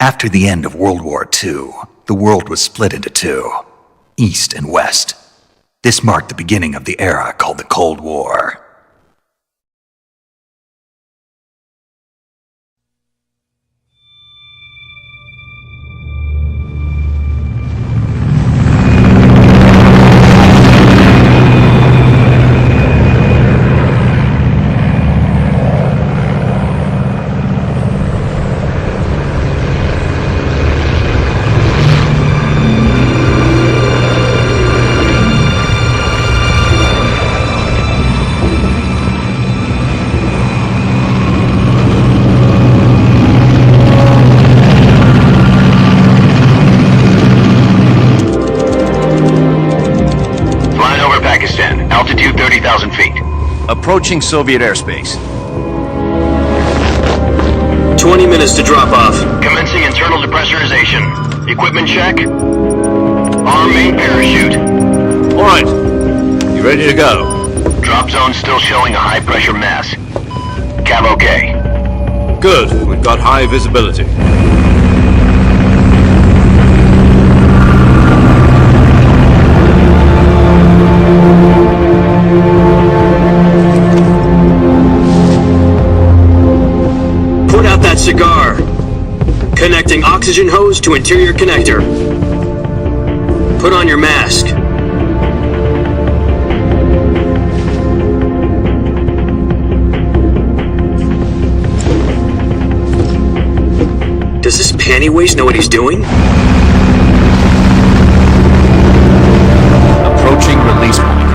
After the end of World War II, the world was split into two, East and West. This marked the beginning of the era called the Cold War. Altitude 30,000 feet. Approaching Soviet airspace. 20 minutes to drop off. Commencing internal depressurization. Equipment check. Arm main parachute. All right. You ready to go? Drop zone still showing a high pressure mass. Cav okay. Good. We've got high visibility. Cigar. Connecting oxygen hose to interior connector. Put on your mask. Does this panty waste know what he's doing? Approaching release point.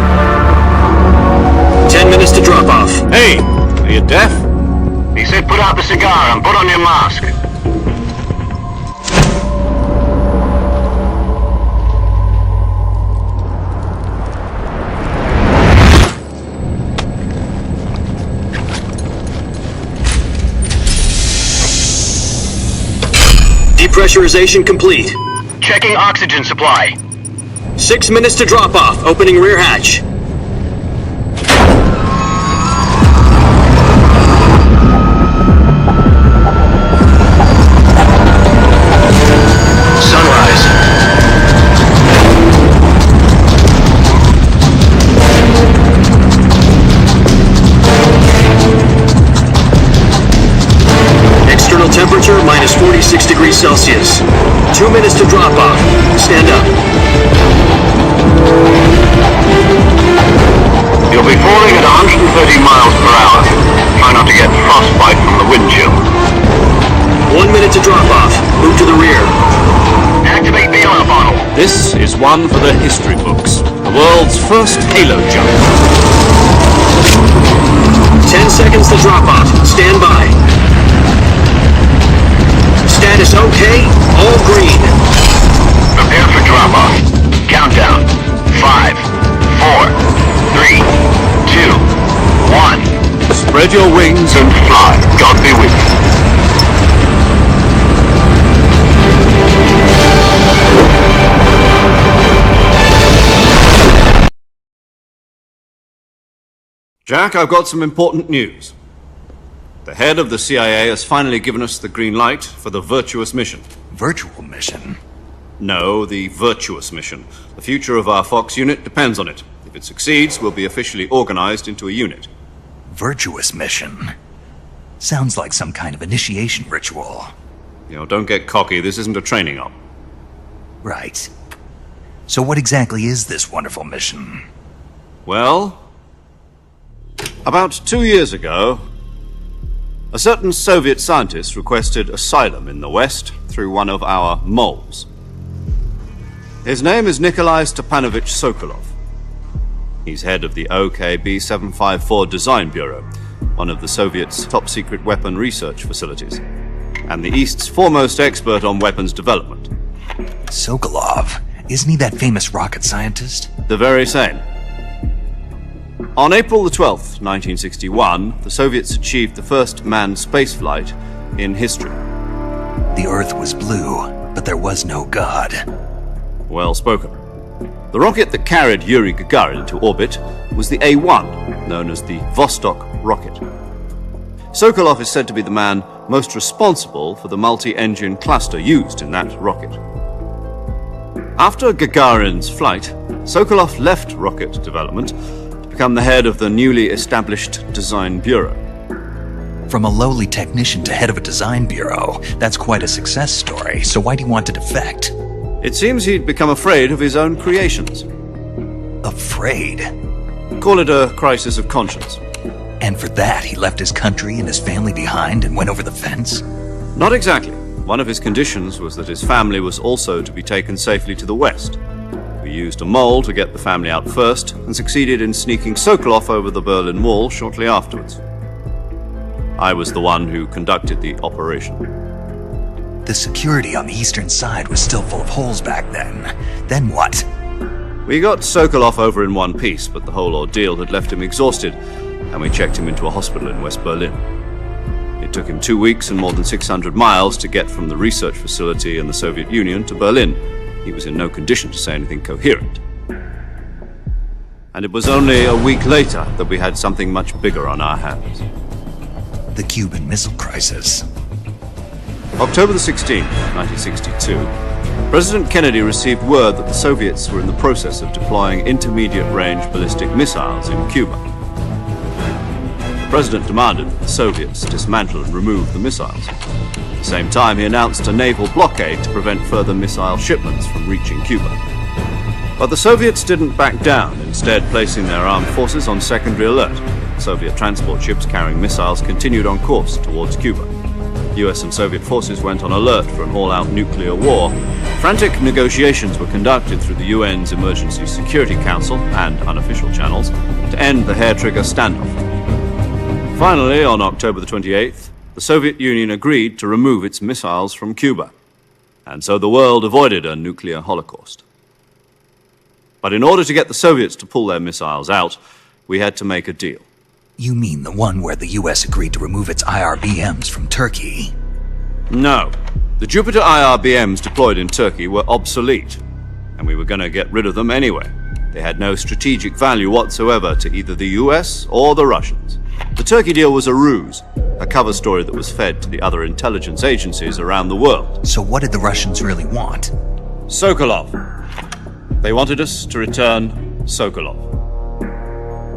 10 minutes to drop off. Hey! Are you deaf? He said put out the cigar and put on your mask. Depressurization complete. Checking oxygen supply. 6 minutes to drop off. Opening rear hatch. Temperature minus 46 degrees Celsius. 2 minutes to drop off. Stand up. You'll be falling at 130 miles per hour. Try not to get frostbite from the wind chill. 1 minute to drop off. Move to the rear. Activate the air bottle. This is one for the history books. The world's first halo jump. 10 seconds to drop off. Stand by. Status okay, all green. Prepare for drop-off. Countdown. 5, 4, 3, 2, 1. Spread your wings and fly. God be with you. Jack, I've got some important news. The head of the CIA has finally given us the green light for the virtuous mission. Virtual mission? No, the virtuous mission. The future of our Fox unit depends on it. If it succeeds, we'll be officially organized into a unit. Virtuous mission? Sounds like some kind of initiation ritual. You know, don't get cocky. This isn't a training op. Right. So what exactly is this wonderful mission? Well, about 2 years ago, a certain Soviet scientist requested asylum in the West through one of our moles. His name is Nikolai Stepanovich Sokolov. He's head of the OKB-754 Design Bureau, one of the Soviets' top-secret weapon research facilities, and the East's foremost expert on weapons development. Sokolov? Isn't he that famous rocket scientist? The very same. On April the 12th, 1961, the Soviets achieved the first manned spaceflight in history. The Earth was blue, but there was no God. Well spoken. The rocket that carried Yuri Gagarin into orbit was the A-1, known as the Vostok rocket. Sokolov is said to be the man most responsible for the multi-engine cluster used in that rocket. After Gagarin's flight, Sokolov left rocket development to become the head of the newly established Design Bureau. From a lowly technician to head of a design bureau, that's quite a success story, so why'd he want to defect? It seems he'd become afraid of his own creations. Afraid? Call it a crisis of conscience. And for that, he left his country and his family behind and went over the fence? Not exactly. One of his conditions was that his family was also to be taken safely to the west. We used a mole to get the family out first, and succeeded in sneaking Sokolov over the Berlin Wall shortly afterwards. I was the one who conducted the operation. The security on the eastern side was still full of holes back then. Then what? We got Sokolov over in one piece, but the whole ordeal had left him exhausted, and we checked him into a hospital in West Berlin. It took him 2 weeks and more than 600 miles to get from the research facility in the Soviet Union to Berlin. He was in no condition to say anything coherent. And it was only a week later that we had something much bigger on our hands. The Cuban Missile Crisis. October the 16th, 1962, President Kennedy received word that the Soviets were in the process of deploying intermediate-range ballistic missiles in Cuba. The President demanded that the Soviets dismantle and remove the missiles. At the same time, he announced a naval blockade to prevent further missile shipments from reaching Cuba. But the Soviets didn't back down, instead placing their armed forces on secondary alert. Soviet transport ships carrying missiles continued on course towards Cuba. US and Soviet forces went on alert for an all-out nuclear war. Frantic negotiations were conducted through the UN's Emergency Security Council and unofficial channels to end the hair-trigger standoff. Finally, on October the 28th, the Soviet Union agreed to remove its missiles from Cuba, and so the world avoided a nuclear holocaust. But in order to get the Soviets to pull their missiles out, we had to make a deal. You mean the one where the US agreed to remove its IRBMs from Turkey? No. The Jupiter IRBMs deployed in Turkey were obsolete, and we were going to get rid of them anyway. They had no strategic value whatsoever to either the US or the Russians. The Turkey deal was a ruse, a cover story that was fed to the other intelligence agencies around the world. So what did the Russians really want? Sokolov. They wanted us to return Sokolov.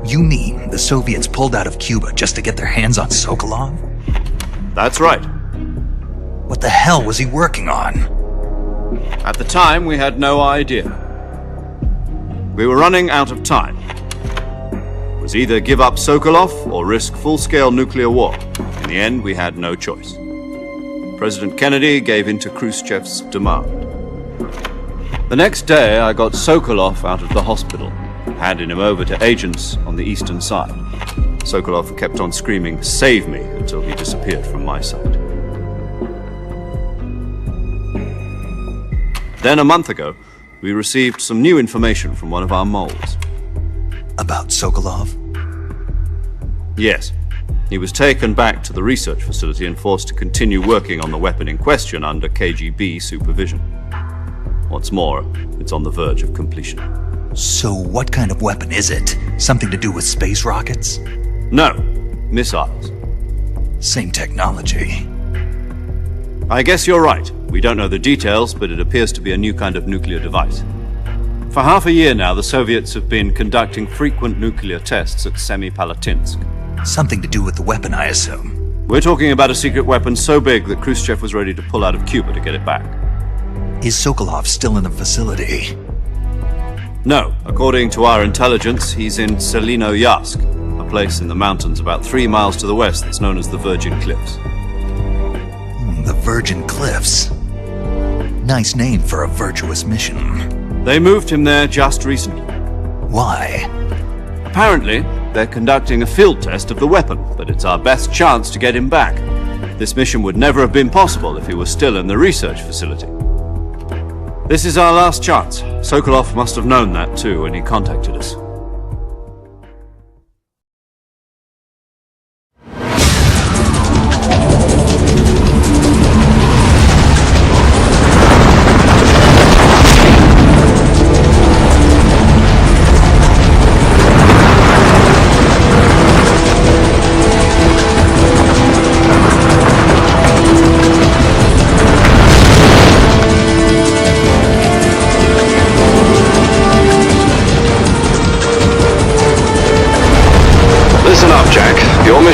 You mean the Soviets pulled out of Cuba just to get their hands on Sokolov? That's right. What the hell was he working on? At the time, we had no idea. We were running out of time. It was either give up Sokolov or risk full-scale nuclear war. In the end, we had no choice. President Kennedy gave in to Khrushchev's demand. The next day, I got Sokolov out of the hospital, handing him over to agents on the eastern side. Sokolov kept on screaming, "Save me," until he disappeared from my sight. Then a month ago, we received some new information from one of our moles. About Sokolov? Yes. He was taken back to the research facility and forced to continue working on the weapon in question under KGB supervision. What's more, it's on the verge of completion. So what kind of weapon is it? Something to do with space rockets? No, missiles. Same technology. I guess you're right. We don't know the details, but it appears to be a new kind of nuclear device. For half a year now, the Soviets have been conducting frequent nuclear tests at Semipalatinsk. Something to do with the weapon, I assume. We're talking about a secret weapon so big that Khrushchev was ready to pull out of Cuba to get it back. Is Sokolov still in the facility? No. According to our intelligence, he's in Selinoyarsk, a place in the mountains about 3 miles to the west that's known as the Virgin Cliffs. The Virgin Cliffs. Nice name for a virtuous mission. They moved him there just recently. Why? Apparently, they're conducting a field test of the weapon, but it's our best chance to get him back. This mission would never have been possible if he was still in the research facility. This is our last chance. Sokolov must have known that too when he contacted us.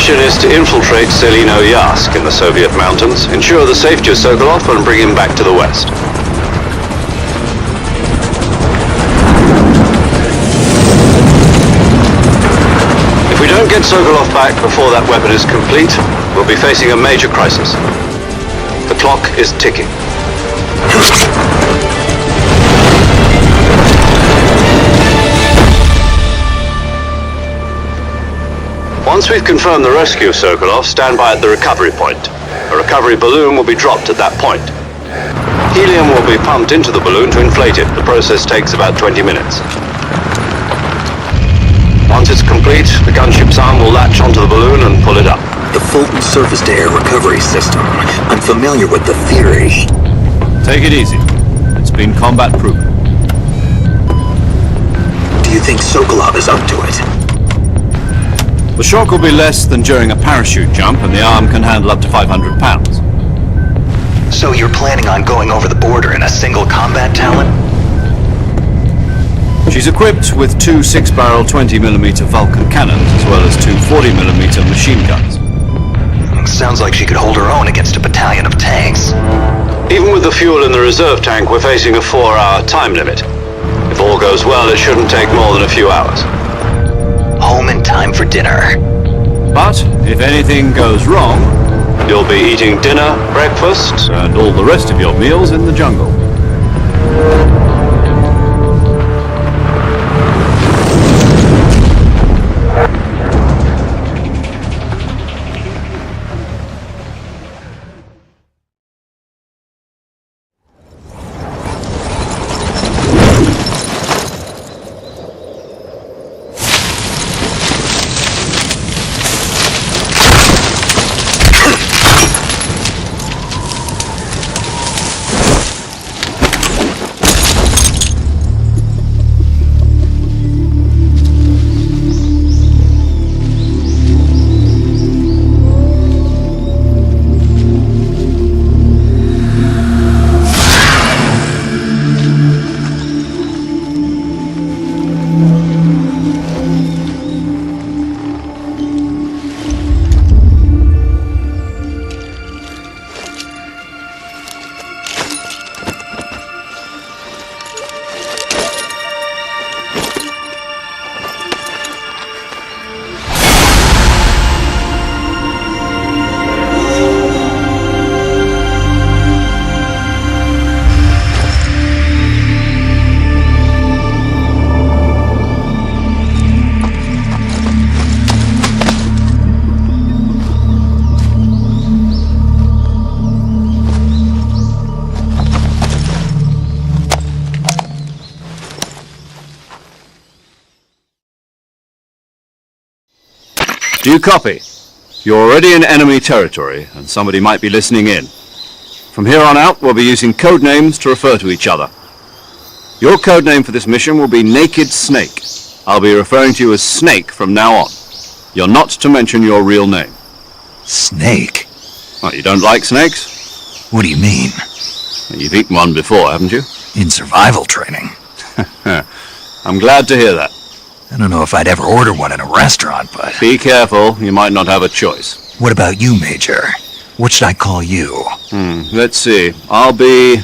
mission is to infiltrate Selino Yask in the Soviet mountains, ensure the safety of Sokolov, and bring him back to the West. If we don't get Sokolov back before that weapon is complete, we'll be facing a major crisis. The clock is ticking. Once we've confirmed the rescue of Sokolov, stand by at the recovery point. A recovery balloon will be dropped at that point. Helium will be pumped into the balloon to inflate it. The process takes about 20 minutes. Once it's complete, the gunship's arm will latch onto the balloon and pull it up. The Fulton surface-to-air recovery system. I'm familiar with the theory. Take it easy. It's been combat-proven. Do you think Sokolov is up to it? The shock will be less than during a parachute jump, and the arm can handle up to 500 pounds. So you're planning on going over the border in a single combat Talon? She's equipped with two 6-barrel 20mm Vulcan cannons, as well as two 40mm machine guns. Sounds like she could hold her own against a battalion of tanks. Even with the fuel in the reserve tank, we're facing a 4-hour time limit. If all goes well, it shouldn't take more than a few hours. Home in time for dinner. But if anything goes wrong, you'll be eating dinner, breakfast, and all the rest of your meals in the jungle. Do you copy? You're already in enemy territory, and somebody might be listening in. From here on out, we'll be using code names to refer to each other. Your code name for this mission will be Naked Snake. I'll be referring to you as Snake from now on. You're not to mention your real name. Snake? Well, you don't like snakes? What do you mean? You've eaten one before, haven't you? In survival training. I'm glad to hear that. I don't know if I'd ever order one in a restaurant, but... Be careful, you might not have a choice. What about you, Major? What should I call you? Let's see. I'll be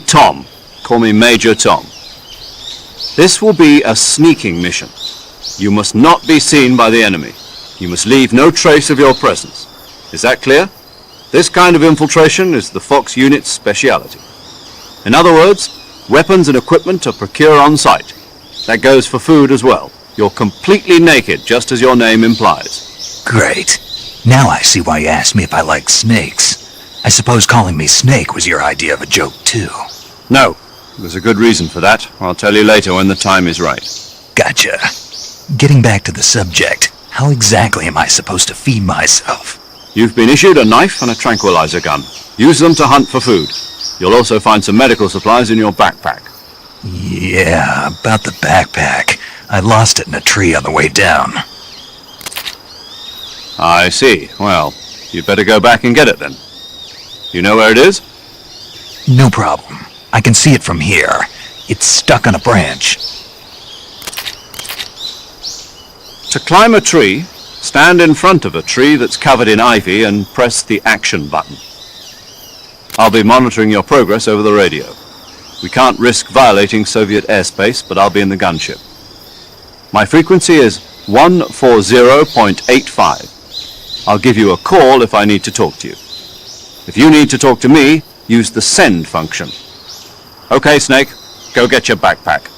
Tom. Call me Major Tom. This will be a sneaking mission. You must not be seen by the enemy. You must leave no trace of your presence. Is that clear? This kind of infiltration is the Fox unit's speciality. In other words, weapons and equipment are procured on site. That goes for food as well. You're completely naked, just as your name implies. Great. Now I see why you asked me if I like snakes. I suppose calling me Snake was your idea of a joke, too. No. There's a good reason for that. I'll tell you later when the time is right. Gotcha. Getting back to the subject, how exactly am I supposed to feed myself? You've been issued a knife and a tranquilizer gun. Use them to hunt for food. You'll also find some medical supplies in your backpack. Yeah, about the backpack. I lost it in a tree on the way down. I see. Well, you'd better go back and get it then. You know where it is? No problem. I can see it from here. It's stuck on a branch. To climb a tree, Stand in front of a tree that's covered in ivy and press the action button. I'll be monitoring your progress over the radio. We can't risk violating Soviet airspace, but I'll be in the gunship. My frequency is 140.85. I'll give you a call if I need to talk to you. If you need to talk to me, use the send function. Okay, Snake, go get your backpack.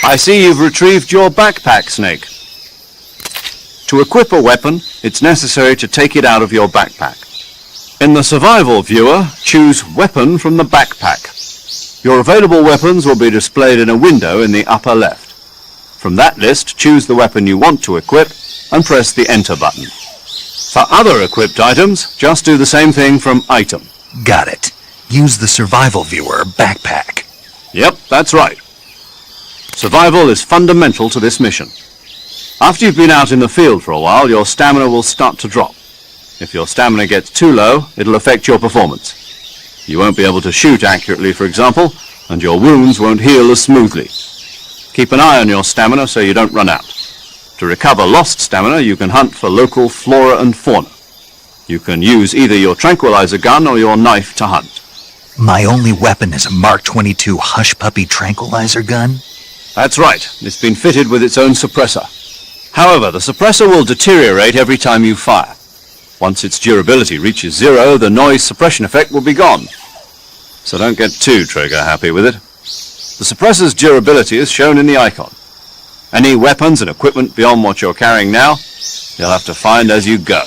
I see you've retrieved your backpack, Snake. To equip a weapon, it's necessary to take it out of your backpack. In the survival viewer, choose Weapon from the backpack. Your available weapons will be displayed in a window in the upper left. From that list, choose the weapon you want to equip and press the Enter button. For other equipped items, just do the same thing from Item. Got it. Use the survival viewer backpack. Yep, that's right. Survival is fundamental to this mission. After you've been out in the field for a while, your stamina will start to drop. If your stamina gets too low, it'll affect your performance. You won't be able to shoot accurately, for example, and your wounds won't heal as smoothly. Keep an eye on your stamina so you don't run out. To recover lost stamina, you can hunt for local flora and fauna. You can use either your tranquilizer gun or your knife to hunt. My only weapon is a Mark 22 Hush Puppy tranquilizer gun? That's right. It's been fitted with its own suppressor. However, the suppressor will deteriorate every time you fire. Once its durability reaches 0, the noise suppression effect will be gone. So don't get too trigger-happy with it. The suppressor's durability is shown in the icon. Any weapons and equipment beyond what you're carrying now, you'll have to find as you go.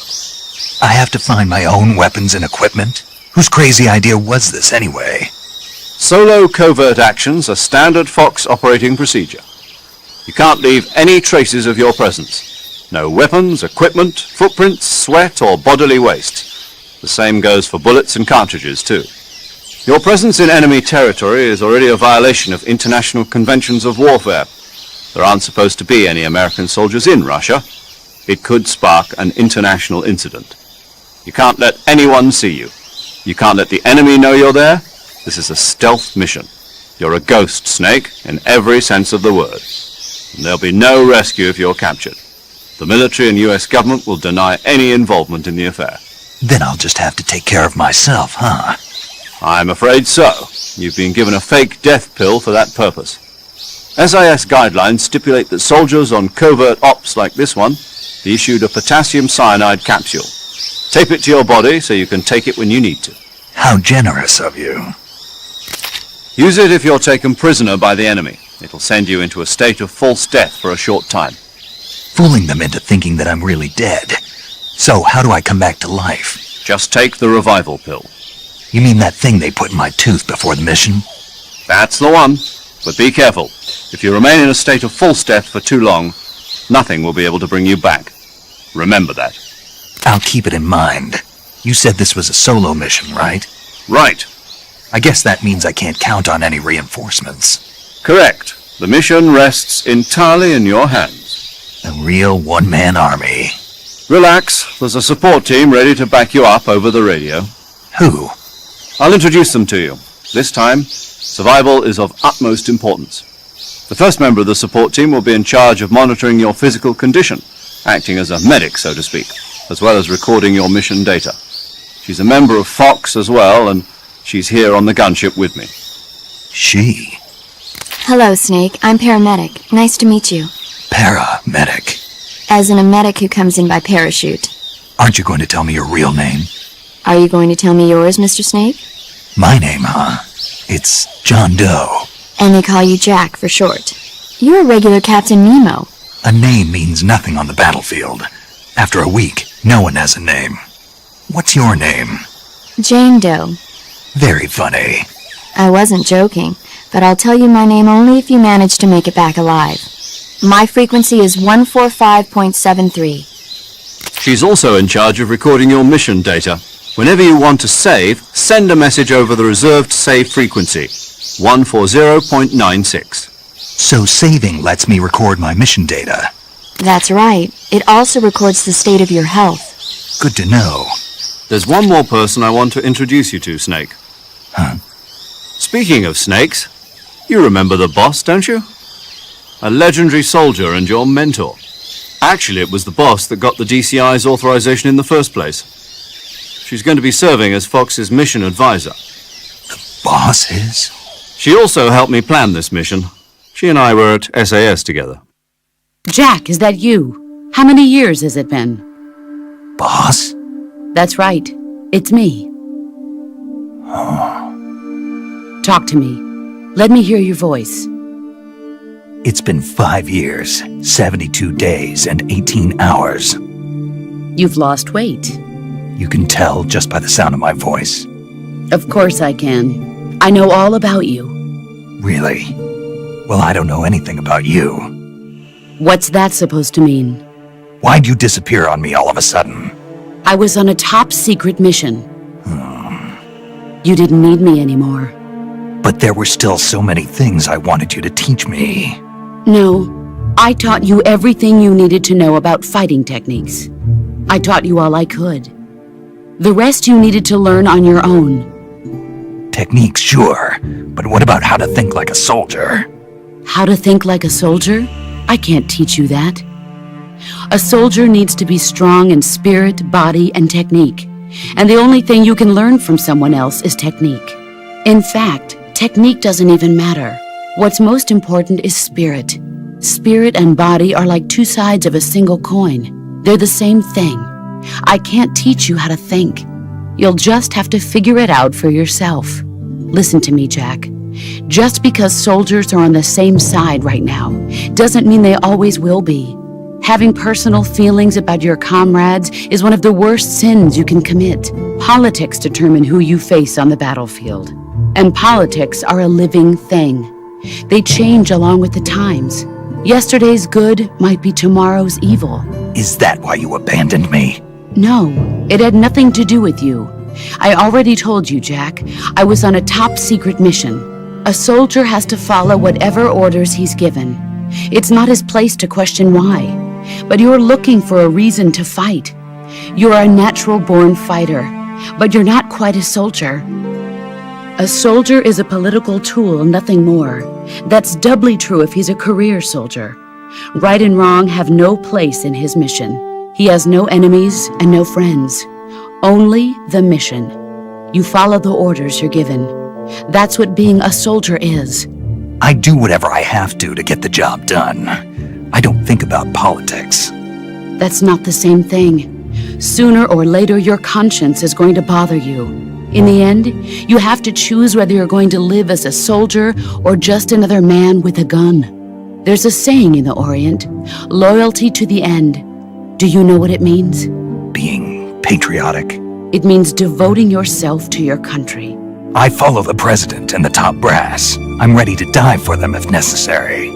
I have to find my own weapons and equipment? Whose crazy idea was this anyway? Solo covert actions are standard Fox operating procedure. You can't leave any traces of your presence. No weapons, equipment, footprints, sweat, or bodily waste. The same goes for bullets and cartridges, too. Your presence in enemy territory is already a violation of international conventions of warfare. There aren't supposed to be any American soldiers in Russia. It could spark an international incident. You can't let anyone see you. You can't let the enemy know you're there. This is a stealth mission. You're a ghost, Snake, in every sense of the word. And there'll be no rescue if you're captured. The military and US government will deny any involvement in the affair. Then I'll just have to take care of myself, huh? I'm afraid so. You've been given a fake death pill for that purpose. SIS guidelines stipulate that soldiers on covert ops like this one be issued a potassium cyanide capsule. Tape it to your body so you can take it when you need to. How generous of you. Use it if you're taken prisoner by the enemy. It'll send you into a state of false death for a short time. Fooling them into thinking that I'm really dead. So how do I come back to life? Just take the revival pill. You mean that thing they put in my tooth before the mission? That's the one. But be careful. If you remain in a state of false death for too long, nothing will be able to bring you back. Remember that. I'll keep it in mind. You said this was a solo mission, right? Right. I guess that means I can't count on any reinforcements. Correct. The mission rests entirely in your hands. A real one-man army. Relax. There's a support team ready to back you up over the radio. Who? I'll introduce them to you. This time, survival is of utmost importance. The first member of the support team will be in charge of monitoring your physical condition, acting as a medic, so to speak, as well as recording your mission data. She's a member of Fox as well, and she's here on the gunship with me. She? Hello, Snake. I'm paramedic. Nice to meet you. Paramedic. As in a medic who comes in by parachute. Aren't you going to tell me your real name? Are you going to tell me yours, Mr. Snake? My name, huh? It's John Doe. And they call you Jack for short. You're a regular Captain Nemo. A name means nothing on the battlefield. After a week, no one has a name. What's your name? Jane Doe. Very funny. I wasn't joking, but I'll tell you my name only if you manage to make it back alive. My frequency is 145.73. She's also in charge of recording your mission data. Whenever you want to save, send a message over the reserved save frequency, 140.96. So saving lets me record my mission data. That's right. It also records the state of your health. Good to know. There's one more person I want to introduce you to, Snake. Huh? Speaking of snakes, you remember the boss, don't you? A legendary soldier and your mentor. Actually, it was the boss that got the DCI's authorization in the first place. She's going to be serving as Fox's mission advisor. Boss is? She also helped me plan this mission. She and I were at SAS together. Jack, is that you? How many years has it been? Boss? That's right. It's me. Talk to me. Let me hear your voice. It's been 5 years, 72 days, and 18 hours. You've lost weight. You can tell just by the sound of my voice. Of course I can. I know all about you. Really? Well, I don't know anything about you. What's that supposed to mean? Why'd you disappear on me all of a sudden? I was on a top-secret mission. You didn't need me anymore. But there were still so many things I wanted you to teach me. No, I taught you everything you needed to know about fighting techniques. I taught you all I could. The rest you needed to learn on your own. Techniques, sure. But what about how to think like a soldier? How to think like a soldier? I can't teach you that. A soldier needs to be strong in spirit, body, and technique. And the only thing you can learn from someone else is technique. In fact, technique doesn't even matter. What's most important is spirit. Spirit and body are like two sides of a single coin. They're the same thing. I can't teach you how to think. You'll just have to figure it out for yourself. Listen to me, Jack. Just because soldiers are on the same side right now doesn't mean they always will be. Having personal feelings about your comrades is one of the worst sins you can commit. Politics determine who you face on the battlefield. And politics are a living thing. They change along with the times. Yesterday's good might be tomorrow's evil. Is that why you abandoned me? No, it had nothing to do with you. I already told you, Jack. I was on a top-secret mission. A soldier has to follow whatever orders he's given. It's not his place to question why. But you're looking for a reason to fight. You're a natural-born fighter, but you're not quite a soldier. A soldier is a political tool, nothing more. That's doubly true if he's a career soldier. Right and wrong have no place in his mission. He has no enemies and no friends. Only the mission. You follow the orders you're given. That's what being a soldier is. I do whatever I have to get the job done. I don't think about politics. That's not the same thing. Sooner or later, your conscience is going to bother you. In the end, you have to choose whether you're going to live as a soldier or just another man with a gun. There's a saying in the Orient, loyalty to the end. Do you know what it means? Being patriotic. It means devoting yourself to your country. I follow the president and the top brass. I'm ready to die for them if necessary.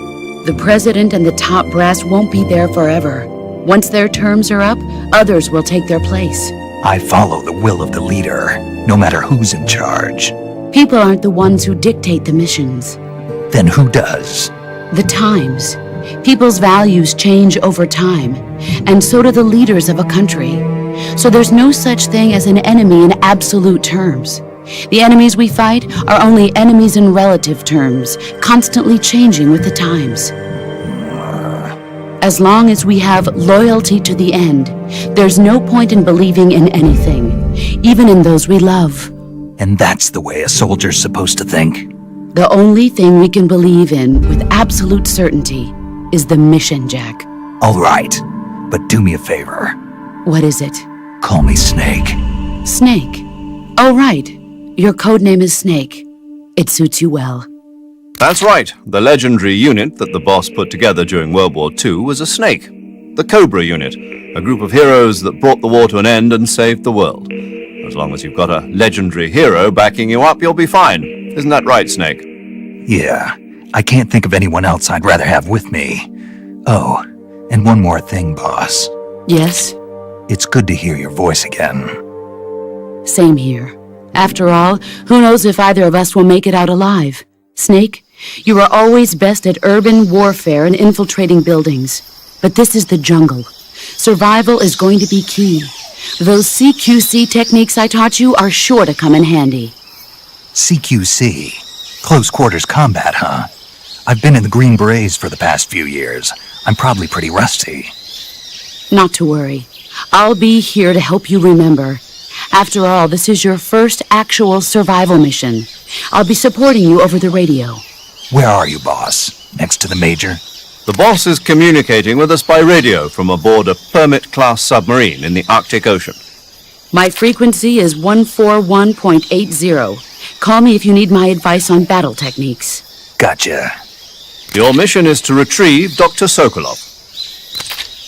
The president and the top brass won't be there forever. Once their terms are up, others will take their place. I follow the will of the leader, no matter who's in charge. People aren't the ones who dictate the missions. Then who does? The times. People's values change over time, and so do the leaders of a country. So there's no such thing as an enemy in absolute terms. The enemies we fight are only enemies in relative terms, constantly changing with the times. As long as we have loyalty to the end, there's no point in believing in anything, even in those we love. And that's the way a soldier's supposed to think? The only thing we can believe in with absolute certainty is the mission, Jack. All right, but do me a favor. What is it? Call me Snake. Snake. Oh, right. Your code name is Snake. It suits you well. That's right. The legendary unit that the boss put together during World War II was a snake. The Cobra unit, a group of heroes that brought the war to an end and saved the world. As long as you've got a legendary hero backing you up, you'll be fine. Isn't that right, Snake? Yeah, I can't think of anyone else I'd rather have with me. Oh, and one more thing, boss. Yes? It's good to hear your voice again. Same here. After all, who knows if either of us will make it out alive? Snake, you are always best at urban warfare and infiltrating buildings. But this is the jungle. Survival is going to be key. Those CQC techniques I taught you are sure to come in handy. CQC? Close quarters combat, huh? I've been in the Green Berets for the past few years. I'm probably pretty rusty. Not to worry. I'll be here to help you remember. After all, this is your first actual survival mission. I'll be supporting you over the radio. Where are you, boss? Next to the Major? The boss is communicating with us by radio from aboard a Permit-class submarine in the Arctic Ocean. My frequency is 141.80. Call me if you need my advice on battle techniques. Gotcha. Your mission is to retrieve Dr. Sokolov.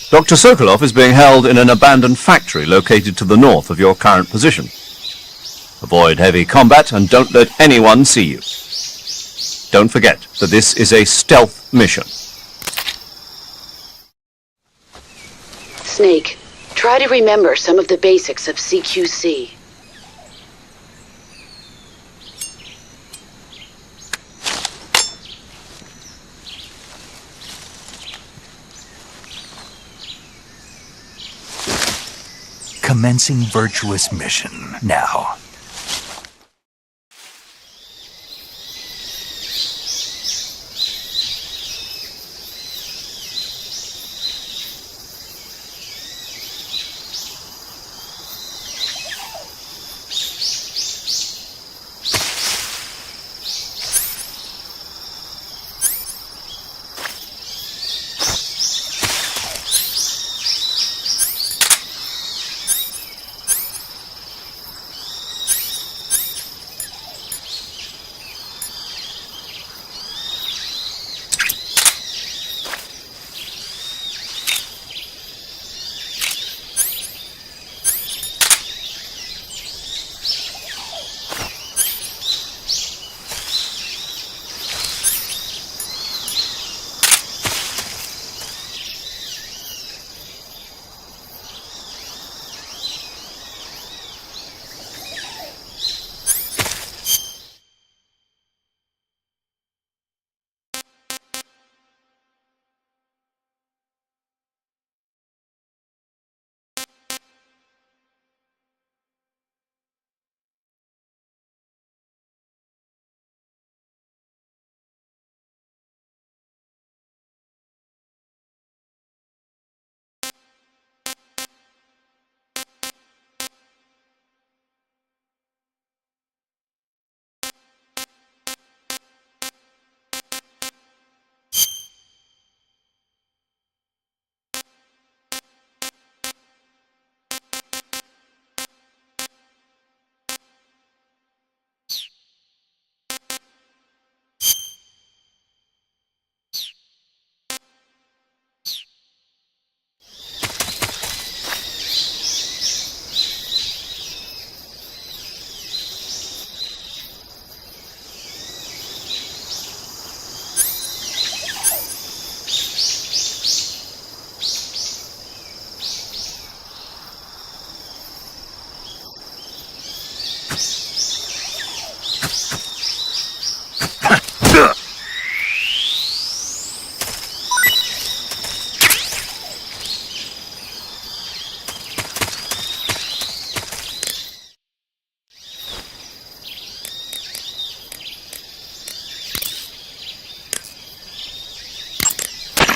Dr. Sokolov is being held in an abandoned factory located to the north of your current position. Avoid heavy combat and don't let anyone see you. Don't forget that this is a stealth mission. Snake, try to remember some of the basics of CQC. Commencing virtuous mission now.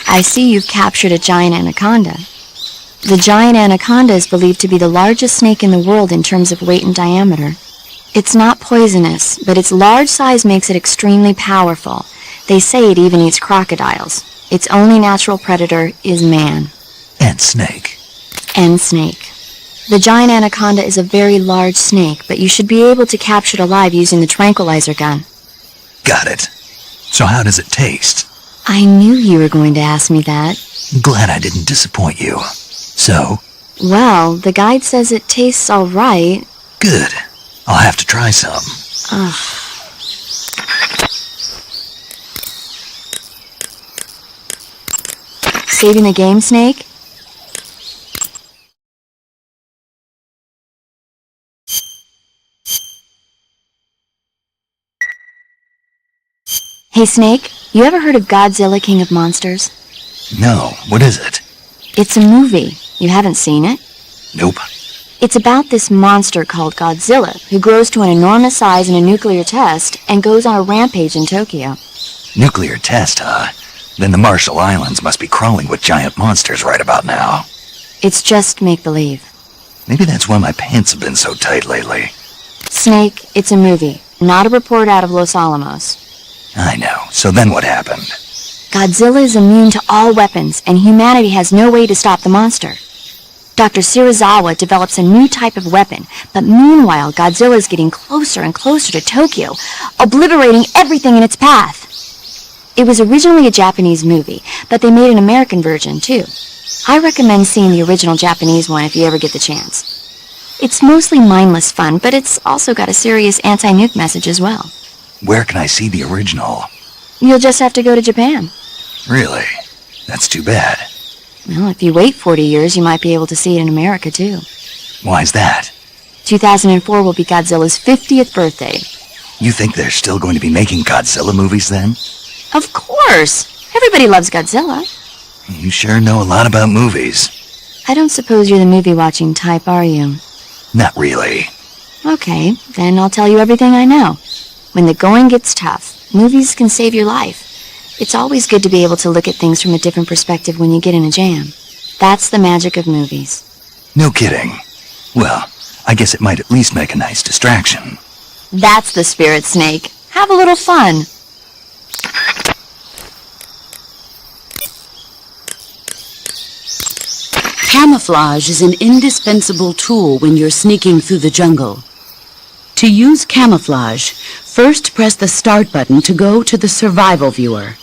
I see you've captured a giant anaconda. The giant anaconda is believed to be the largest snake in the world in terms of weight and diameter. It's not poisonous, but its large size makes it extremely powerful. They say it even eats crocodiles. Its only natural predator is man. And snake. And snake. The giant anaconda is a very large snake, but you should be able to capture it alive using the tranquilizer gun. Got it. So how does it taste? I knew you were going to ask me that. Glad I didn't disappoint you. So? Well, the guide says it tastes all right. Good. I'll have to try some. Ugh. Saving the game, Snake? Hey, Snake, you ever heard of Godzilla, King of Monsters? No, what is it? It's a movie. You haven't seen it? Nope. It's about this monster called Godzilla, who grows to an enormous size in a nuclear test and goes on a rampage in Tokyo. Nuclear test, huh? Then the Marshall Islands must be crawling with giant monsters right about now. It's just make-believe. Maybe that's why my pants have been so tight lately. Snake, it's a movie, not a report out of Los Alamos. I know. So then what happened? Godzilla is immune to all weapons, and humanity has no way to stop the monster. Dr. Shirazawa develops a new type of weapon, but meanwhile Godzilla is getting closer and closer to Tokyo, obliterating everything in its path. It was originally a Japanese movie, but they made an American version too. I recommend seeing the original Japanese one if you ever get the chance. It's mostly mindless fun, but it's also got a serious anti-nuke message as well. Where can I see the original? You'll just have to go to Japan. Really? That's too bad. Well, if you wait 40 years, you might be able to see it in America too. Why's that? 2004 will be Godzilla's 50th birthday. You think they're still going to be making Godzilla movies then? Of course! Everybody loves Godzilla. You sure know a lot about movies. I don't suppose you're the movie-watching type, are you? Not really. Okay, then I'll tell you everything I know. When the going gets tough, movies can save your life. It's always good to be able to look at things from a different perspective when you get in a jam. That's the magic of movies. No kidding. Well, I guess it might at least make a nice distraction. That's the spirit, Snake. Have a little fun. Camouflage is an indispensable tool when you're sneaking through the jungle. To use camouflage, first press the Start button to go to the Survival viewer.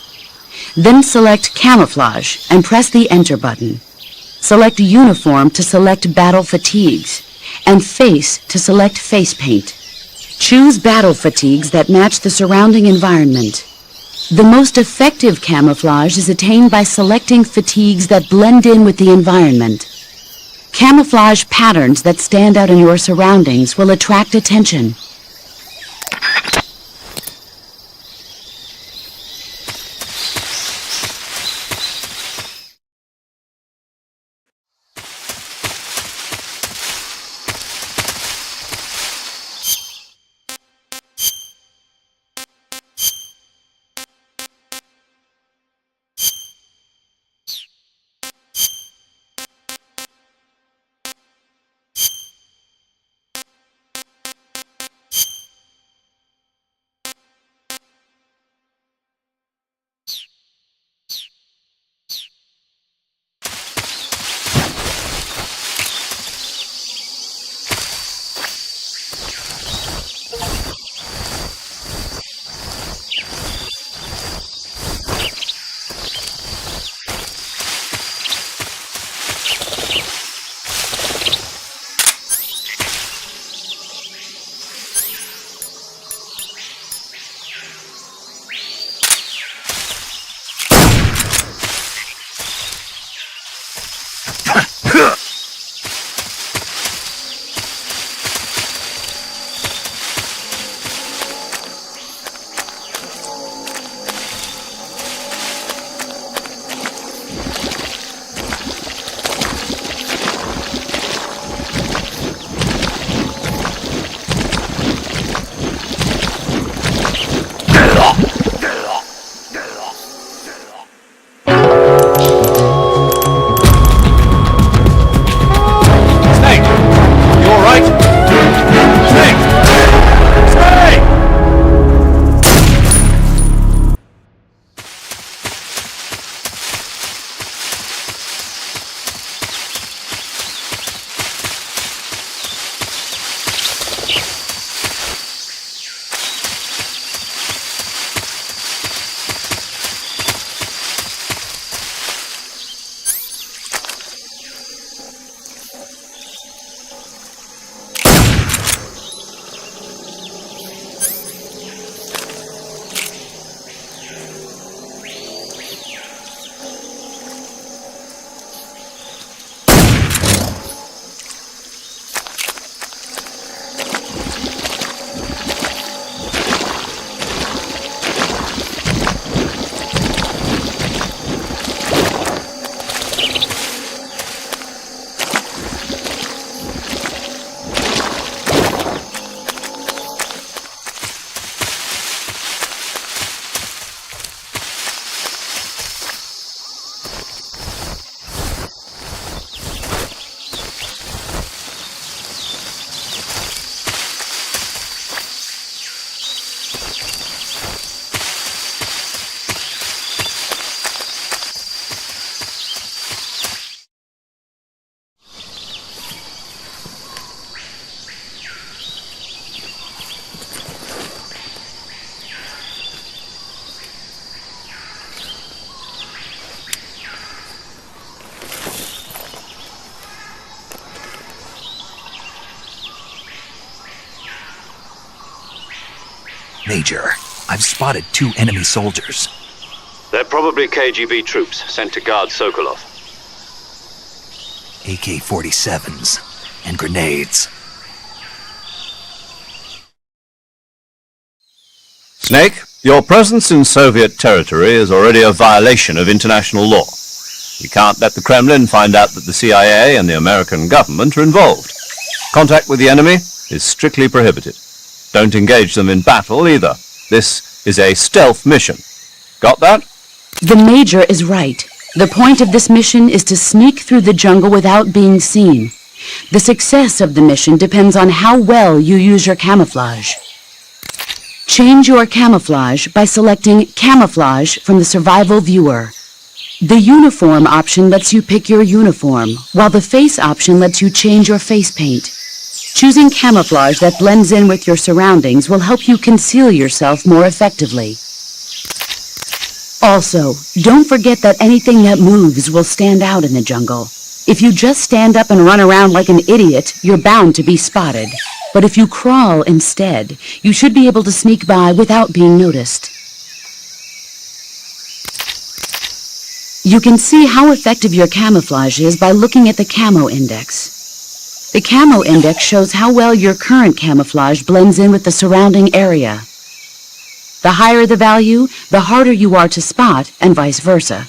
Then select Camouflage and press the Enter button. Select Uniform to select Battle Fatigues, and Face to select Face Paint. Choose battle fatigues that match the surrounding environment. The most effective camouflage is attained by selecting fatigues that blend in with the environment. Camouflage patterns that stand out in your surroundings will attract attention. Major, I've spotted 2 enemy soldiers. They're probably KGB troops sent to guard Sokolov. AK-47s and grenades. Snake, your presence in Soviet territory is already a violation of international law. You can't let the Kremlin find out that the CIA and the American government are involved. Contact with the enemy is strictly prohibited. Don't engage them in battle either. This is a stealth mission. Got that? The Major is right. The point of this mission is to sneak through the jungle without being seen. The success of the mission depends on how well you use your camouflage. Change your camouflage by selecting Camouflage from the Survival Viewer. The Uniform option lets you pick your uniform, while the Face option lets you change your face paint. Choosing camouflage that blends in with your surroundings will help you conceal yourself more effectively. Also, don't forget that anything that moves will stand out in the jungle. If you just stand up and run around like an idiot, you're bound to be spotted. But if you crawl instead, you should be able to sneak by without being noticed. You can see how effective your camouflage is by looking at the Camo Index. The Camo Index shows how well your current camouflage blends in with the surrounding area. The higher the value, the harder you are to spot, and vice versa.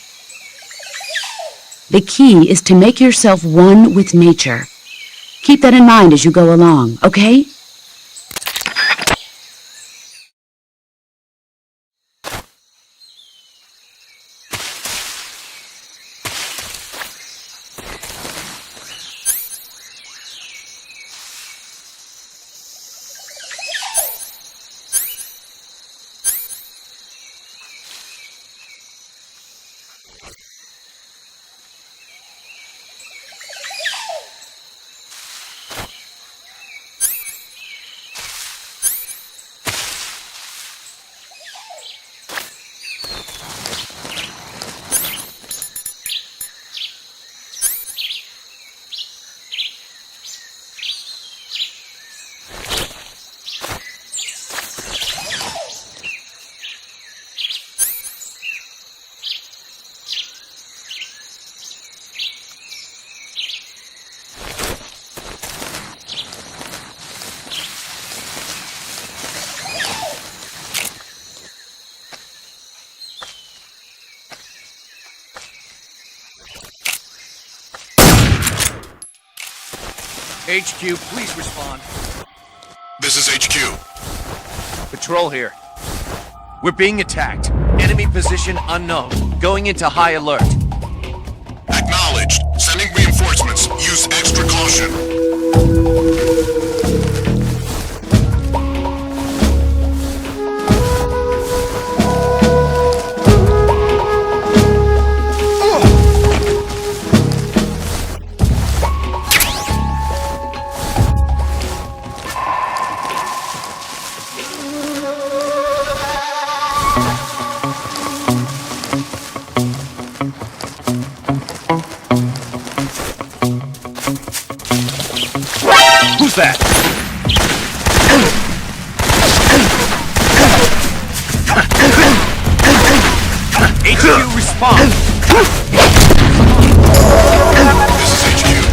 The key is to make yourself one with nature. Keep that in mind as you go along, okay? HQ, please respond. This is HQ. Patrol here. We're being attacked. Enemy position unknown. Going into high alert. Acknowledged. Sending reinforcements. Use extra caution. Who's that? HQ, respond! This is HQ.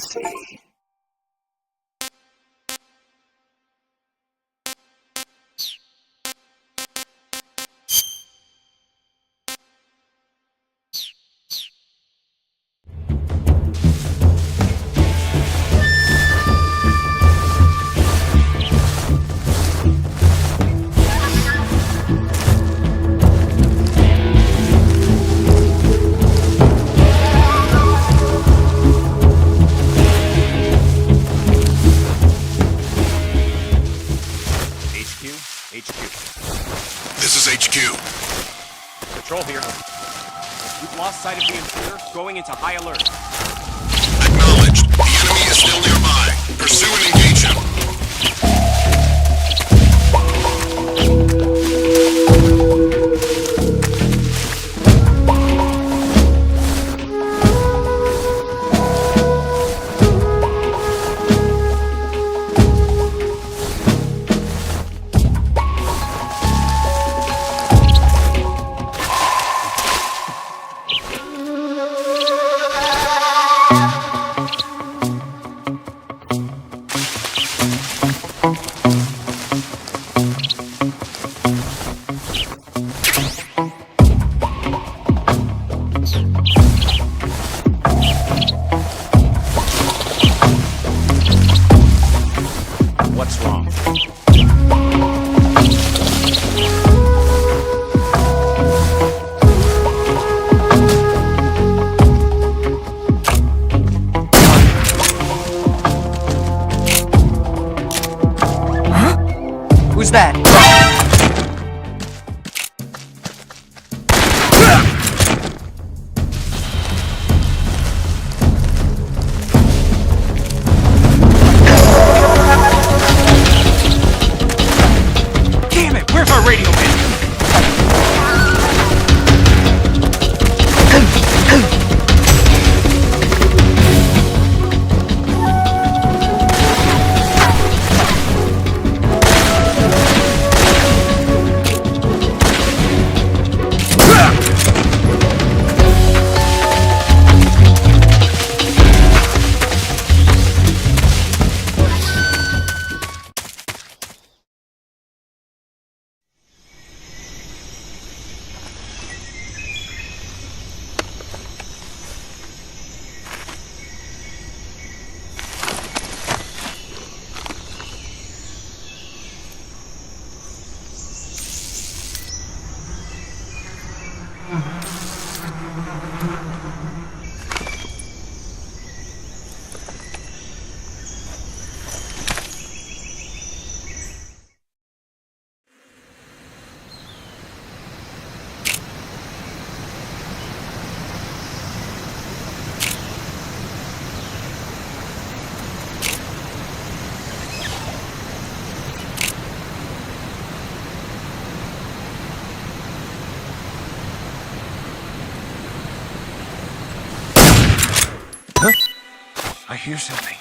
see. This is HQ. Patrol here. We've lost sight of the intruder, going into high alert. Acknowledged. The enemy is still nearby. Pursue and engage him. What's wrong? Who's that? Damn it! Where's our radio man? I hear something.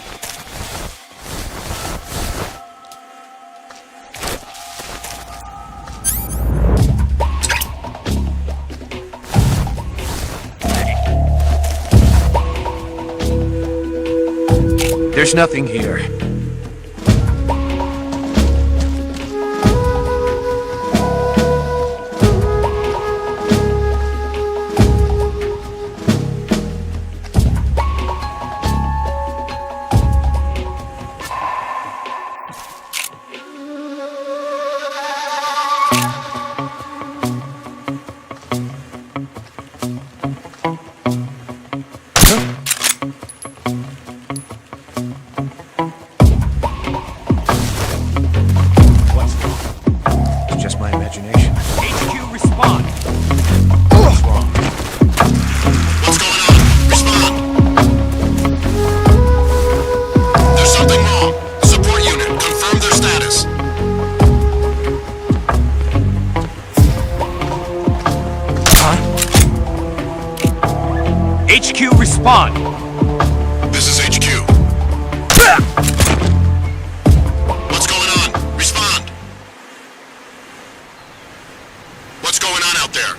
There's nothing here. HQ, respond! This is HQ. What's going on? Respond! What's going on out there?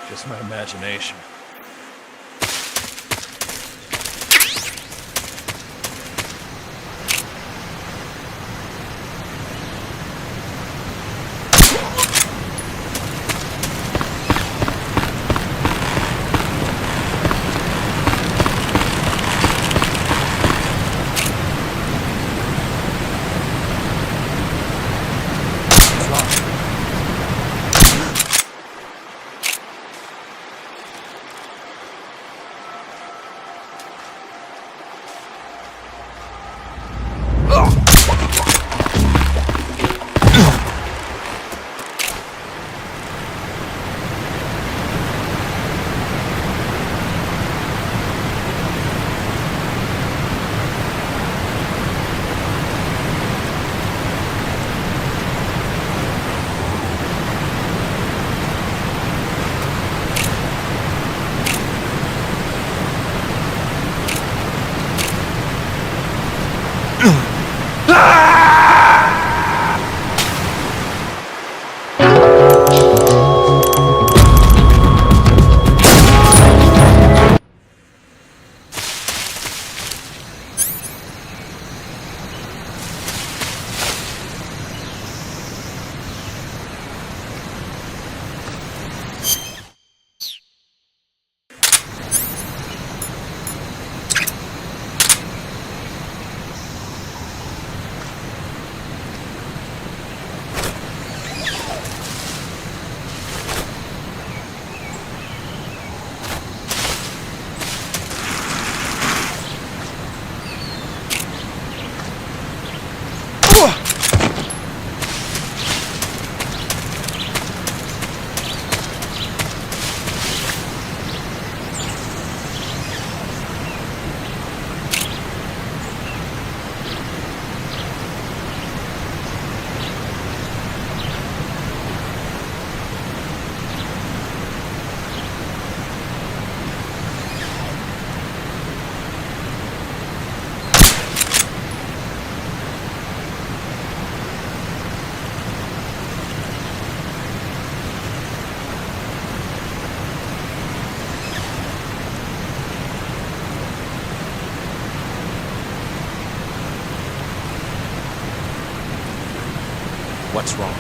Just my imagination. What's wrong?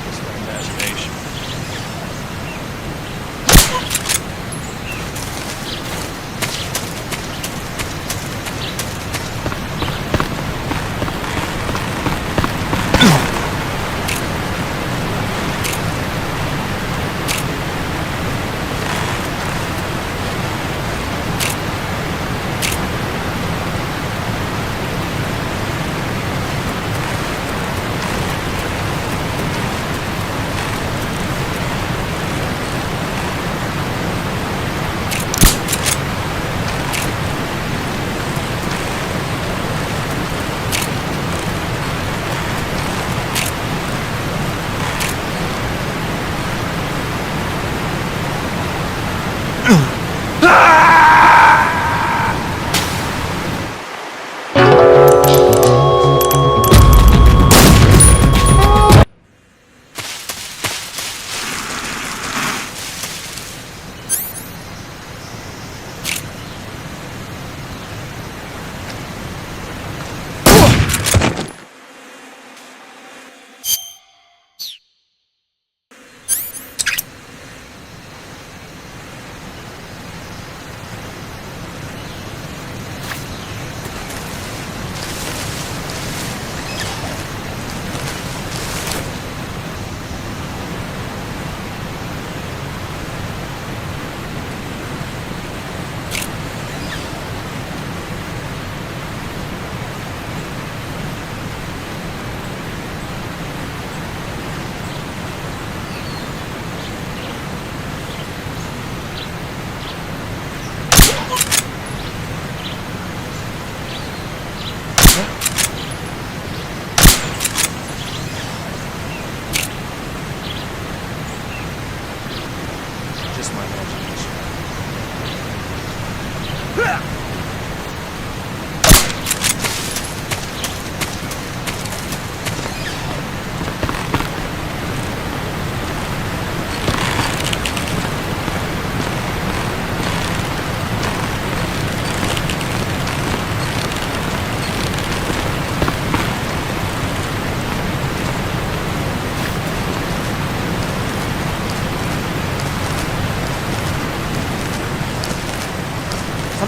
Just my imagination.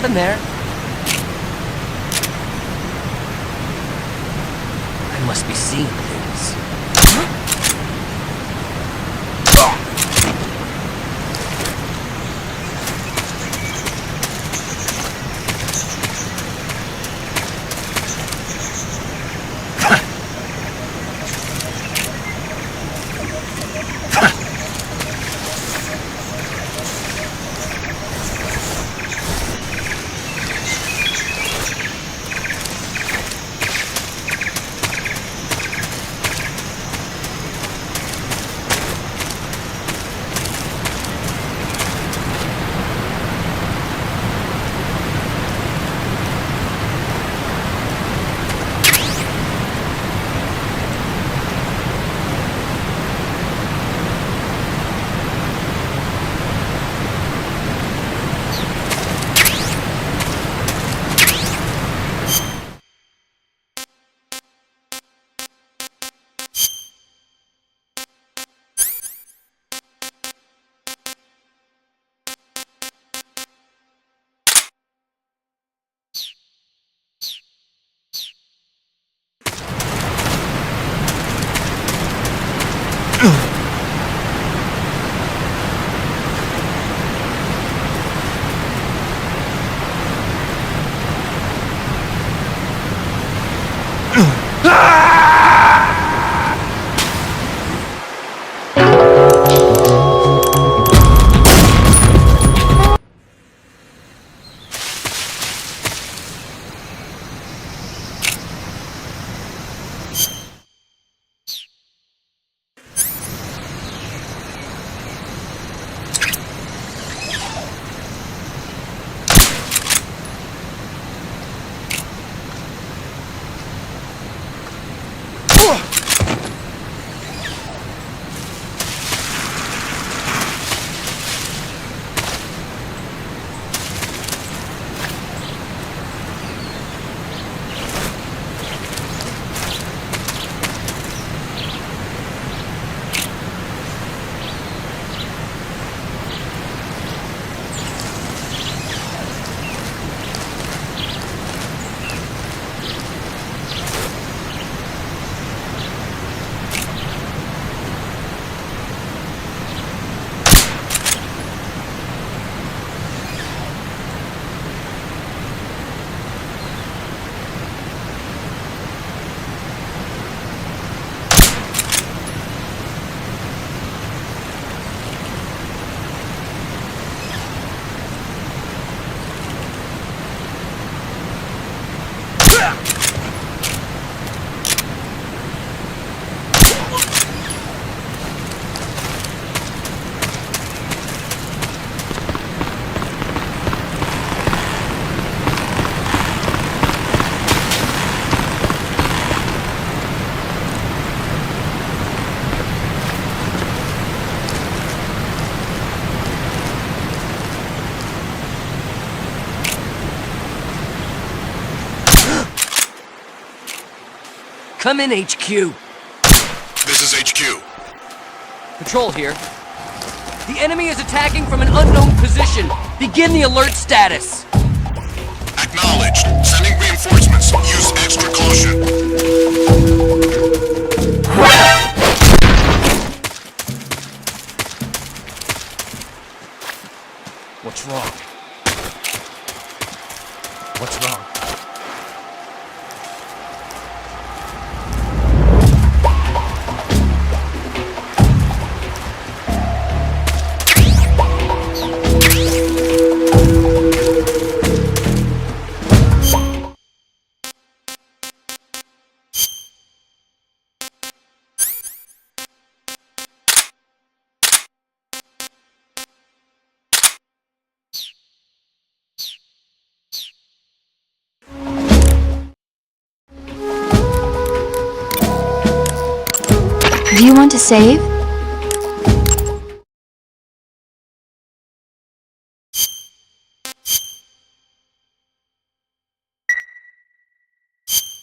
Nothing there. I must be seeing things. Come in, HQ. This is HQ. Patrol here. The enemy is attacking from an unknown position. Begin the alert status. Acknowledged. Sending reinforcements. Use extra caution. What's wrong? What's wrong? Do you want to save?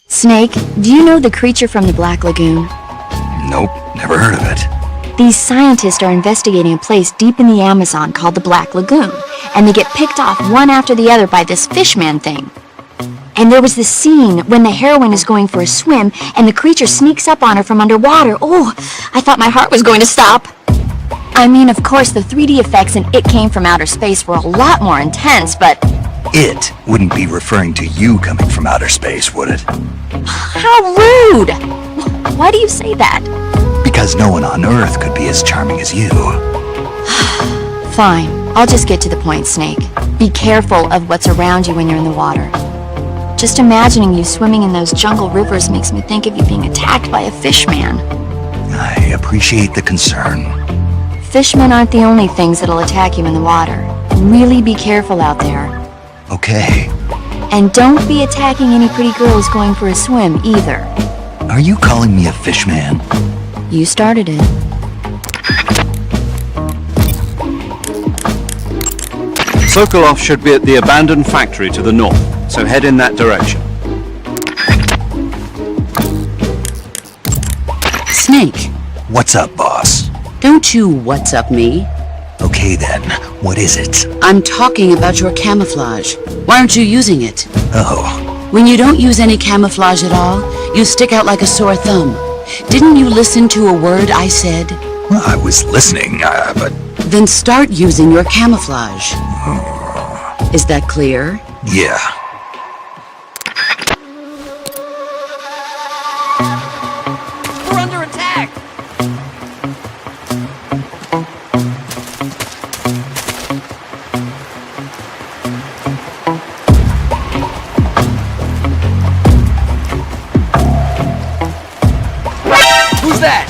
Snake, do you know the creature from the Black Lagoon? Nope, never heard of it. These scientists are investigating a place deep in the Amazon called the Black Lagoon, and they get picked off one after the other by this fishman thing. And there was this scene when the heroine is going for a swim and the creature sneaks up on her from underwater. Oh, I thought my heart was going to stop. I mean, of course, the 3D effects in It Came from Outer Space were a lot more intense, but... It wouldn't be referring to you coming from outer space, would it? How rude! Why do you say that? Because no one on Earth could be as charming as you. Fine, I'll just get to the point, Snake. Be careful of what's around you when you're in the water. Just imagining you swimming in those jungle rivers makes me think of you being attacked by a fishman. I appreciate the concern. Fishmen aren't the only things that'll attack you in the water. Really be careful out there. Okay. And don't be attacking any pretty girls going for a swim, either. Are you calling me a fishman? You started it. Sokolov should be at the abandoned factory to the north, so head in that direction. Snake, What's up, boss? don't you what's up me. Okay then, what is it? I'm talking about your camouflage. Why aren't you using it? Oh, When you don't use any camouflage at all, you stick out like a sore thumb. Didn't you listen to a word I said? well, I was listening, but Then start using your camouflage. Is that clear? yeah. We're under attack! Who's that?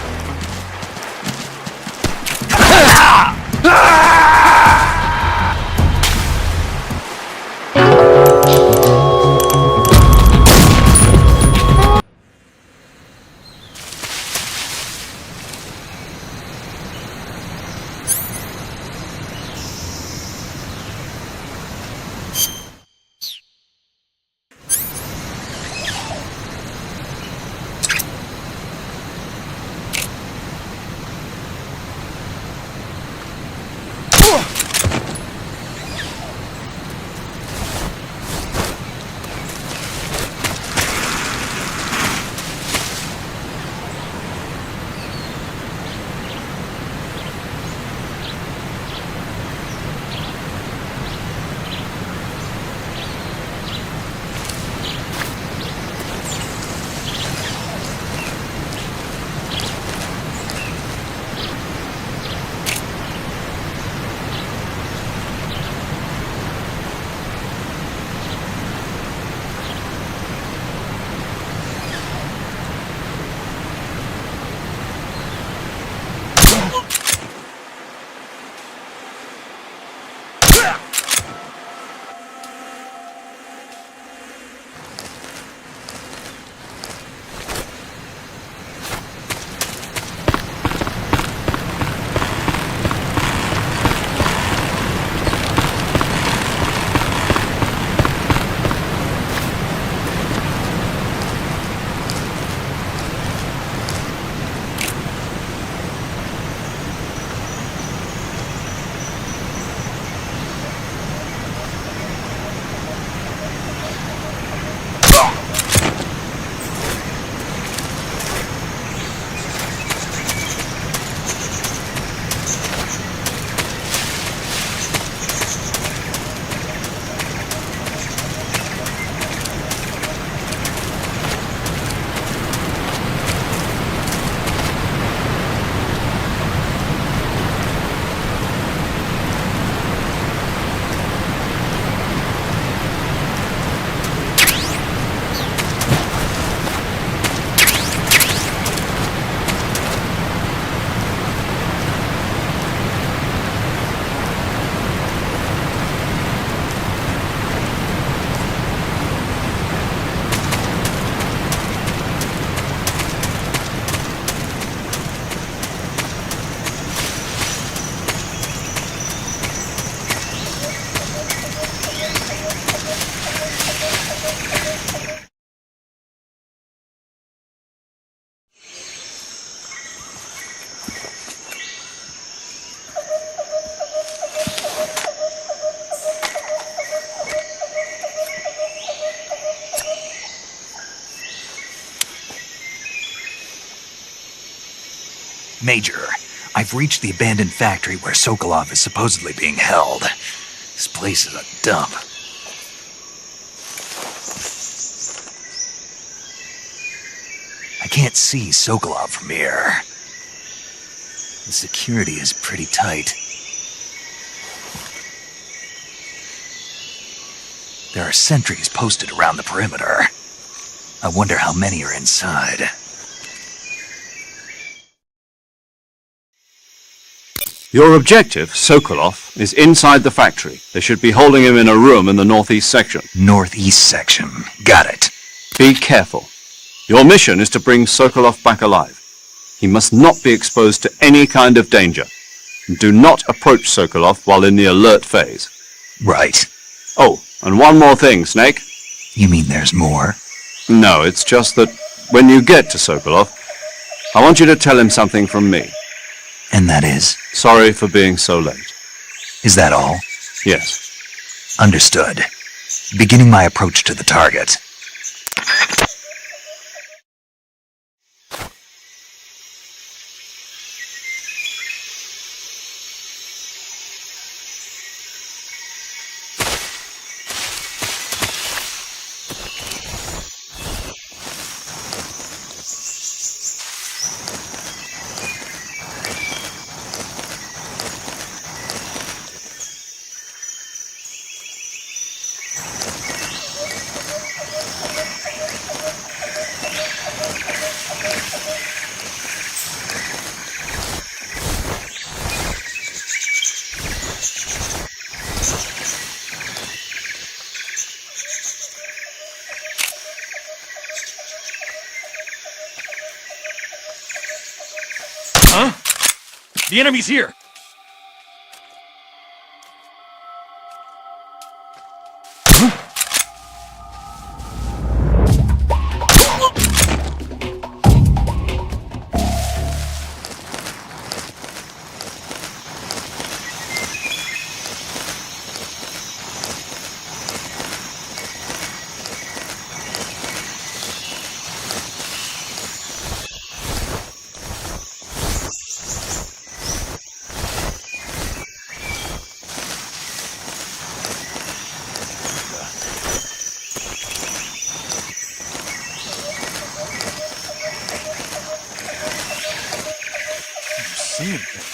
Major, I've reached the abandoned factory where Sokolov is supposedly being held. This place is a dump. I can't see Sokolov from here. The security is pretty tight. There are sentries posted around the perimeter. I wonder how many are inside. Your objective, Sokolov, is inside the factory. They should be holding him in a room in the northeast section. Northeast section. Got it. Be careful. Your mission is to bring Sokolov back alive. He must not be exposed to any kind of danger. Do not approach Sokolov while in the alert phase. Right. Oh, and one more thing, Snake. You mean there's more? No, it's just that when you get to Sokolov, I want you to tell him something from me. And that is? Sorry for being so late. Is that all? Yes. Understood. Beginning my approach to the target. Huh? The enemy's here! Seeing things.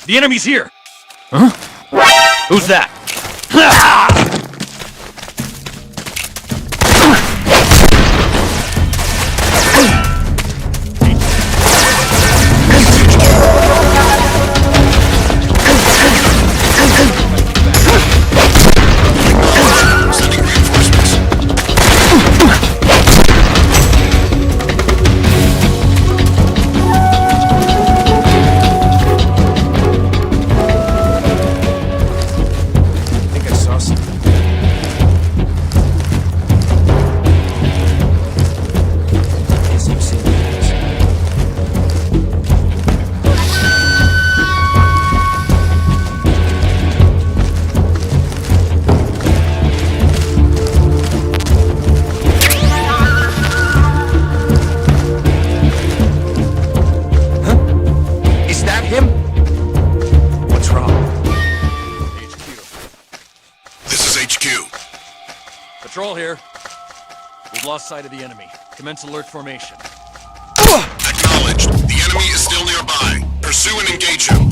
The enemy's here! Huh? Who's that? Sending reinforcements. I think I saw something. Guess you've seen things. Is that him? What's wrong? HQ. This is HQ. Patrol here. We've lost sight of the enemy. Commence alert formation. Acknowledged. The enemy is still nearby. Pursue and engage him.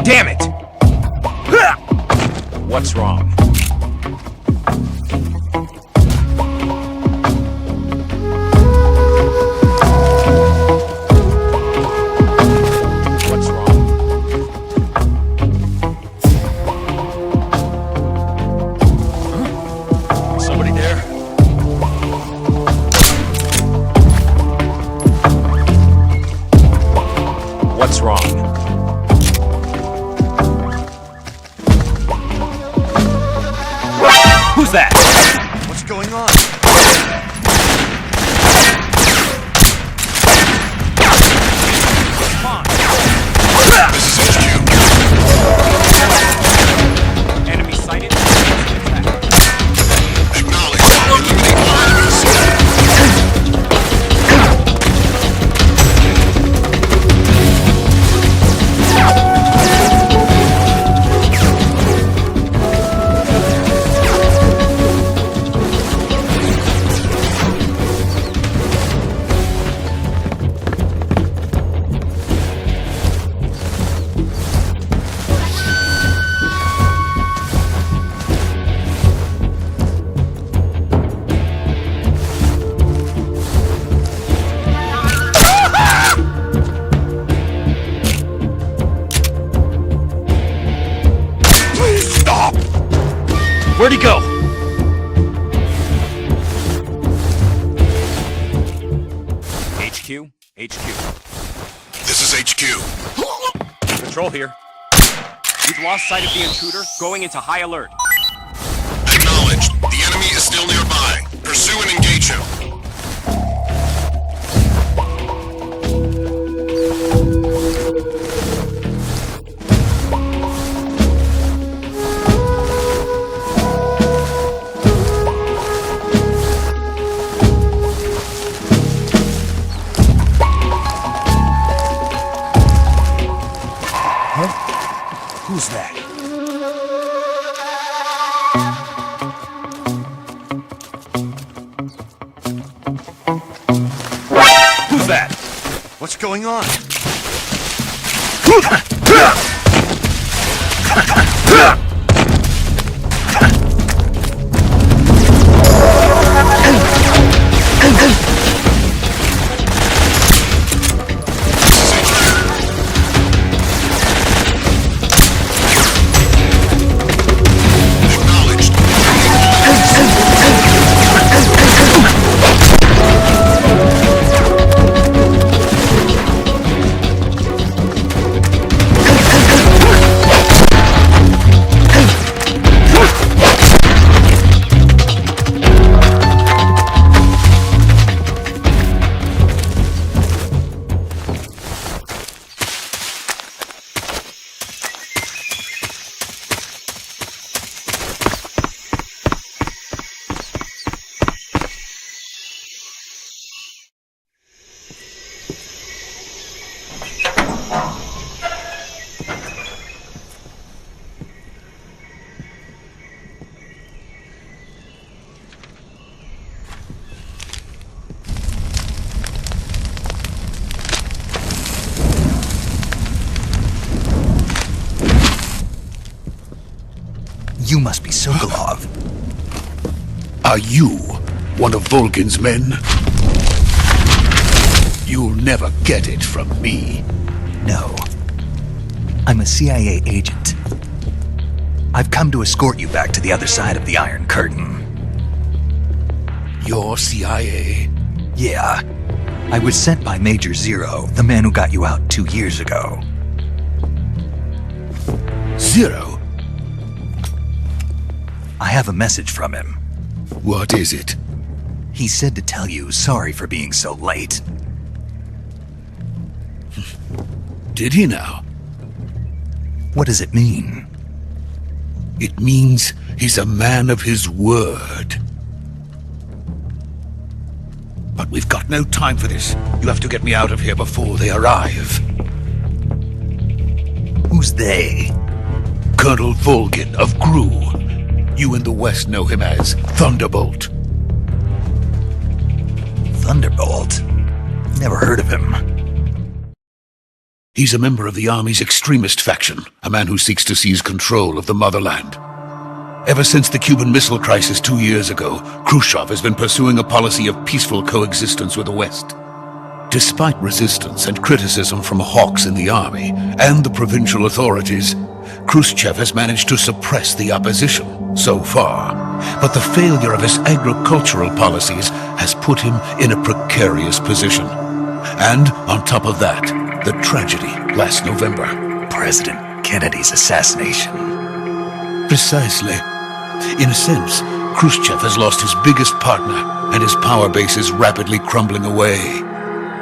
Damn it! What's wrong? What's wrong? Somebody there? What's wrong? Who's that? What's going on? Come on. This is HQ. Enemy sighted. Acknowledge. Eliminate all enemies. Where'd he go? HQ? HQ. This is HQ. Patrol here. We've lost sight of the intruder, going into high alert. Acknowledged. The enemy is still nearby. Pursue and engage him. Who's that? Who's that? What's going on? You must be Sokolov. Are you one of Volgin's men? You'll never get it from me. No. I'm a CIA agent. I've come to escort you back to the other side of the Iron Curtain. You're CIA? Yeah. I was sent by Major Zero, the man who got you out 2 years ago. Zero? I have a message from him. What is it? He said to tell you sorry for being so late. Did he now? What does it mean? It means he's a man of his word. But we've got no time for this. You have to get me out of here before they arrive. Who's they? Colonel Volgin of GRU. You in the West know him as Thunderbolt. Thunderbolt? Never heard of him. He's a member of the Army's extremist faction, a man who seeks to seize control of the motherland. Ever since the Cuban Missile Crisis 2 years ago, Khrushchev has been pursuing a policy of peaceful coexistence with the West. Despite resistance and criticism from hawks in the army and the provincial authorities, Khrushchev has managed to suppress the opposition so far. But the failure of his agricultural policies has put him in a precarious position. And on top of that, the tragedy last November. President Kennedy's assassination. Precisely. In a sense, Khrushchev has lost his biggest partner, and his power base is rapidly crumbling away.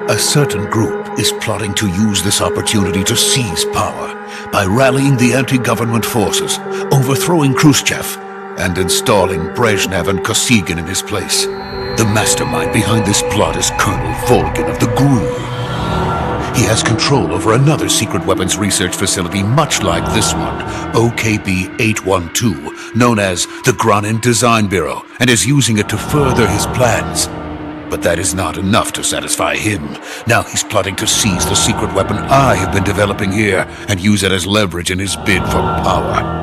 A certain group is plotting to use this opportunity to seize power by rallying the anti-government forces, overthrowing Khrushchev, and installing Brezhnev and Kosygin in his place. The mastermind behind this plot is Colonel Volgin of the GRU. He has control over another secret weapons research facility much like this one, OKB-812, known as the Granin Design Bureau, and is using it to further his plans. But that is not enough to satisfy him. Now he's plotting to seize the secret weapon I have been developing here and use it as leverage in his bid for power.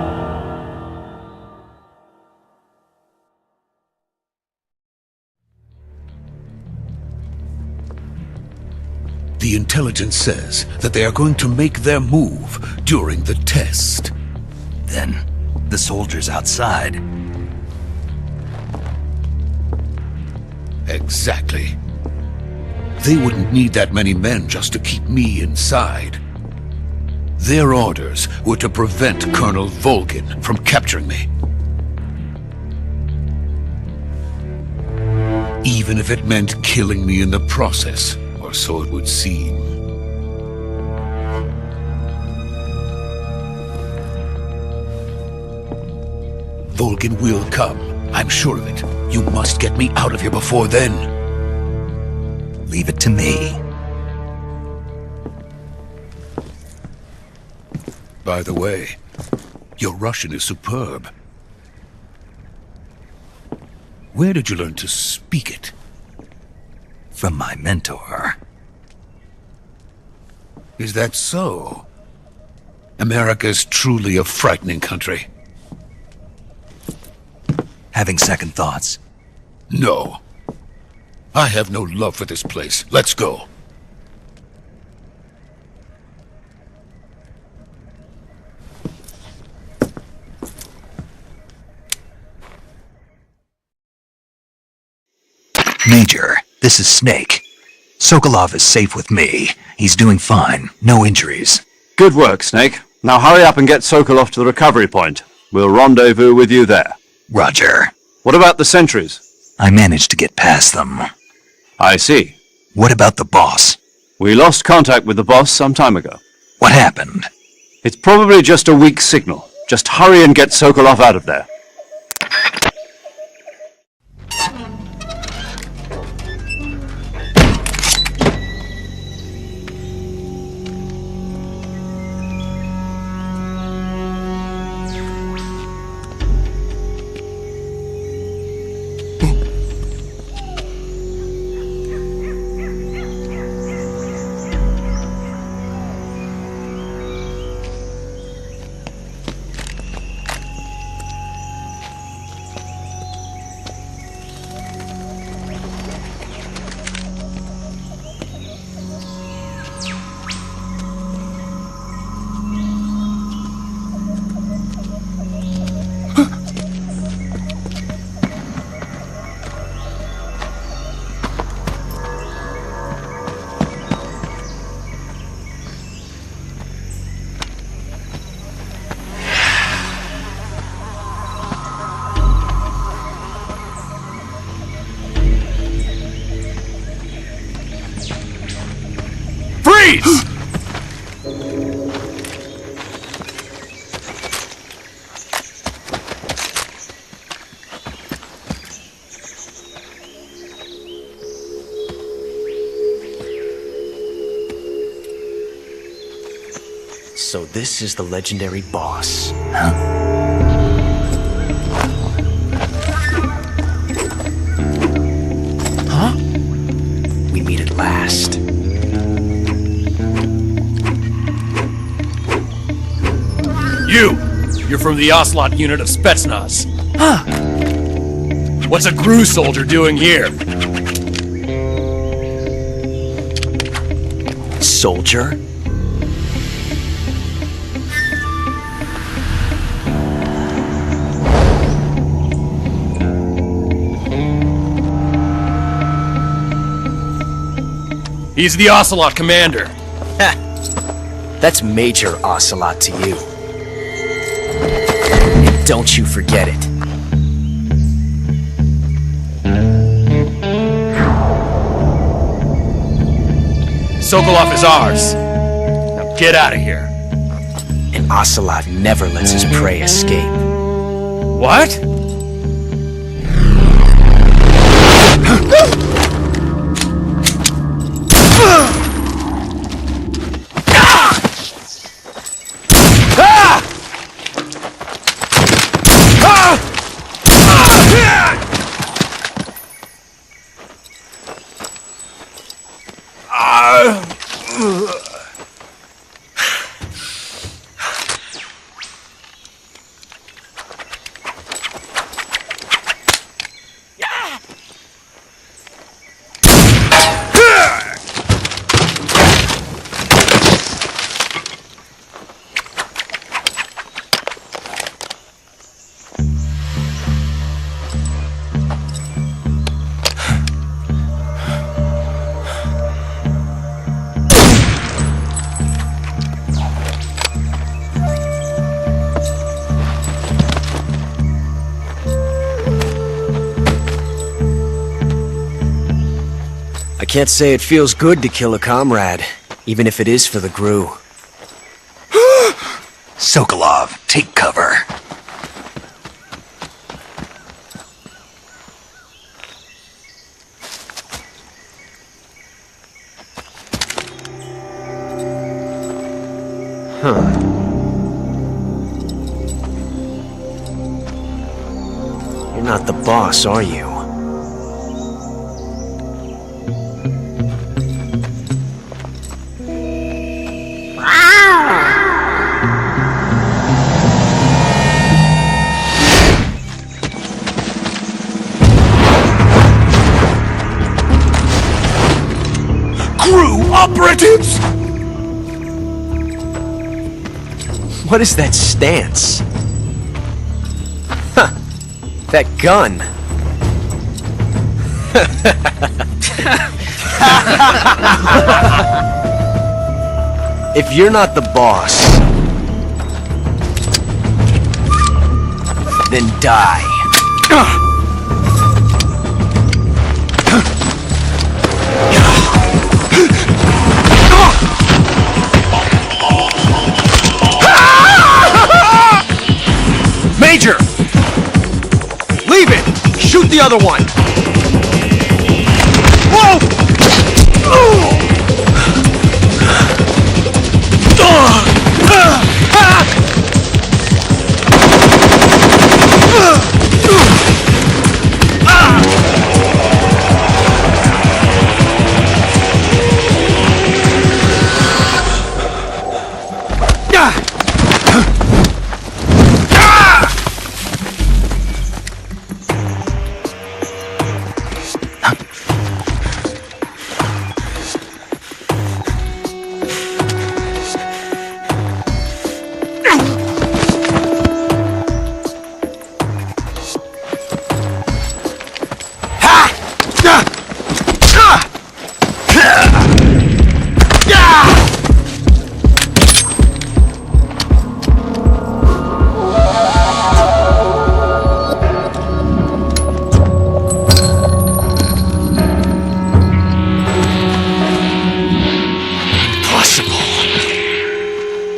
The intelligence says that they are going to make their move during the test. Then, the soldiers outside. Exactly. They wouldn't need that many men just to keep me inside. Their orders were to prevent Colonel Volgin from capturing me. Even if it meant killing me in the process, or so it would seem. Volgin will come. I'm sure of it. You must get me out of here before then. Leave it to me. By the way, your Russian is superb. Where did you learn to speak it? From my mentor. Is that so? America is truly a frightening country. Having second thoughts? No. I have no love for this place. Let's go. Major, this is Snake. Sokolov is safe with me. He's doing fine. No injuries. Good work, Snake. Now hurry up and get Sokolov to the recovery point. We'll rendezvous with you there. Roger. What about the sentries? I managed to get past them. I see. What about the boss? We lost contact with the boss some time ago. What happened? It's probably just a weak signal. Just hurry and get Sokolov out of there. Freeze! So this is the legendary boss. Huh? You're from the Ocelot unit of Spetsnaz. Huh. What's a GRU soldier doing here? Soldier? He's the Ocelot commander. Ha! That's Major Ocelot to you. And don't you forget it. Sokolov is ours. Now get out of here. And Ocelot never lets his prey escape. What? I can't say it feels good to kill a comrade, even if it is for the GRU. Sokolov, take cover. Huh. You're not the boss, are you? GRU operatives! What is that stance? Huh. That gun. If you're not the boss, then die. Major! Leave it! Shoot the other one! Whoa!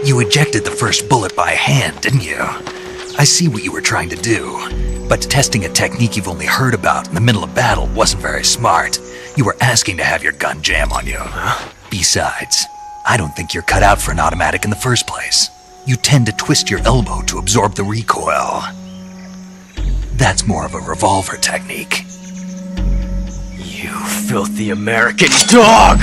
You ejected the first bullet by hand, didn't you? I see what you were trying to do, but testing a technique you've only heard about in the middle of battle wasn't very smart. You were asking to have your gun jam on you. Besides, I don't think you're cut out for an automatic in the first place. You tend to twist your elbow to absorb the recoil. That's more of a revolver technique. You filthy American dog!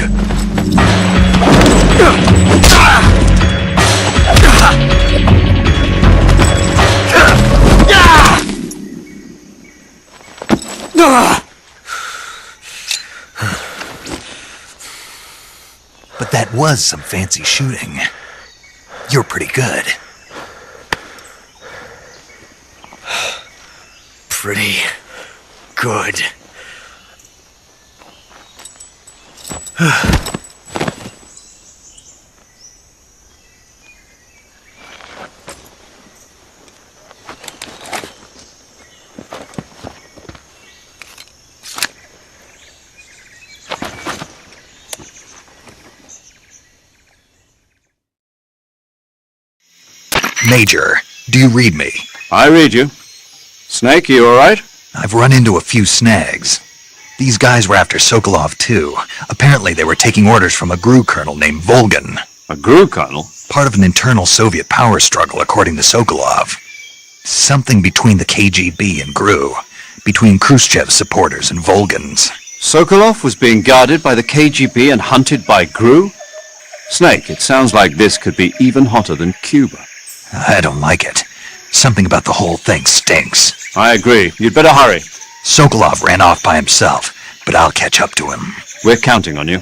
But that was some fancy shooting. You're pretty good. Pretty good. Major, do you read me? I read you. Snake, you alright? I've run into a few snags. These guys were after Sokolov too. Apparently they were taking orders from a GRU colonel named Volgan. A GRU colonel? Part of an internal Soviet power struggle, according to Sokolov. Something between the KGB and GRU. Between Khrushchev's supporters and Volgan's. Sokolov was being guarded by the KGB and hunted by GRU? Snake, it sounds like this could be even hotter than Cuba. I don't like it. Something about the whole thing stinks. I agree. You'd better hurry. Sokolov ran off by himself, but I'll catch up to him. We're counting on you.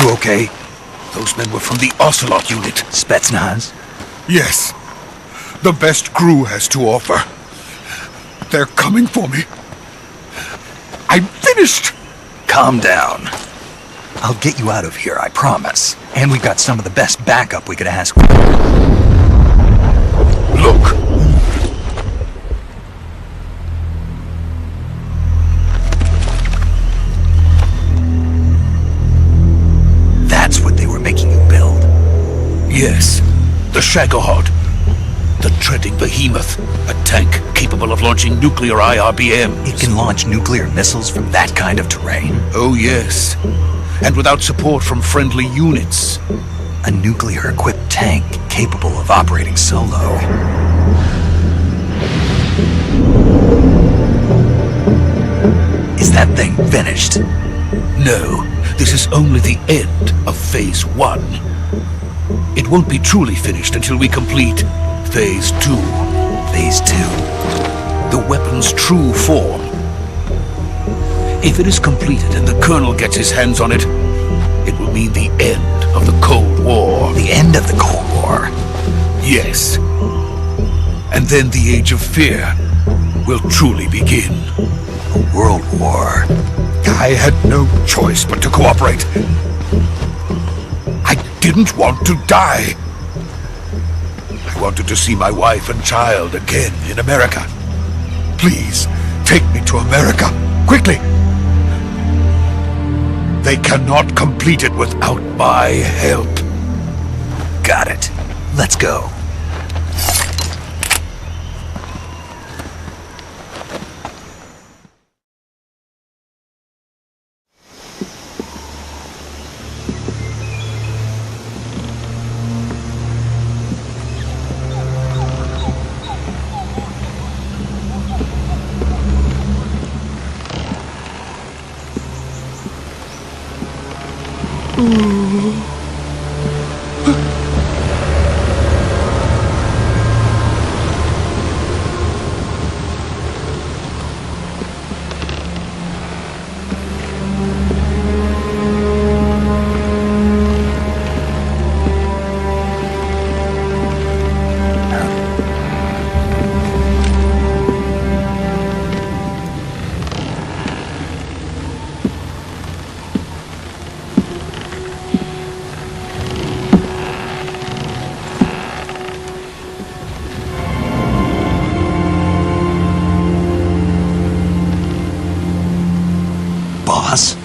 You okay? Those men were from the Ocelot unit. Spetsnaz? Yes. The best GRU has to offer. They're coming for me. I'm finished! Calm down. I'll get you out of here, I promise. And we've got some of the best backup we could ask for. Look. That's what they were making you build? Yes. The Shagohod. The treading behemoth. A tank capable of launching nuclear IRBMs. It can launch nuclear missiles from that kind of terrain? Oh, yes. And without support from friendly units. A nuclear-equipped tank capable of operating solo. Is that thing finished? No, this is only the end of Phase 1. It won't be truly finished until we complete Phase 2. Phase 2? The weapon's true form. If it is completed and the Colonel gets his hands on it, it will mean the end of the Cold War. The end of the Cold War? Yes. And then the Age of Fear will truly begin. A world war. I had no choice but to cooperate. I didn't want to die. I wanted to see my wife and child again in America. Please, take me to America, quickly. They cannot complete it without my help. Got it. Let's go. Boss?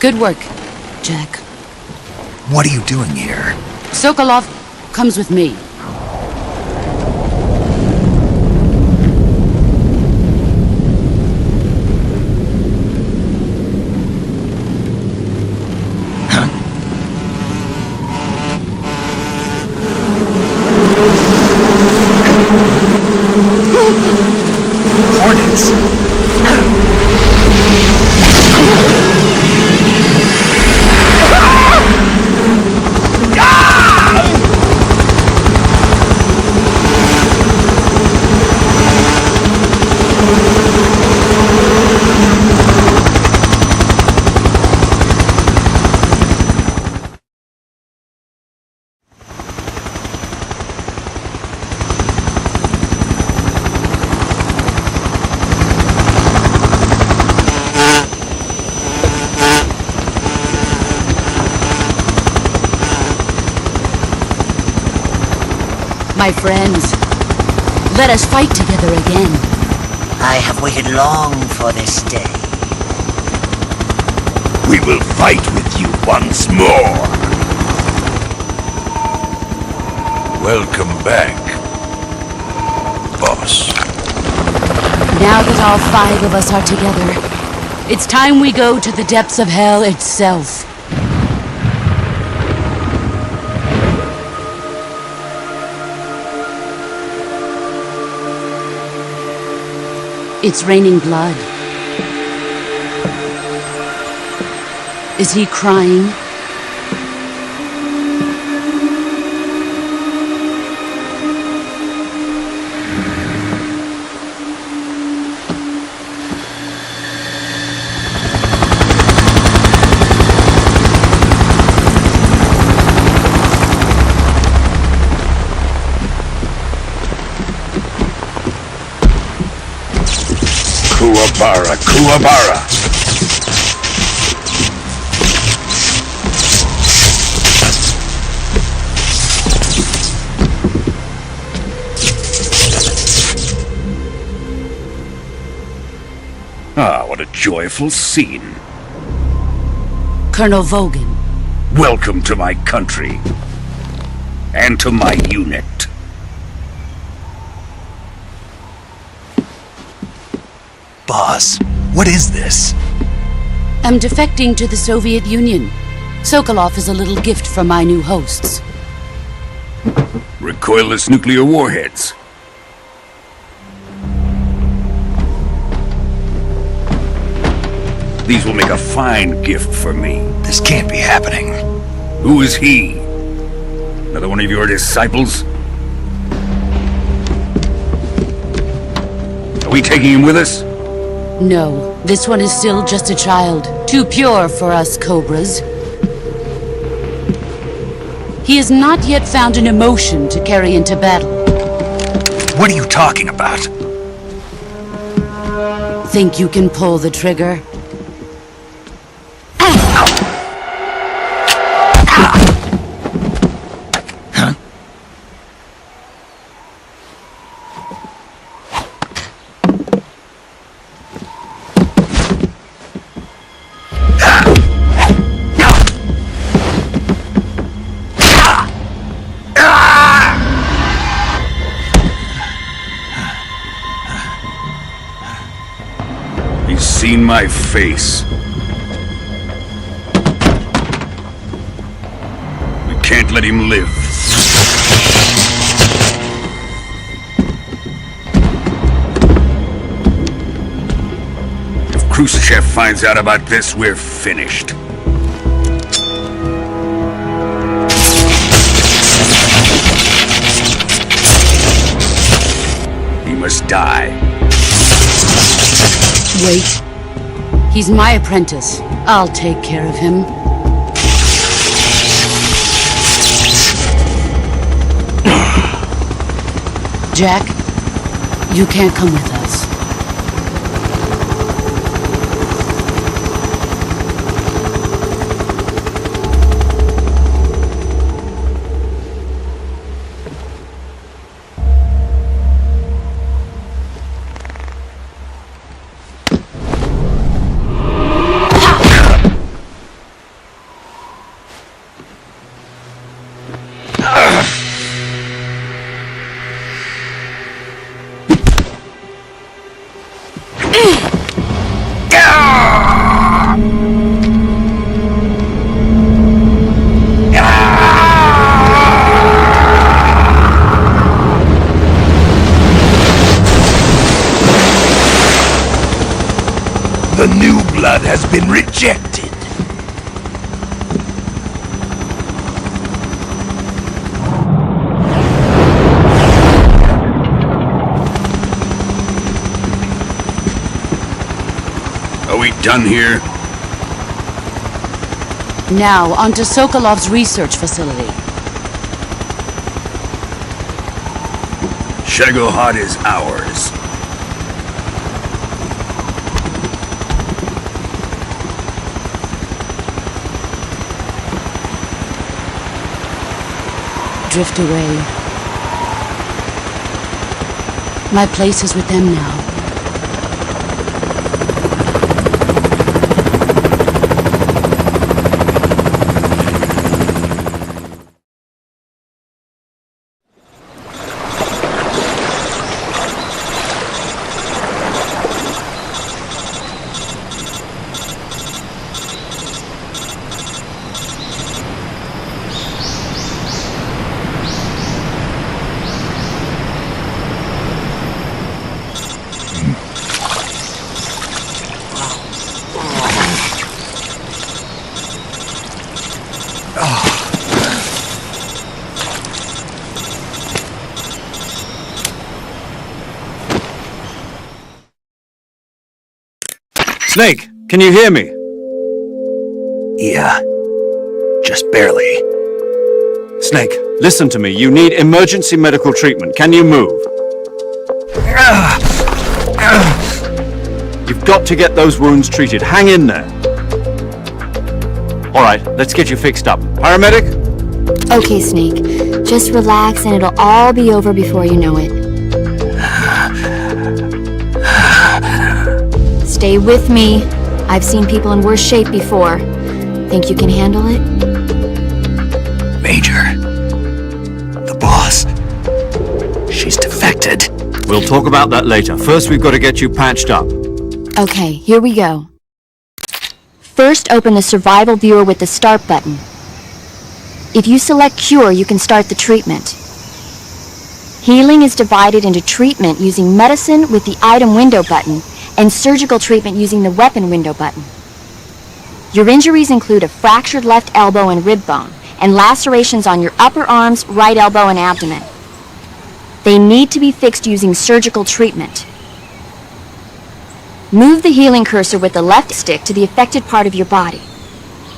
Good work, Jack. What are you doing here? Sokolov comes with me. Hornets? My friends, let us fight together again. I have waited long for this day. We will fight with you once more. Welcome back, boss. Now that all 5 of us are together, it's time we go to the depths of hell itself. It's raining blood. Is he crying? Kuwabara, Kuwabara! Ah, what a joyful scene. Colonel Vogan. Welcome to my country. And to my unit. Boss, what is this? I'm defecting to the Soviet Union. Sokolov is a little gift from my new hosts. Recoilless nuclear warheads. These will make a fine gift for me. This can't be happening. Who is he? Another one of your disciples? Are we taking him with us? No, this one is still just a child. Too pure for us Cobras. He has not yet found an emotion to carry into battle. What are you talking about? Think you can pull the trigger? He's seen my face. We can't let him live. If Khrushchev finds out about this, we're finished. He must die. Wait. He's my apprentice. I'll take care of him. Jack, you can't come with us. The new blood has been rejected. Are we done here? Now, onto Sokolov's research facility. Shagohod is ours. Drift away. My place is with them now. Snake, can you hear me? Yeah, just barely. Snake, listen to me. You need emergency medical treatment. Can you move? You've got to get those wounds treated. Hang in there. All right, let's get you fixed up. Paramedic? Okay, Snake. Just relax and it'll all be over before you know it. Stay with me. I've seen people in worse shape before. Think you can handle it? Major. The boss. She's defected. We'll talk about that later. First, we've got to get you patched up. Okay, here we go. First, open the survival viewer with the start button. If you select cure, you can start the treatment. Healing is divided into treatment using medicine with the item window button and surgical treatment using the weapon window button. Your injuries include a fractured left elbow and rib bone, and lacerations on your upper arms, right elbow, and abdomen. They need to be fixed using surgical treatment. Move the healing cursor with the left stick to the affected part of your body.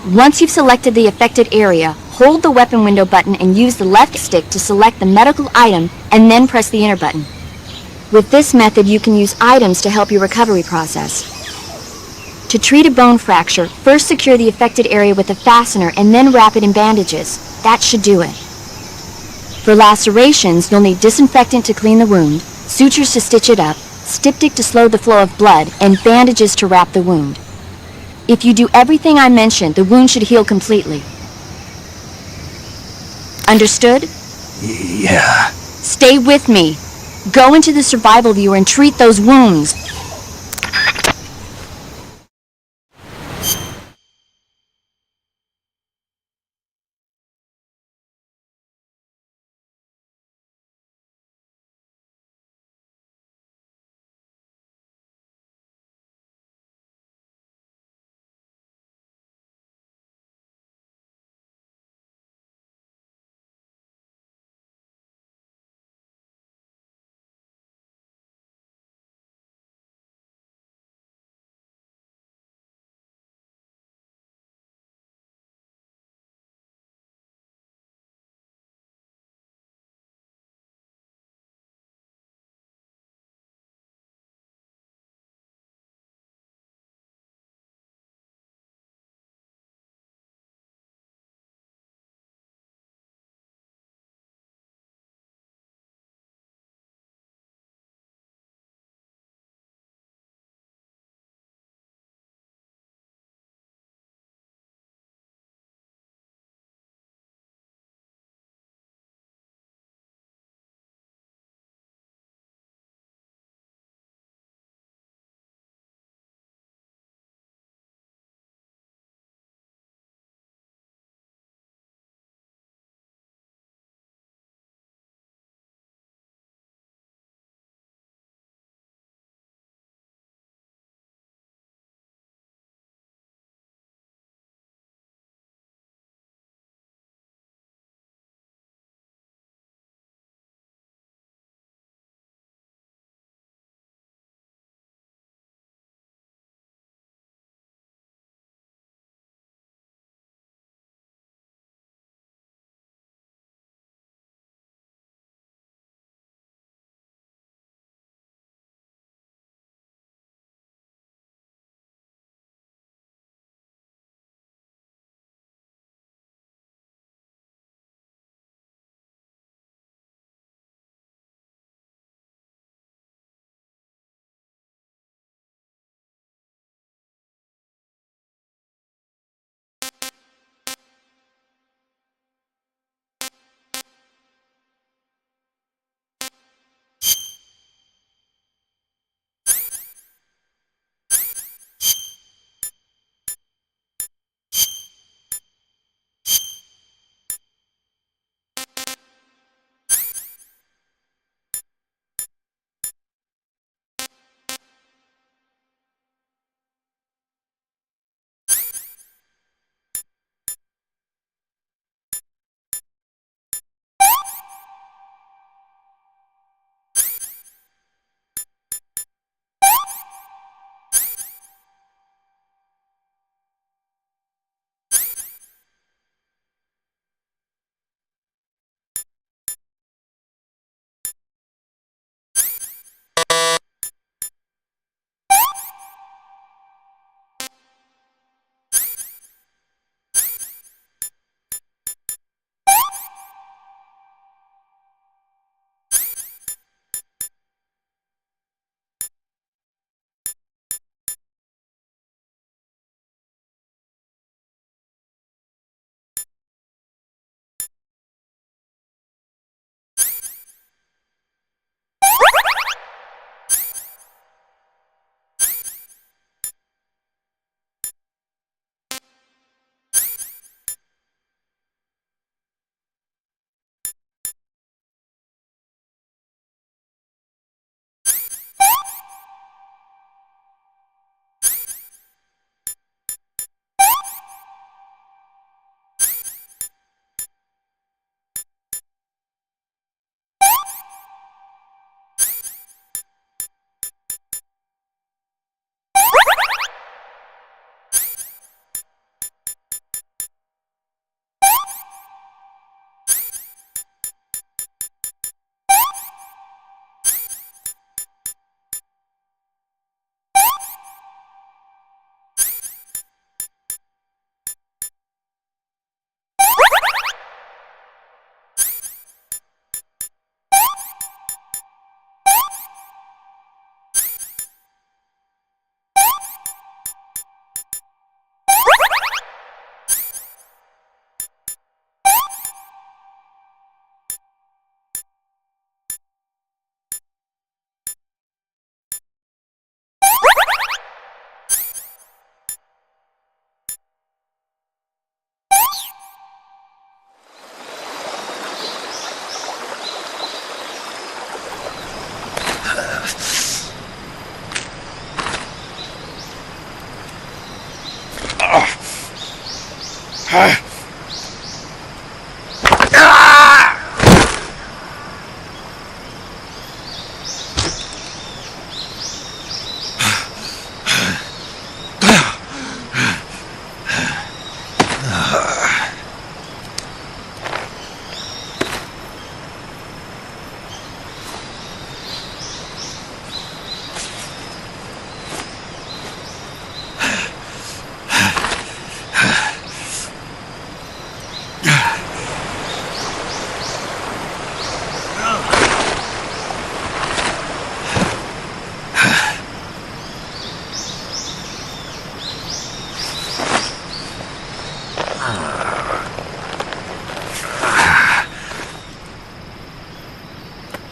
Once you've selected the affected area, hold the weapon window button and use the left stick to select the medical item and then press the enter button. With this method, you can use items to help your recovery process. To treat a bone fracture, first secure the affected area with a fastener and then wrap it in bandages. That should do it. For lacerations, you'll need disinfectant to clean the wound, sutures to stitch it up, styptic to slow the flow of blood, and bandages to wrap the wound. If you do everything I mentioned, the wound should heal completely. Understood? Yeah. Stay with me. Go into the survival viewer and treat those wounds.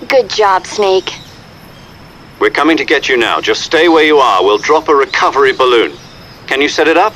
Good job, Snake. We're coming to get you now. Just stay where you are. We'll drop a recovery balloon. Can you set it up?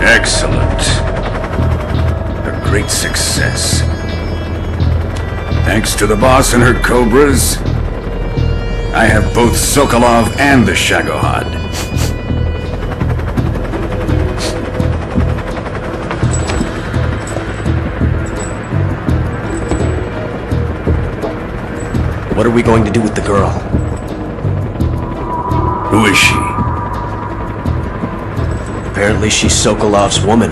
Excellent. A great success. Thanks to the boss and her cobras, I have both Sokolov and the Shagohod. What are we going to do with the girl? Who is she? Apparently she's Sokolov's woman.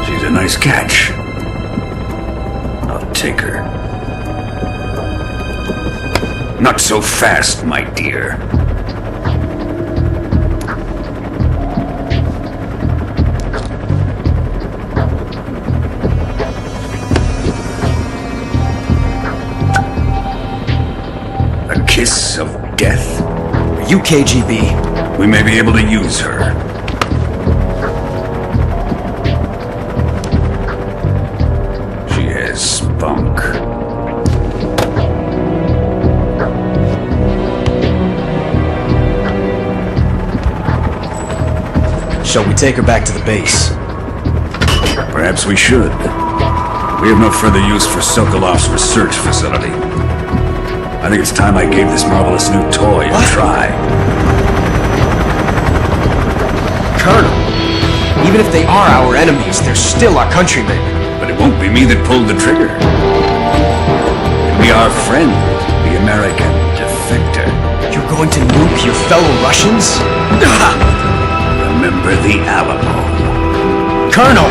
She's a nice catch. I'll take her. Not so fast, my dear. A kiss of death? Are you KGB? We may be able to use her. She has spunk. Shall we take her back to the base? Perhaps we should. We have no further use for Sokolov's research facility. I think it's time I gave this marvelous new toy a try. Colonel, even if they are our enemies, they're still our countrymen. But it won't be me that pulled the trigger. It'll be our friend, the American defector. You're going to nuke your fellow Russians? Remember the Alamo. Colonel!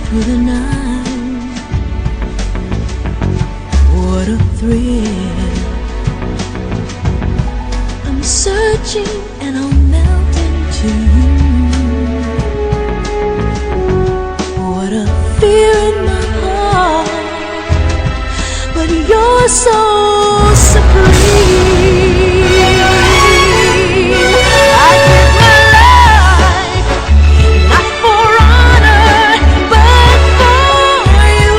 through the night. What a thrill. I'm searching and I'll melt into you. What a fear in my heart, but you're so supreme. I give my life, not for honor, but for you.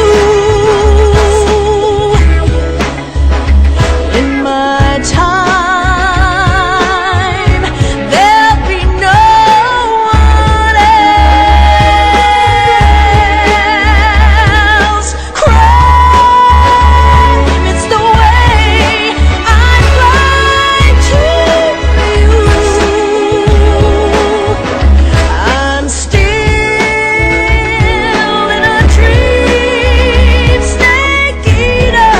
In my time, there'll be no one else. Crime, it's the way I fly to you. I'm still in a dream, snake eater.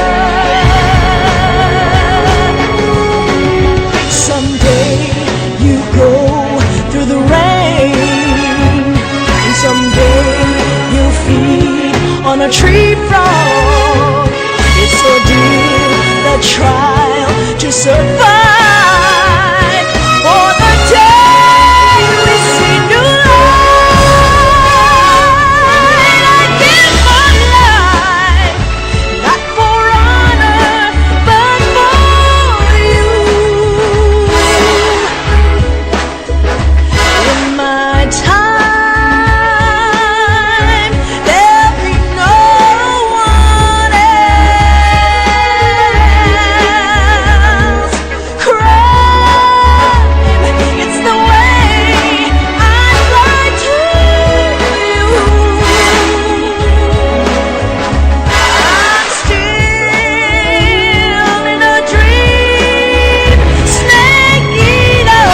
Someday you go through the rain, and someday you'll feed on a tree frog. It's ordeal, the trial to survive, for the day we see new light. I give my life, not for honor, but for you. In my time, there'll be no one else. Crime, it's the way I fly to you. I'm still in a dream, snake eater.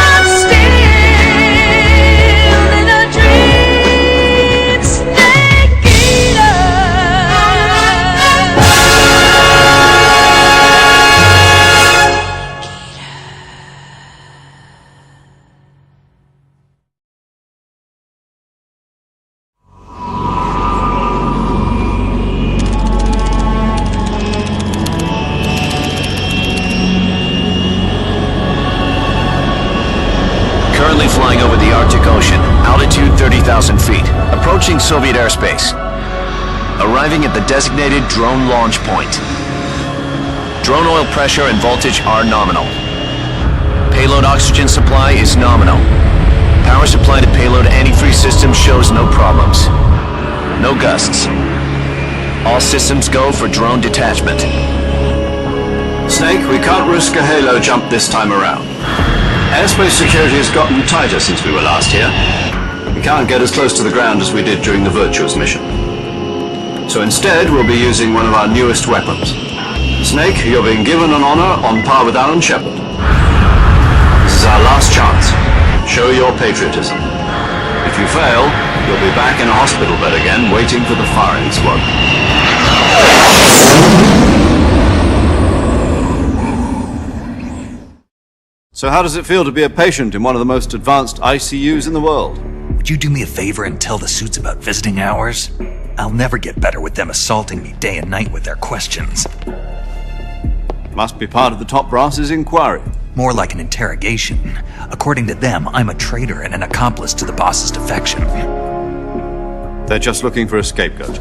I'm still in a dream, snake eater. Currently flying over the Arctic Ocean, altitude 30,000 feet, approaching Soviet airspace. Arriving at the designated drone launch point. Drone oil pressure and voltage are nominal. Payload oxygen supply is nominal. Power supply to payload antifreeze system shows no problems. No gusts. All systems go for drone detachment. Snake, we can't risk a halo jump this time around. Airspace security has gotten tighter since we were last here. We can't get as close to the ground as we did during the Virtuous mission. So instead, we'll be using one of our newest weapons. Snake, you're being given an honor on par with Alan Shepard. This is our last chance. Show your patriotism. If you fail, you'll be back in a hospital bed again, waiting for the firing squad. So how does it feel to be a patient in one of the most advanced ICUs in the world? Would you do me a favor and tell the suits about visiting hours? I'll never get better with them assaulting me day and night with their questions. Must be part of the top brass's inquiry. More like an interrogation. According to them, I'm a traitor and an accomplice to the boss's defection. They're just looking for a scapegoat.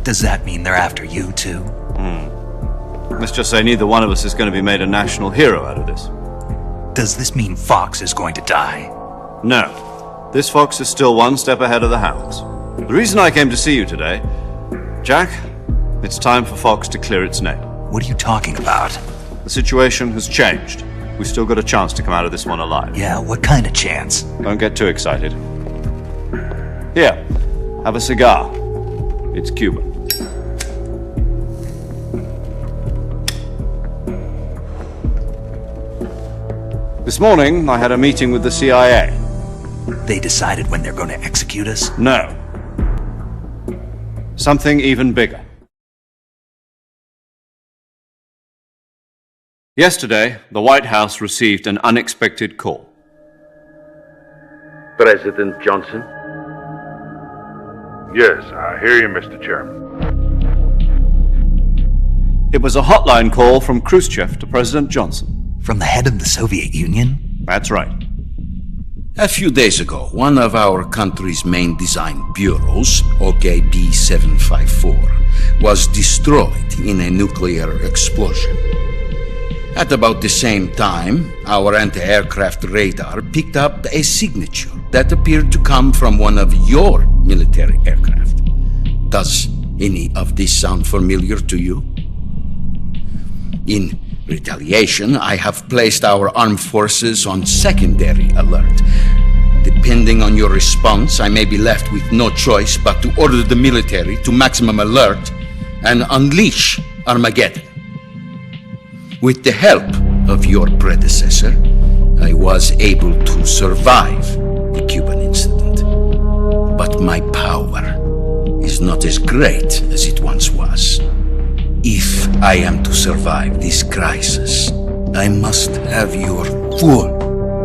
Does that mean they're after you, too? Let's just say neither one of us is going to be made a national hero out of this. Does this mean Fox is going to die? No. This fox is still one step ahead of the hounds. The reason I came to see you today, Jack, it's time for Fox to clear its name. What are you talking about? The situation has changed. We've still got a chance to come out of this one alive. Yeah, what kind of chance? Don't get too excited. Here, have a cigar. It's Cuban. This morning, I had a meeting with the CIA. They decided when they're going to execute us? No. Something even bigger. Yesterday, the White House received an unexpected call. President Johnson? Yes, I hear you, Mr. Chairman. It was a hotline call from Khrushchev to President Johnson. From the head of the Soviet Union? That's right. A few days ago, one of our country's main design bureaus, OKB 754, was destroyed in a nuclear explosion. At about the same time, our anti-aircraft radar picked up a signature that appeared to come from one of your military aircraft. Does any of this sound familiar to you? In retaliation, I have placed our armed forces on secondary alert. Depending on your response, I may be left with no choice but to order the military to maximum alert and unleash Armageddon. With the help of your predecessor, I was able to survive the Cuban incident. But my power is not as great as it once was. If I am to survive this crisis, I must have your full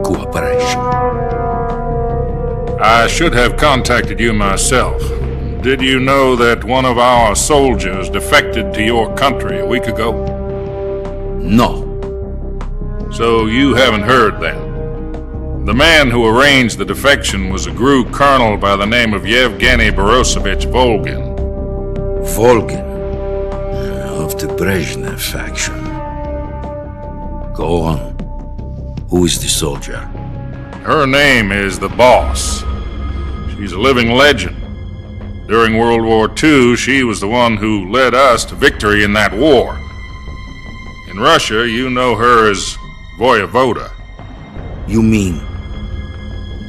cooperation. I should have contacted you myself. Did you know that one of our soldiers defected to your country a week ago? No. So you haven't heard then. The man who arranged the defection was a GRU colonel by the name of Yevgeny Borisovich Volgin. Volgin? Of the Brezhnev faction. Go on. Who is the soldier? Her name is the Boss. She's a living legend. During World War II, she was the one who led us to victory in that war. In Russia, you know her as Voyevoda. You mean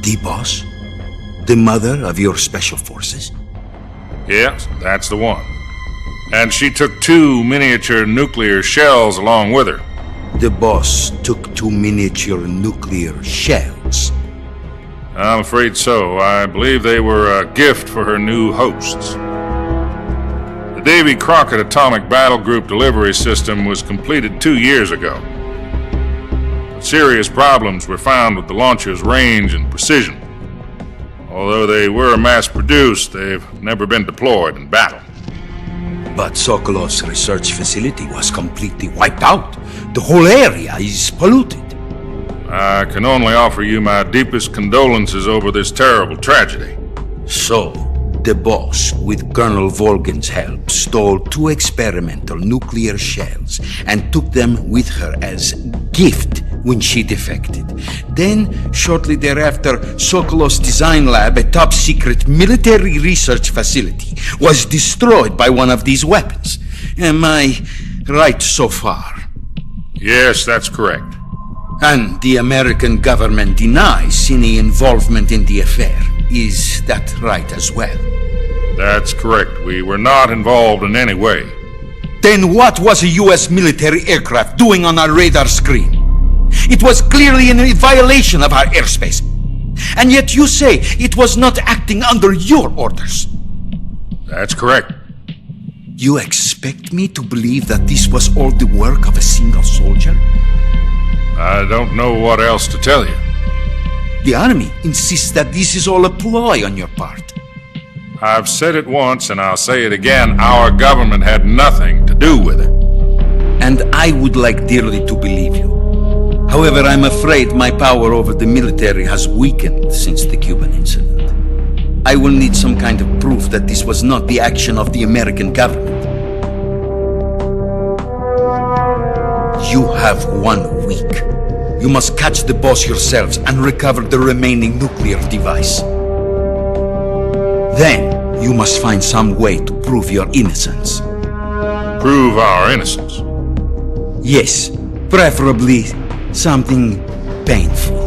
the Boss? The mother of your special forces? Yes, that's the one. And she took 2 miniature nuclear shells along with her. The Boss took 2 miniature nuclear shells? I'm afraid so. I believe they were a gift for her new hosts. The Davy Crockett Atomic Battle Group delivery system was completed 2 years ago. Serious problems were found with the launcher's range and precision. Although they were mass-produced, they've never been deployed in battle. But Sokolov's research facility was completely wiped out. The whole area is polluted. I can only offer you my deepest condolences over this terrible tragedy. So, the Boss, with Colonel Volgin's help, stole 2 experimental nuclear shells and took them with her as gift when she defected. Then, shortly thereafter, Sokolov's design lab, a top-secret military research facility, was destroyed by one of these weapons. Am I right so far? Yes, that's correct. And the American government denies any involvement in the affair. Is that right as well? That's correct. We were not involved in any way. Then what was a U.S. military aircraft doing on our radar screen? It was clearly in violation of our airspace. And yet you say it was not acting under your orders. That's correct. You expect me to believe that this was all the work of a single soldier? I don't know what else to tell you. The army insists that this is all a ploy on your part. I've said it once and I'll say it again. Our government had nothing to do with it. And I would like dearly to believe you. However, I'm afraid my power over the military has weakened since the Cuban incident. I will need some kind of proof that this was not the action of the American government. You have 1 week. You must catch the Boss yourselves and recover the remaining nuclear device. Then, you must find some way to prove your innocence. Prove our innocence? Yes, preferably something painful.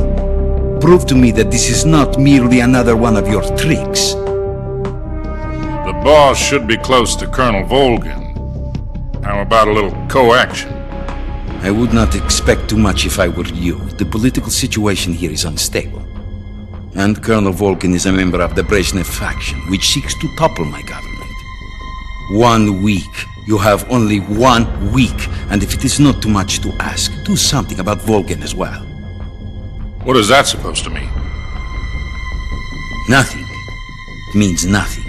Prove to me that this is not merely another one of your tricks. The Boss should be close to Colonel Volgin. How about a little coaction? I would not expect too much if I were you. The political situation here is unstable. And Colonel Volgin is a member of the Brezhnev faction, which seeks to topple my government. 1 week. You have only 1 week, and if it is not too much to ask, do something about Volgin as well. What is that supposed to mean? Nothing. It means nothing.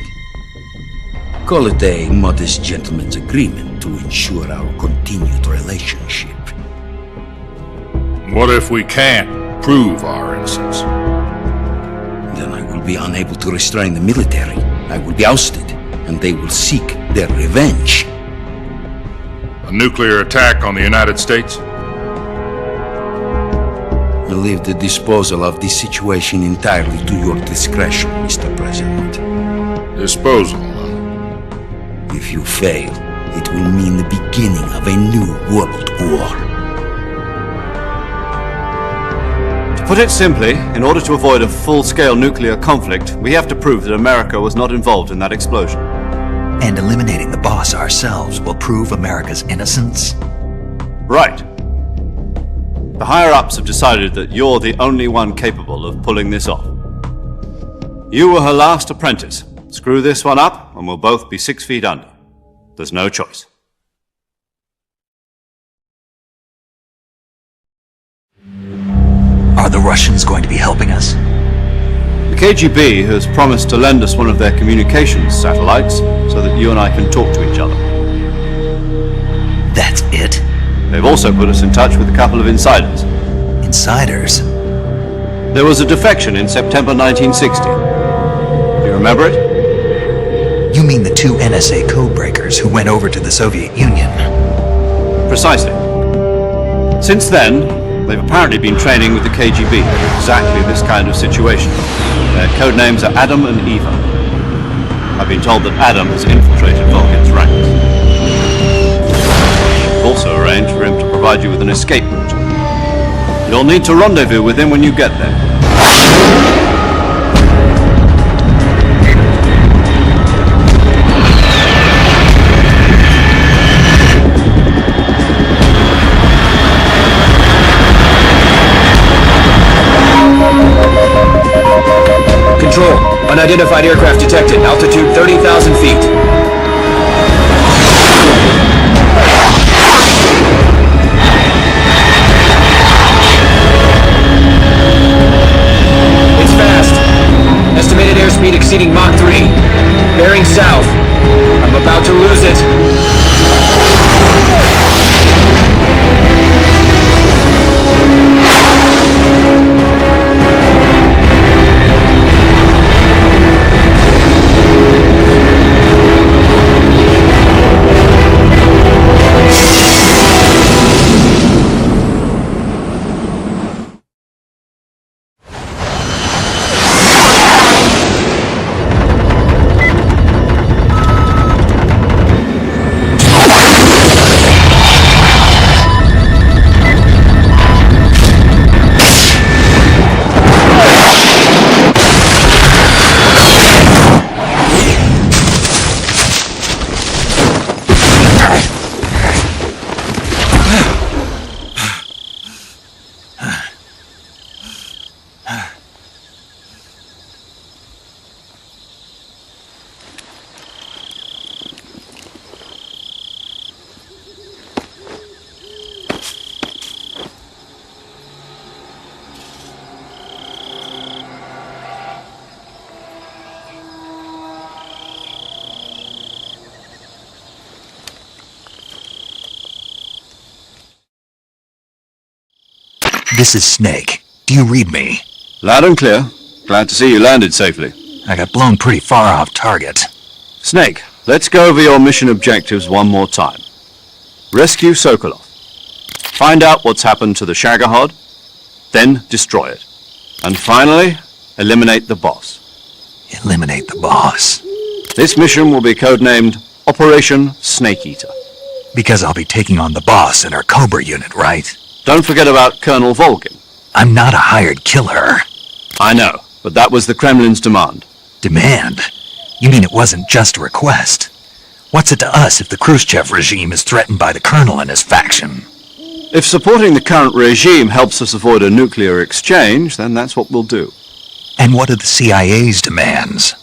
Call it a modest gentleman's agreement to ensure our continued relationship. What if we can't prove our innocence? Then I will be unable to restrain the military. I will be ousted, and they will seek their revenge. A nuclear attack on the United States? I leave the disposal of this situation entirely to your discretion, Mr. President. Disposal? If you fail, it will mean the beginning of a new world war. To put it simply, in order to avoid a full-scale nuclear conflict, we have to prove that America was not involved in that explosion. And eliminating the boss ourselves will prove America's innocence? Right. The higher-ups have decided that you're the only one capable of pulling this off. You were her last apprentice. Screw this one up, and we'll both be 6 feet under. There's no choice. Are the Russians going to be helping us? The KGB has promised to lend us one of their communications satellites so that you and I can talk to each other. That's it? They've also put us in touch with a couple of insiders. Insiders? There was a defection in September 1960. Do you remember it? You mean the 2 NSA codebreakers who went over to the Soviet Union? Precisely. Since then, they've apparently been training with the KGB for exactly this kind of situation. Their code names are Adam and Eva. I've been told that Adam has infiltrated Volgin's ranks. I've also arranged for him to provide you with an escape route. You'll need to rendezvous with him when you get there. Control. Unidentified aircraft detected. Altitude 30,000 feet. It's fast. Estimated airspeed exceeding Mach 3. Bearing south. I'm about to lose it. This is Snake. Do you read me? Loud and clear. Glad to see you landed safely. I got blown pretty far off target. Snake, let's go over your mission objectives one more time. Rescue Sokolov. Find out what's happened to the Shagohod, then destroy it. And finally, eliminate the boss. Eliminate the boss? This mission will be codenamed Operation Snake-Eater. Because I'll be taking on the boss in our Cobra unit, right? Don't forget about Colonel Volgin. I'm not a hired killer. I know, but that was the Kremlin's demand. Demand? You mean it wasn't just a request? What's it to us if the Khrushchev regime is threatened by the Colonel and his faction? If supporting the current regime helps us avoid a nuclear exchange, then that's what we'll do. And what are the CIA's demands?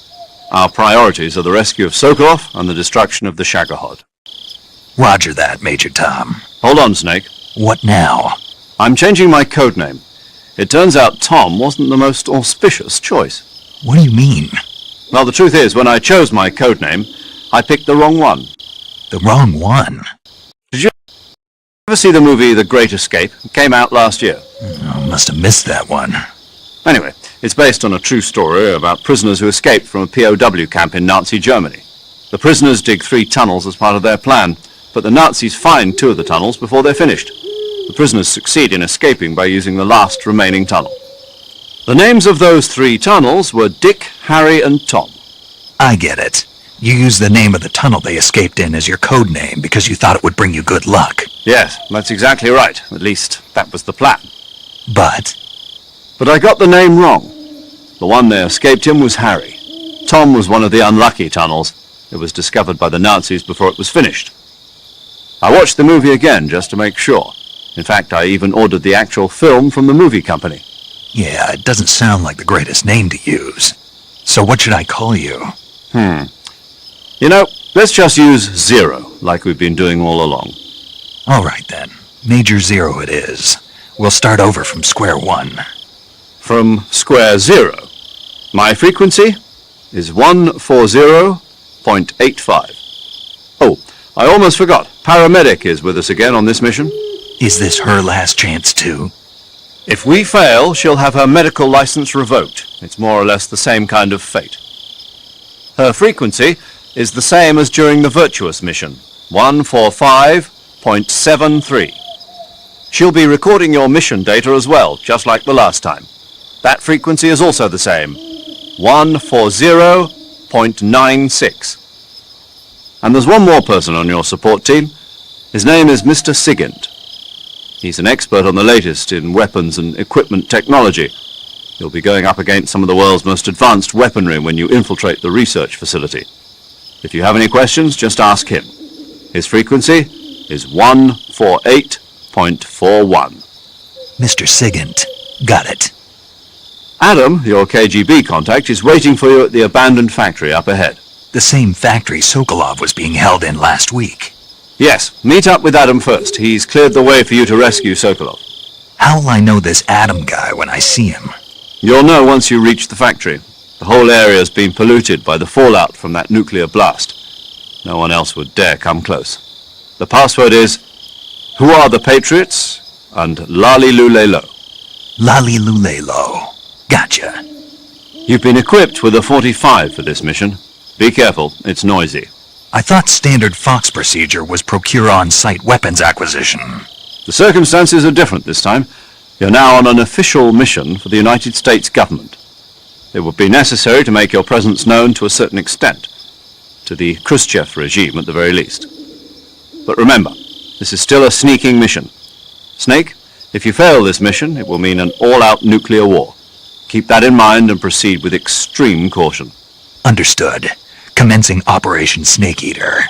Our priorities are the rescue of Sokolov and the destruction of the Shagohod. Roger that, Major Tom. Hold on, Snake. What now? I'm changing my codename. It turns out Tom wasn't the most auspicious choice. What do you mean? Well, the truth is, when I chose my codename, I picked the wrong one. The wrong one? Did you ever see the movie The Great Escape? It came out last year. Oh, must have missed that one. Anyway, it's based on a true story about prisoners who escaped from a POW camp in Nazi Germany. The prisoners dig 3 tunnels as part of their plan, but the Nazis find 2 of the tunnels before they're finished. The prisoners succeed in escaping by using the last remaining tunnel. The names of those 3 tunnels were Dick, Harry, and Tom. I get it. You used the name of the tunnel they escaped in as your code name because you thought it would bring you good luck. Yes, that's exactly right. At least, that was the plan. But I got the name wrong. The one they escaped in was Harry. Tom was one of the unlucky tunnels. It was discovered by the Nazis before it was finished. I watched the movie again just to make sure. In fact, I even ordered the actual film from the movie company. yeah, it doesn't sound like the greatest name to use. So what should I call you? You know, let's just use Zero, like we've been doing all along. All right then. Major Zero it is. We'll start over from square one. From square zero. My frequency is 140.85. Oh, I almost forgot. Paramedic is with us again on this mission. Is this her last chance too? If we fail, she'll have her medical license revoked. It's more or less the same kind of fate. Her frequency is the same as during the Virtuous mission, 145.73. She'll be recording your mission data as well, just like the last time. That frequency is also the same, 140.96. And there's one more person on your support team. His name is Mr. Sigint. He's an expert on the latest in weapons and equipment technology. You'll be going up against some of the world's most advanced weaponry when you infiltrate the research facility. If you have any questions, just ask him. His frequency is 148.41. Mr. Sigint. Got it. Adam, your KGB contact, is waiting for you at the abandoned factory up ahead. The same factory Sokolov was being held in last week. Yes, meet up with Adam first. He's cleared the way for you to rescue Sokolov. How'll I know this Adam guy when I see him? You'll know once you reach the factory. The whole area's been polluted by the fallout from that nuclear blast. No one else would dare come close. The password is, "Who are the Patriots?" and "Lali Lulelo." Lali Lulelo. Gotcha. You've been equipped with a 45 for this mission. Be careful, it's noisy. I thought standard Fox procedure was procure on-site weapons acquisition. The circumstances are different this time. You're now on an official mission for the United States government. It would be necessary to make your presence known to a certain extent, to the Khrushchev regime at the very least. But remember, this is still a sneaking mission. Snake, if you fail this mission, it will mean an all-out nuclear war. Keep that in mind and proceed with extreme caution. Understood. Commencing Operation Snake Eater.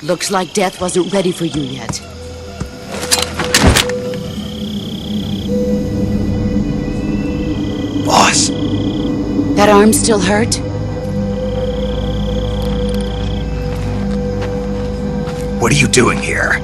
Looks like death wasn't ready for you yet. Boss! That arm still hurt? What are you doing here?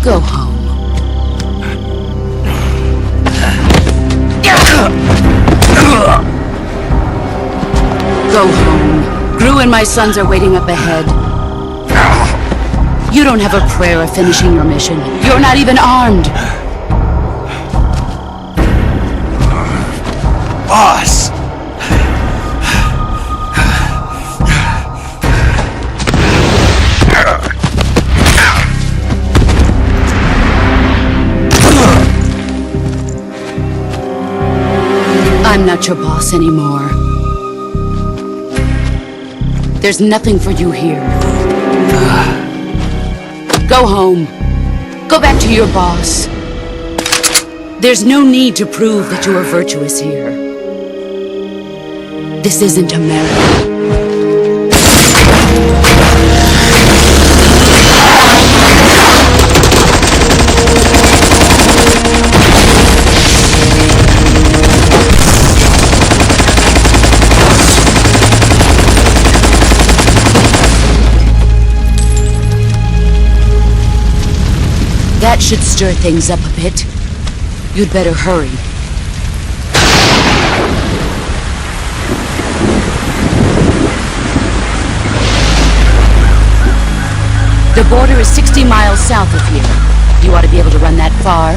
Go home. Go home. Gru and my sons are waiting up ahead. You don't have a prayer of finishing your mission. You're not even armed. Boss! I'm not your boss anymore. There's nothing for you here. Go home. Go back to your boss. There's no need to prove that you are virtuous here. This isn't America. That should stir things up a bit. You'd better hurry. The border is 60 miles south of here. You ought to be able to run that far.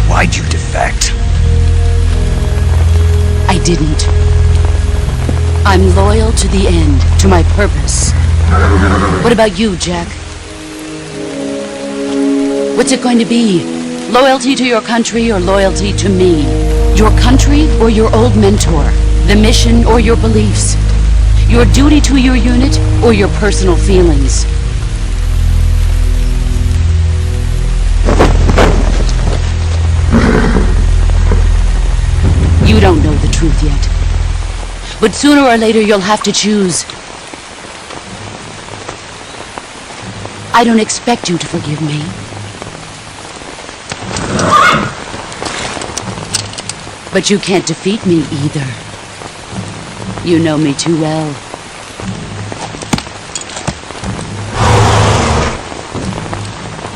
Why'd you defect? I didn't. I'm loyal to the end, to my purpose. What about you, Jack? What's it going to be? Loyalty to your country or loyalty to me? Your country or your old mentor? The mission or your beliefs? Your duty to your unit or your personal feelings? You don't know the truth yet. But sooner or later you'll have to choose. I don't expect you to forgive me. But you can't defeat me either. You know me too well.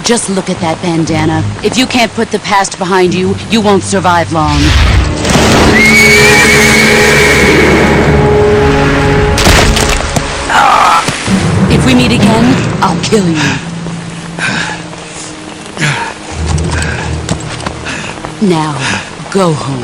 Just look at that bandana. If you can't put the past behind you, you won't survive long. If we meet again, I'll kill you. Now, go home.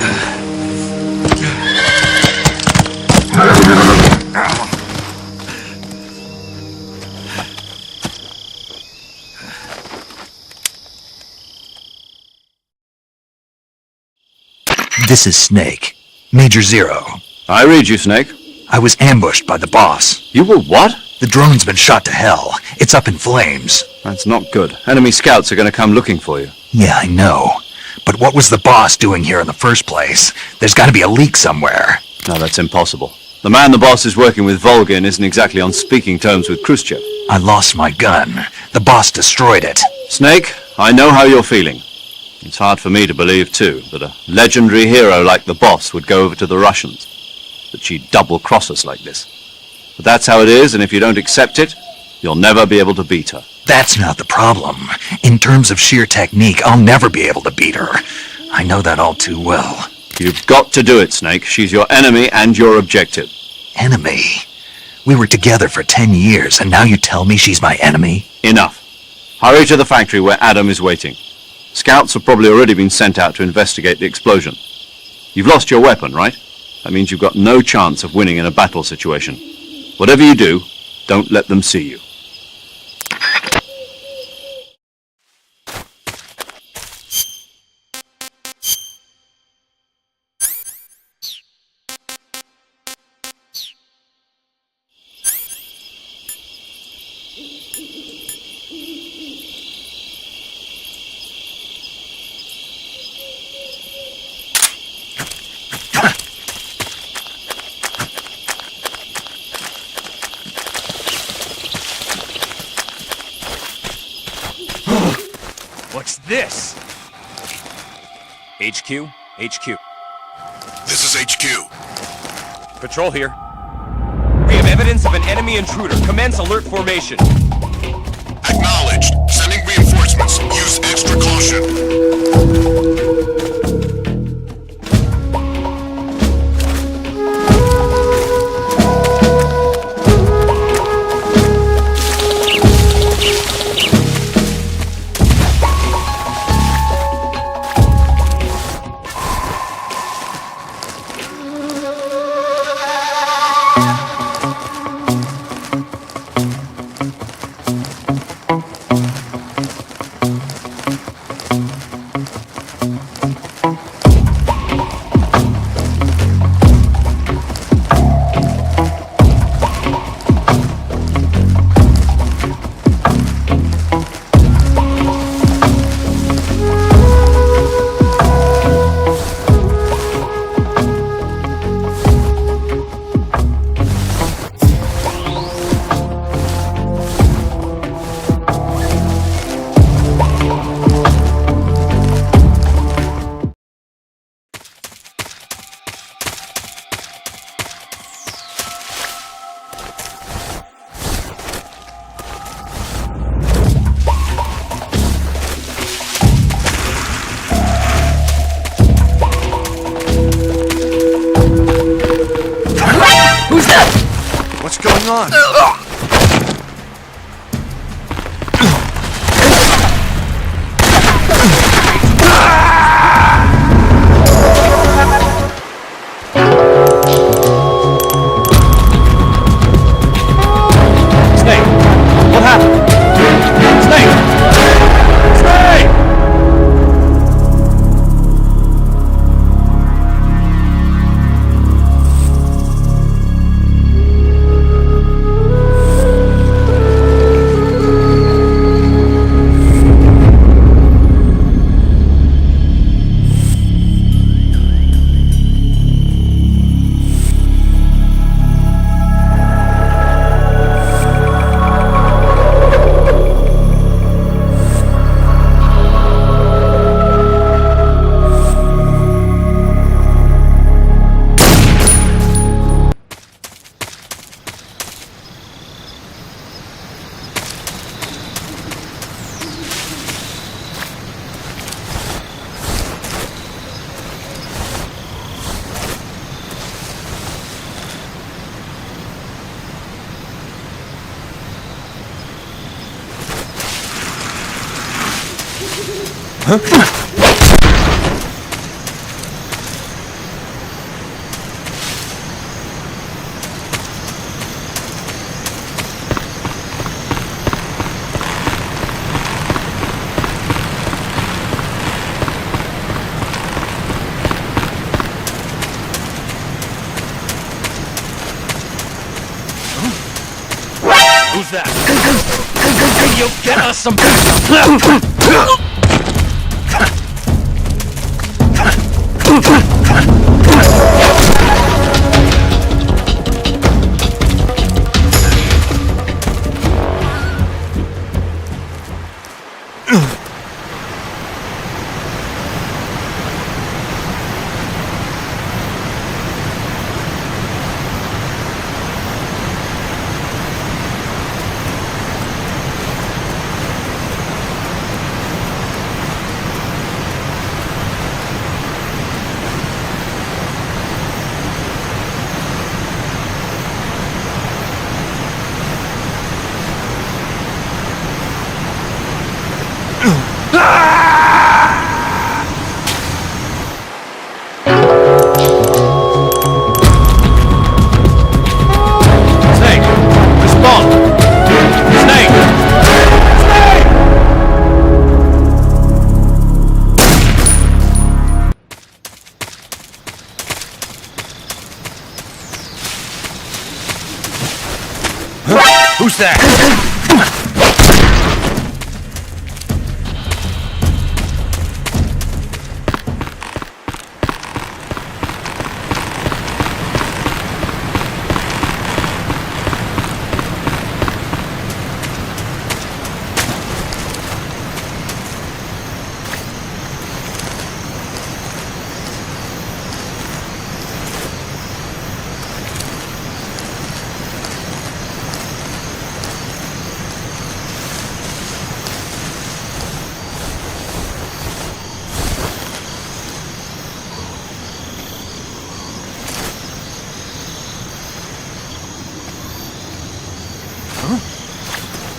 This is Snake. Major Zero. I read you, Snake. I was ambushed by the boss. You were what? The drone's been shot to hell. It's up in flames. That's not good. Enemy scouts are going to come looking for you. Yeah, I know. But what was the boss doing here in the first place? There's got to be a leak somewhere. No, that's impossible. The man the boss is working with, Volgin, isn't exactly on speaking terms with Khrushchev. I lost my gun. The boss destroyed it. Snake, I know how you're feeling. It's hard for me to believe, too, that a legendary hero like the boss would go over to the Russians. That she'd double-cross us like this. But that's how it is, and if you don't accept it, you'll never be able to beat her. That's not the problem. In terms of sheer technique, I'll never be able to beat her. I know that all too well. You've got to do it, Snake. She's your enemy and your objective. Enemy? We were together for 10 years, and now you tell me she's my enemy? Enough. Hurry to the factory where Adam is waiting. Scouts have probably already been sent out to investigate the explosion. You've lost your weapon, right? That means you've got no chance of winning in a battle situation. Whatever you do, don't let them see you. What's this? HQ? HQ. This is HQ. Patrol here. We have evidence of an enemy intruder. Commence alert formation. Acknowledged. Sending reinforcements. Use extra caution. What's going on? Snake! What happened? Snake! Snake! Who's that? Can you get us some pizza? Who's that?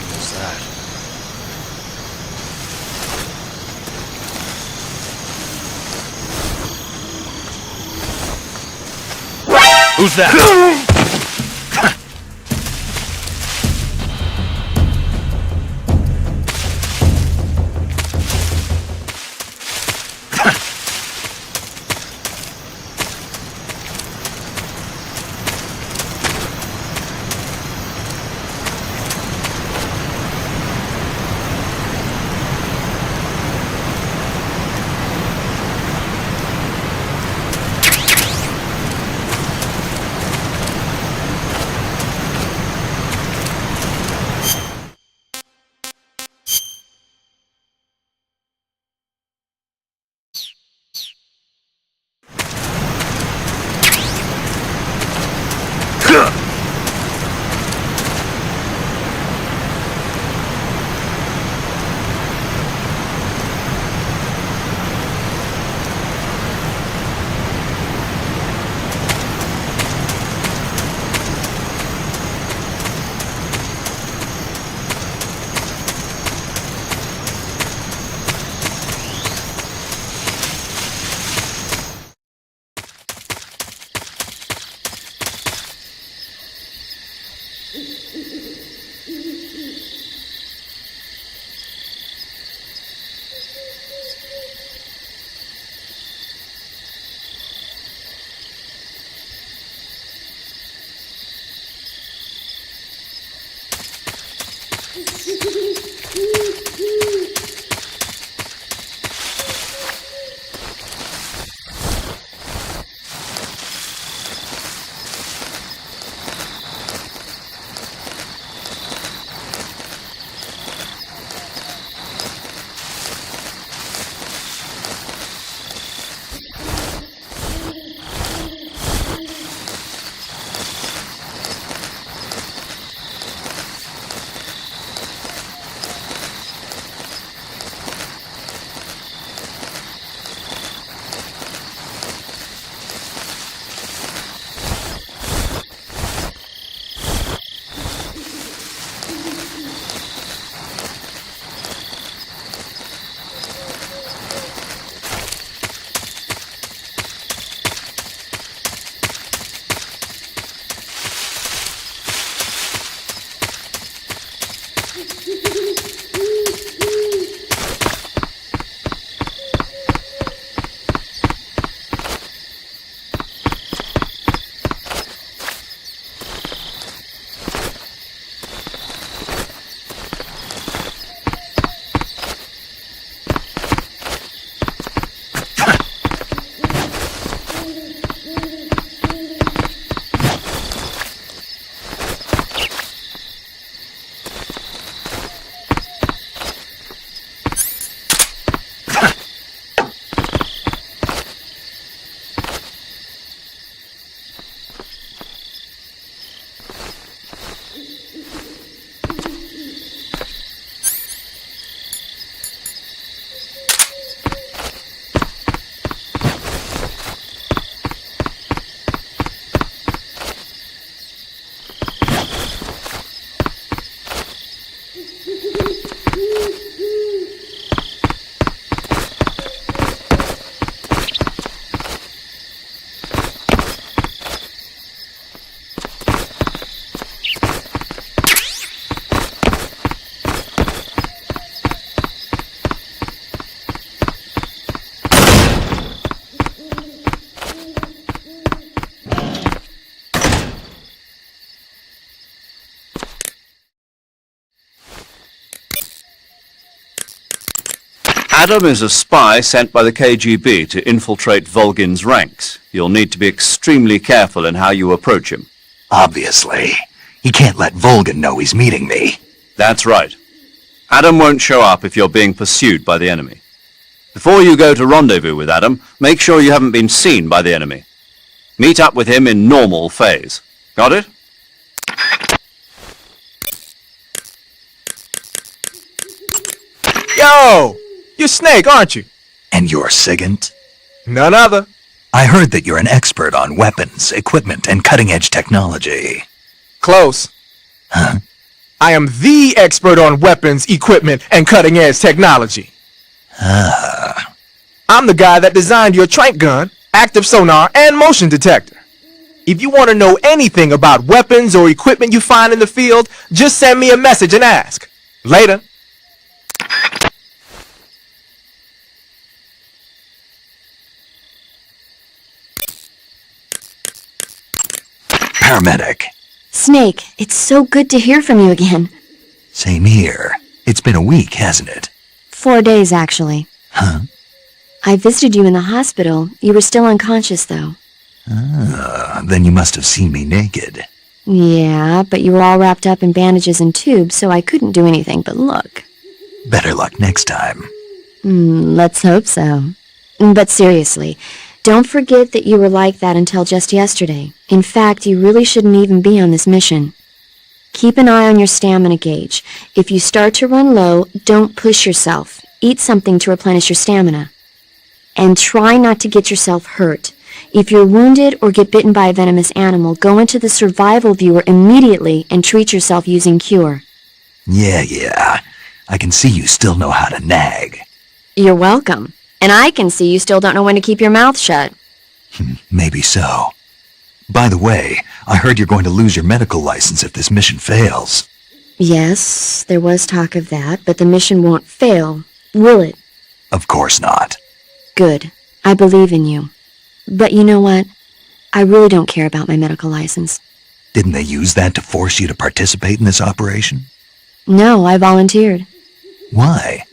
What's that? Who's that? Adam is a spy sent by the KGB to infiltrate Volgin's ranks. You'll need to be extremely careful in how you approach him. Obviously. He can't let Volgin know he's meeting me. That's right. Adam won't show up if you're being pursued by the enemy. Before you go to rendezvous with Adam, make sure you haven't been seen by the enemy. Meet up with him in normal phase. Got it? Yo! You're Snake, aren't you? And you're Sigint? None other. I heard that you're an expert on weapons, equipment, and cutting-edge technology. Close. Huh? I am the expert on weapons, equipment, and cutting-edge technology. Ah. I'm the guy that designed your trank gun, active sonar, and motion detector. If you want to know anything about weapons or equipment you find in the field, just send me a message and ask. Later. Paramedic. Snake, it's so good to hear from you again. Same here. It's been a week, hasn't it? 4 days, actually. Huh? I visited you in the hospital. You were still unconscious, though. Ah, then you must have seen me naked. Yeah, but you were all wrapped up in bandages and tubes, so I couldn't do anything but look. Better luck next time. Let's hope so. But seriously, don't forget that you were like that until just yesterday. In fact, you really shouldn't even be on this mission. Keep an eye on your stamina gauge. If you start to run low, don't push yourself. Eat something to replenish your stamina. And try not to get yourself hurt. If you're wounded or get bitten by a venomous animal, go into the survival viewer immediately and treat yourself using Cure. Yeah. I can see you still know how to nag. You're welcome. And I can see you still don't know when to keep your mouth shut. Maybe so. By the way, I heard you're going to lose your medical license if this mission fails. Yes, there was talk of that, but the mission won't fail, will it? Of course not. Good. I believe in you. But you know what? I really don't care about my medical license. Didn't they use that to force you to participate in this operation? No, I volunteered. Why?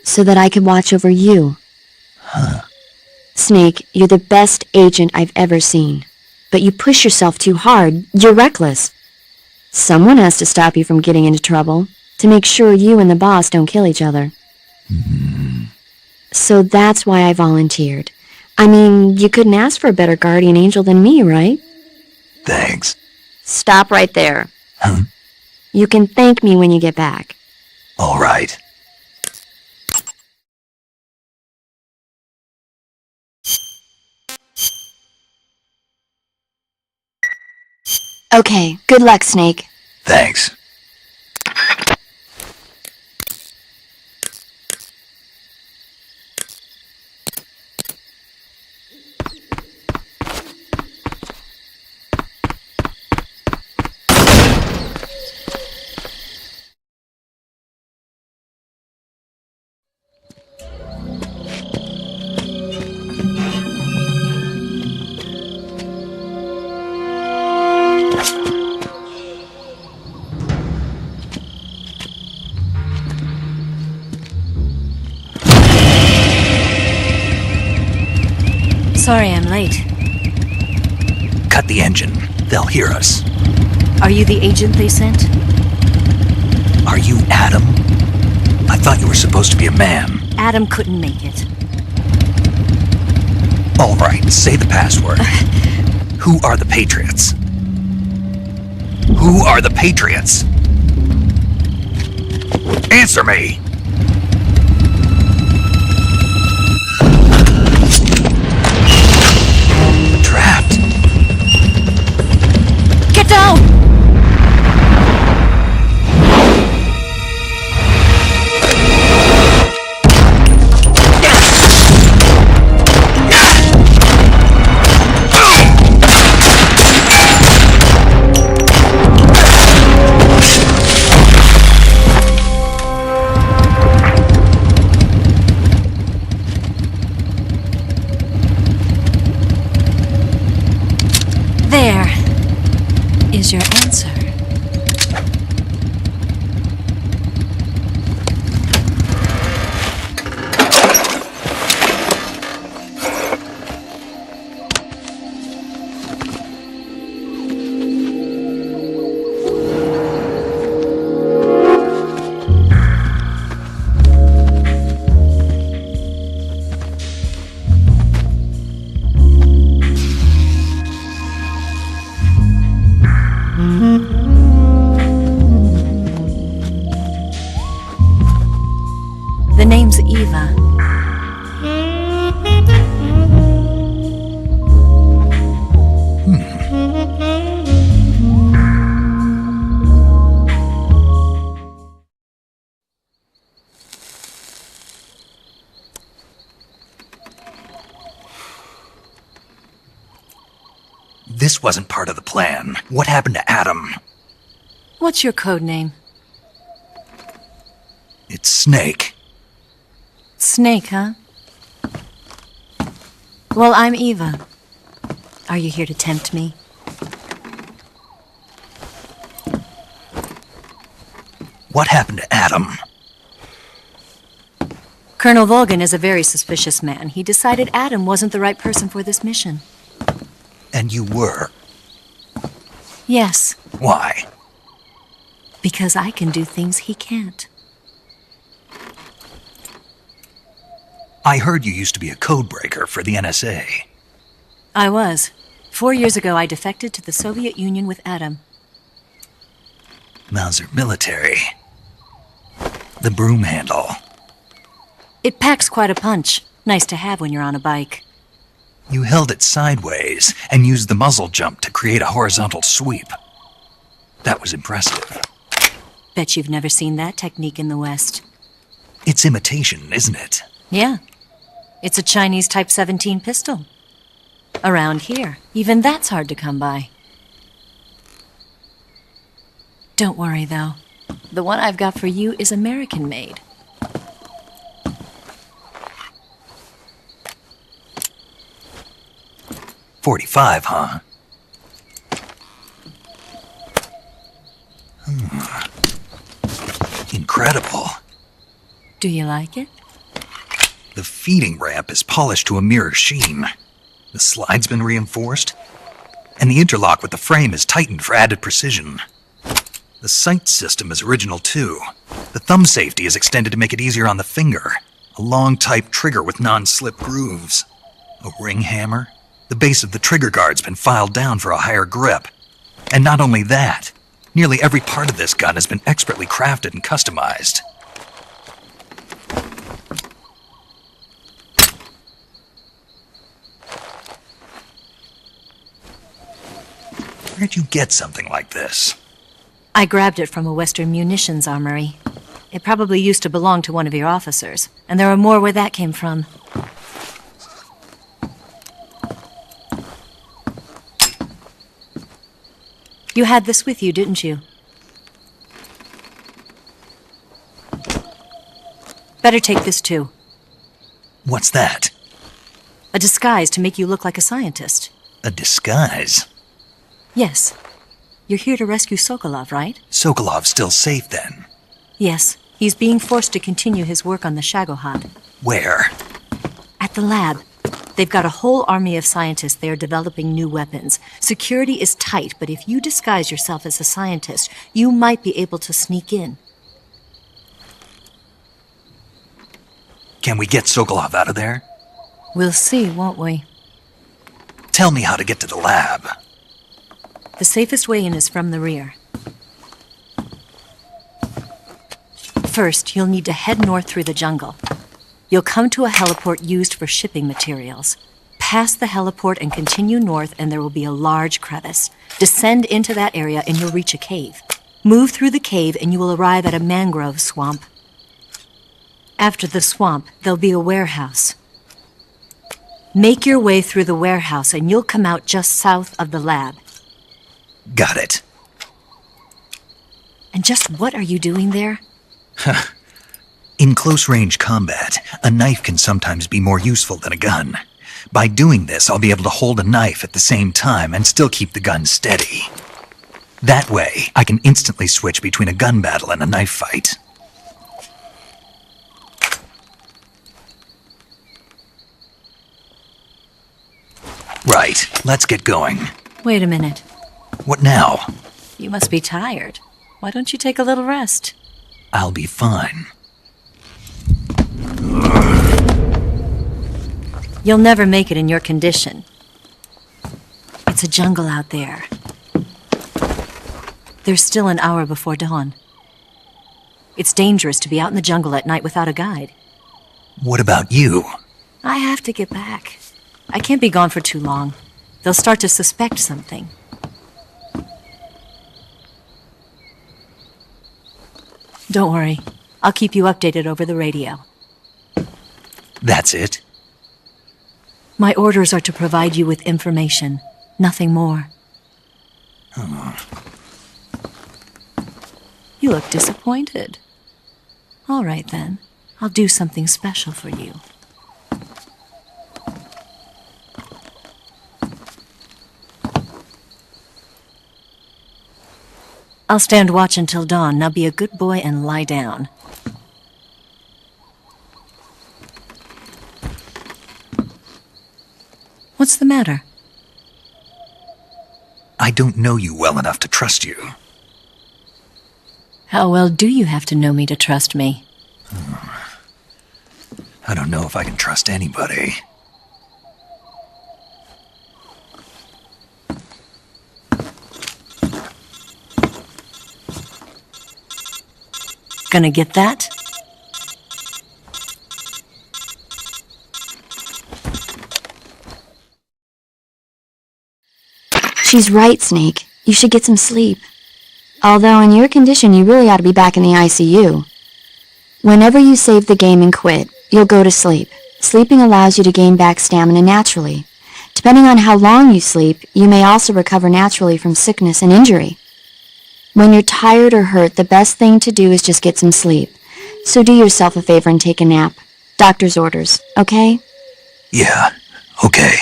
So that I could watch over you. Huh. Snake, you're the best agent I've ever seen. But you push yourself too hard. You're reckless. Someone has to stop you from getting into trouble, to make sure you and the boss don't kill each other. So that's why I volunteered. I mean, you couldn't ask for a better guardian angel than me, right? Thanks. Stop right there. Huh? You can thank me when you get back. All right. Okay, good luck, Snake. Thanks. Sorry I'm late. Cut the engine. They'll hear us. Are you the agent they sent? Are you Adam? I thought you were supposed to be a man. Adam couldn't make it. All right, say the password. Who are the Patriots? Who are the Patriots? Answer me! Trapped. Get down! There is your answer. The name's Eva. This wasn't part of the plan. What happened to Adam? What's your code name? It's Snake. Snake, huh? Well, I'm Eva. Are you here to tempt me? What happened to Adam? Colonel Volgan is a very suspicious man. He decided Adam wasn't the right person for this mission. And you were. Yes, Why? because I can do things he can't. I heard you used to be a codebreaker for the NSA. I was. 4 years ago, I defected to the Soviet Union with Adam. Mauser military. The broom handle. It packs quite a punch. Nice to have when you're on a bike. You held it sideways and used the muzzle jump to create a horizontal sweep. That was impressive. Bet you've never seen that technique in the West. It's imitation, isn't it? Yeah. It's a Chinese Type 17 pistol. Around here, even that's hard to come by. Don't worry, though. The one I've got for you is American-made. .45, huh? Incredible. Do you like it? The feeding ramp is polished to a mirror sheen. The slide's been reinforced, and the interlock with the frame is tightened for added precision. The sight system is original too. The thumb safety is extended to make it easier on the finger. A long type trigger with non-slip grooves. A ring hammer. The base of the trigger guard's been filed down for a higher grip. And not only that, nearly every part of this gun has been expertly crafted and customized. Where'd you get something like this? I grabbed it from a Western munitions armory. It probably used to belong to one of your officers, and there are more where that came from. You had this with you, didn't you? Better take this too. What's that? A disguise to make you look like a scientist. A disguise? Yes. You're here to rescue Sokolov, right? Sokolov's still safe then? Yes. He's being forced to continue his work on the Shagohod. Where? At the lab. They've got a whole army of scientists there developing new weapons. Security is tight, but if you disguise yourself as a scientist, you might be able to sneak in. Can we get Sokolov out of there? We'll see, won't we? Tell me how to get to the lab. The safest way in is from the rear. First, you'll need to head north through the jungle. You'll come to a heliport used for shipping materials. Pass the heliport and continue north, and there will be a large crevice. Descend into that area and you'll reach a cave. Move through the cave and you will arrive at a mangrove swamp. After the swamp, there'll be a warehouse. Make your way through the warehouse and you'll come out just south of the lab. Got it. And just what are you doing there? In close-range combat, a knife can sometimes be more useful than a gun. By doing this, I'll be able to hold a knife at the same time and still keep the gun steady. That way, I can instantly switch between a gun battle and a knife fight. Right, let's get going. Wait a minute. What now? You must be tired. Why don't you take a little rest? I'll be fine. You'll never make it in your condition. It's a jungle out there. There's still an hour before dawn. It's dangerous to be out in the jungle at night without a guide. What about you? I have to get back. I can't be gone for too long. They'll start to suspect something. Don't worry. I'll keep you updated over the radio. That's it? My orders are to provide you with information, nothing more. You look disappointed. All right, then. I'll do something special for you. I'll stand watch until dawn. Now be a good boy and lie down. What's the matter? I don't know you well enough to trust you. How well do you have to know me to trust me? I don't know if I can trust anybody. Gonna get that? She's right, Snake. You should get some sleep. Although in your condition, you really ought to be back in the ICU. Whenever you save the game and quit, you'll go to sleep. Sleeping allows you to gain back stamina naturally. Depending on how long you sleep, you may also recover naturally from sickness and injury. When you're tired or hurt, the best thing to do is just get some sleep. So do yourself a favor and take a nap. Doctor's orders, okay? Yeah, okay.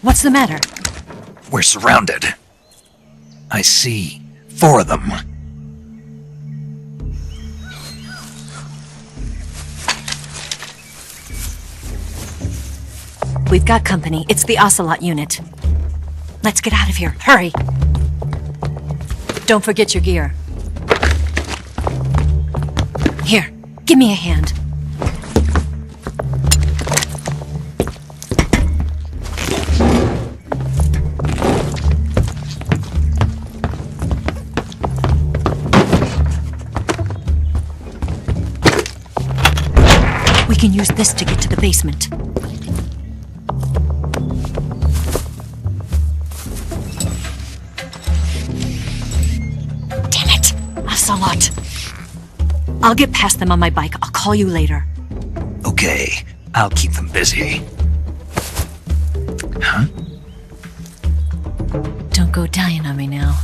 What's the matter? We're surrounded. I see 4 of them. We've got company. It's the Ocelot unit. Let's get out of here. Hurry! Don't forget your gear. Here, give me a hand. We can use this to get to the basement. Damn it! Ocelot! I'll get past them on my bike. I'll call you later. Okay, I'll keep them busy. Huh? Don't go dying on me now.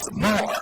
something more.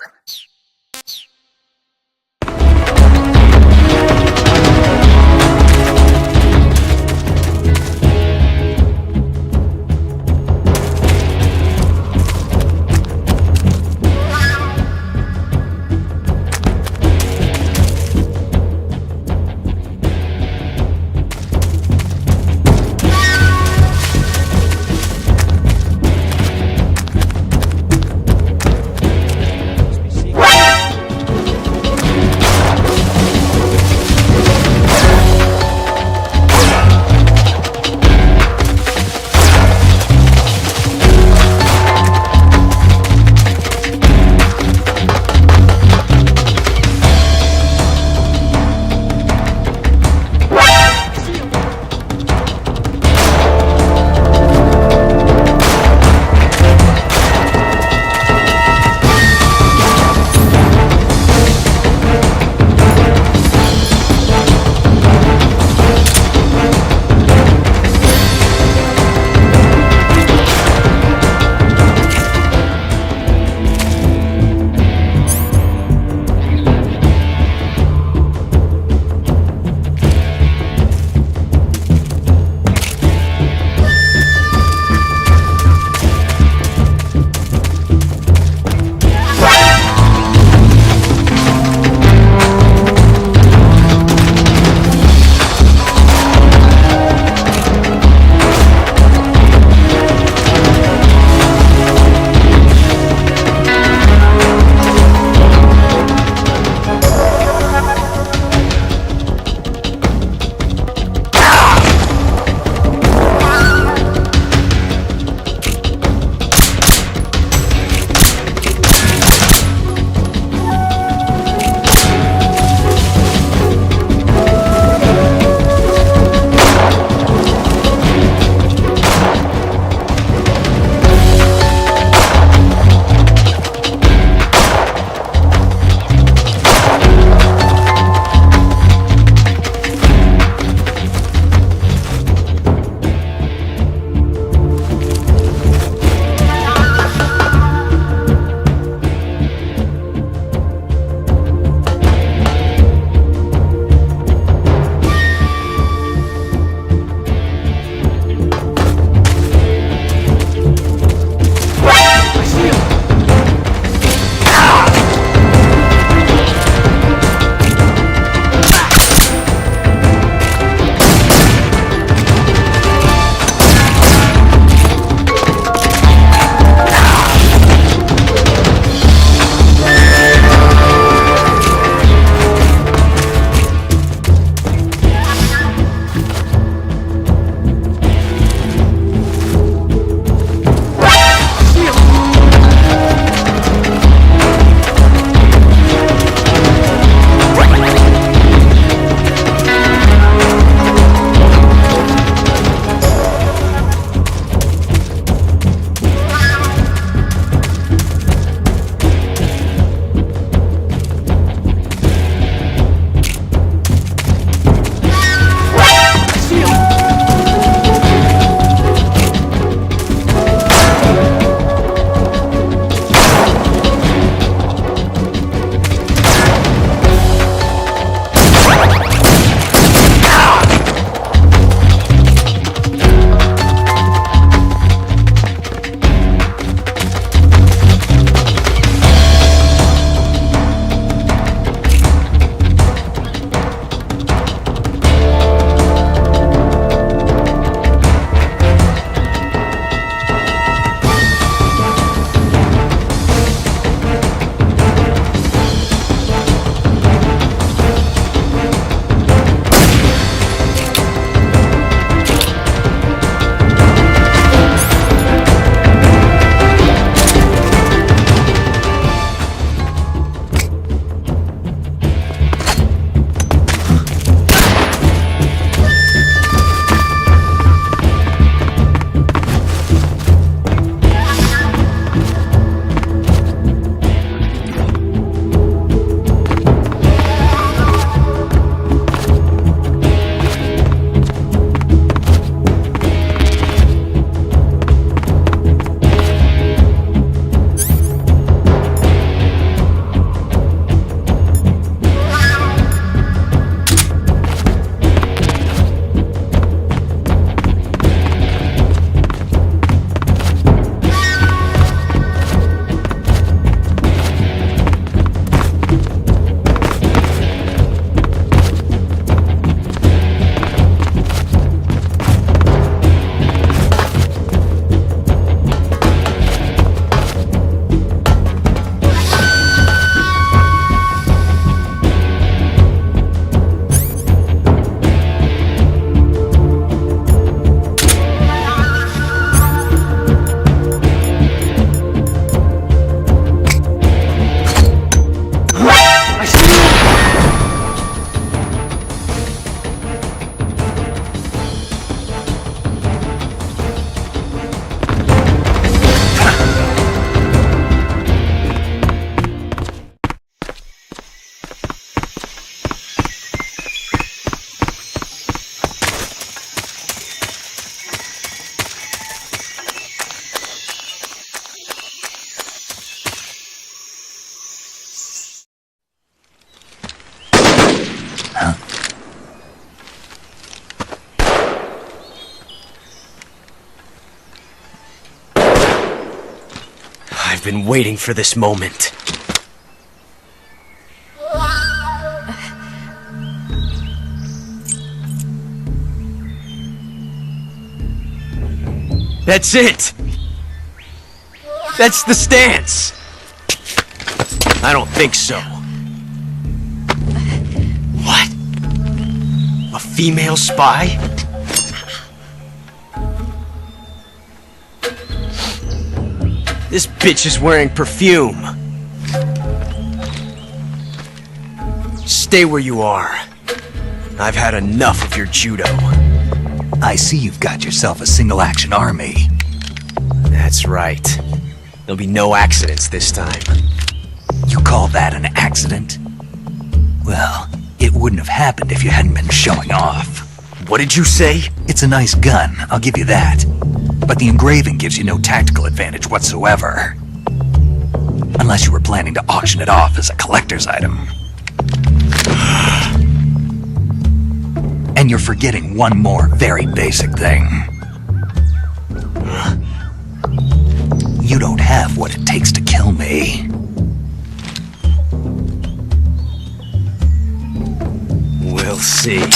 I've been waiting for this moment. That's it! That's the stance! I don't think so. What? A female spy? This bitch is wearing perfume. Stay where you are. I've had enough of your judo. I see you've got yourself a single-action army. That's right. There'll be no accidents this time. You call that an accident? Well, it wouldn't have happened if you hadn't been showing off. What did you say? It's a nice gun, I'll give you that. But the engraving gives you no tactical advantage whatsoever. Unless you were planning to auction it off as a collector's item. And you're forgetting one more very basic thing. You don't have what it takes to kill me. We'll see.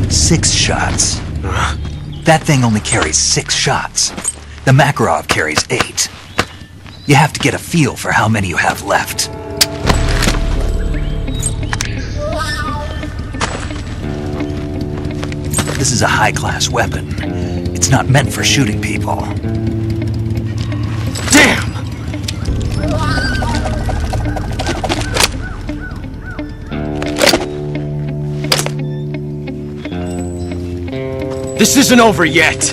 Six shots. That thing only carries 6 shots. The Makarov carries 8. You have to get a feel for how many you have left. This is a high-class weapon. It's not meant for shooting people. Damn! This isn't over yet!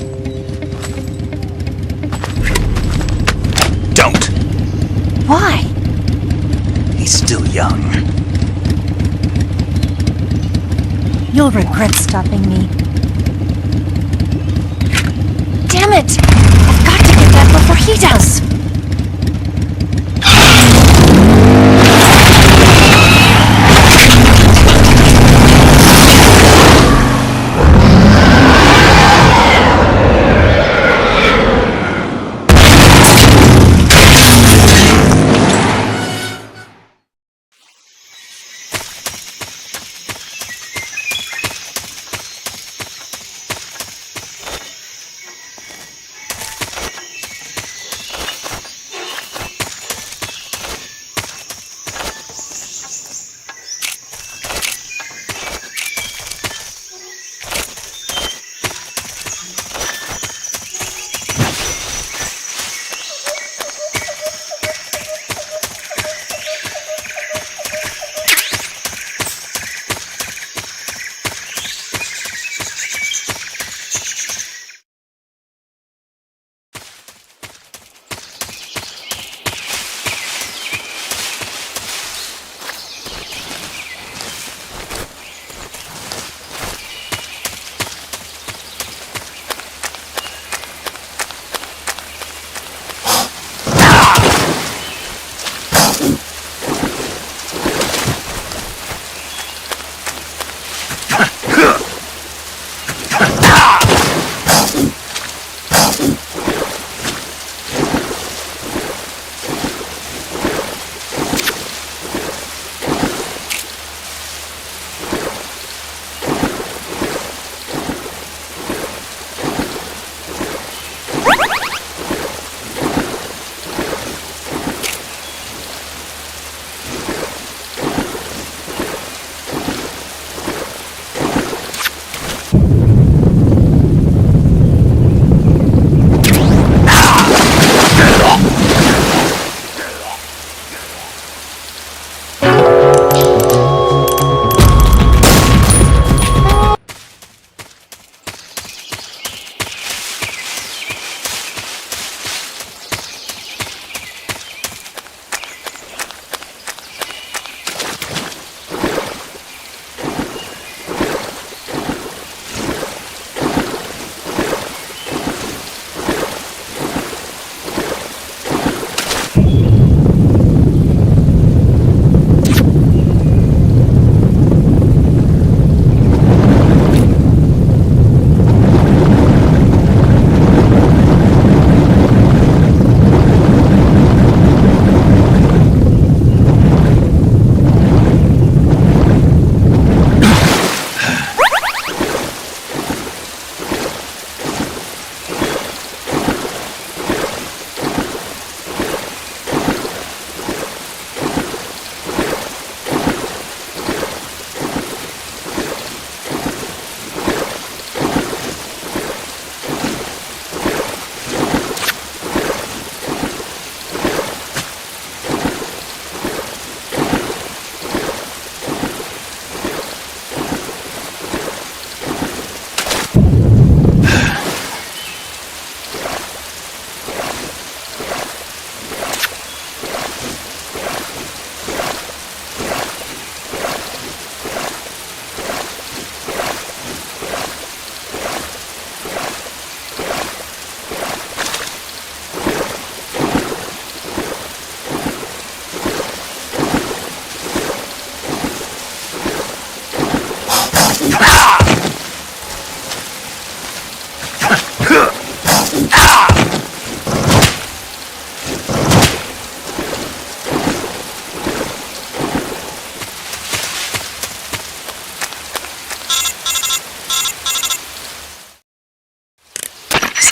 Don't! Why? He's still young. You'll regret stopping me. Damn it! I've got to get that before he does!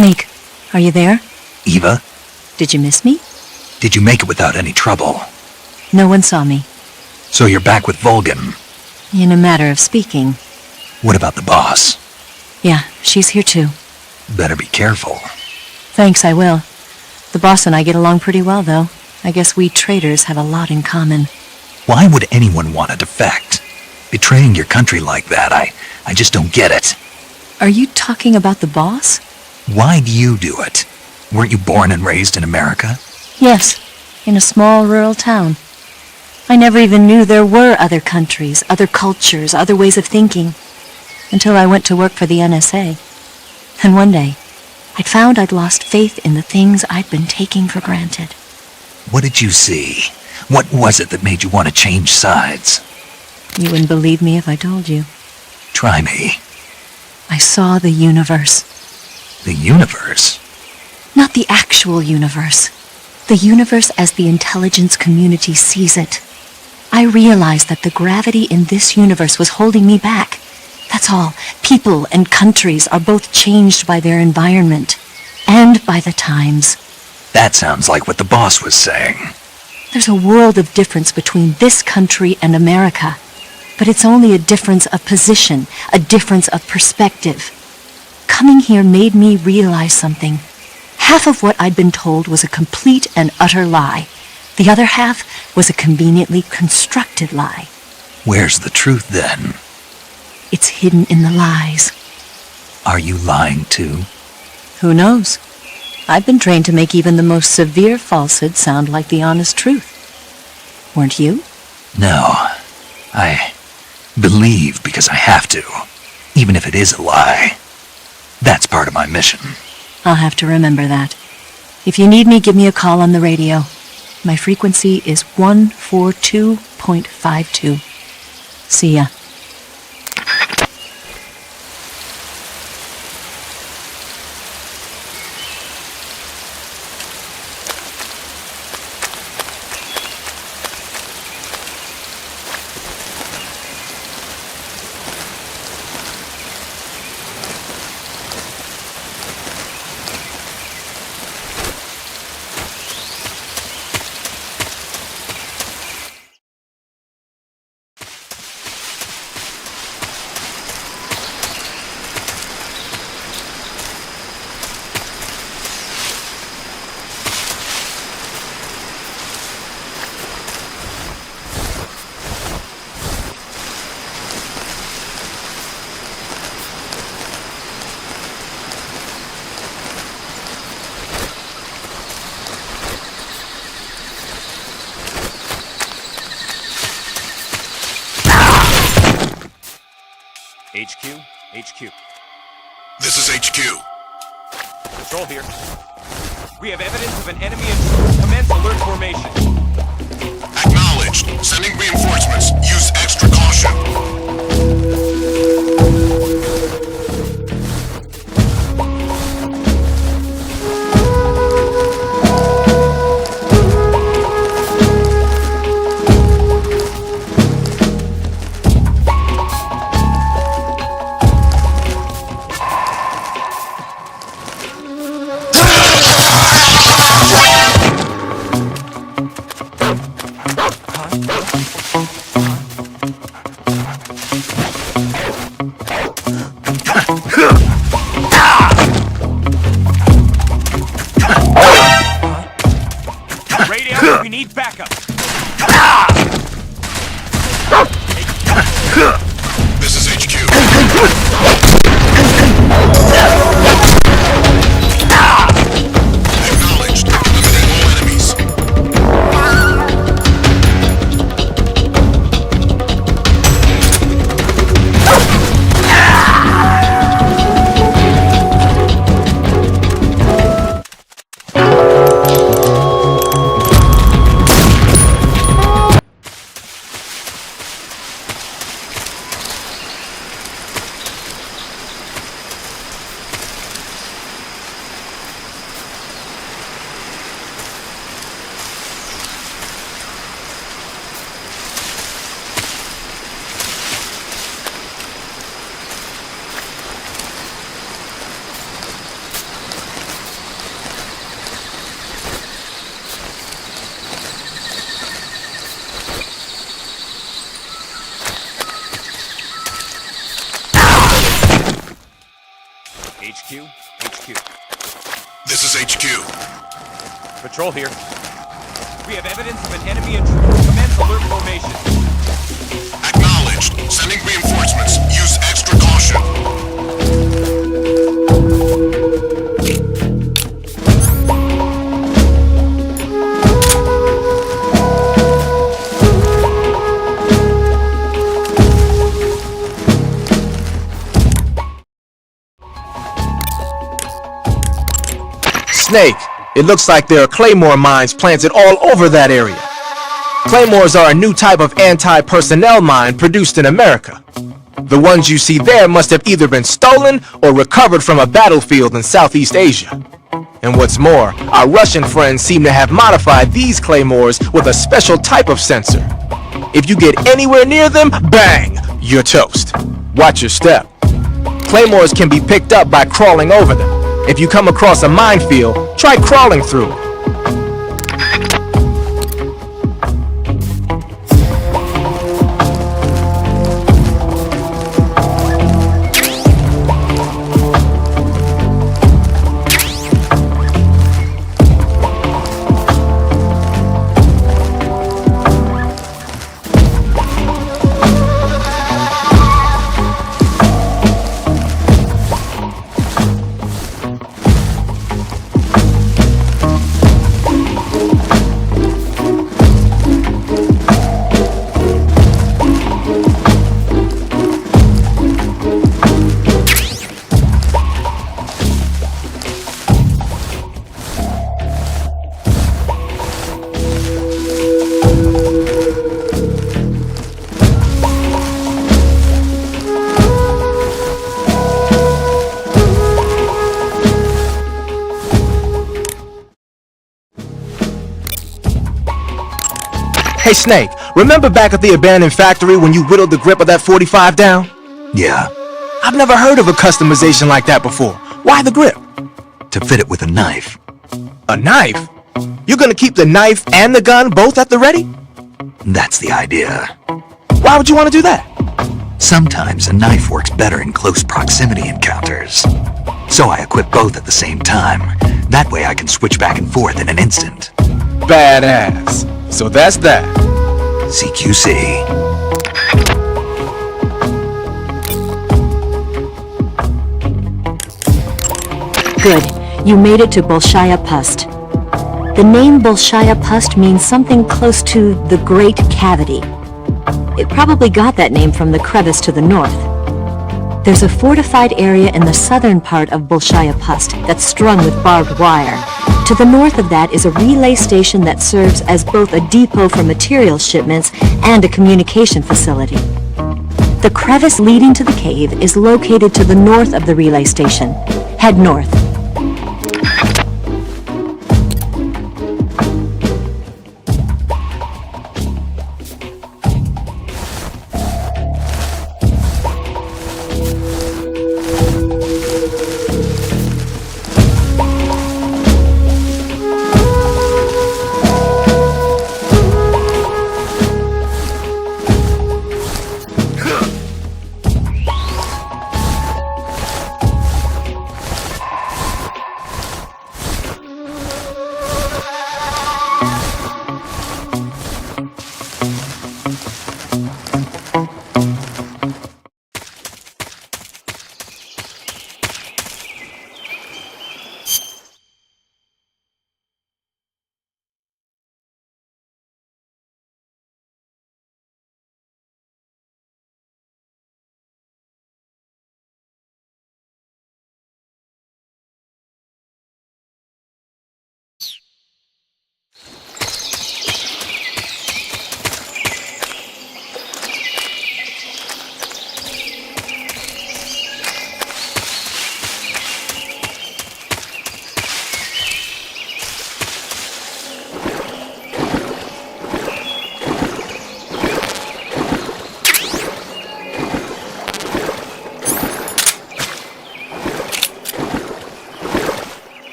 Snake, are you there? Eva, Did you miss me? did you make it without any trouble? No one saw me. So you're back with Vulcan. In a matter of speaking. What about the boss? Yeah, she's here too. Better be careful. Thanks, I will. The boss and I get along pretty well, though. I guess we traitors have a lot in common. Why would anyone want to defect? Betraying your country like that, I just don't get it. Are you talking about the boss? Why do you do it? Weren't you born and raised in America? Yes, in a small rural town. I never even knew there were other countries, other cultures, other ways of thinking, until I went to work for the NSA. And one day, I'd found I'd lost faith in the things I'd been taking for granted. What did you see? What was it that made you want to change sides? You wouldn't believe me if I told you. Try me. I saw the universe. The universe? Not the actual universe. The universe as the intelligence community sees it. I realized that the gravity in this universe was holding me back. That's all. People and countries are both changed by their environment and by the times. That sounds like what the boss was saying. There's a world of difference between this country and America. But it's only a difference of position, a difference of perspective. Coming here made me realize something. Half of what I'd been told was a complete and utter lie. The other half was a conveniently constructed lie. Where's the truth then? It's hidden in the lies. Are you lying too? Who knows? I've been trained to make even the most severe falsehood sound like the honest truth. Weren't you? No. I believe because I have to, even if it is a lie. That's part of my mission. I'll have to remember that. If you need me, give me a call on the radio. My frequency is 142.52. See ya. HQ. This is HQ. Control here. We have evidence of an enemy intruder. Commence alert formation. Acknowledged. Sending reinforcements. Use extra caution. Radio, we need backup. This is HQ. Acknowledged. Eliminate all enemies. HQ? HQ. This is HQ. Patrol here. We have evidence of an enemy intruder. Commence alert formation. Acknowledged. Sending reinforcements. Use extra caution. Snake, it looks like there are claymore mines planted all over that area. Claymores are a new type of anti-personnel mine produced in America. The ones you see there must have either been stolen or recovered from a battlefield in Southeast Asia. And what's more, our Russian friends seem to have modified these claymores with a special type of sensor. If you get anywhere near them, bang, you're toast. Watch your step. Claymores can be picked up by crawling over them. If you come across a minefield, try crawling through it. Hey Snake, remember back at the abandoned factory when you whittled the grip of that 45 down? Yeah. I've never heard of a customization like that before. Why the grip? To fit it with a knife. A knife? You're gonna keep the knife and the gun both at the ready? That's the idea. Why would you want to do that? Sometimes a knife works better in close proximity encounters. So I equip both at the same time. That way I can switch back and forth in an instant. Badass. So that's that. CQC. Good. You made it to Bolshaya Pust. The name Bolshaya Pust means something close to the Great Cavity. It probably got that name from the crevice to the north. There's a fortified area in the southern part of Bolshaya Pust that's strung with barbed wire. To the north of that is a relay station that serves as both a depot for material shipments and a communication facility. The crevice leading to the cave is located to the north of the relay station. Head north.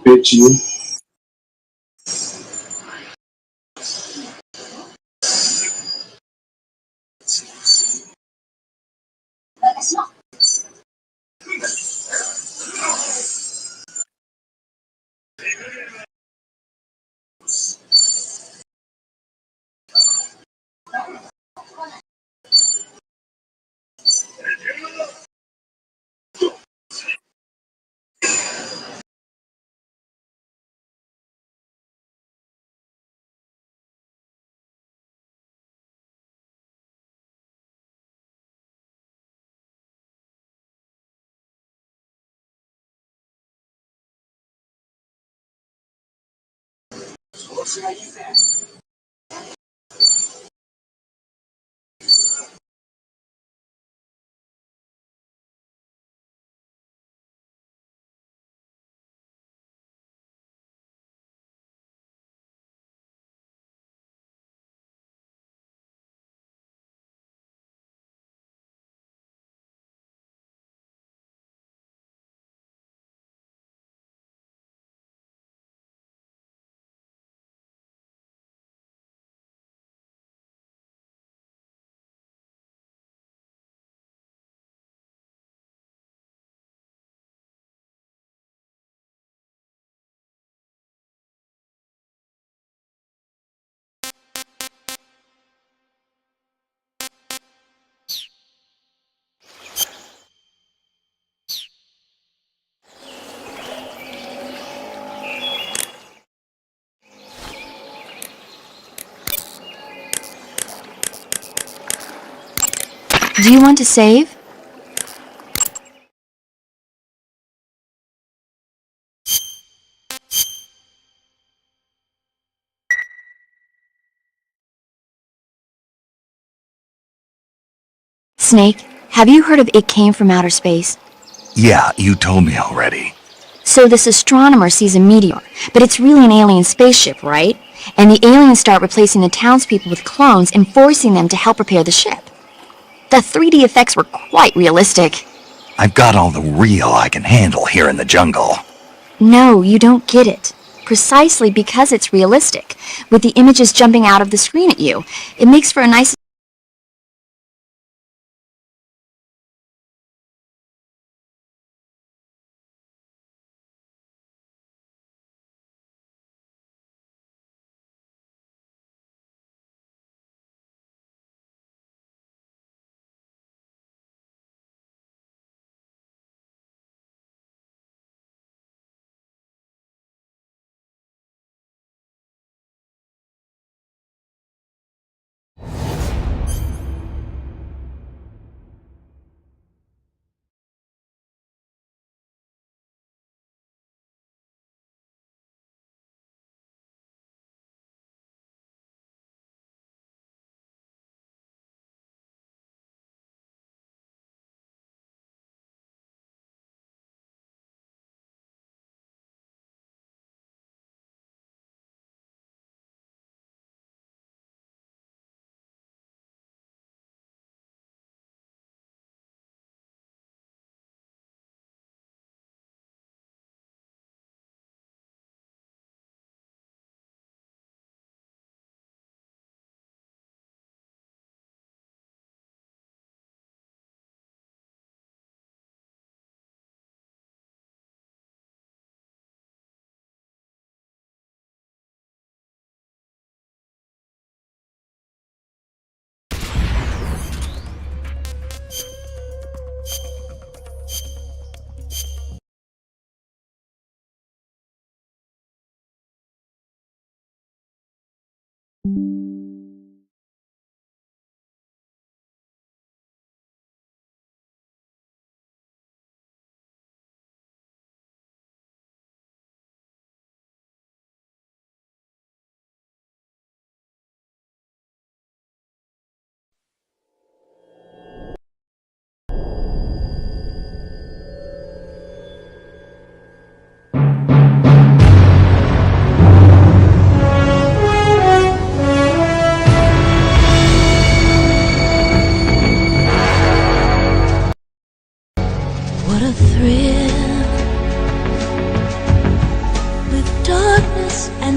Bitch, you. Do you want to save? Snake, have you heard of It Came from Outer Space? Yeah, you told me already. So this astronomer sees a meteor, but it's really an alien spaceship, right? And the aliens start replacing the townspeople with clones and forcing them to help repair the ship. The 3D effects were quite realistic. I've got all the real I can handle here in the jungle. No, you don't get it. Precisely because it's realistic, with the images jumping out of the screen at you. It makes for a nice...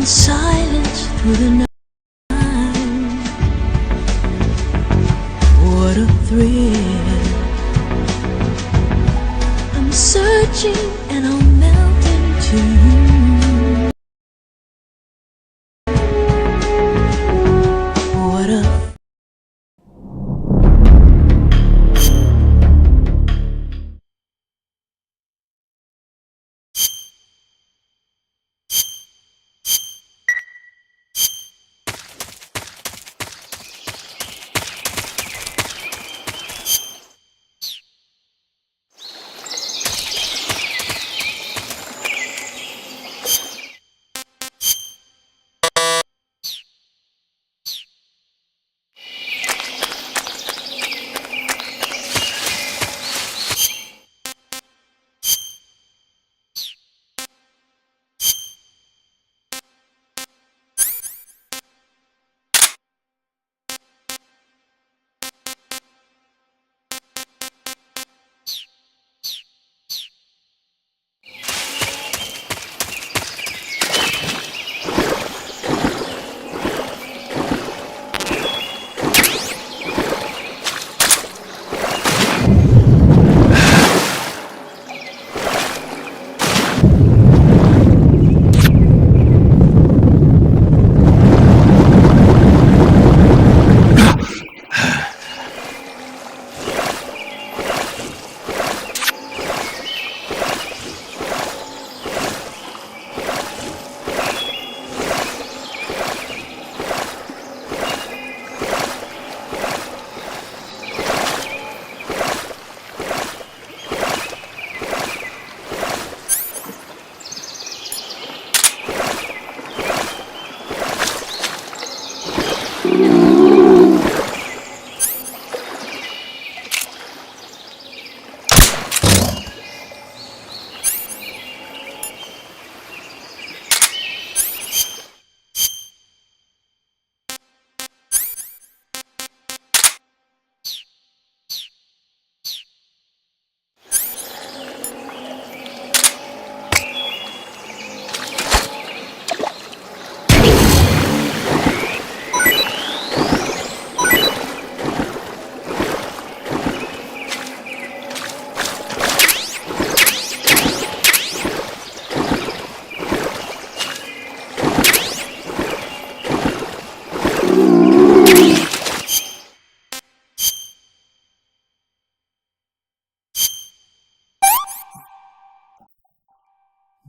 in silence through the night. What a thrill. I'm searching and I'll melt into you. What a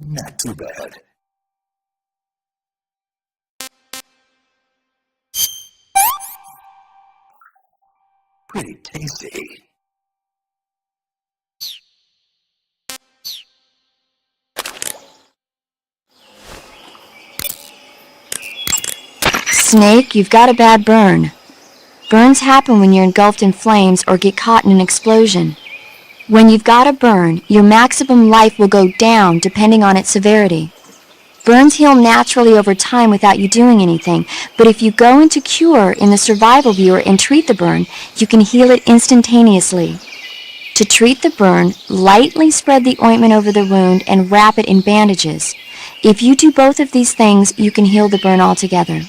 Not too bad. Pretty tasty. Snake, you've got a bad burn. Burns happen when you're engulfed in flames or get caught in an explosion. When you've got a burn, your maximum life will go down depending on its severity. Burns heal naturally over time without you doing anything, but if you go into Cure in the Survival Viewer and treat the burn, you can heal it instantaneously. To treat the burn, lightly spread the ointment over the wound and wrap it in bandages. If you do both of these things, you can heal the burn altogether.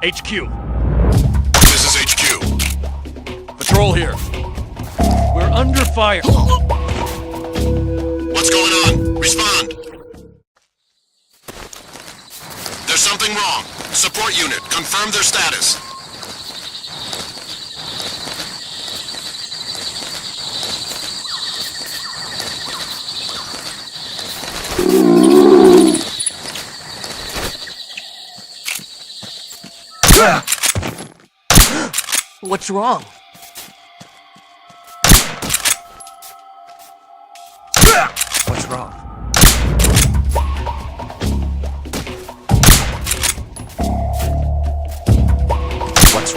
HQ. This is HQ. Patrol here. We're under fire. What's going on? Respond. There's something wrong. Support unit, confirm their status. What's wrong? What's wrong? What's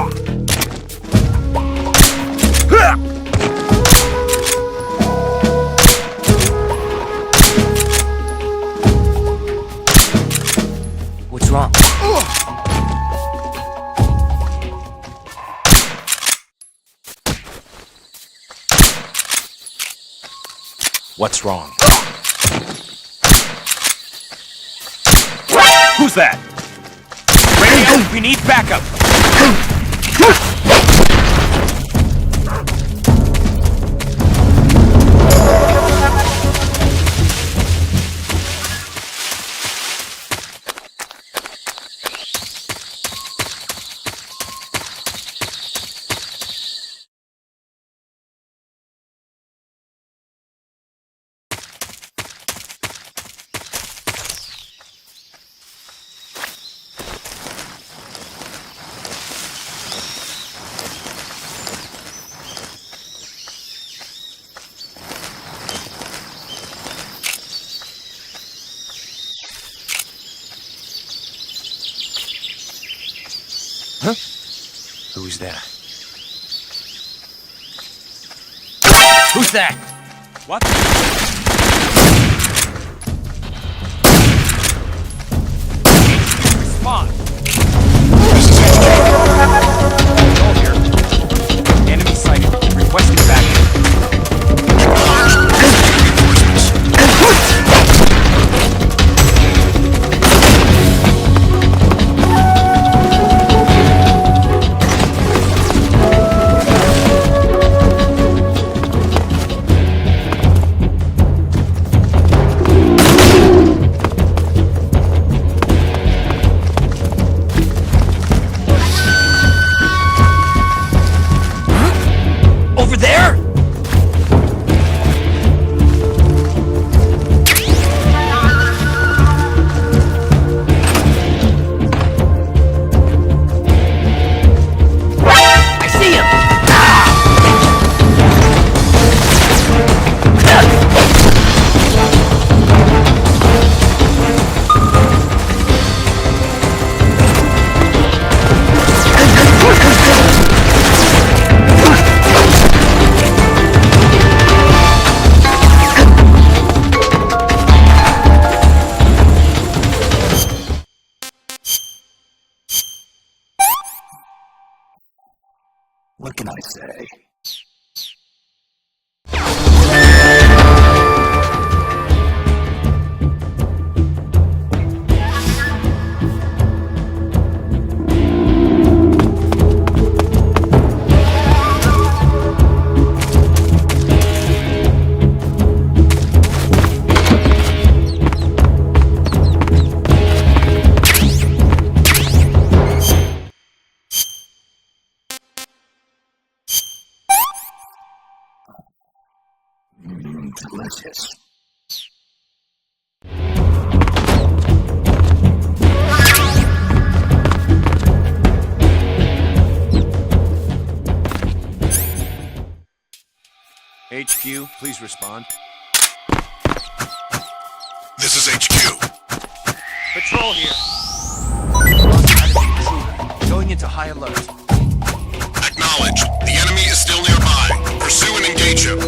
wrong? What's wrong? What's wrong? Who's that? Radio, we need backup. Huh? Who's that? Who's that? What? Respond. Control here. Enemy sighted. Requesting backup. Over there? I see him! What can I say? Delicious. HQ, please respond. This is HQ. Patrol here. Lost enemy intruder. Going into high alert. Acknowledged. The enemy is still nearby. Pursue and engage him.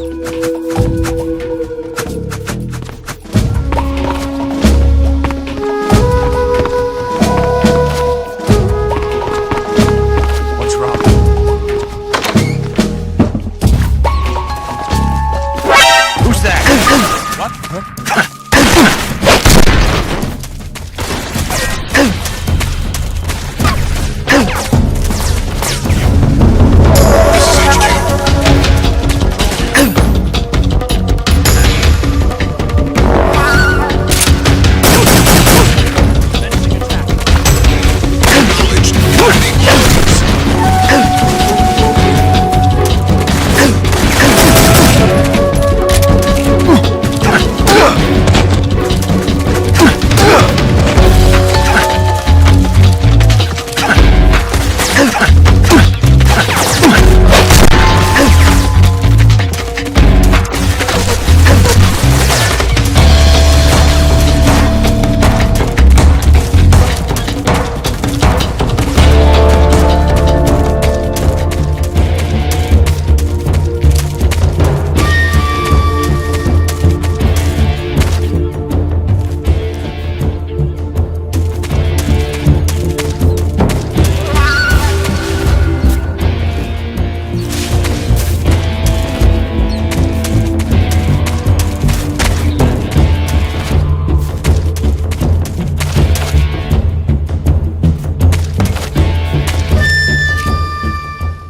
What's wrong? Who's that? What? Huh?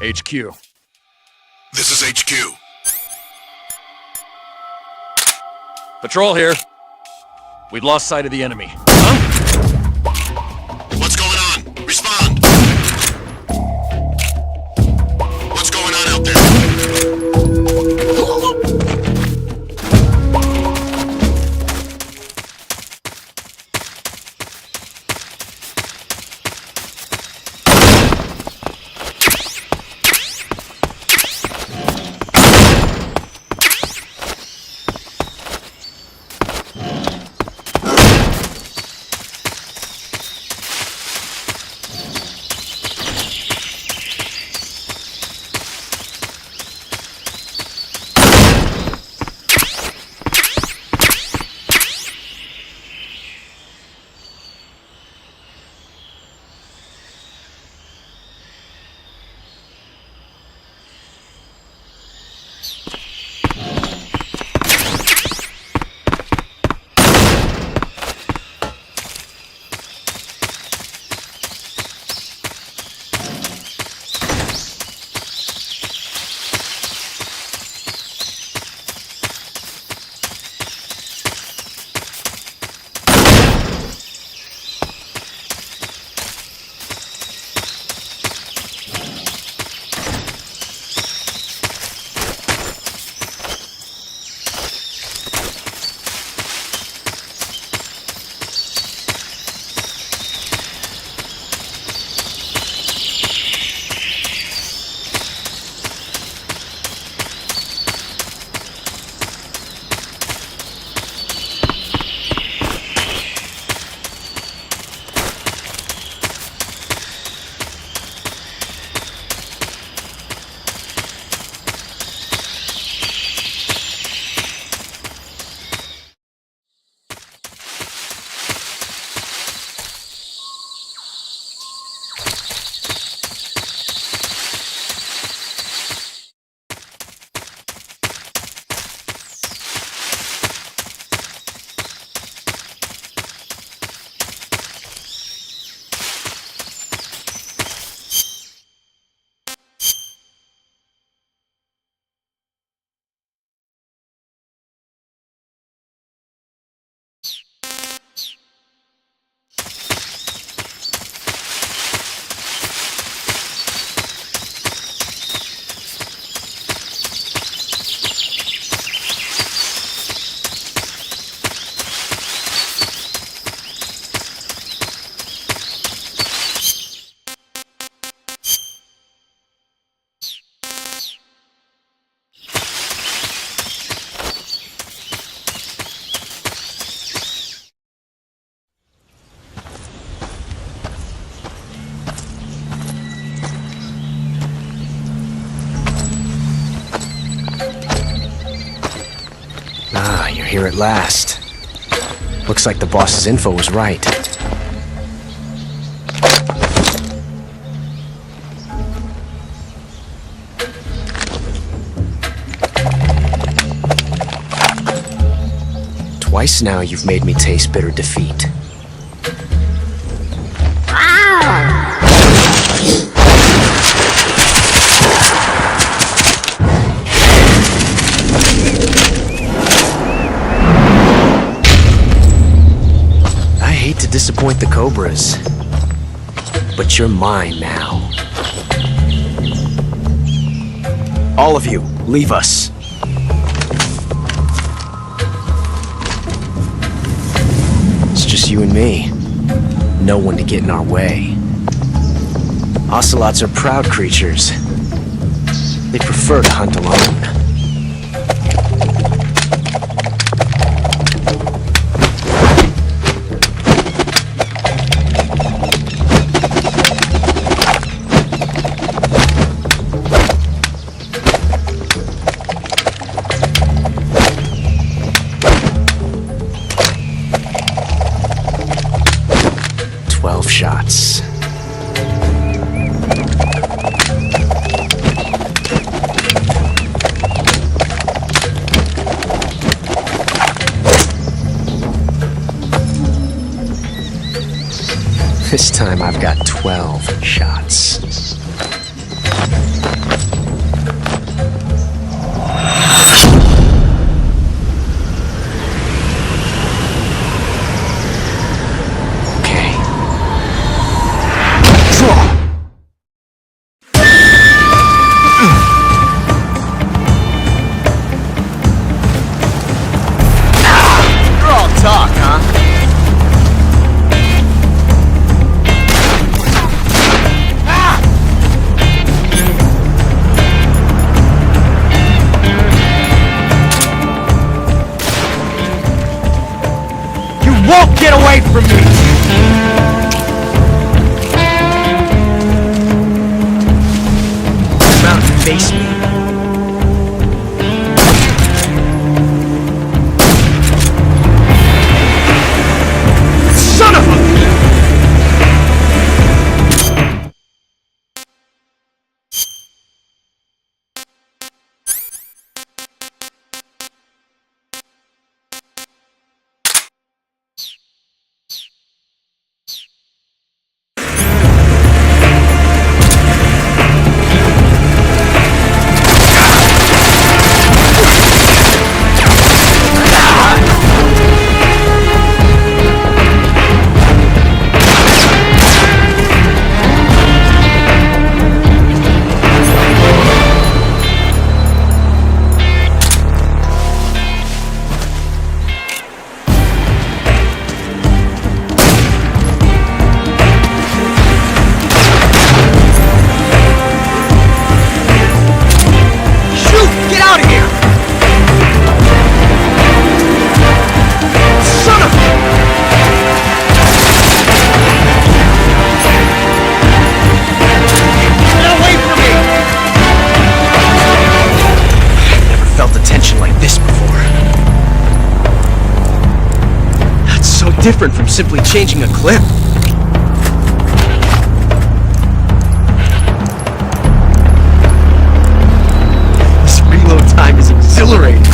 HQ. This is HQ. Patrol here. We've lost sight of the enemy. What's going on? Respond! What's going on out there? You're here at last. Looks like the boss's info was right. Twice now you've made me taste bitter defeat. To disappoint the Cobras, but you're mine now. All of you, leave us. It's just you and me. No one to get in our way. Ocelots are proud creatures. They prefer to hunt alone. Shots. This time I've got 12 shots. away from me! Come out and face me. Son of a... different from simply changing a clip. This reload time is exhilarating.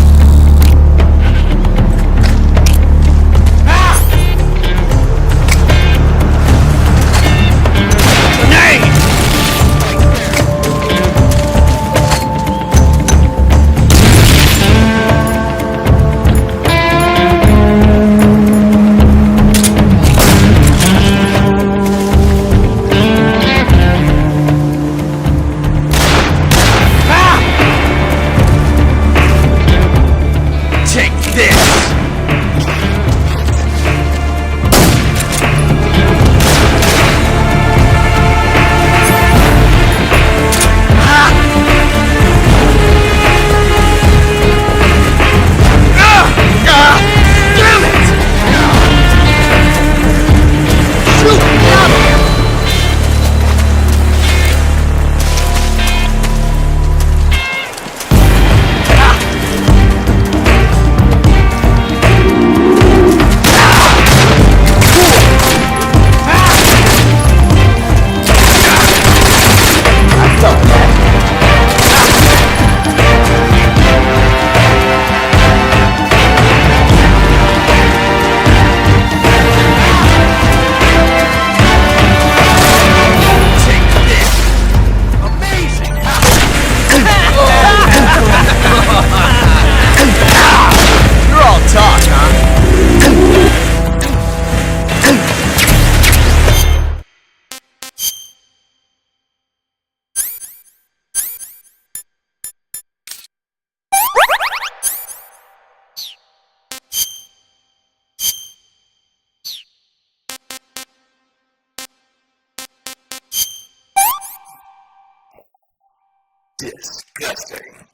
Disgusting.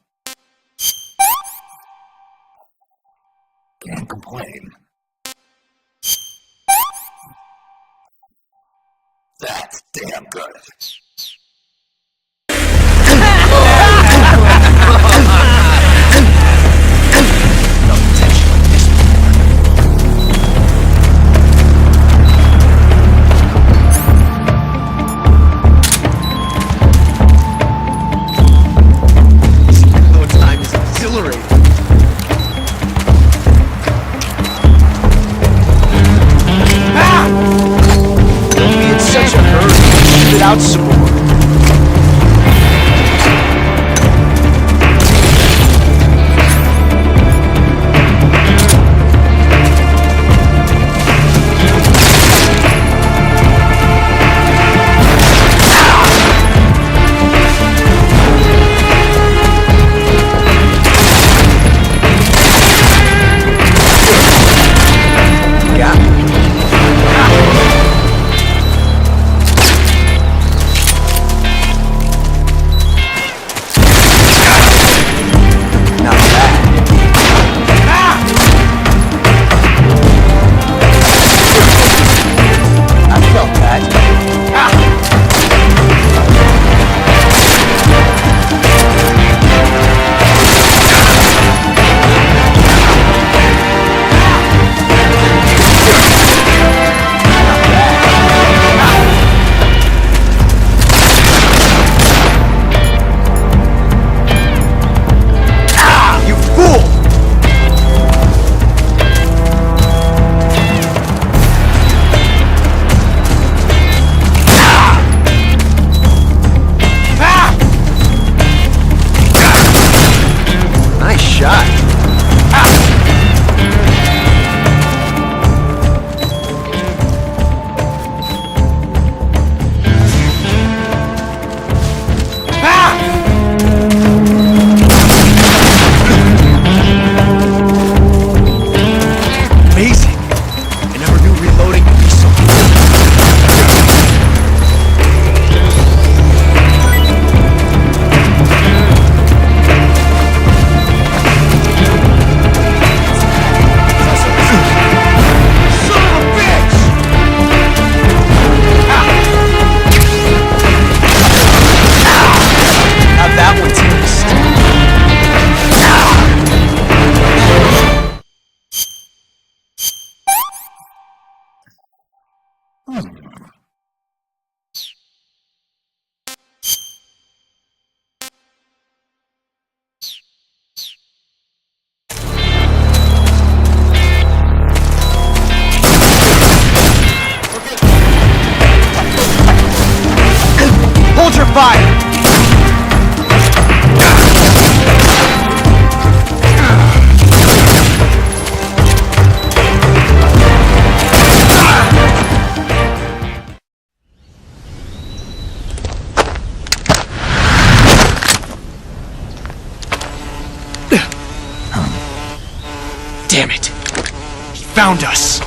Can't complain. That's damn good. Without support. found us.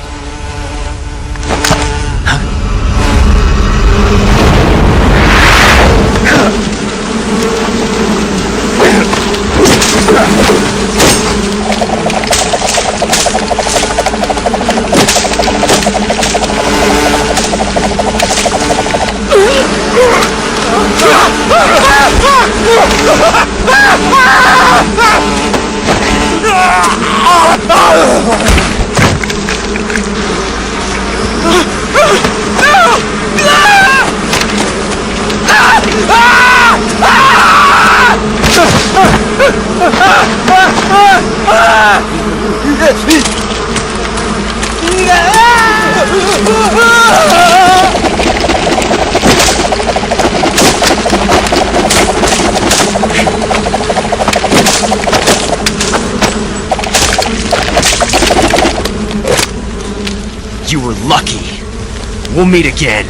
You were lucky. We'll meet again.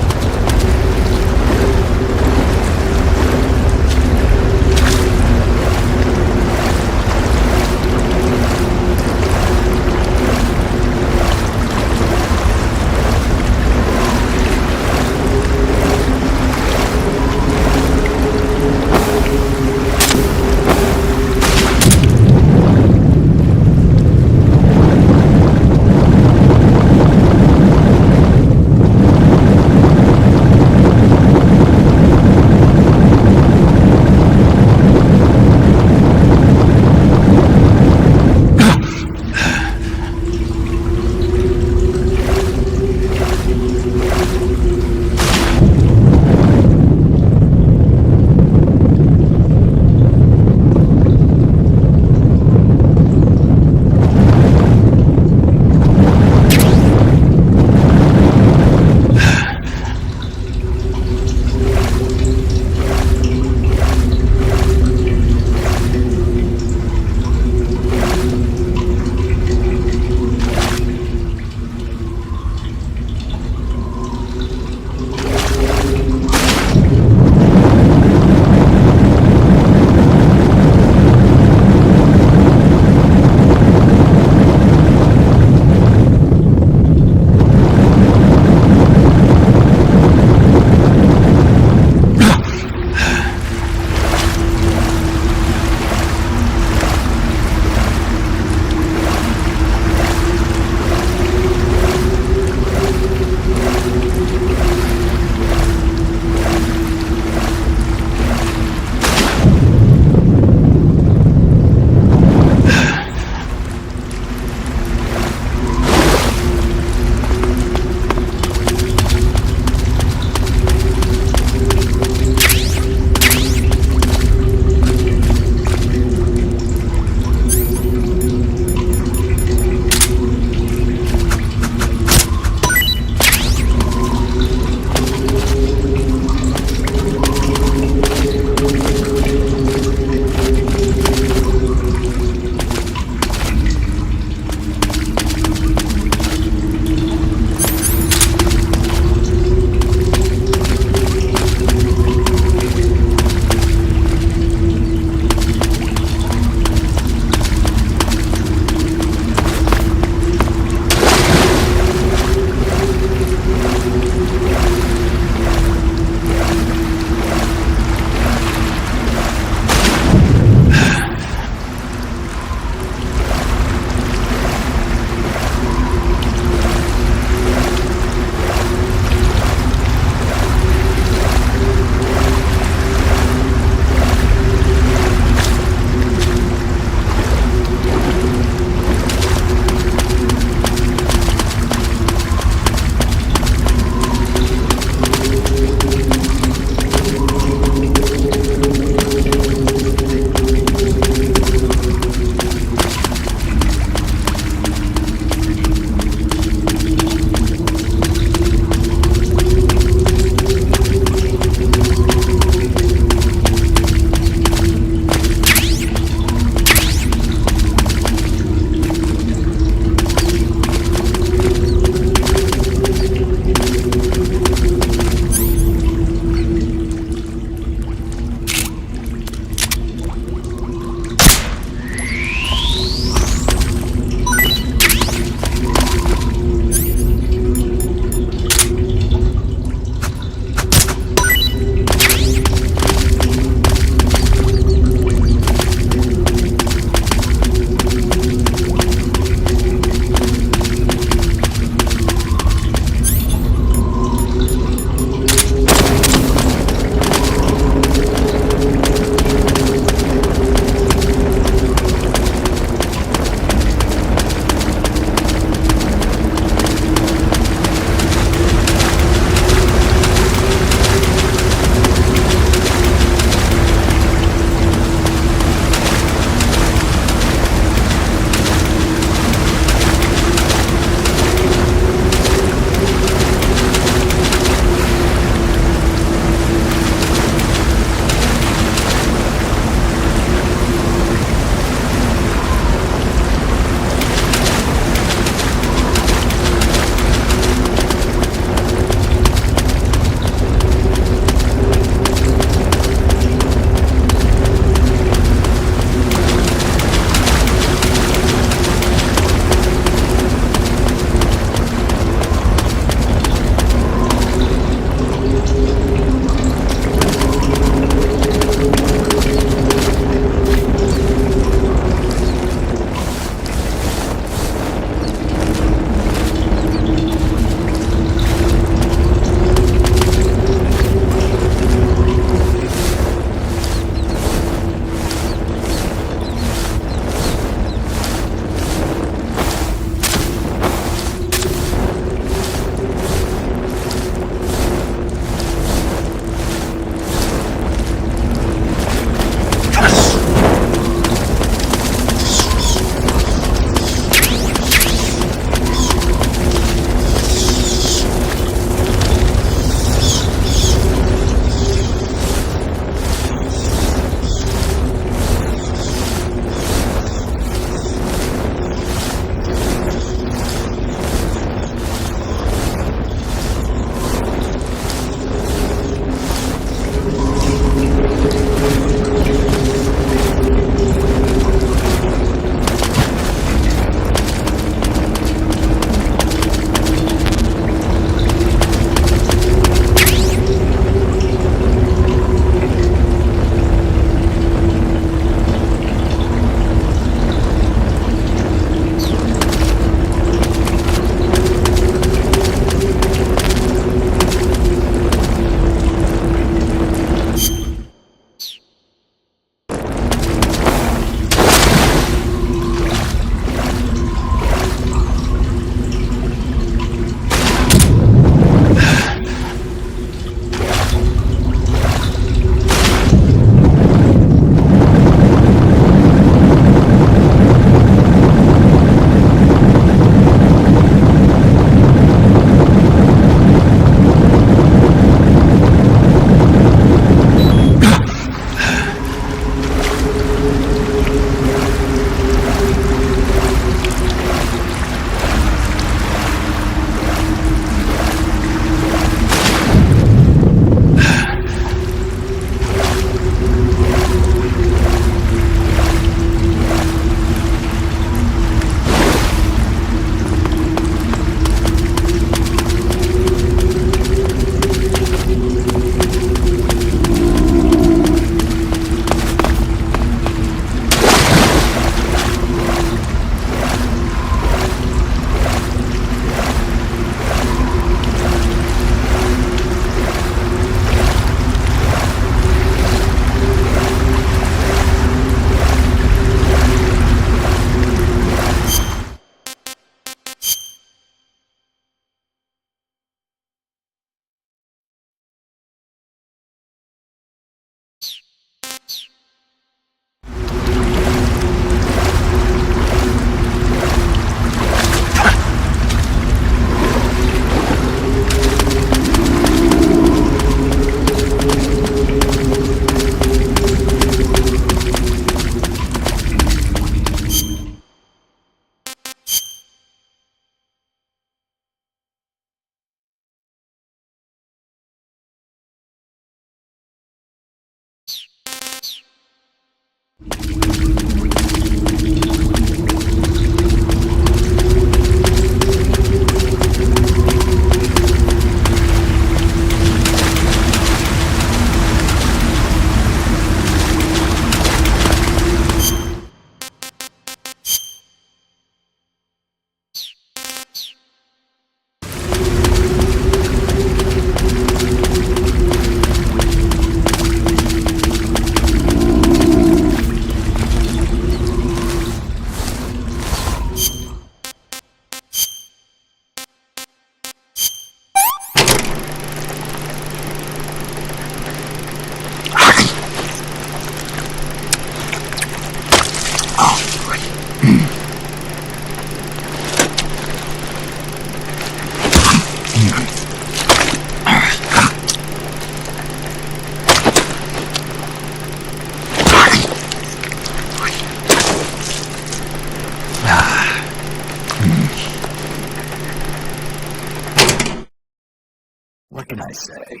What can I say?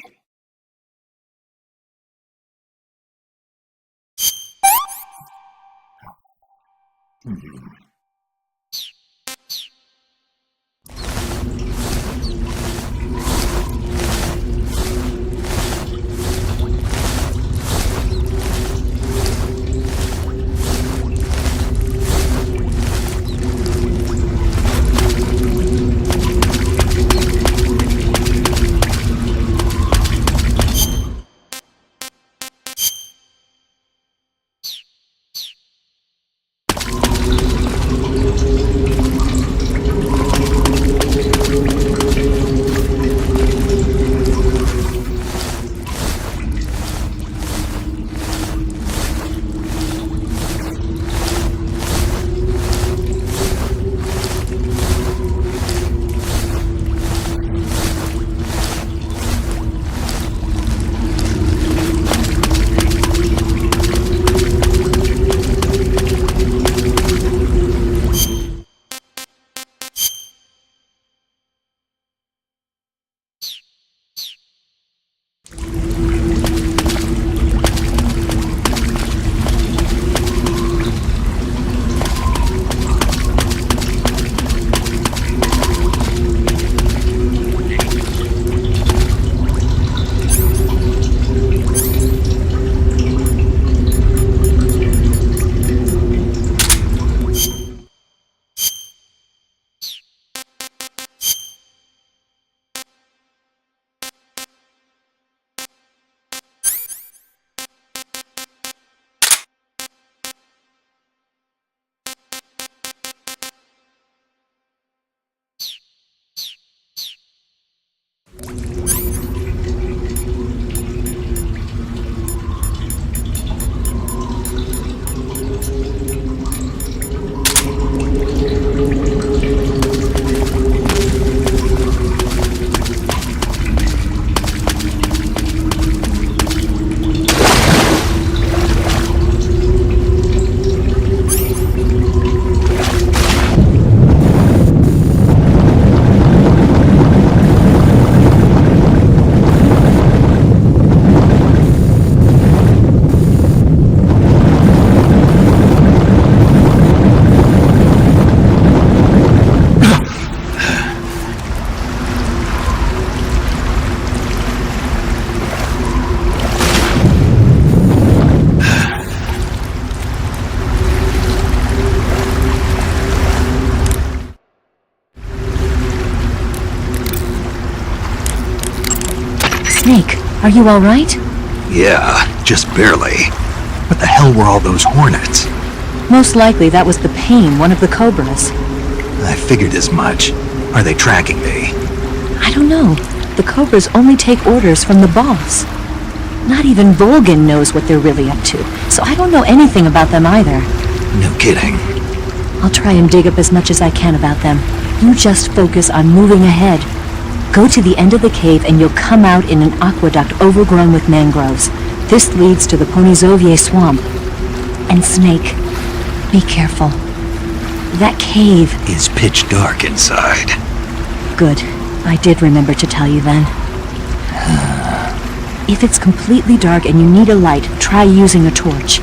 Snake, are you all right? Yeah, just barely. What the hell were all those hornets? Most likely that was the Pain, one of the Cobras. I figured as much. Are they tracking me? I don't know. The Cobras only take orders from the boss. Not even Volgin knows what they're really up to, so I don't know anything about them either. No kidding. I'll try and dig up as much as I can about them. You just focus on moving ahead. Go to the end of the cave and you'll come out in an aqueduct overgrown with mangroves. This leads to the Ponizovye swamp. And Snake, be careful. That cave is pitch dark inside. Good. I did remember to tell you then. If it's completely dark and you need a light, try using a torch.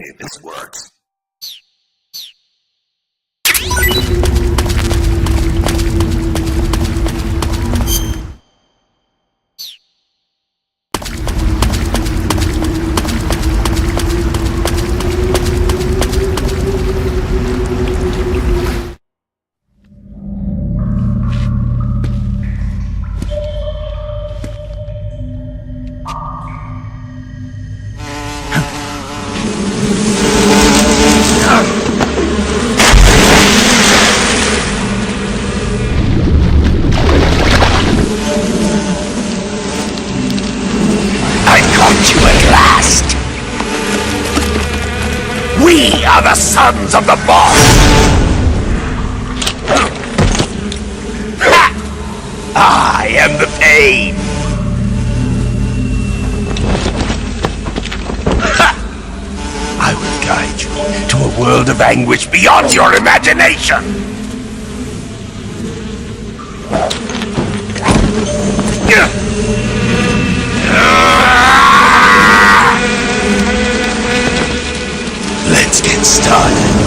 if this works. We are the sons of the boss! I am the pain! I will guide you to a world of anguish beyond your imagination! Let's get started.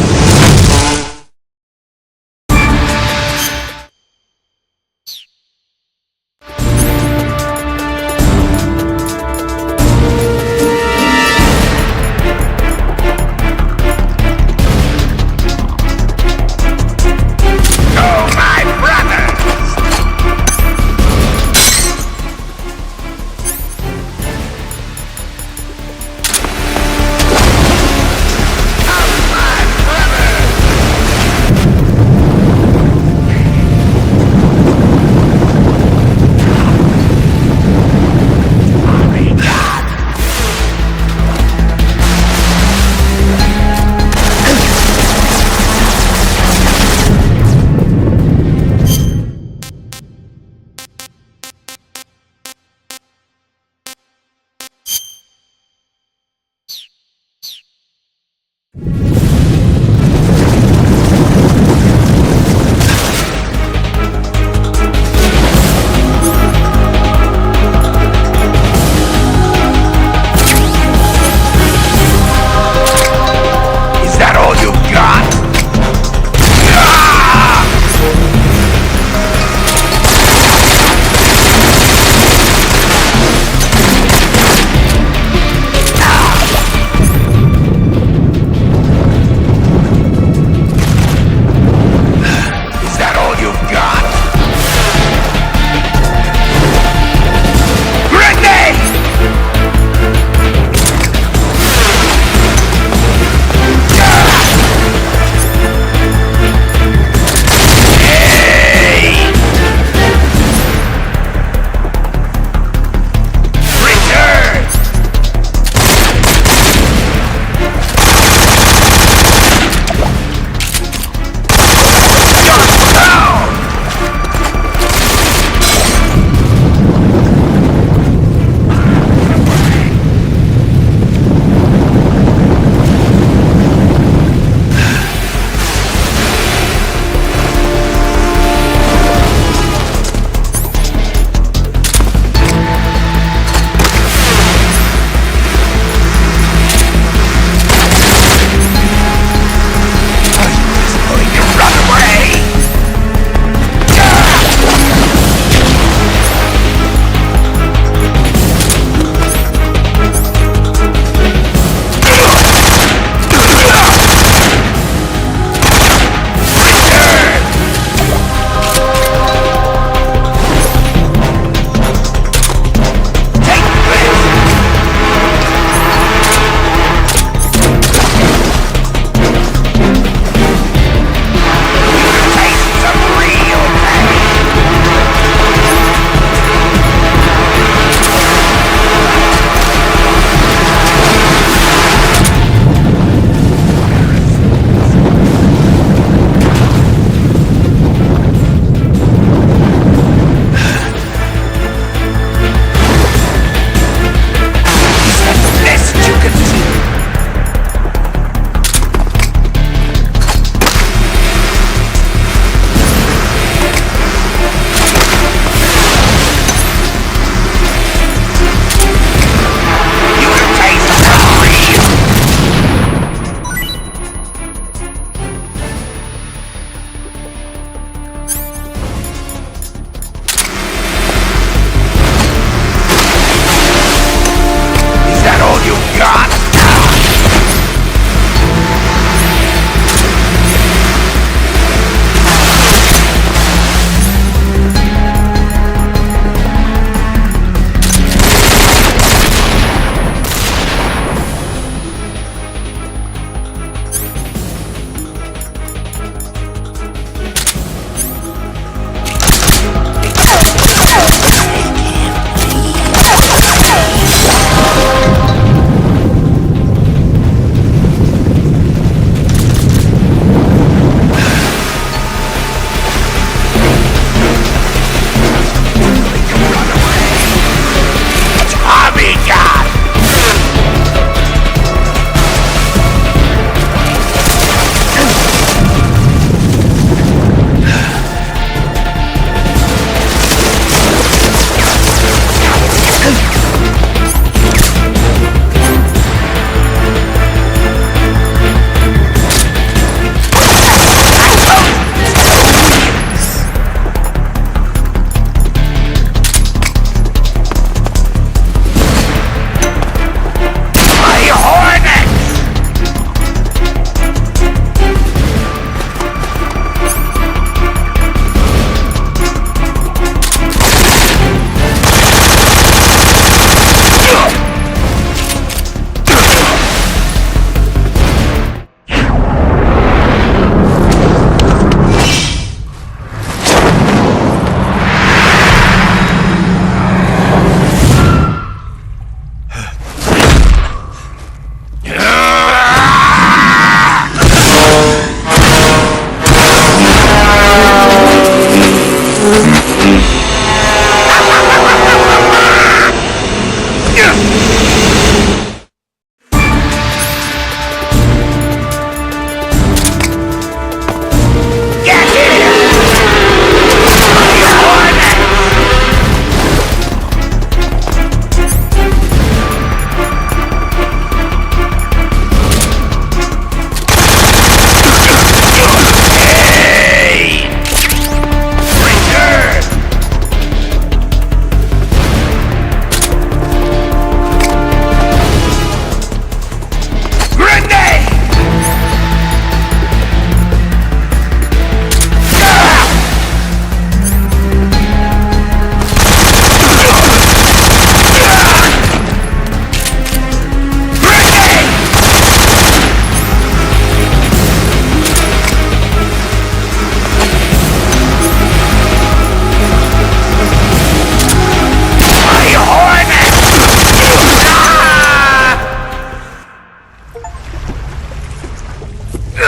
The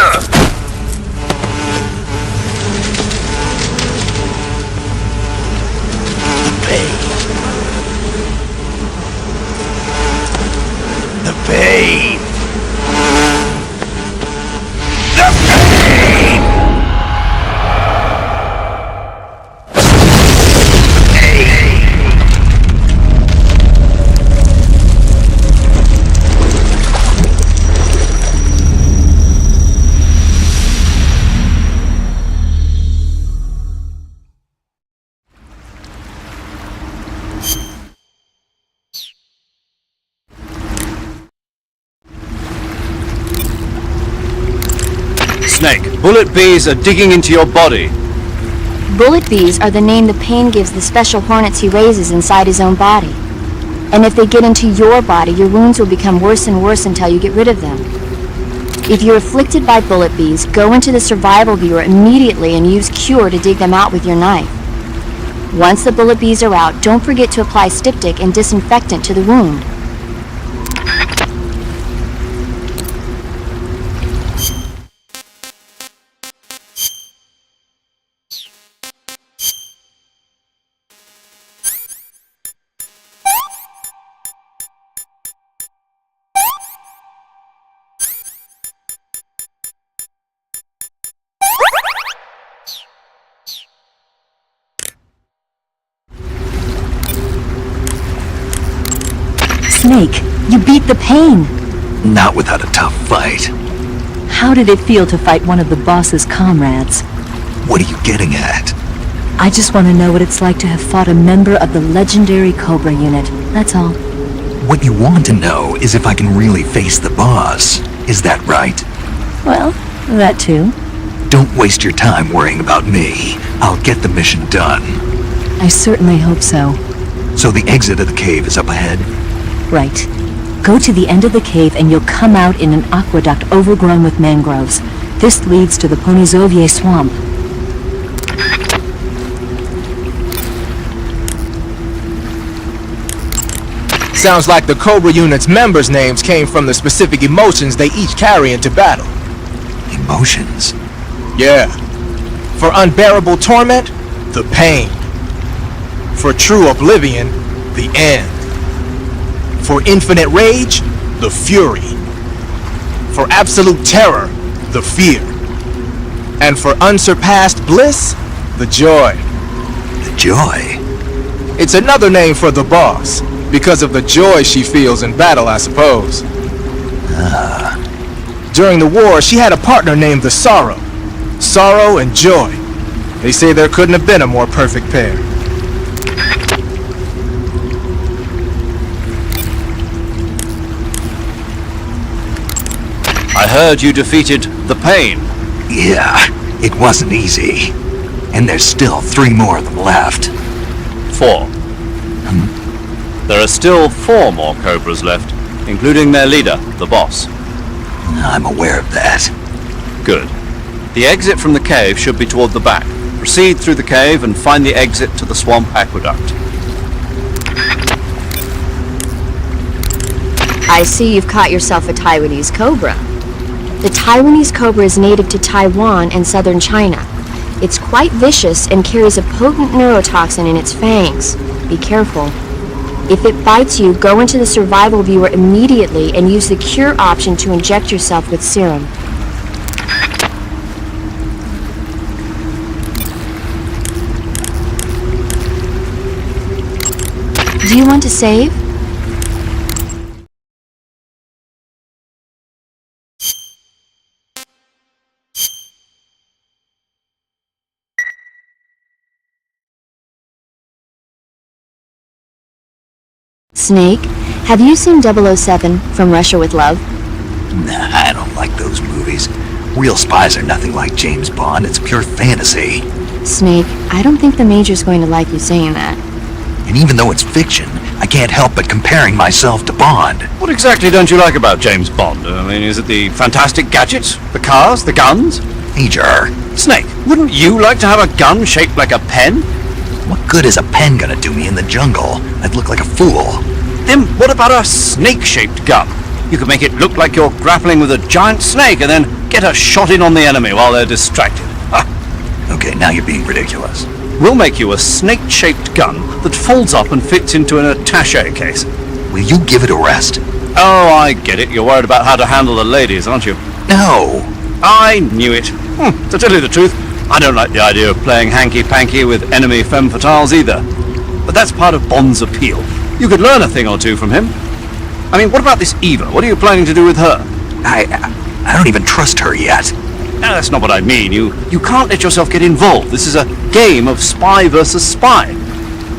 pain! Snake, bullet bees are digging into your body. Bullet bees are the name the pain gives the special hornets he raises inside his own body. And if they get into your body, your wounds will become worse and worse until you get rid of them. If you're afflicted by bullet bees, go into the survival viewer immediately and use Cure to dig them out with your knife. Once the bullet bees are out, don't forget to apply styptic and disinfectant to the wound. Snake, you beat the pain. Not without a tough fight. How did it feel to fight one of the boss's comrades? What are you getting at? I just want to know what it's like to have fought a member of the legendary Cobra unit. That's all. What you want to know is if I can really face the boss. Is that right? Well, that too. Don't waste your time worrying about me. I'll get the mission done. I certainly hope so. So the exit of the cave is up ahead? Right. Go to the end of the cave and you'll come out in an aqueduct overgrown with mangroves. This leads to the Ponizovye swamp. Sounds like the Cobra unit's members' names came from the specific emotions they each carry into battle. Emotions? Yeah. For unbearable torment, the pain. For true oblivion, the end. For infinite rage, the fury. For absolute terror, the fear. And for unsurpassed bliss, the joy. The joy? It's another name for the boss, because of the joy she feels in battle, I suppose. During the war, she had a partner named the Sorrow. Sorrow and joy. They say there couldn't have been a more perfect pair. I heard you defeated the Pain. Yeah, it wasn't easy. And there's still 3 more of them left. 4. There are still 4 more Cobras left, including their leader, the boss. I'm aware of that. Good. The exit from the cave should be toward the back. Proceed through the cave and find the exit to the swamp aqueduct. I see you've caught yourself a Taiwanese cobra. The Taiwanese cobra is native to Taiwan and southern China. It's quite vicious and carries a potent neurotoxin in its fangs. Be careful. If it bites you, go into the survival viewer immediately and use the cure option to inject yourself with serum. Do you want to save? Snake, have you seen 007 from Russia with Love? Nah, I don't like those movies. Real spies are nothing like James Bond. It's pure fantasy. Snake, I don't think the Major's going to like you saying that. And even though it's fiction, I can't help but comparing myself to Bond. What exactly don't you like about James Bond? I mean, is it the fantastic gadgets? The cars? The guns? Major. Snake, wouldn't you like to have a gun shaped like a pen? What good is a pen gonna do me in the jungle? I'd look like a fool. Then what about a snake-shaped gun? You could make it look like you're grappling with a giant snake and then get a shot in on the enemy while they're distracted. Okay, now you're being ridiculous. We'll make you a snake-shaped gun that folds up and fits into an attaché case. Will you give it a rest? Oh, I get it. You're worried about how to handle the ladies, aren't you? No. I knew it. To tell you the truth, I don't like the idea of playing hanky-panky with enemy femme fatales either. But that's part of Bond's appeal. You could learn a thing or two from him. I mean, what about this Eva? What are you planning to do with her? I don't even trust her yet. No, that's not what I mean. You can't let yourself get involved. This is a game of spy versus spy.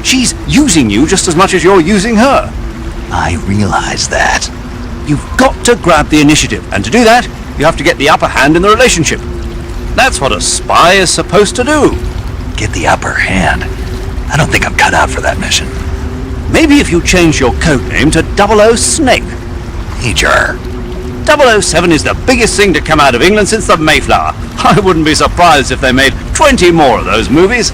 She's using you just as much as you're using her. I realize that. You've got to grab the initiative, and to do that, you have to get the upper hand in the relationship. That's what a spy is supposed to do. Get the upper hand? I don't think I'm cut out for that mission. Maybe if you change your code name to 00 Snake. Major. 007 is the biggest thing to come out of England since the Mayflower. I wouldn't be surprised if they made 20 more of those movies.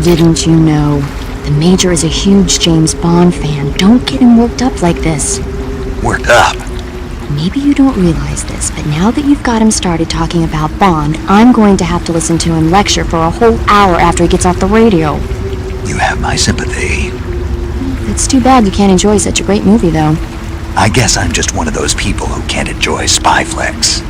Didn't you know? The Major is a huge James Bond fan. Don't get him worked up like this. Worked up? Maybe you don't realize this, but now that you've got him started talking about Bond, I'm going to have to listen to him lecture for a whole hour after he gets off the radio. You have my sympathy. It's too bad you can't enjoy such a great movie, though. I guess I'm just one of those people who can't enjoy spy flicks.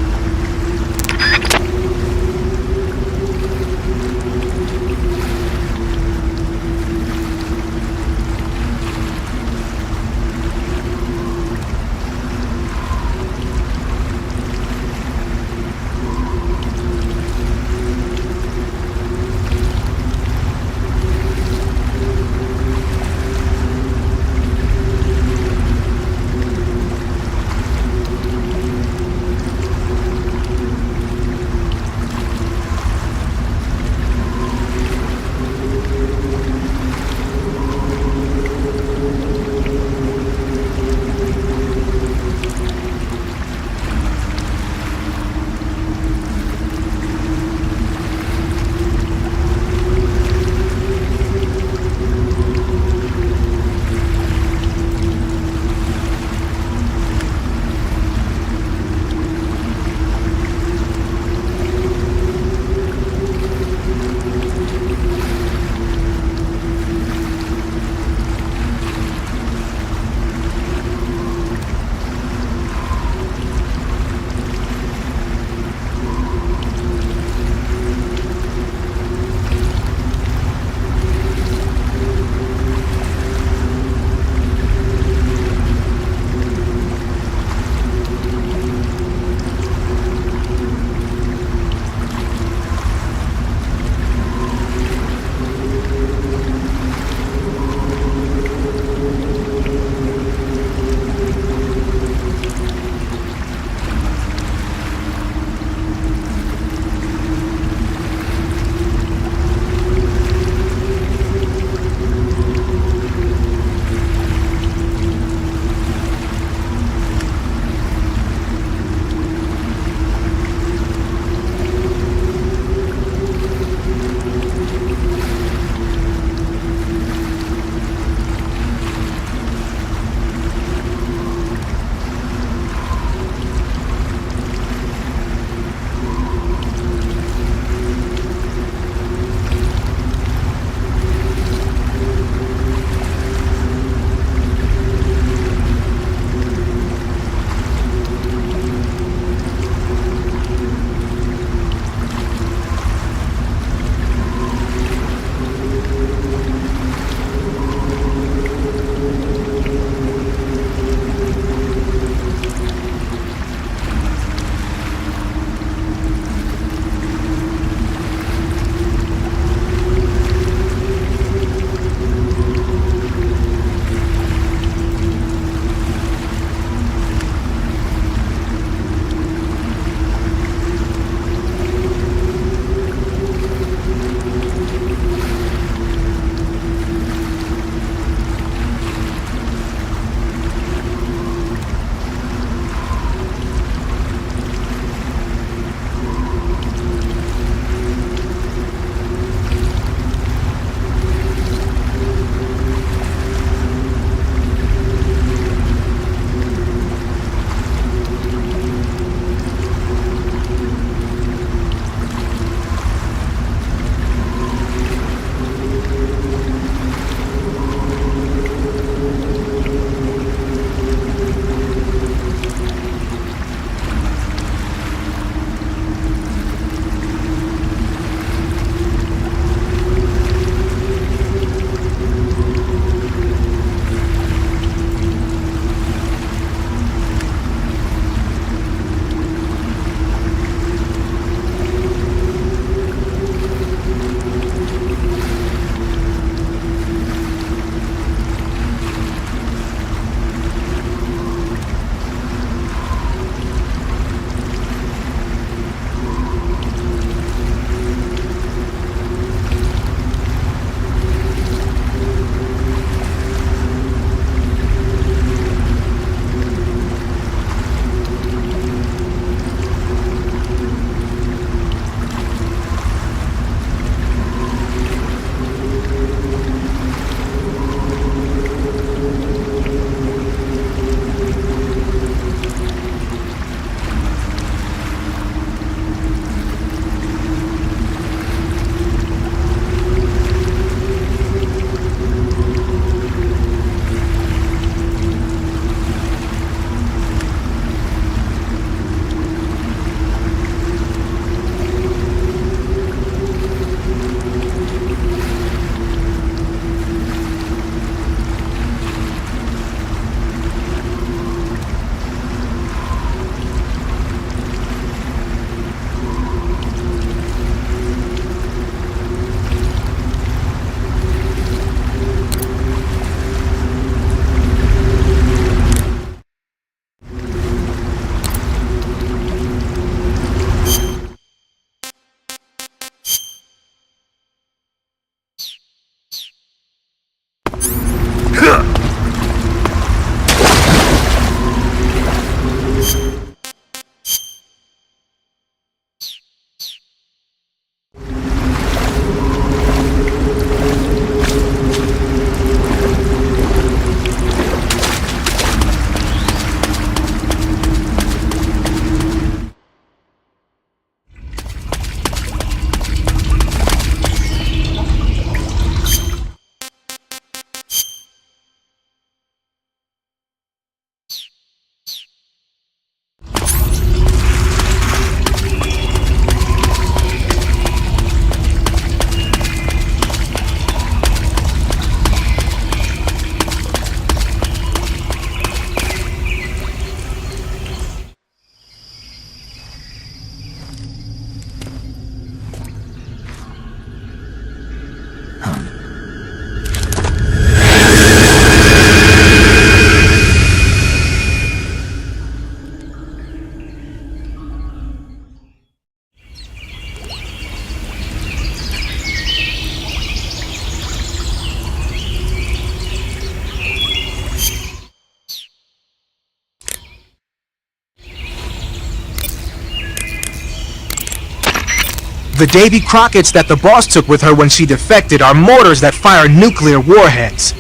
The Davy Crockett's that the boss took with her when she defected are mortars that fire nuclear warheads.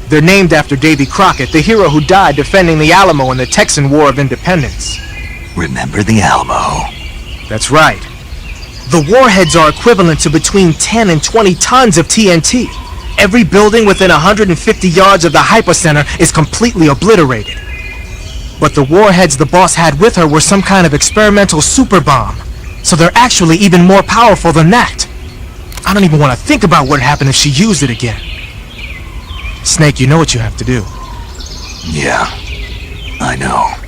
They're named after Davy Crockett, the hero who died defending the Alamo in the Texan War of Independence. Remember the Alamo? That's right. The warheads are equivalent to between 10 and 20 tons of TNT. Every building within 150 yards of the hypocenter is completely obliterated. But the warheads the boss had with her were some kind of experimental super bomb, so they're actually even more powerful than that. I don't even want to think about what happened if she used it again. Snake, you know what you have to do. Yeah, I know.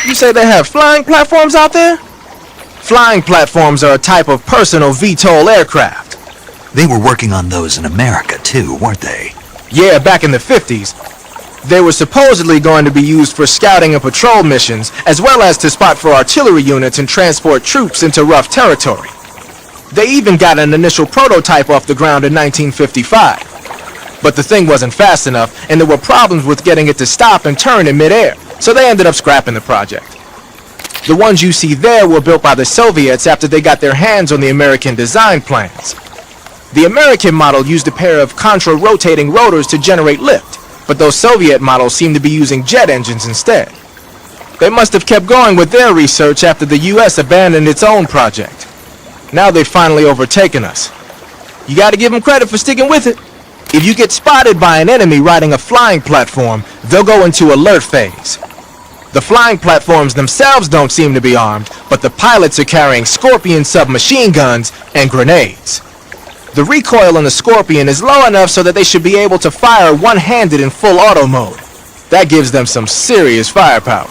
You say they have flying platforms out there? Flying platforms are a type of personal VTOL aircraft. They were working on those in America too, weren't they? Yeah, back in the 50s. They were supposedly going to be used for scouting and patrol missions, as well as to spot for artillery units and transport troops into rough territory. They even got an initial prototype off the ground in 1955. But the thing wasn't fast enough, and there were problems with getting it to stop and turn in midair, so they ended up scrapping the project. The ones you see there were built by the Soviets after they got their hands on the American design plans. The American model used a pair of contra-rotating rotors to generate lift, but those Soviet models seem to be using jet engines instead. They must have kept going with their research after the US abandoned its own project. Now they've finally overtaken us. You gotta give them credit for sticking with it. If you get spotted by an enemy riding a flying platform, they'll go into alert phase. The flying platforms themselves don't seem to be armed, but the pilots are carrying Scorpion submachine guns and grenades. The recoil on the Scorpion is low enough so that they should be able to fire one-handed in full auto mode. That gives them some serious firepower.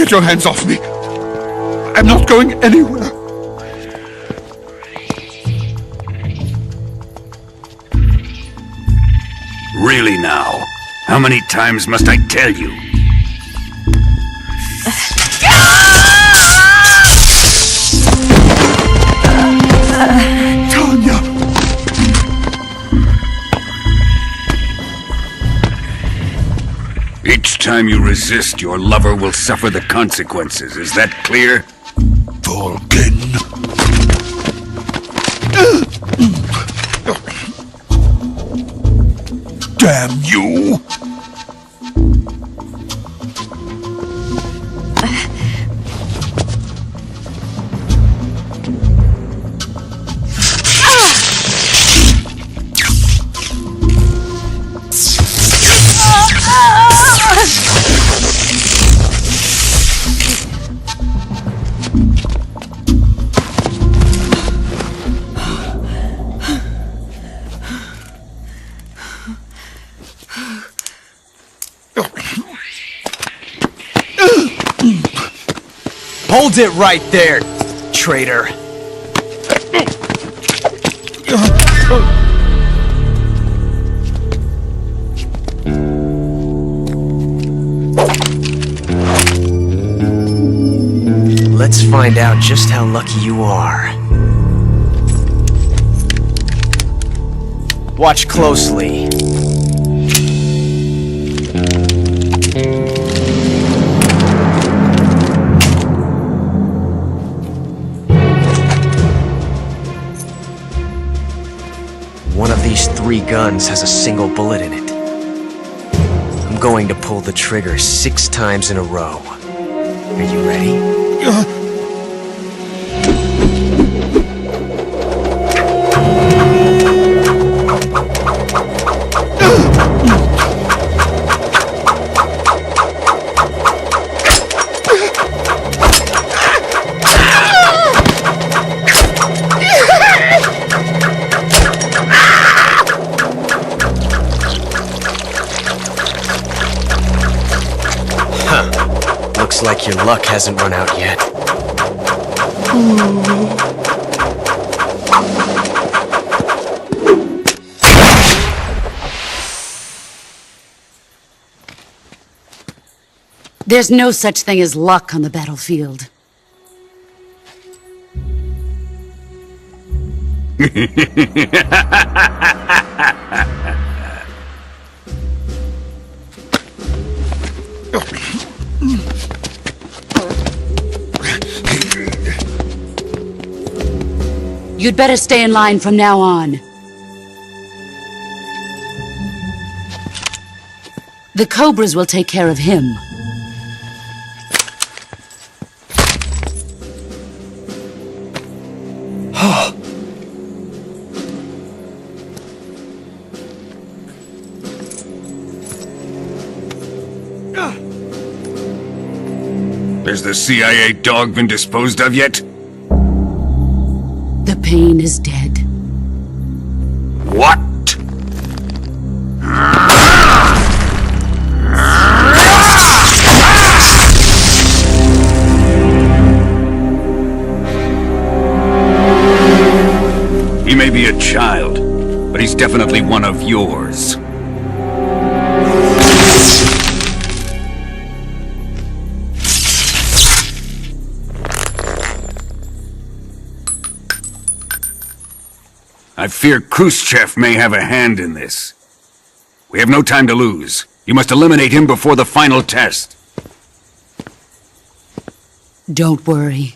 Get your hands off me! I'm not going anywhere. Really now? How many times must I tell you? Tanya! Each time you resist, your lover will suffer the consequences. Is that clear? Vulcan. Damn you! Hold it right there, traitor. Let's find out just how lucky you are. Watch closely. One of these 3 guns has a single bullet in it. I'm going to pull the trigger 6 times in a row. Are you ready? Looks like your luck hasn't run out yet. There's no such thing as luck on the battlefield. You'd better stay in line from now on. The Cobras will take care of him. Has the CIA dog been disposed of yet? The pain is dead. What? He may be a child, but he's definitely one of yours. I fear Khrushchev may have a hand in this. We have no time to lose. You must eliminate him before the final test. Don't worry.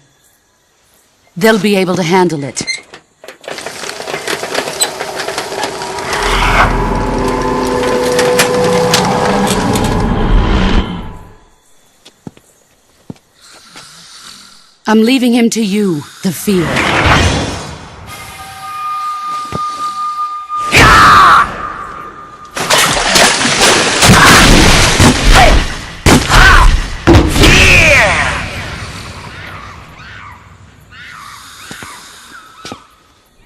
They'll be able to handle it. I'm leaving him to you, the field.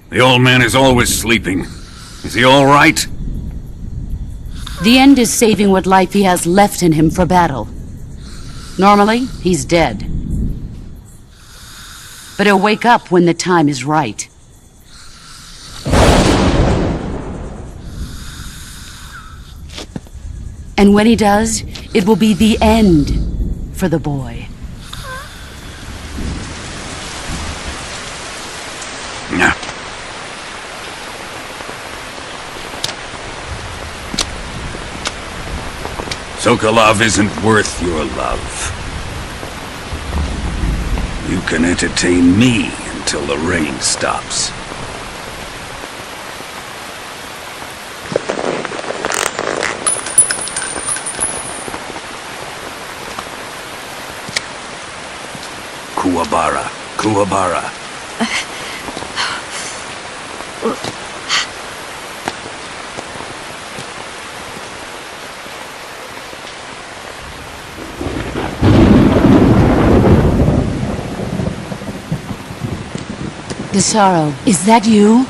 The old man is always sleeping. Is he all right? The end is saving what life he has left in him for battle. Normally, he's dead. But he'll wake up when the time is right. And when he does, it will be the end for the boy. Sokolov isn't worth your love. You can entertain me until the rain stops. Kuwabara, Kuwabara. Desaro, is that you?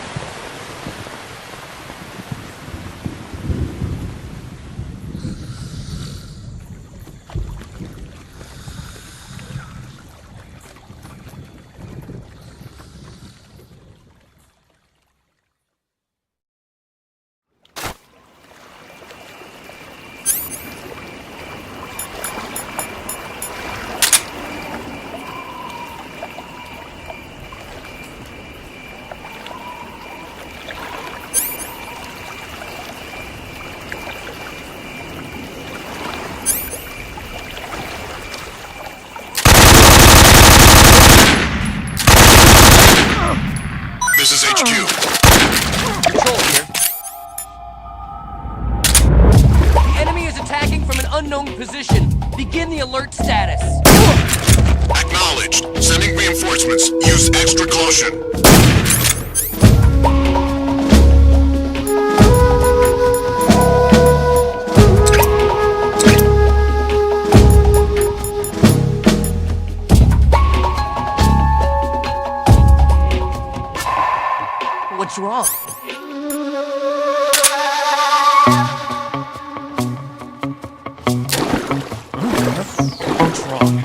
This is HQ. Control here. The enemy is attacking from an unknown position. Begin the alert status. Acknowledged. Sending reinforcements. Use extra caution. What's wrong? What's wrong?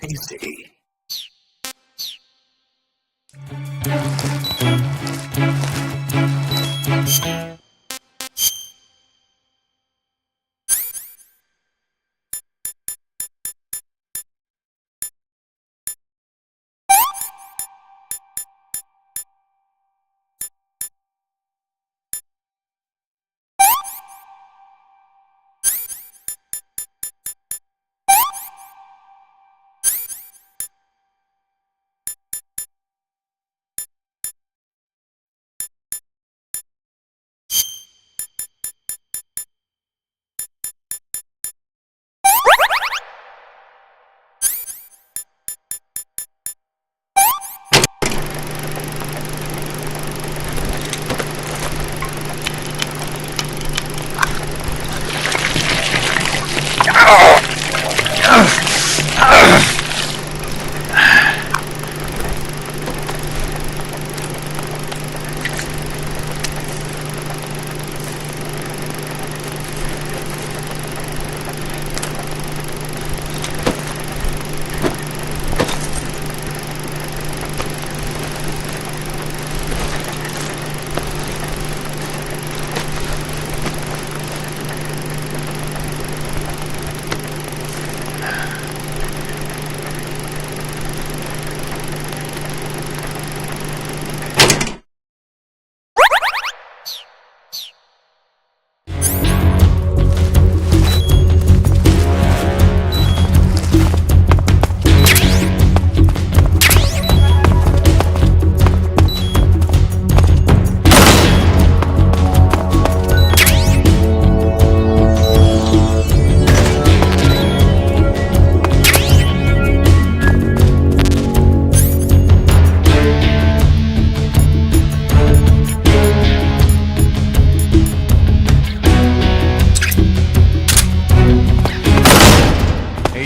Tasty.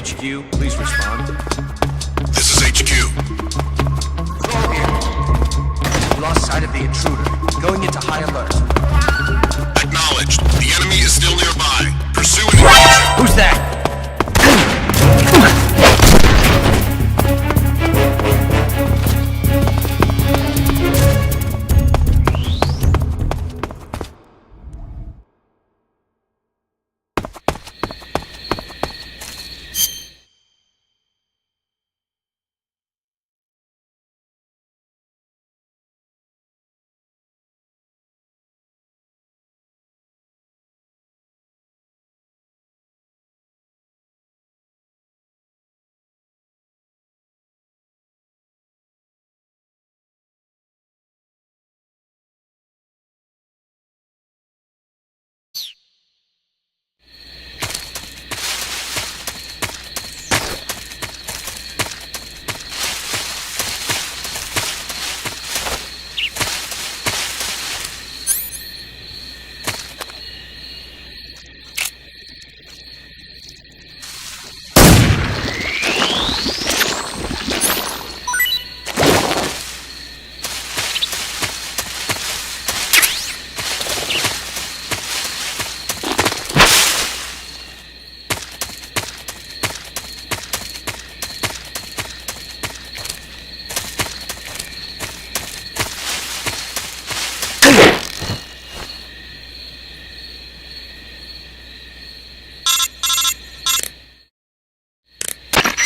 HQ, please respond. This is HQ. Control here. We lost sight of the intruder. Going into high alert. Acknowledged. The enemy is still nearby. Pursue and engage. Who's that?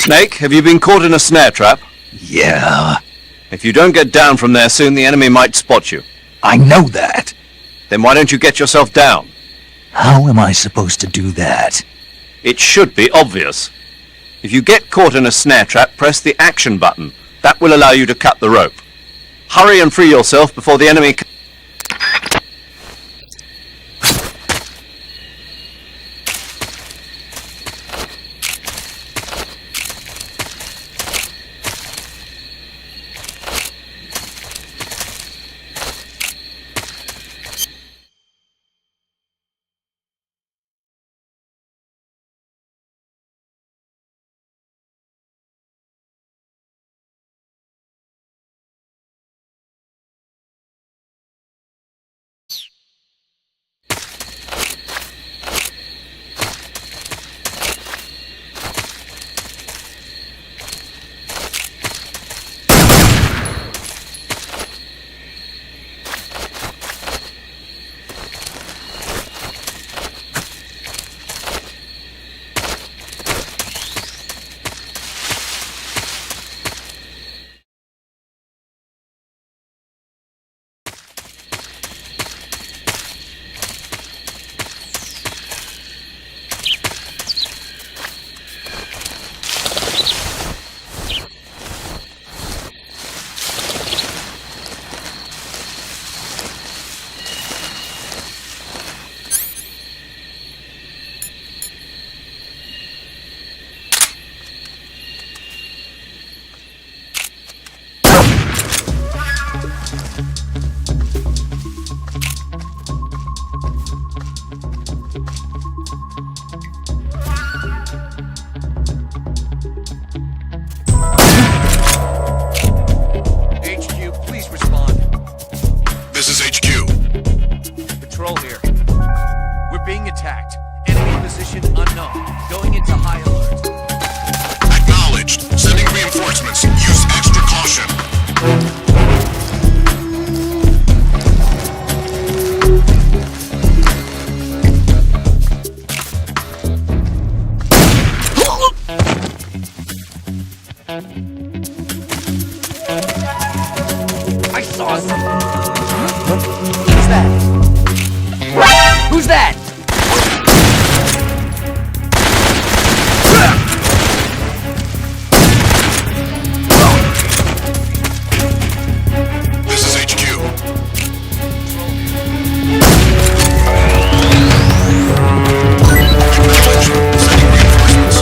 Snake, have you been caught in a snare trap? Yeah, If you don't get down from there soon, the enemy might spot you. I know that. Then why don't you get yourself down? How am I supposed to do that? It should be obvious. If you get caught in a snare trap, press the action button. That will allow you to cut the rope. Hurry and free yourself before the enemy... Who's that? Who's that? This is HQ. Acknowledged. Sending reinforcements.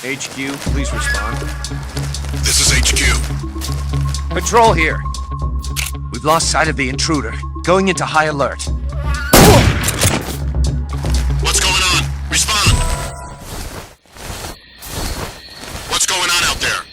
HQ, please respond. This is HQ. Patrol here. We've lost sight of the intruder. Going into high alert. What's going on? Respond. What's going on out there?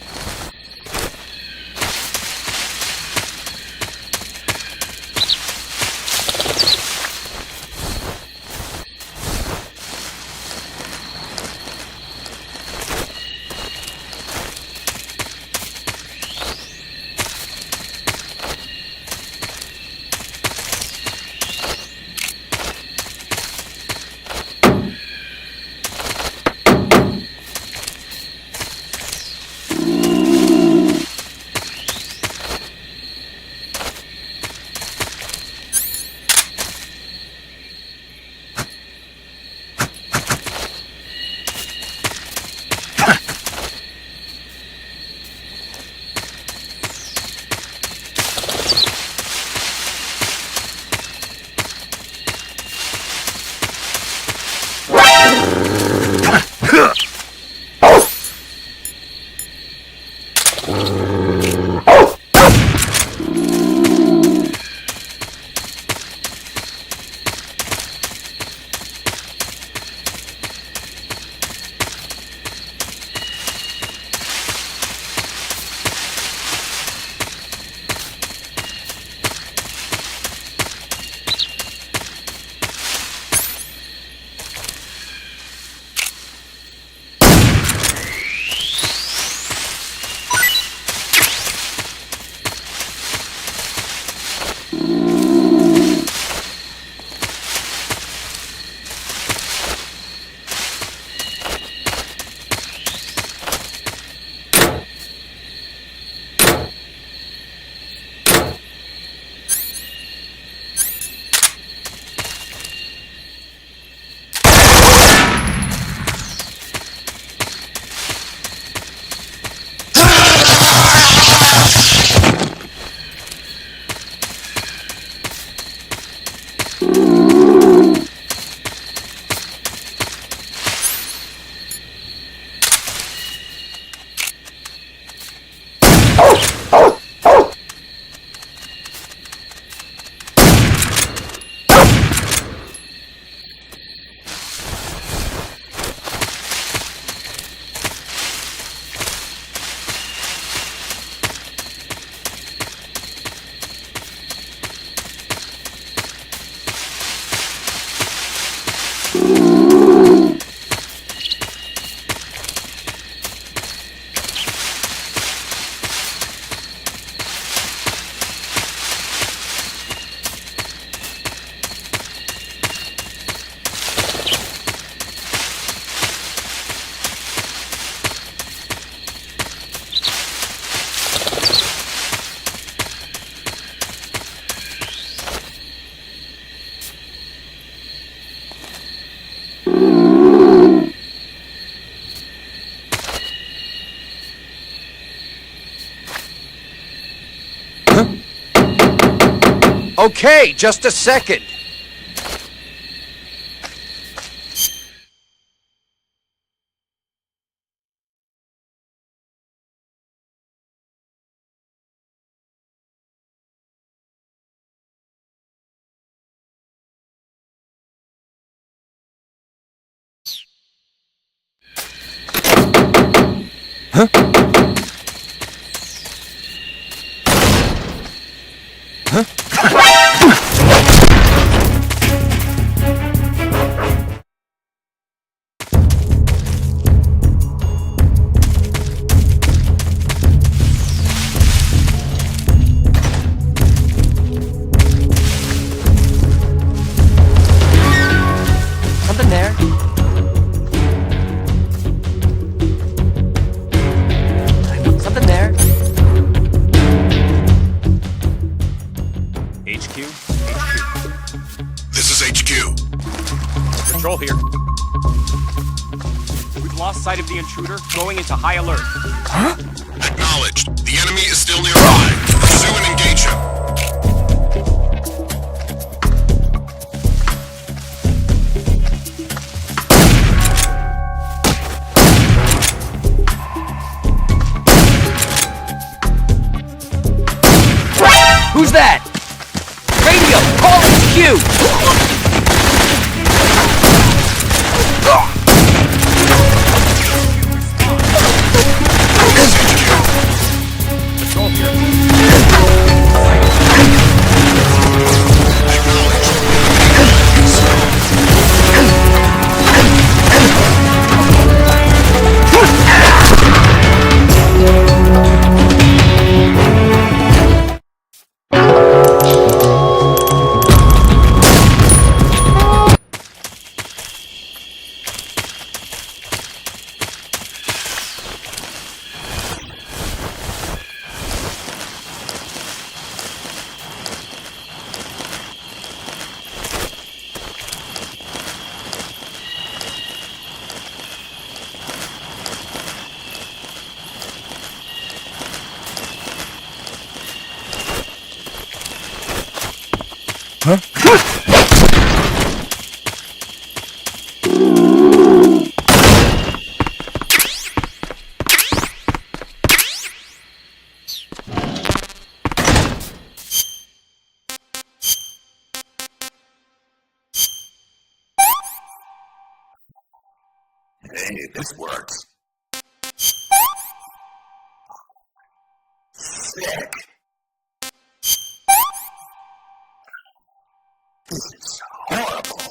Okay, just a second. Something there. Something there. HQ? This is HQ. Patrol here. We've lost sight of the intruder, going into high alert. Acknowledged. The enemy is still nearby. Pursue and engage him. Who's that? Radio! Call HQ! Patrol here. Hey, this works. Sick. This is horrible.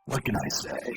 What can I say?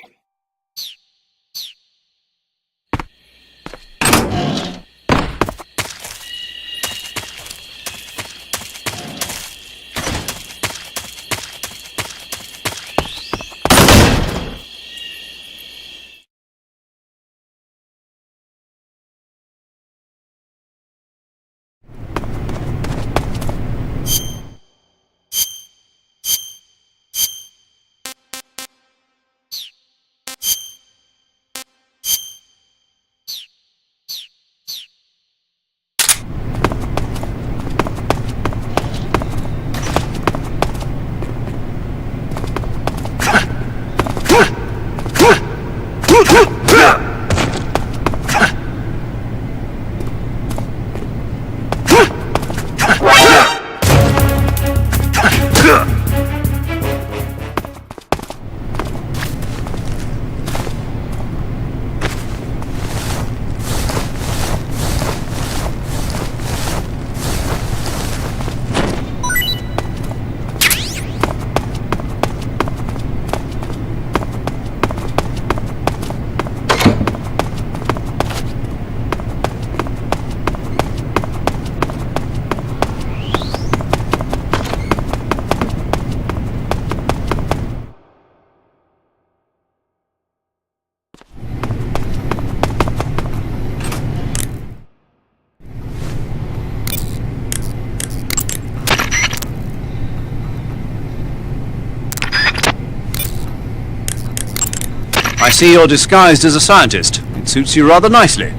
I see you're disguised as a scientist. It suits you rather nicely.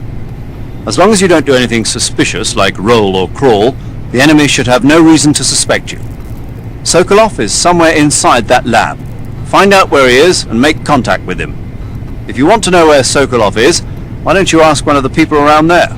As long as you don't do anything suspicious like roll or crawl, the enemy should have no reason to suspect you. Sokolov is somewhere inside that lab. Find out where he is and make contact with him. If you want to know where Sokolov is, why don't you ask one of the people around there?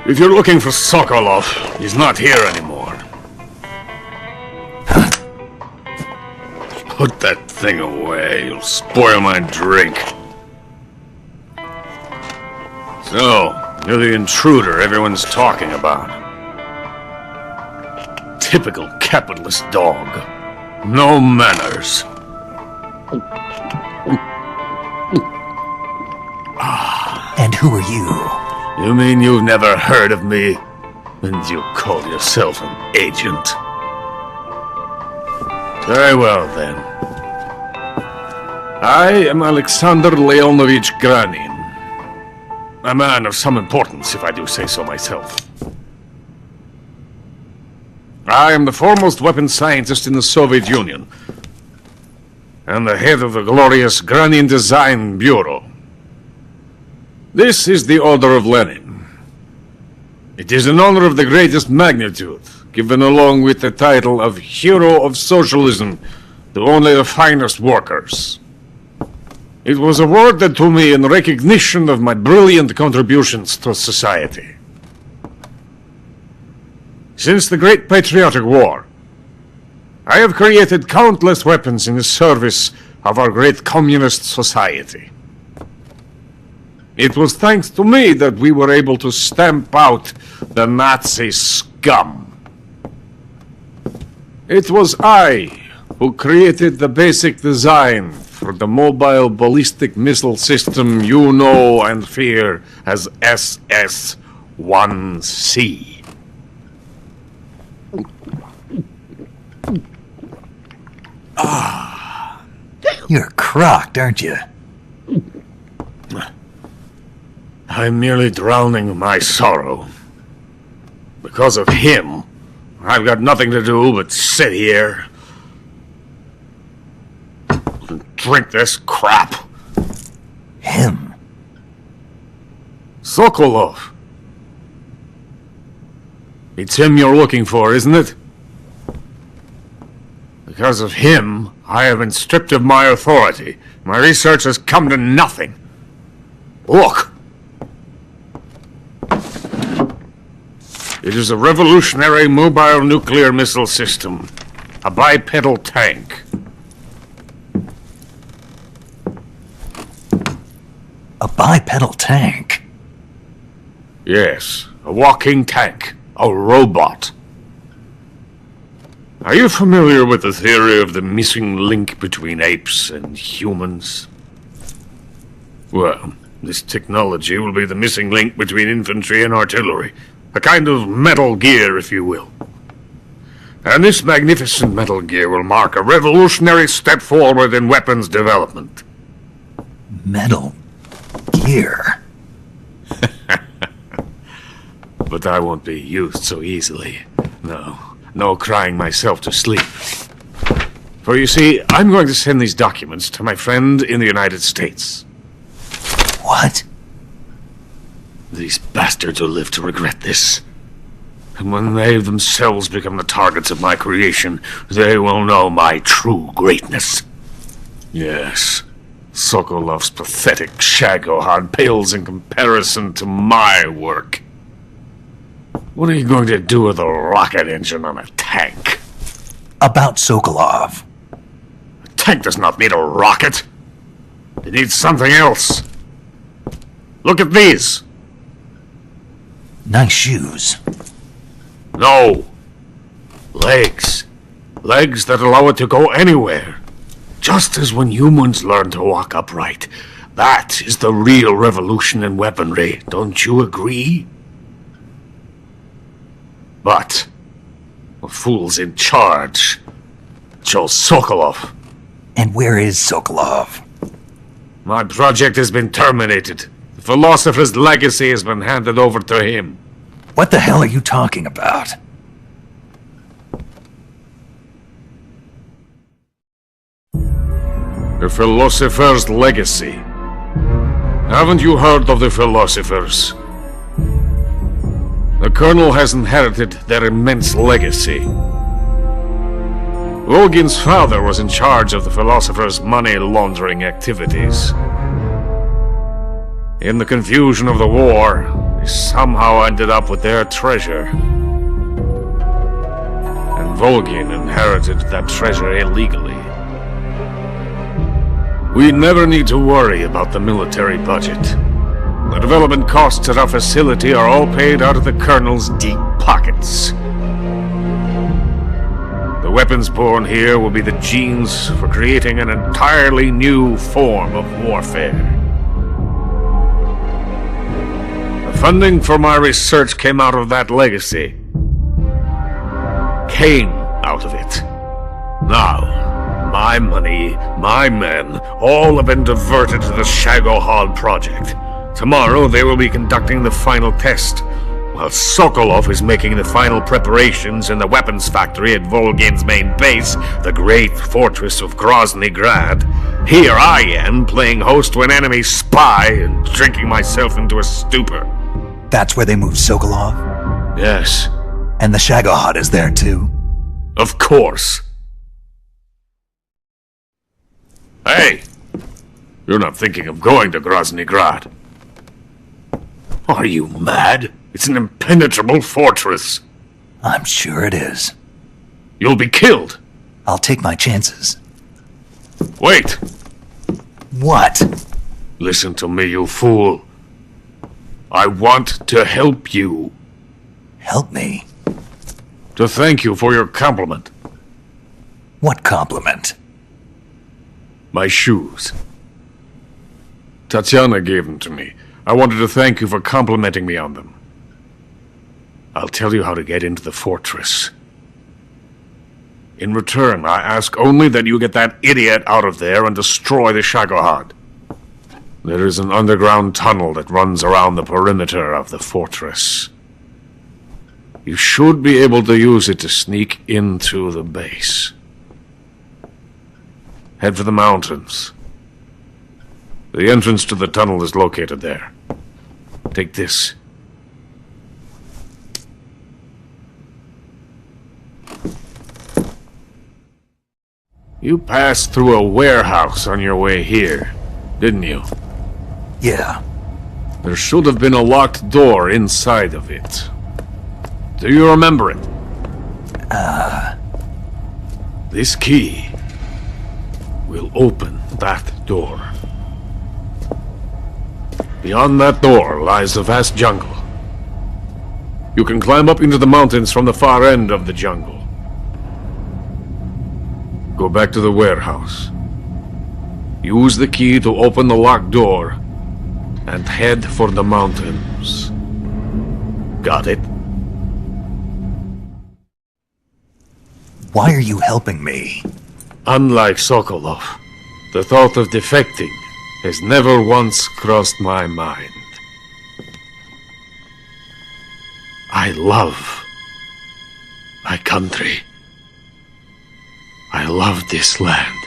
If you're looking for Sokolov, he's not here anymore. Put that thing away. You'll spoil my drink. So, you're the intruder everyone's talking about. Typical capitalist dog. No manners. And who are you? You mean you've never heard of me? And you call yourself an agent? Very well, then. I am Alexander Leonovich Granin. A man of some importance, if I do say so myself. I am the foremost weapons scientist in the Soviet Union, and the head of the glorious Granin Design Bureau. This is the Order of Lenin. It is an honor of the greatest magnitude, given along with the title of Hero of Socialism to only the finest workers. It was awarded to me in recognition of my brilliant contributions to society. Since the Great Patriotic War, I have created countless weapons in the service of our great communist society. It was thanks to me that we were able to stamp out the Nazi scum. It was I who created the basic design for the mobile ballistic missile system you know and fear as SS-1C. You're crocked, aren't you? I'm merely drowning my sorrow. Because of him, I've got nothing to do but sit here and drink this crap. Him? Sokolov. It's him you're looking for, isn't it? Because of him, I have been stripped of my authority. My research has come to nothing. Look! It is a revolutionary mobile nuclear missile system. A bipedal tank. A bipedal tank? Yes, a walking tank. A robot. Are you familiar with the theory of the missing link between apes and humans? Well, this technology will be the missing link between infantry and artillery. A kind of Metal Gear, if you will. And this magnificent Metal Gear will mark a revolutionary step forward in weapons development. Metal Gear? But I won't be used so easily. No crying myself to sleep. For you see, I'm going to send these documents to my friend in the United States. What? These bastards will live to regret this. And when they themselves become the targets of my creation, they will know my true greatness. Yes, Sokolov's pathetic shagohod pales in comparison to my work. What are you going to do with a rocket engine on a tank? About Sokolov. A tank does not need a rocket. It needs something else. Look at these. Nice shoes. No. Legs. Legs that allow it to go anywhere. Just as when humans learn to walk upright. That is the real revolution in weaponry. Don't you agree? But the fool's in charge. Joe Sokolov. And where is Sokolov? My project has been terminated. The philosopher's legacy has been handed over to him. What the hell are you talking about? The philosopher's legacy. Haven't you heard of the philosophers? The Colonel has inherited their immense legacy. Logan's father was in charge of the philosopher's money laundering activities. In the confusion of the war, they somehow ended up with their treasure. And Volgin inherited that treasure illegally. We never need to worry about the military budget. The development costs at our facility are all paid out of the Colonel's deep pockets. The weapons born here will be the genes for creating an entirely new form of warfare. The funding for my research came out of that legacy. Came out of it. Now, my money, my men, all have been diverted to the Shagohod project. Tomorrow they will be conducting the final test, while Sokolov is making the final preparations in the weapons factory at Volgin's main base, the great fortress of Grozny Grad. Here I am, playing host to an enemy spy and drinking myself into a stupor. That's where they moved Sokolov? Yes. And the Shagohod is there too? Of course. Hey! You're not thinking of going to Grozny Grad. Are you mad? It's an impenetrable fortress. I'm sure it is. You'll be killed. I'll take my chances. Wait! What? Listen to me, you fool. I want to help you. Help me? To thank you for your compliment. What compliment? My shoes. Tatiana gave them to me. I wanted to thank you for complimenting me on them. I'll tell you how to get into the fortress. In return, I ask only that you get that idiot out of there and destroy the Shagohod. There is an underground tunnel that runs around the perimeter of the fortress. You should be able to use it to sneak into the base. Head for the mountains. The entrance to the tunnel is located there. Take this. You passed through a warehouse on your way here, didn't you? Yeah. There should have been a locked door inside of it. Do you remember it? This key will open that door. Beyond that door lies a vast jungle. You can climb up into the mountains from the far end of the jungle. Go back to the warehouse. Use the key to open the locked door and head for the mountains. Got it? Why are you helping me? Unlike Sokolov, the thought of defecting has never once crossed my mind. I love my country. I love this land.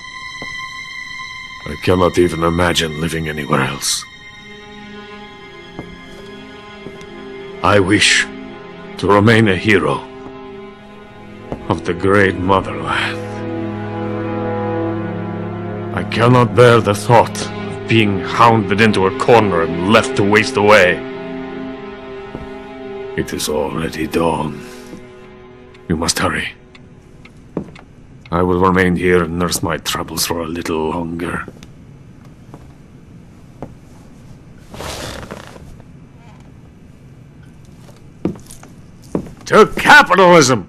I cannot even imagine living anywhere else. I wish to remain a hero of the great motherland. I cannot bear the thought of being hounded into a corner and left to waste away. It is already dawn. You must hurry. I will remain here and nurse my troubles for a little longer. To capitalism!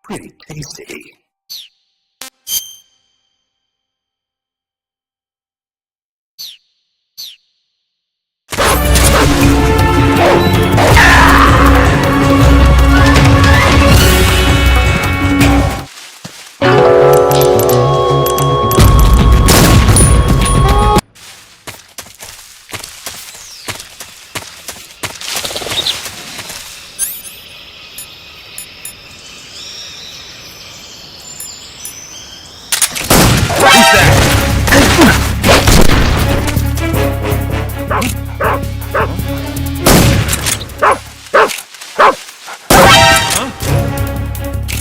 Pretty tasty.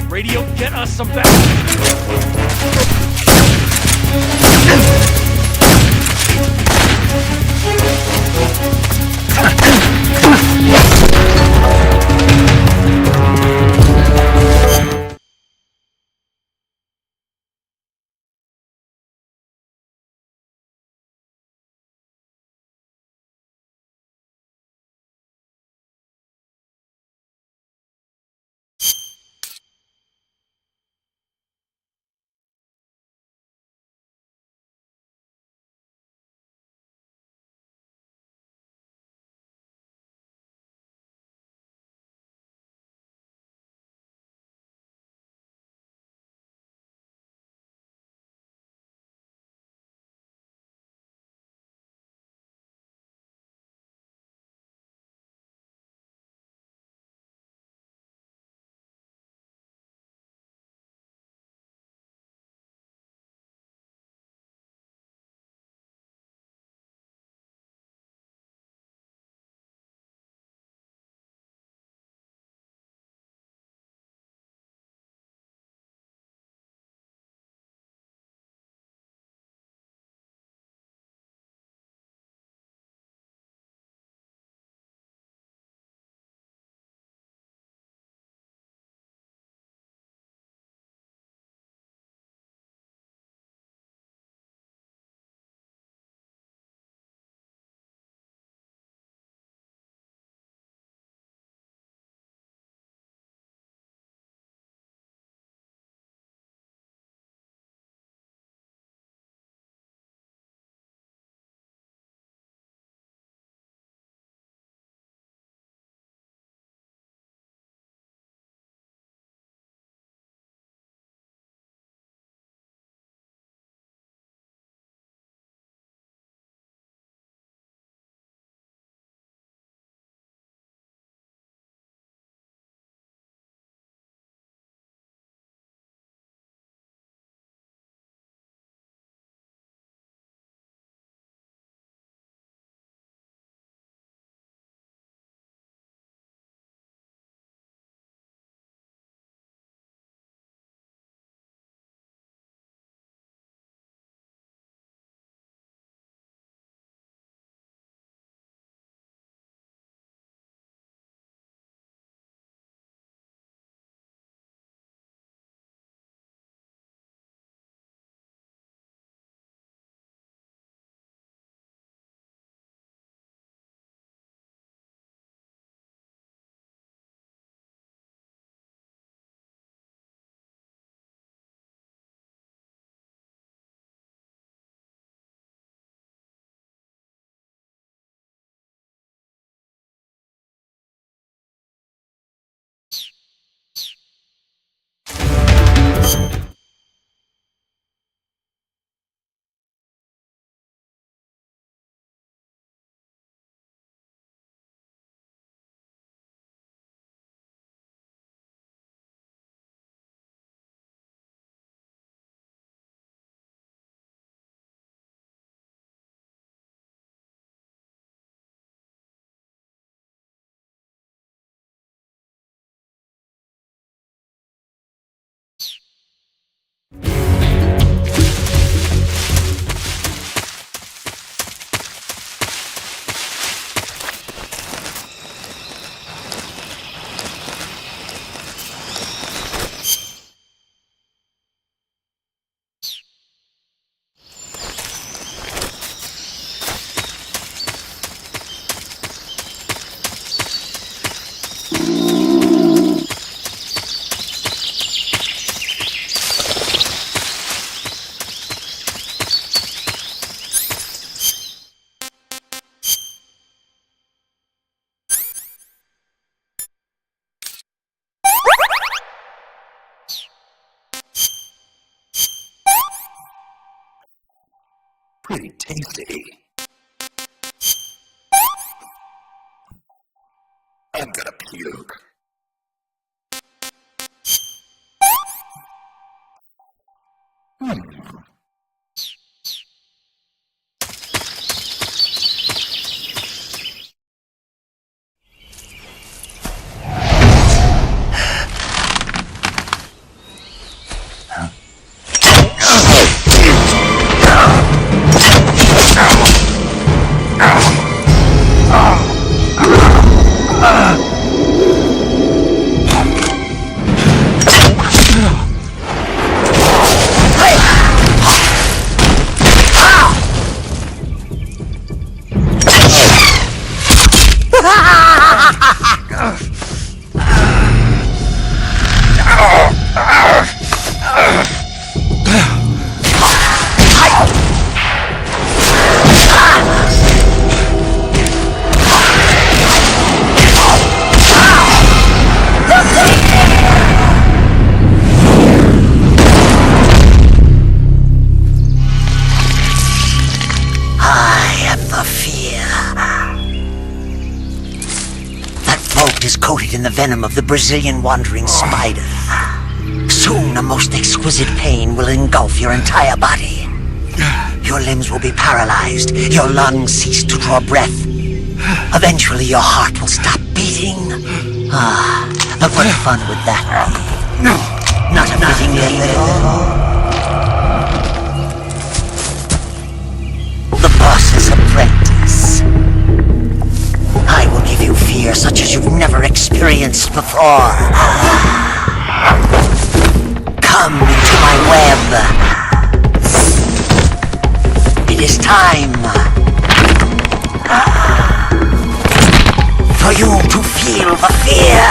Radio, get us some back! Pretty tasty. I'm gonna puke. Is coated in the venom of the Brazilian wandering spider. Soon, a most exquisite pain will engulf your entire body. Your limbs will be paralyzed, your lungs cease to draw breath. Eventually, your heart will stop beating. But what fun would that be? Not a fitting end at all. The boss's apprentice. I will give you fear such as you've never experienced before. Come into my web. It is time for you to feel the fear.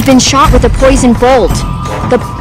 been shot with a poison bolt. The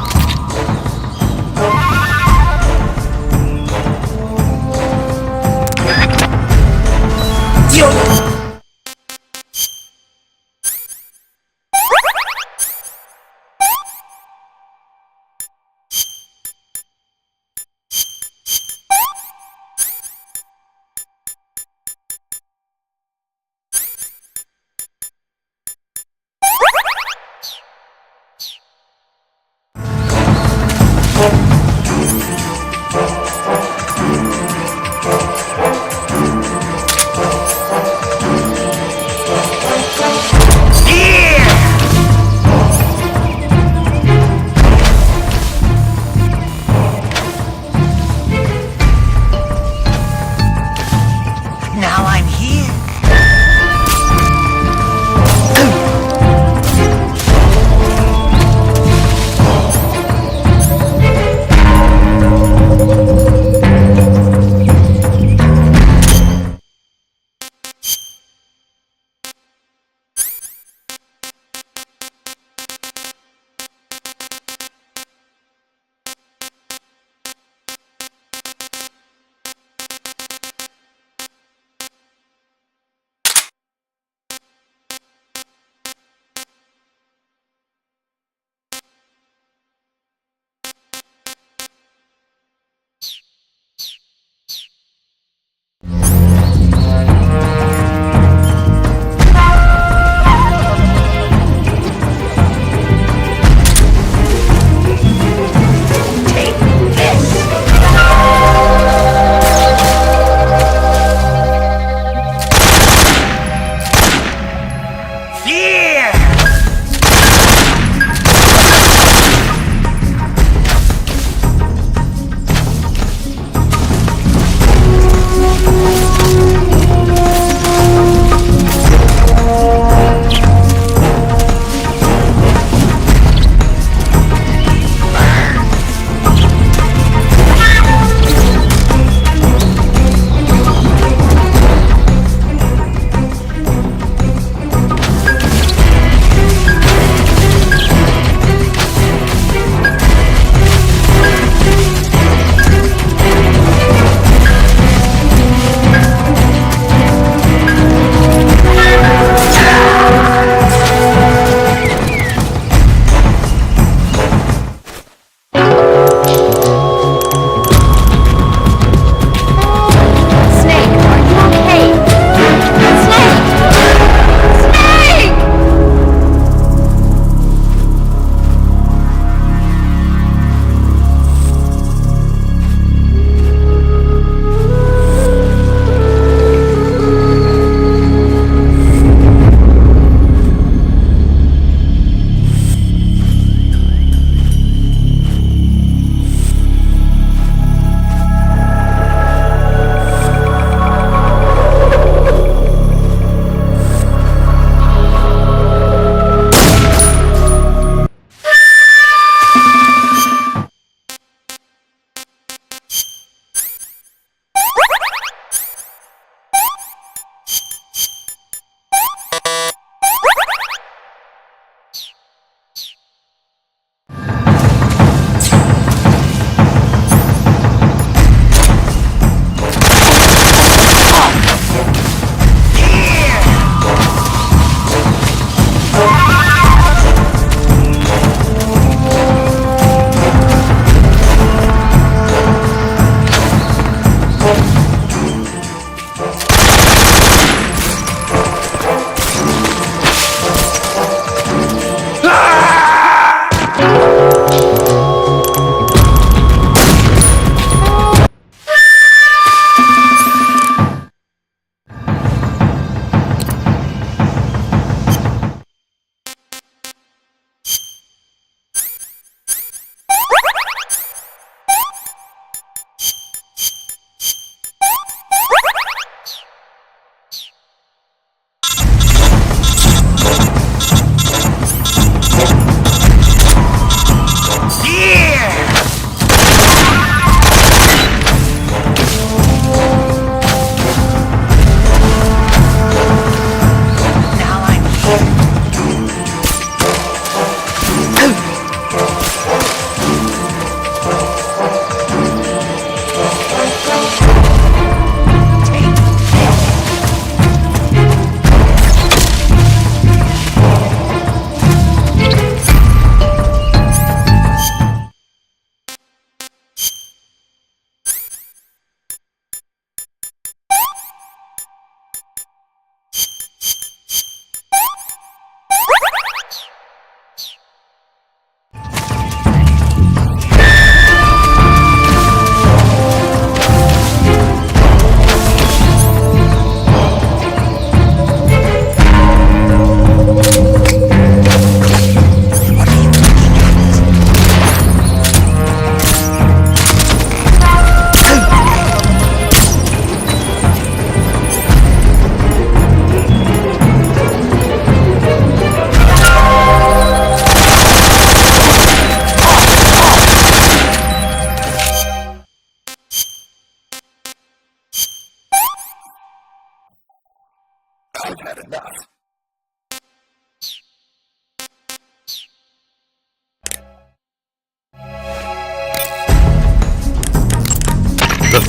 The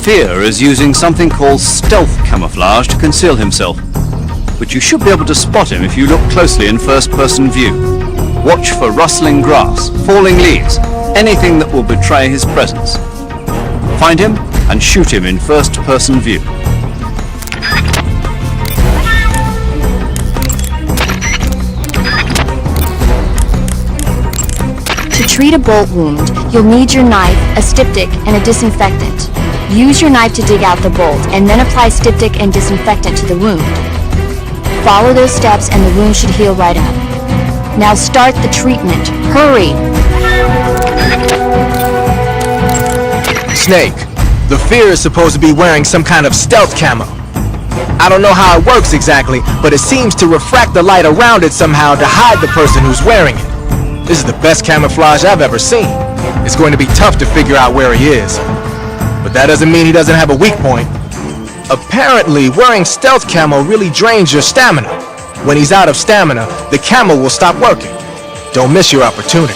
Fear is using something called stealth camouflage to conceal himself. But you should be able to spot him if you look closely in first-person view. Watch for rustling grass, falling leaves, anything that will betray his presence. Find him and shoot him in first-person view. To treat a bolt wound, you'll need your knife, a styptic, and a disinfectant. Use your knife to dig out the bolt, and then apply styptic and disinfectant to the wound. Follow those steps and the wound should heal right up. Now start the treatment. Hurry! Snake, the Fear is supposed to be wearing some kind of stealth camo. I don't know how it works exactly, but it seems to refract the light around it somehow to hide the person who's wearing it. This is the best camouflage I've ever seen. It's going to be tough to figure out where he is. But that doesn't mean he doesn't have a weak point. Apparently, wearing stealth camo really drains your stamina. When he's out of stamina, the camo will stop working. Don't miss your opportunity.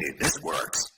see, this works.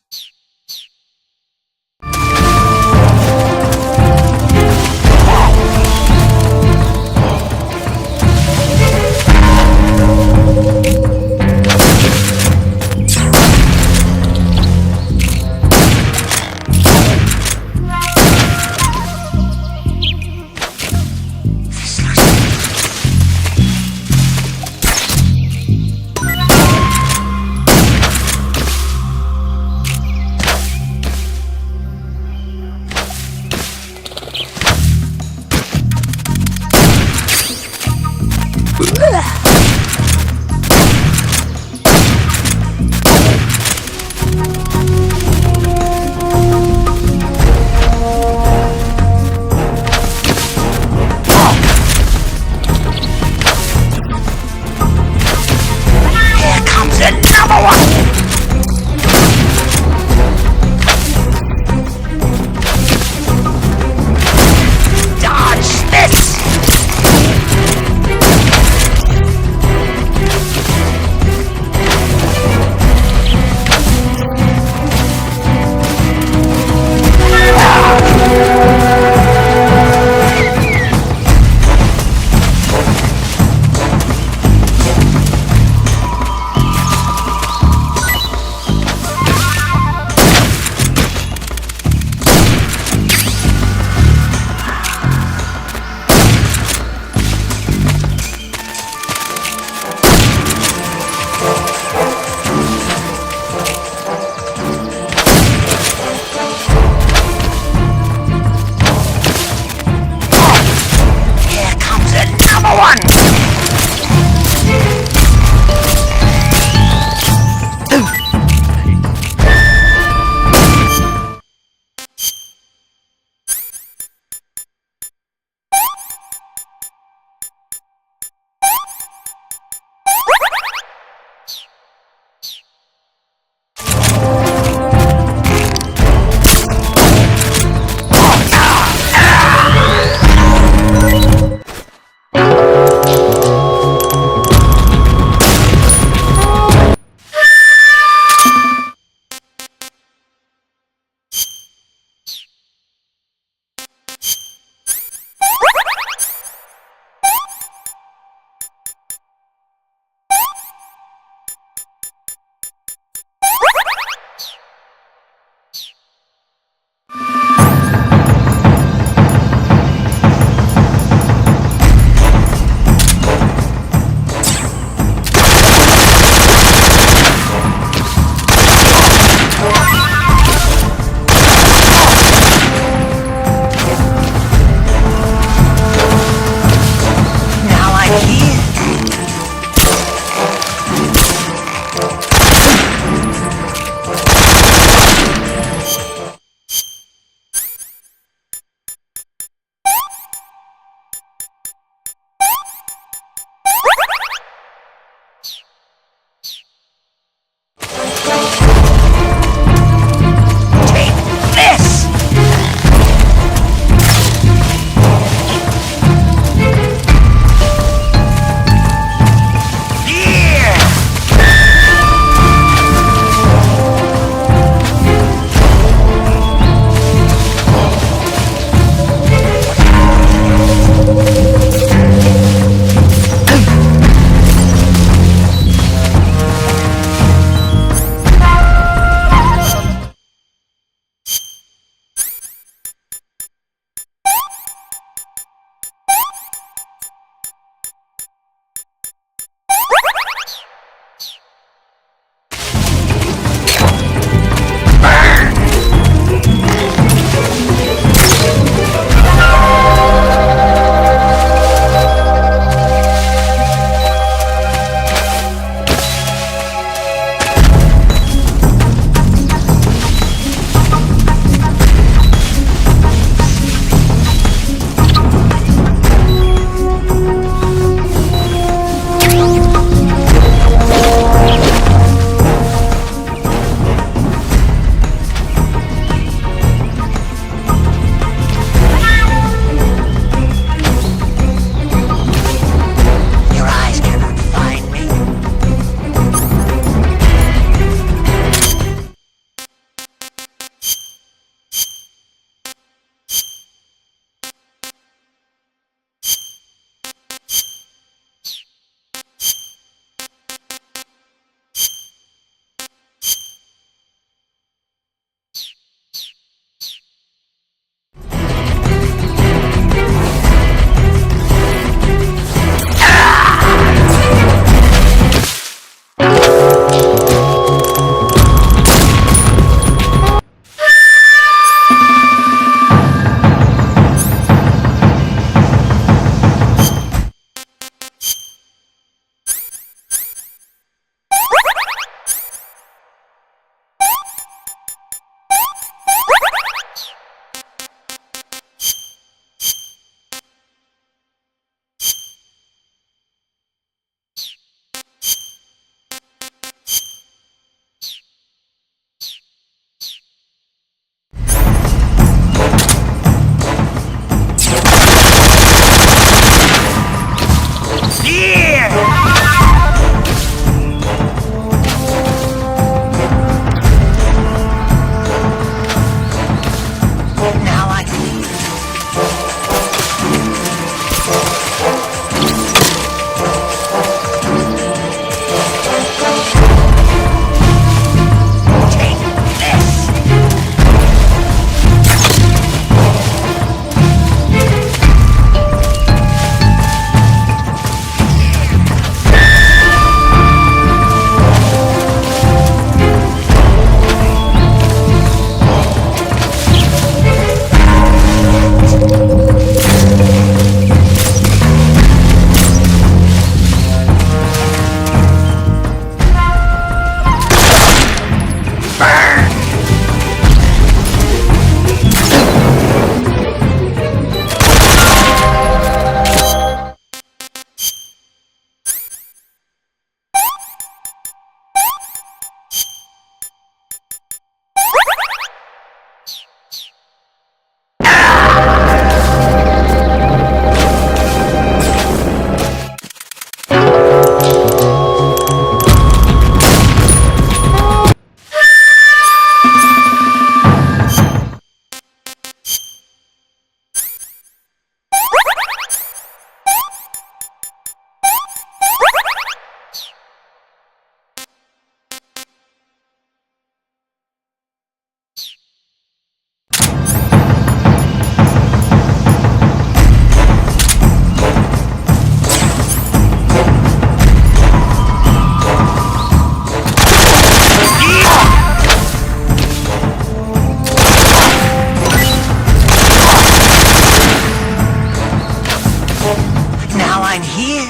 Now I'm here.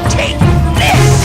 Take this!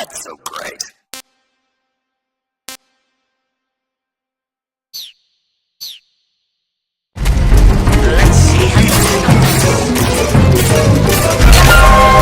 That's so great. Let's see how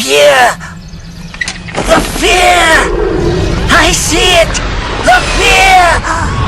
fear! The fear! I see it! The fear!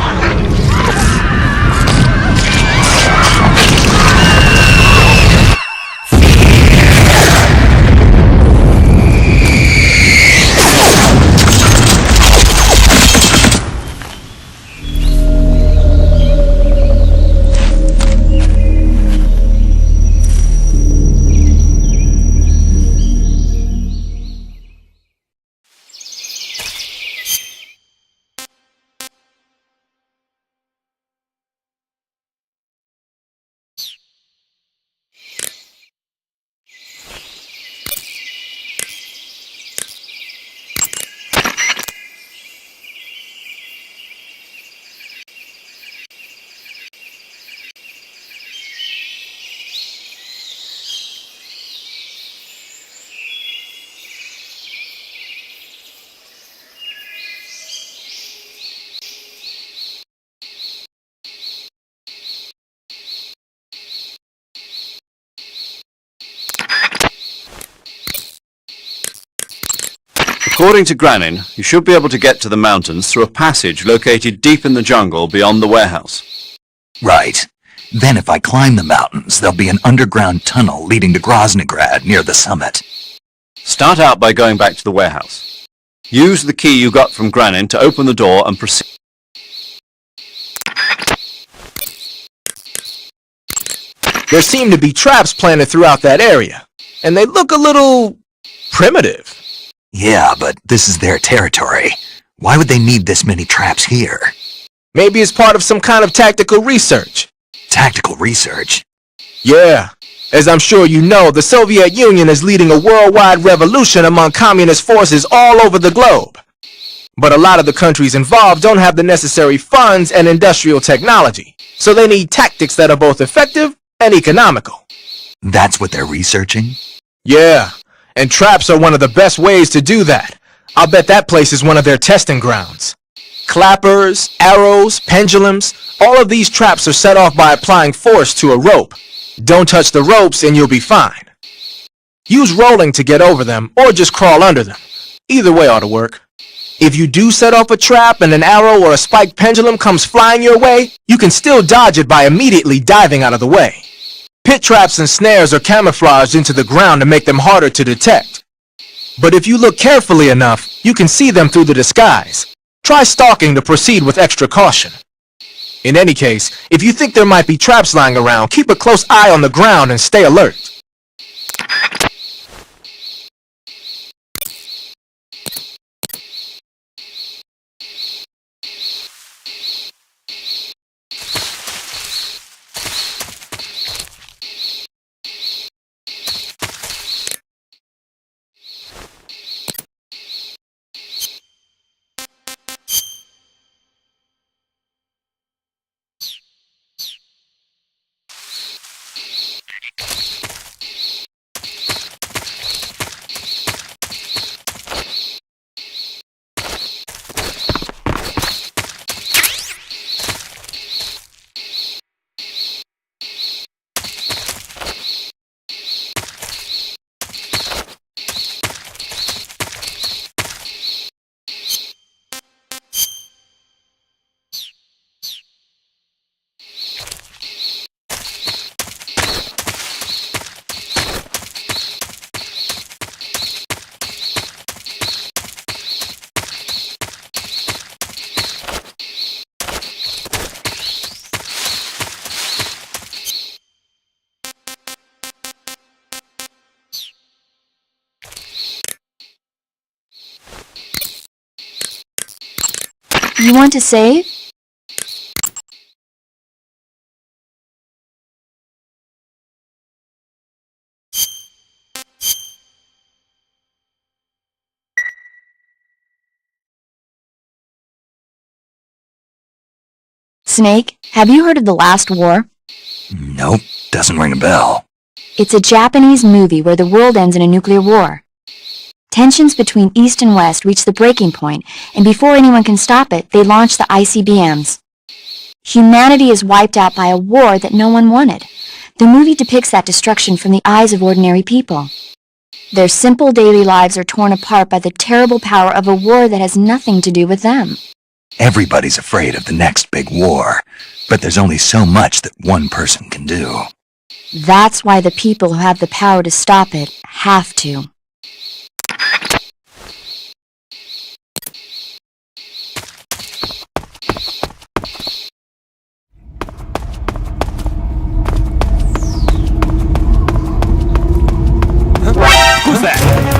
According to Granin, you should be able to get to the mountains through a passage located deep in the jungle beyond the warehouse. Right. Then if I climb the mountains, there'll be an underground tunnel leading to Groznygrad near the summit. Start out by going back to the warehouse. Use the key you got from Granin to open the door and proceed. There seem to be traps planted throughout that area, and they look a little primitive. Yeah, but this is their territory. Why would they need this many traps here? Maybe it's part of some kind of tactical research. Tactical research? Yeah. As I'm sure you know, the Soviet Union is leading a worldwide revolution among communist forces all over the globe. But a lot of the countries involved don't have the necessary funds and industrial technology, so they need tactics that are both effective and economical. That's what they're researching? Yeah. And traps are one of the best ways to do that. I'll bet that place is one of their testing grounds. Clappers, arrows, pendulums, all of these traps are set off by applying force to a rope. Don't touch the ropes and you'll be fine. Use rolling to get over them, or just crawl under them. Either way ought to work. If you do set off a trap and an arrow or a spiked pendulum comes flying your way, you can still dodge it by immediately diving out of the way. Pit traps and snares are camouflaged into the ground to make them harder to detect. But if you look carefully enough, you can see them through the disguise. Try stalking to proceed with extra caution. In any case, if you think there might be traps lying around, keep a close eye on the ground and stay alert. You want to save? Snake, have you heard of The Last War? Nope, doesn't ring a bell. It's a Japanese movie where the world ends in a nuclear war. Tensions between East and West reach the breaking point, and before anyone can stop it, they launch the ICBMs. Humanity is wiped out by a war that no one wanted. The movie depicts that destruction from the eyes of ordinary people. Their simple daily lives are torn apart by the terrible power of a war that has nothing to do with them. Everybody's afraid of the next big war, but there's only so much that one person can do. That's why the people who have the power to stop it have to. Who's that?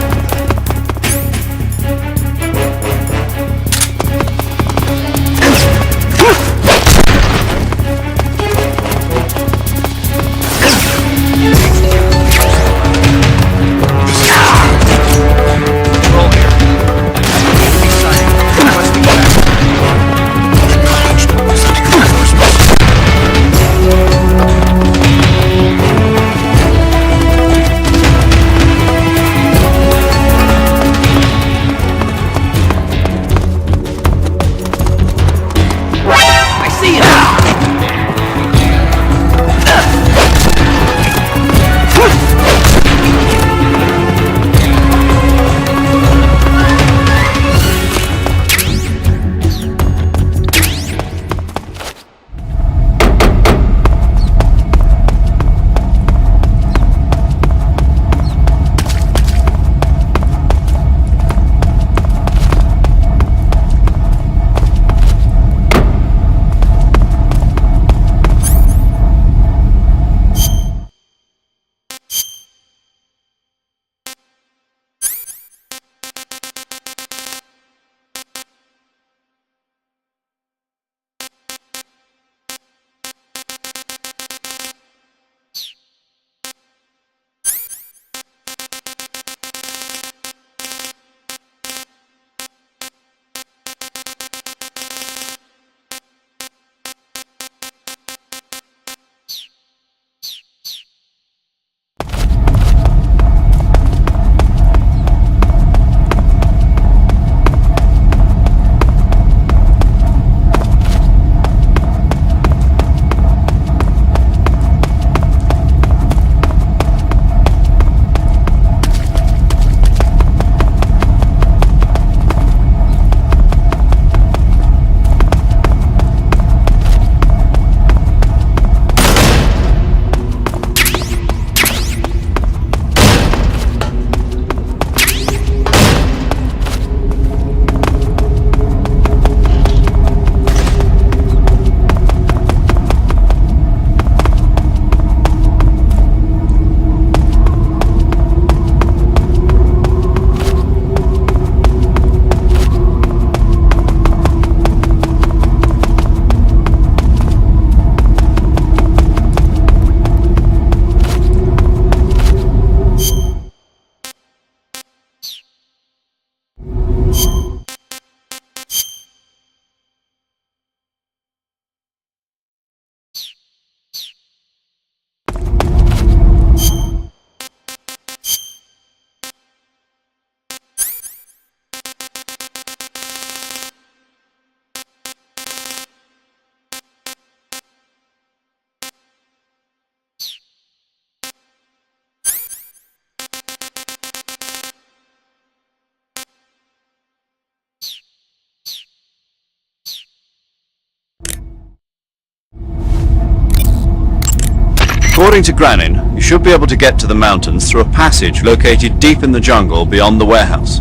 According to Granin, you should be able to get to the mountains through a passage located deep in the jungle beyond the warehouse.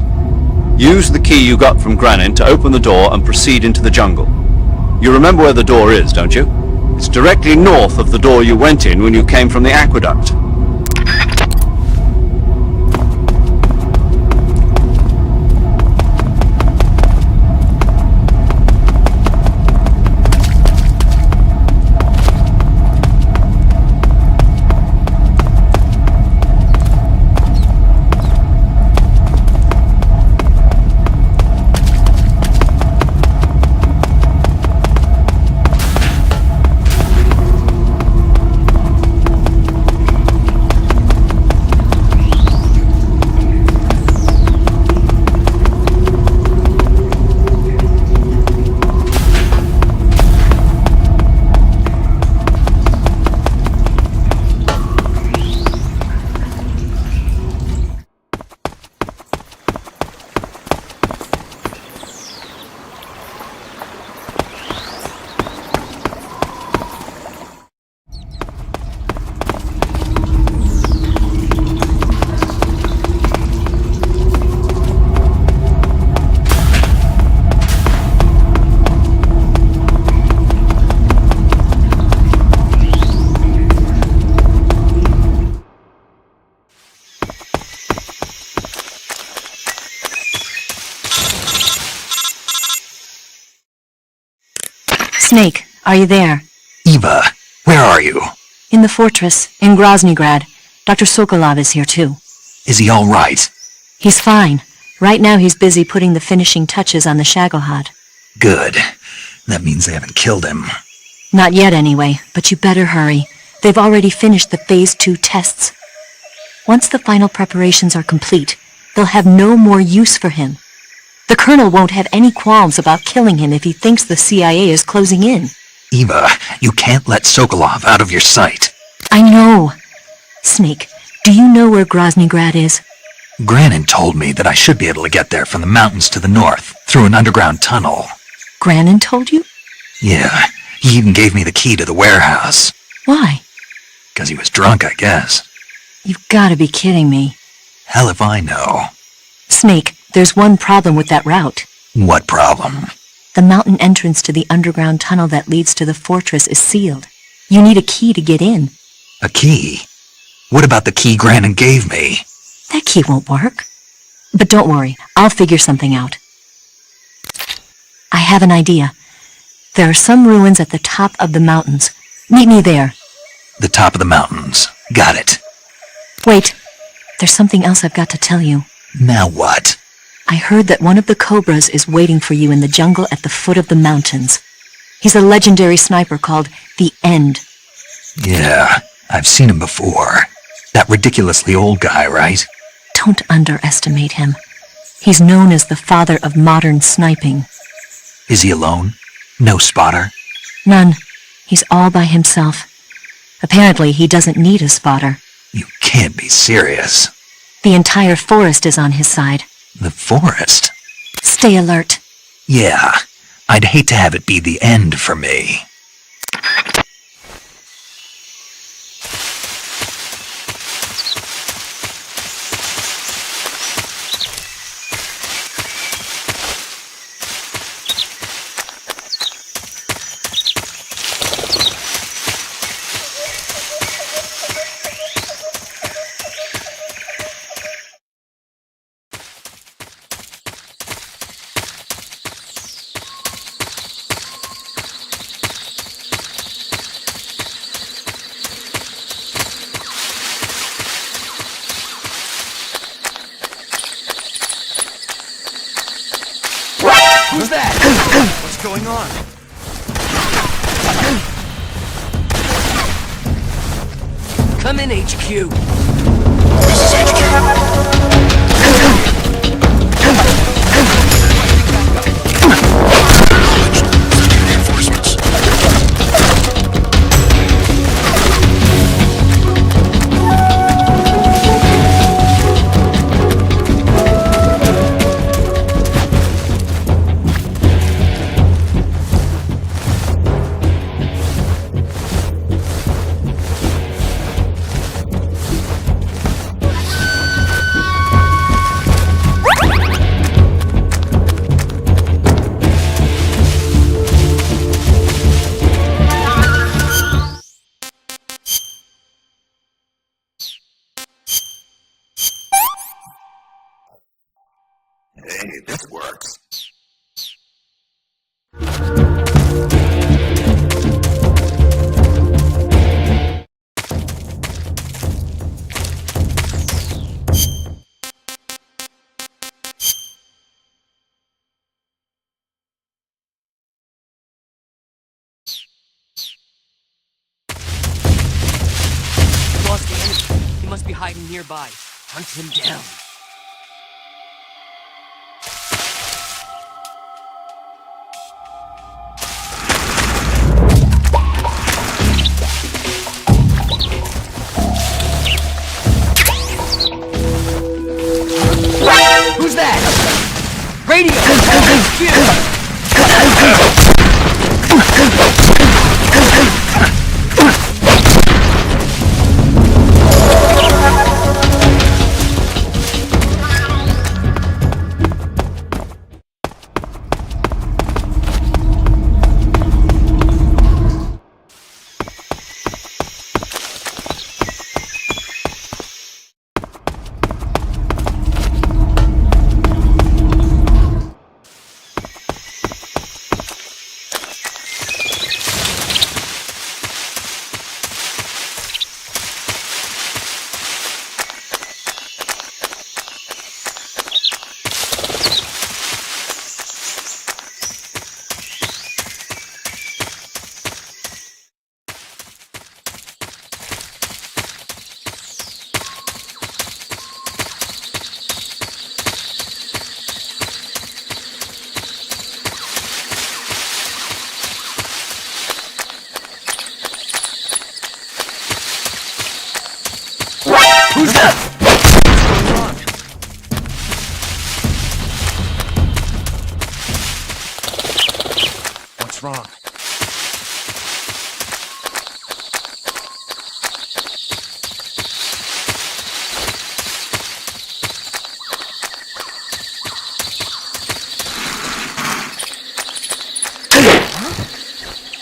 Use the key you got from Granin to open the door and proceed into the jungle. You remember where the door is, don't you? It's directly north of the door you went in when you came from the aqueduct. Snake, are you there? Eva, where are you? In the fortress, in Groznygrad. Dr. Sokolov is here too. Is he all right? He's fine. Right now he's busy putting the finishing touches on the Shagohod. Good. That means they haven't killed him. Not yet anyway, but you better hurry. They've already finished the Phase 2 tests. Once the final preparations are complete, they'll have no more use for him. The Colonel won't have any qualms about killing him if he thinks the CIA is closing in. Eva, you can't let Sokolov out of your sight. I know. Snake, do you know where Groznygrad is? Granin told me that I should be able to get there from the mountains to the north, through an underground tunnel. Granin told you? Yeah, he even gave me the key to the warehouse. Why? 'Cause he was drunk, I guess. You've gotta be kidding me. Hell if I know. Snake, there's one problem with that route. What problem? The mountain entrance to the underground tunnel that leads to the fortress is sealed. You need a key to get in. A key? What about the key Granin gave me? That key won't work. But don't worry, I'll figure something out. I have an idea. There are some ruins at the top of the mountains. Meet me there. The top of the mountains. Got it. Wait, there's something else I've got to tell you. Now what? I heard that one of the Cobras is waiting for you in the jungle at the foot of the mountains. He's a legendary sniper called the End. Yeah, I've seen him before. That ridiculously old guy, right? Don't underestimate him. He's known as the father of modern sniping. Is he alone? No spotter? None. He's all by himself. Apparently, he doesn't need a spotter. You can't be serious. The entire forest is on his side. The forest? Stay alert. Yeah, I'd hate to have it be the end for me. Who's that? What's going on? Come in, HQ. This is HQ. Hey, this works. Lost the enemy. He must be hiding nearby. Hunt him down. Who's that? Radio!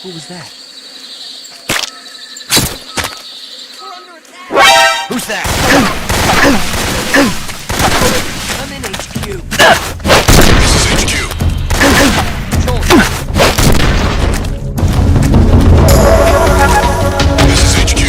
What was that? Who's that? I'm in HQ. This is HQ. This is HQ.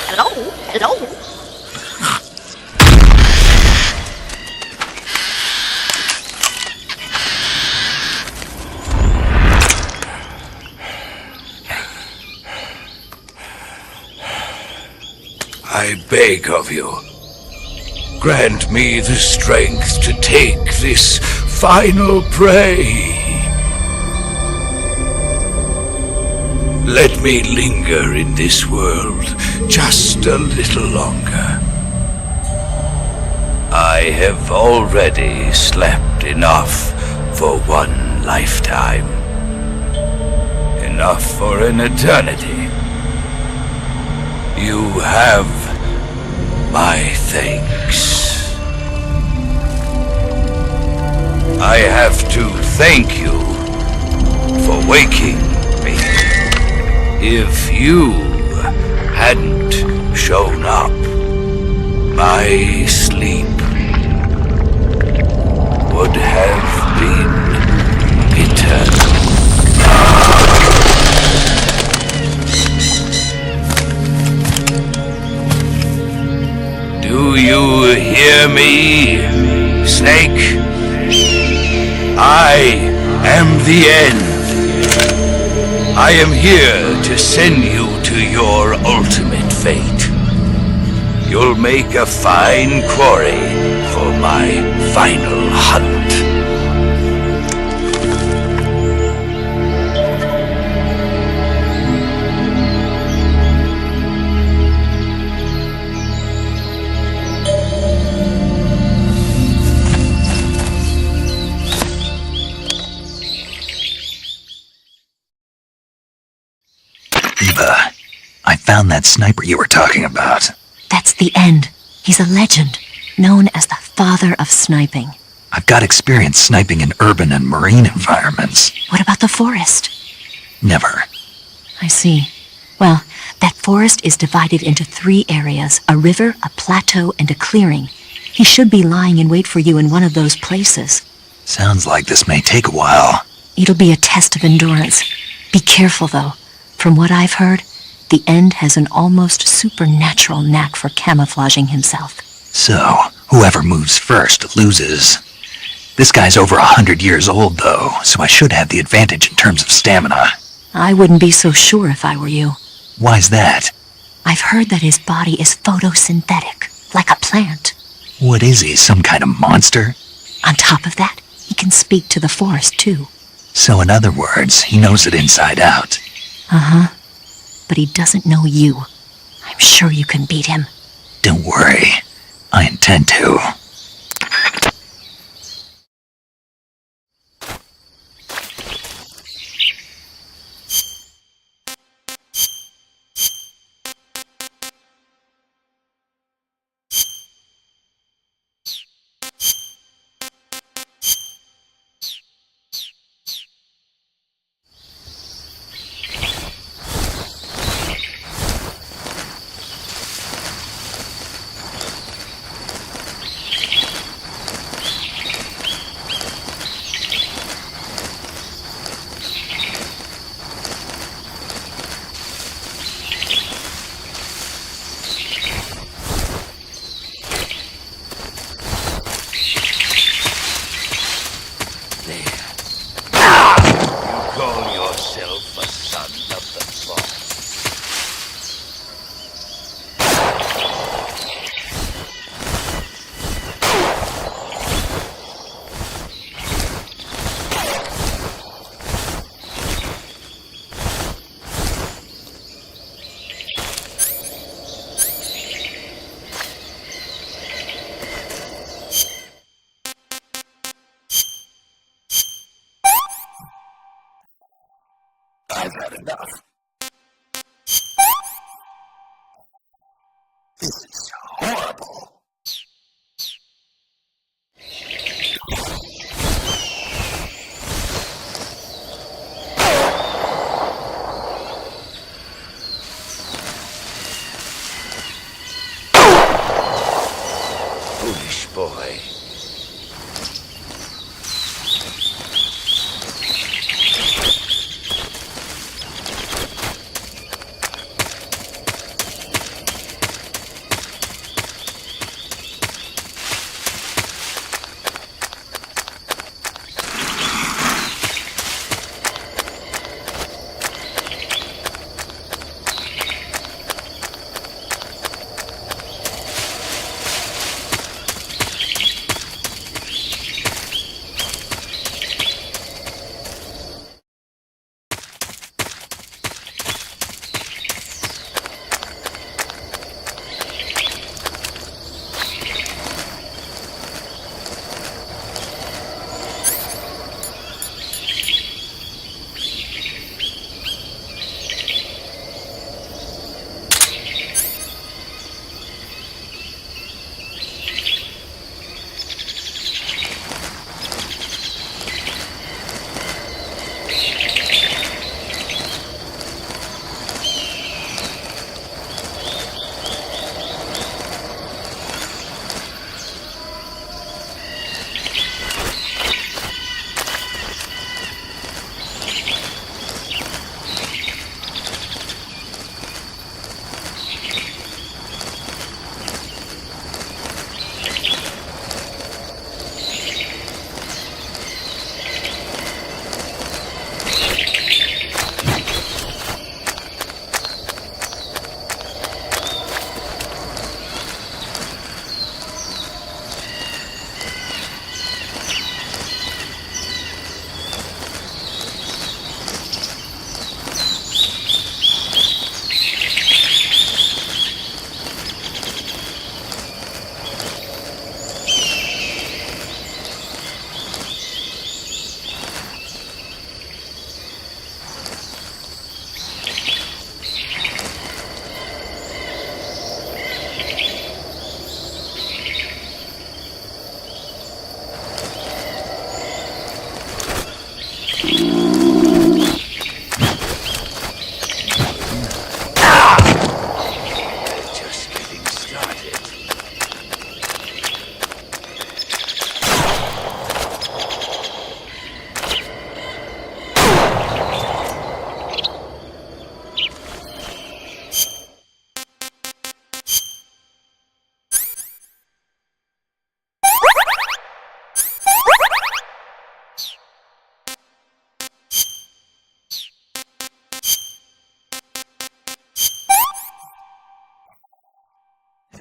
Hello? Hello? I beg of you, grant me the strength to take this final prey. Let me linger in this world just a little longer. I have already slept enough for one lifetime. Enough for an eternity. You have my thanks. I have to thank you for waking me. If you hadn't shown up, my sleep would have been eternal. Do you hear me, Snake? I am the end. I am here to send you to your ultimate fate. You'll make a fine quarry for my final hunt. Eva, I found that sniper you were talking about. That's the end. He's a legend, known as the father of sniping. I've got experience sniping in urban and marine environments. What about the forest? Never. I see. Well, that forest is divided into 3 areas, a river, a plateau, and a clearing. He should be lying in wait for you in one of those places. Sounds like this may take a while. It'll be a test of endurance. Be careful, though. From what I've heard, the End has an almost supernatural knack for camouflaging himself. So, whoever moves first loses. This guy's over 100 years old, though, so I should have the advantage in terms of stamina. I wouldn't be so sure if I were you. Why's that? I've heard that his body is photosynthetic, like a plant. What is he, some kind of monster? On top of that, he can speak to the forest, too. So in other words, he knows it inside out. Uh-huh. But he doesn't know you. I'm sure you can beat him. Don't worry. I intend to. I've had enough. This is horrible. Foolish boy.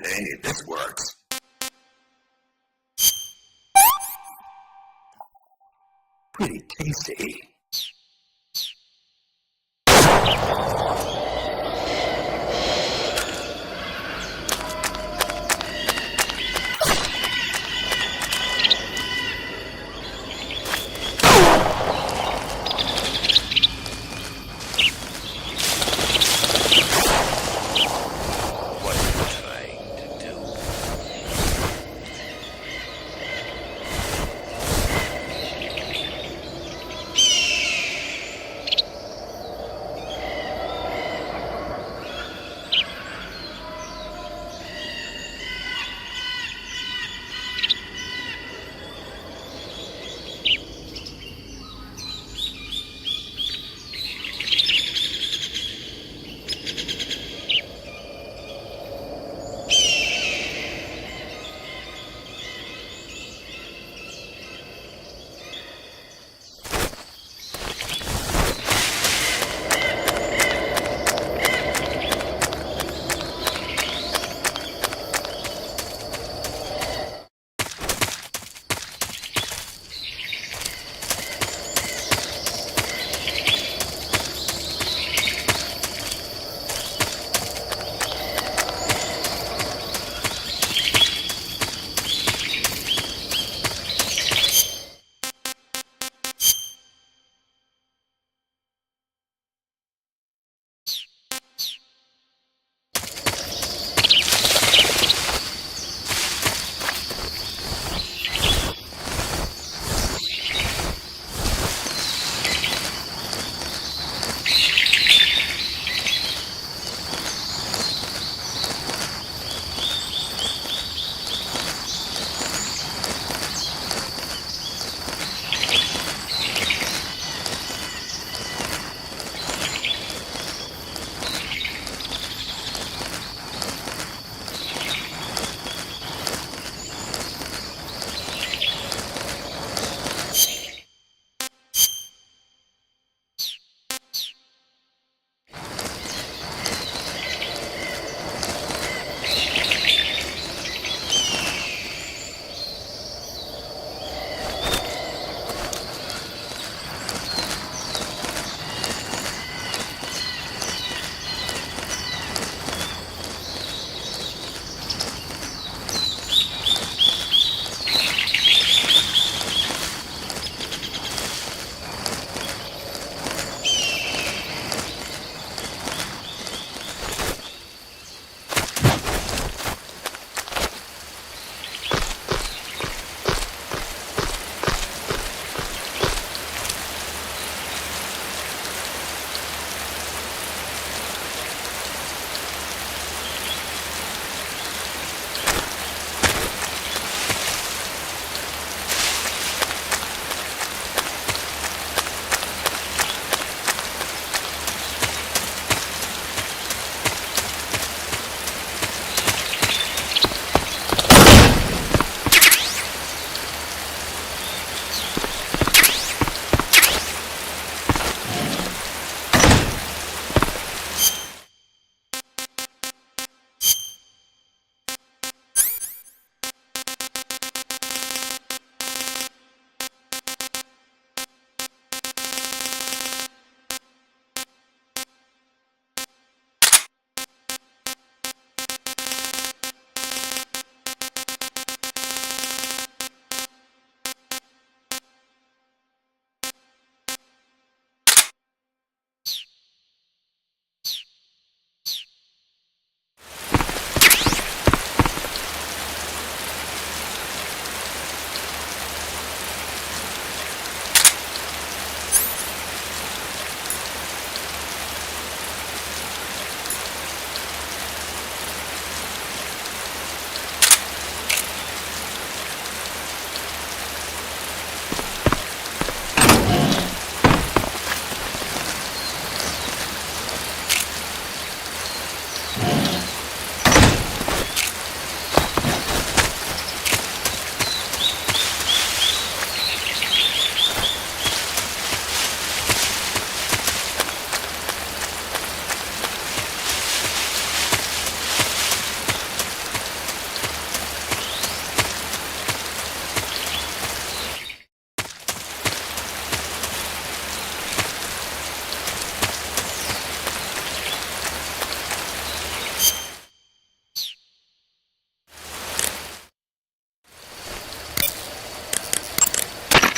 Hey, this works. Pretty tasty.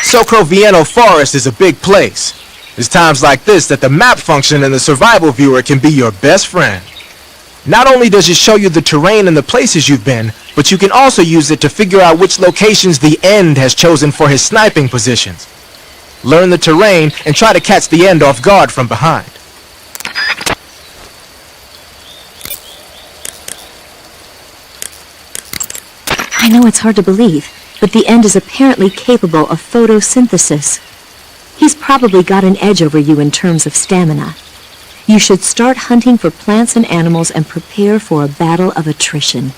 Socrovieno Forest is a big place. It's times like this that the map function in the survival viewer can be your best friend. Not only does it show you the terrain and the places you've been, but you can also use it to figure out which locations the End has chosen for his sniping positions. Learn the terrain and try to catch the End off guard from behind. I know it's hard to believe, but the End is apparently capable of photosynthesis. He's probably got an edge over you in terms of stamina. You should start hunting for plants and animals and prepare for a battle of attrition.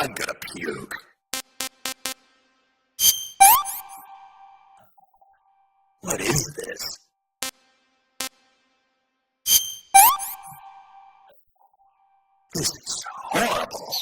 I'm gonna puke. What is this? This is horrible.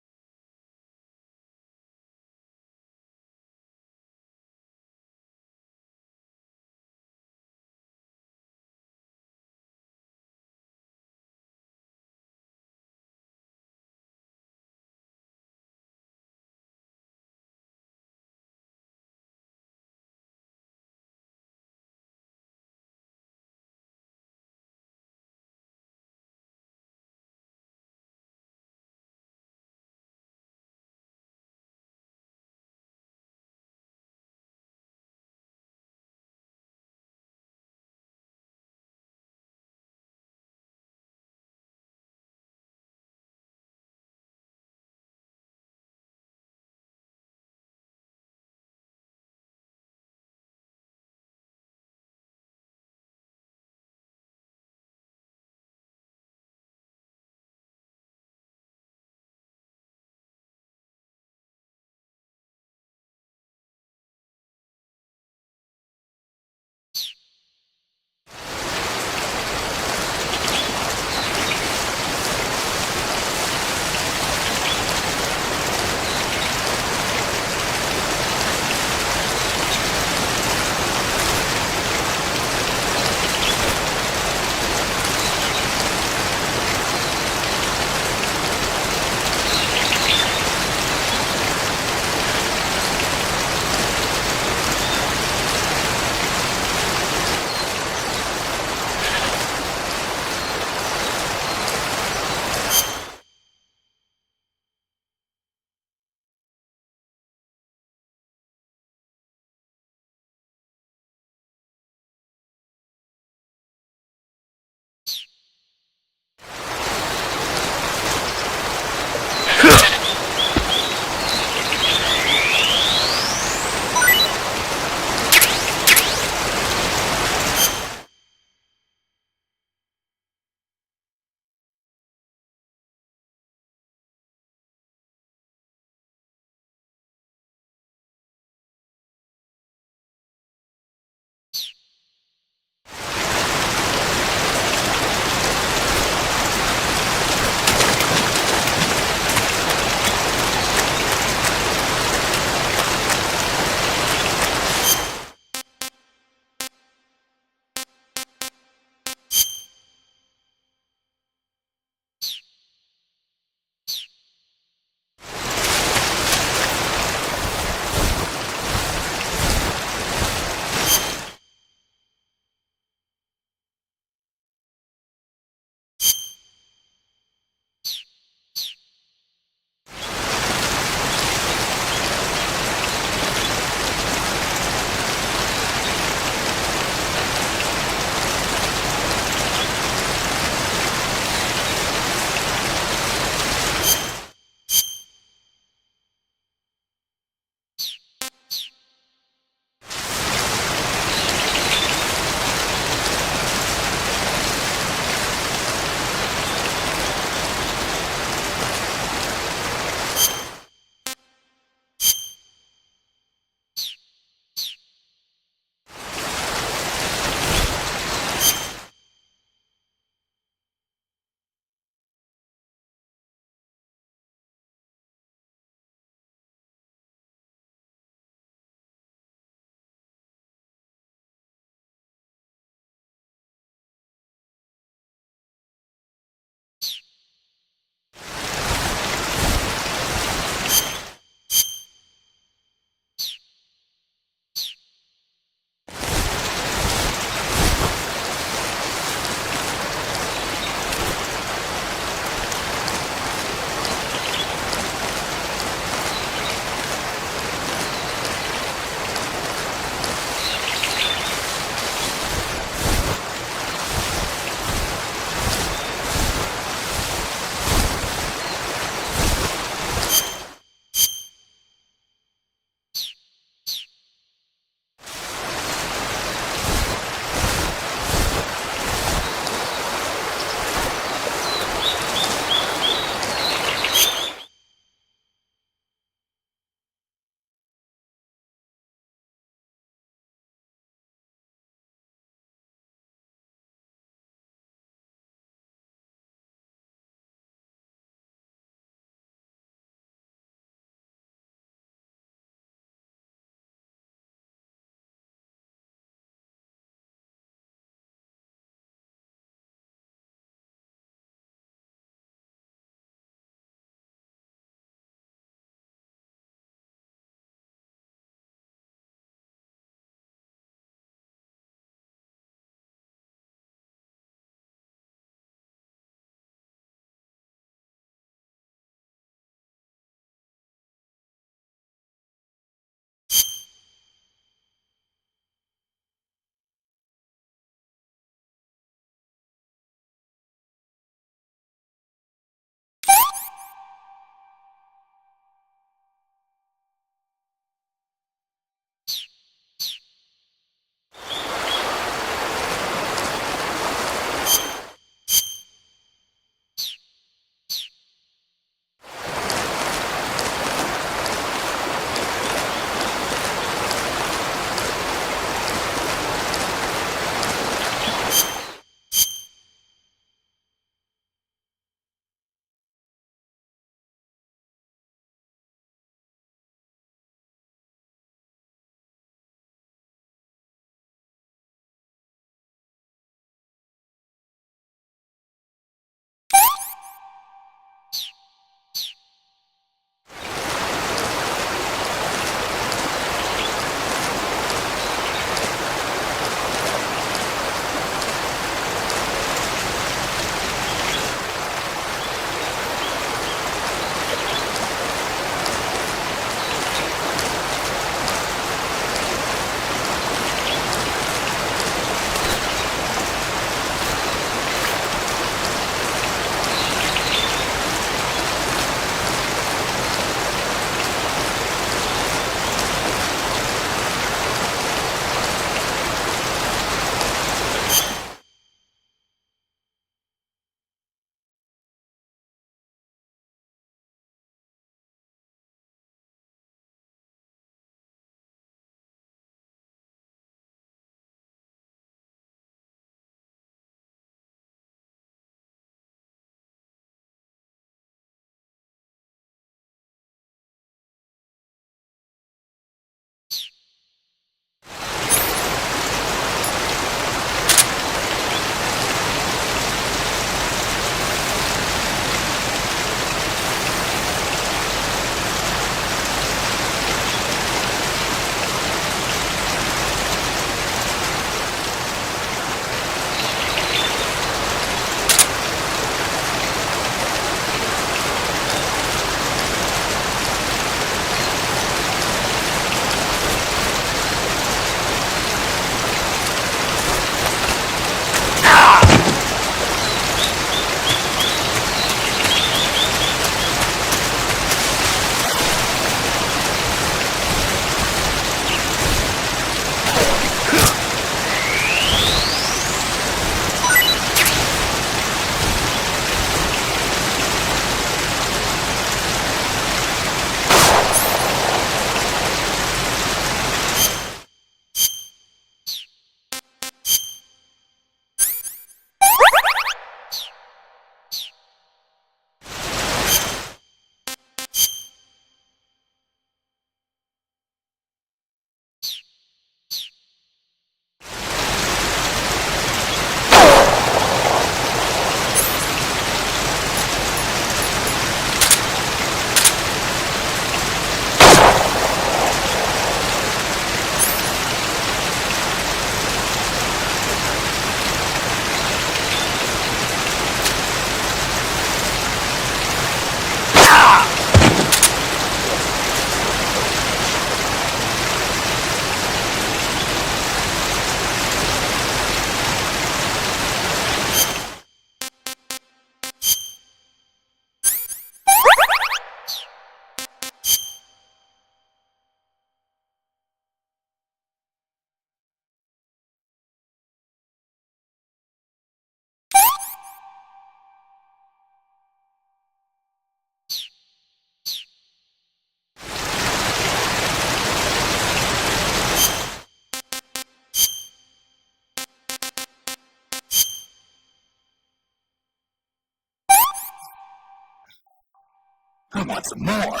I want some more.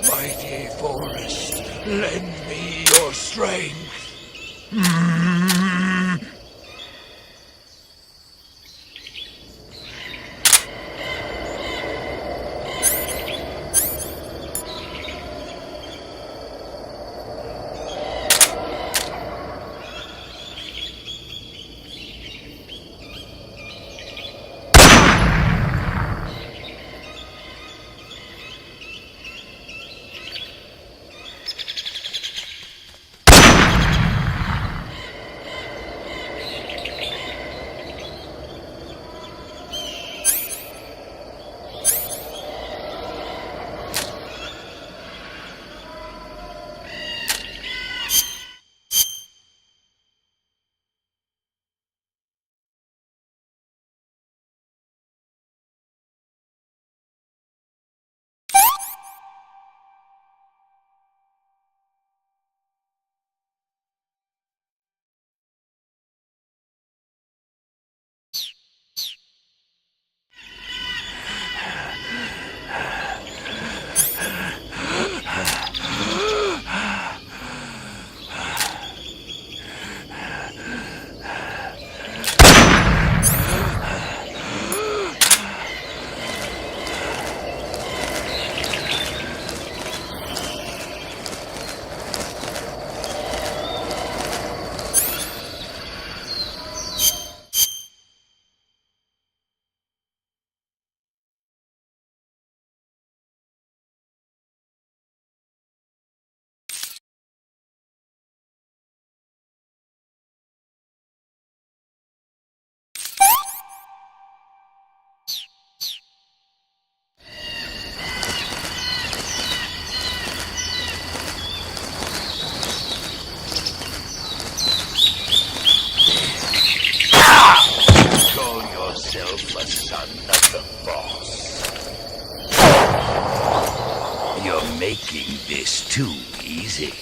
Mighty forest, lend me your strength. yourself a son of the boss. You're making this too easy.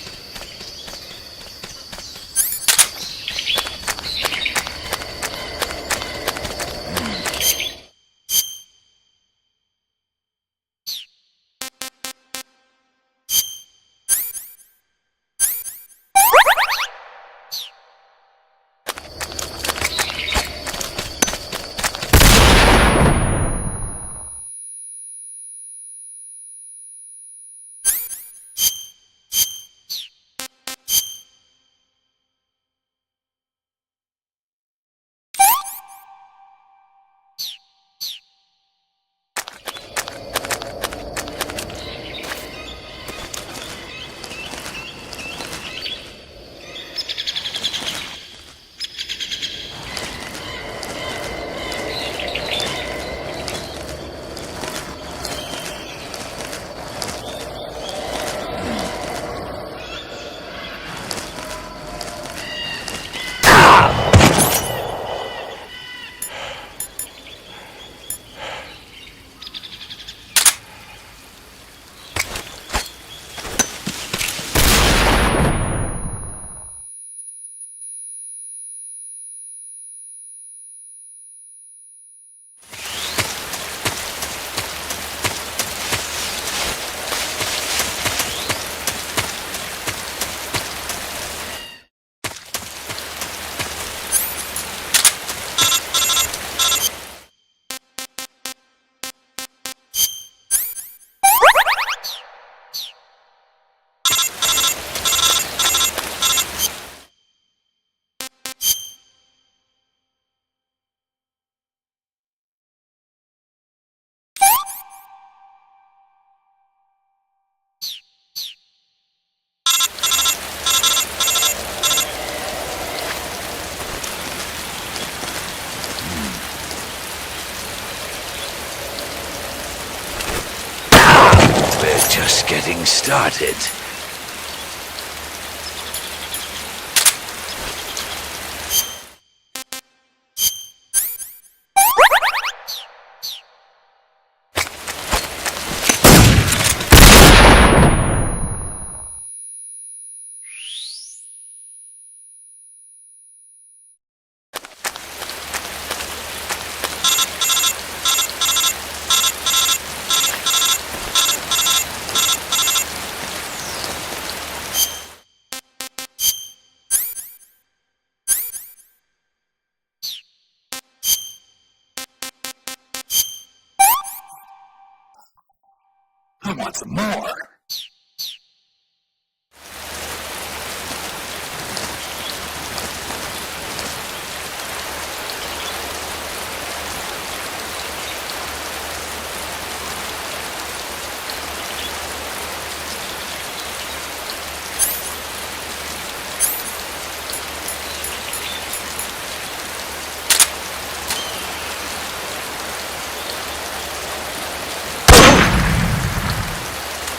just getting started. I want some more.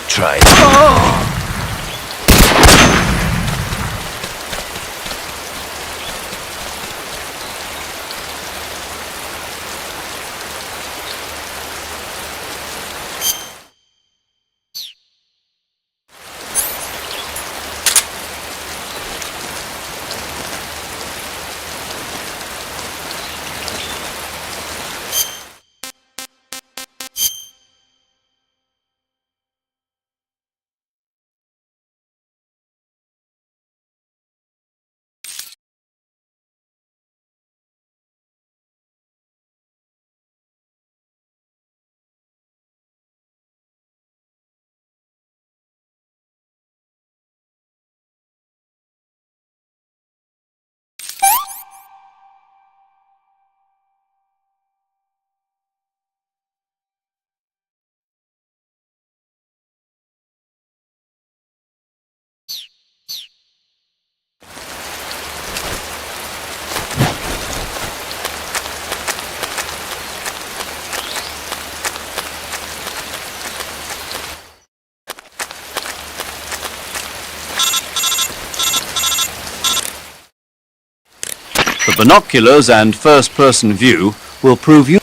Try it. The binoculars and first-person view will prove you.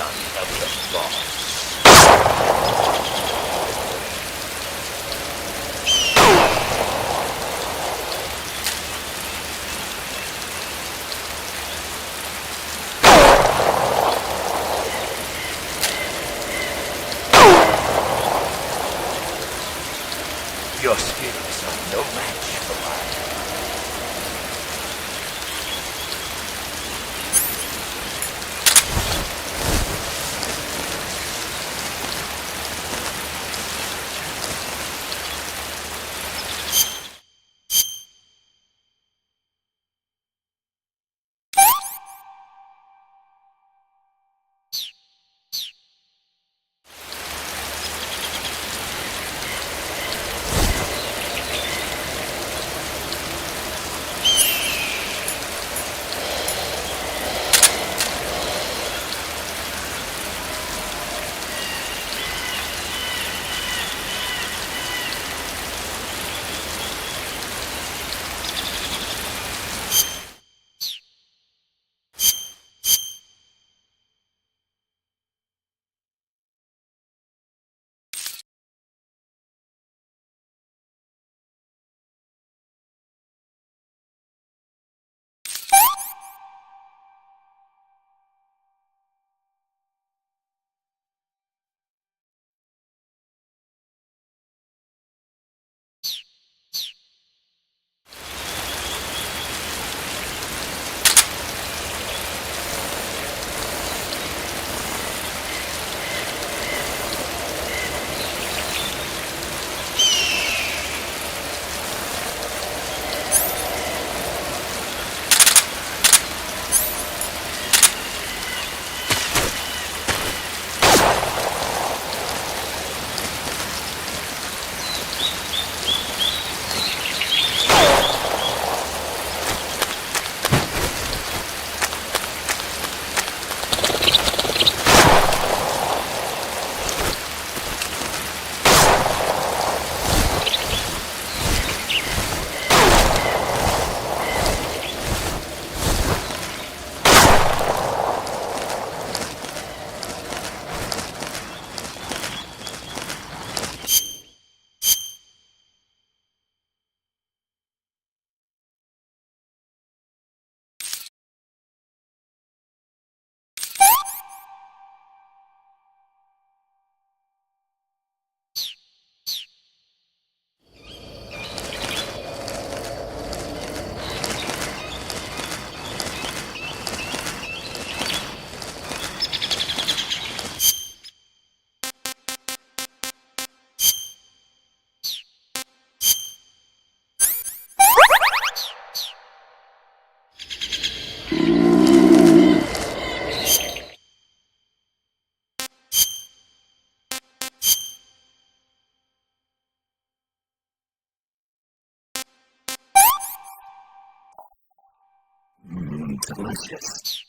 son of the boss. Your skills are no match for mine. Delicious.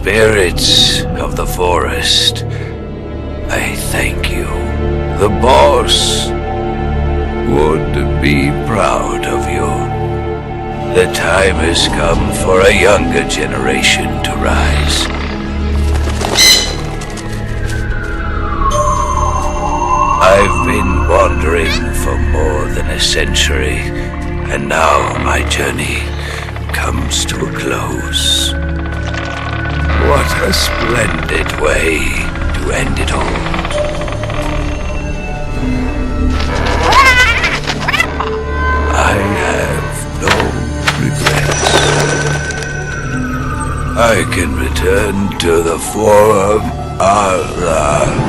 Spirits of the forest, I thank you. The boss would be proud of you. The time has come for a younger generation to rise. I've been wandering for more than a century, and now my journey comes to a close. What a splendid way to end it all. I have no regrets. I can return to the Forum Allah.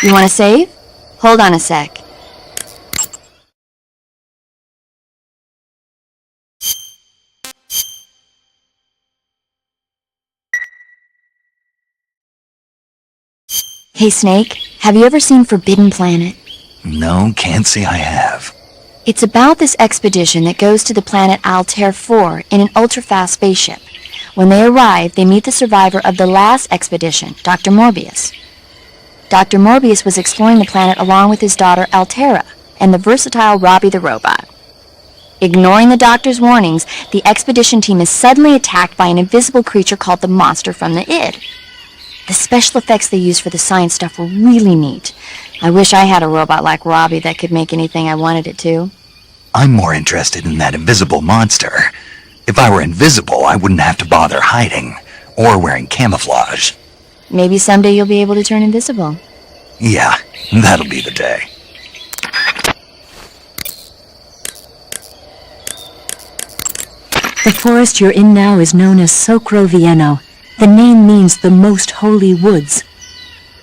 You want to save? Hold on a sec. Hey Snake, have you ever seen Forbidden Planet? No, can't say I have. It's about this expedition that goes to the planet Altair 4 in an ultra-fast spaceship. When they arrive, they meet the survivor of the last expedition, Dr. Morbius. Dr. Morbius was exploring the planet along with his daughter Altera and the versatile Robbie the robot. Ignoring the doctor's warnings, the expedition team is suddenly attacked by an invisible creature called the Monster from the id. The special effects they used for the science stuff were really neat. I wish I had a robot like Robbie that could make anything I wanted it to. I'm more interested in that invisible monster. If I were invisible, I wouldn't have to bother hiding or wearing camouflage. Maybe someday you'll be able to turn invisible. Yeah, that'll be the day. The forest you're in now is known as Socro-Vieno. The name means the most holy woods.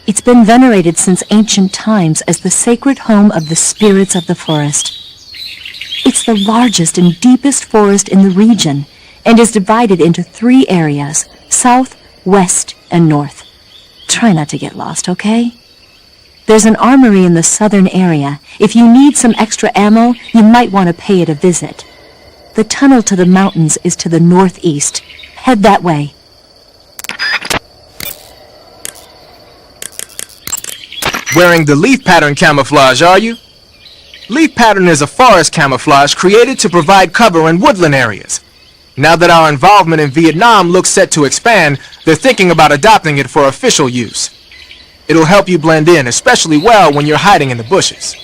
It's been venerated since ancient times as the sacred home of the spirits of the forest. It's the largest and deepest forest in the region and is divided into 3 areas, south, west, and north. Try not to get lost, okay? There's an armory in the southern area. If you need some extra ammo, you might want to pay it a visit. The tunnel to the mountains is to the northeast. Head that way. Wearing the leaf pattern camouflage, are you? Leaf pattern is a forest camouflage created to provide cover in woodland areas. Now that our involvement in Vietnam looks set to expand, they're thinking about adopting it for official use. It'll help you blend in especially well when you're hiding in the bushes.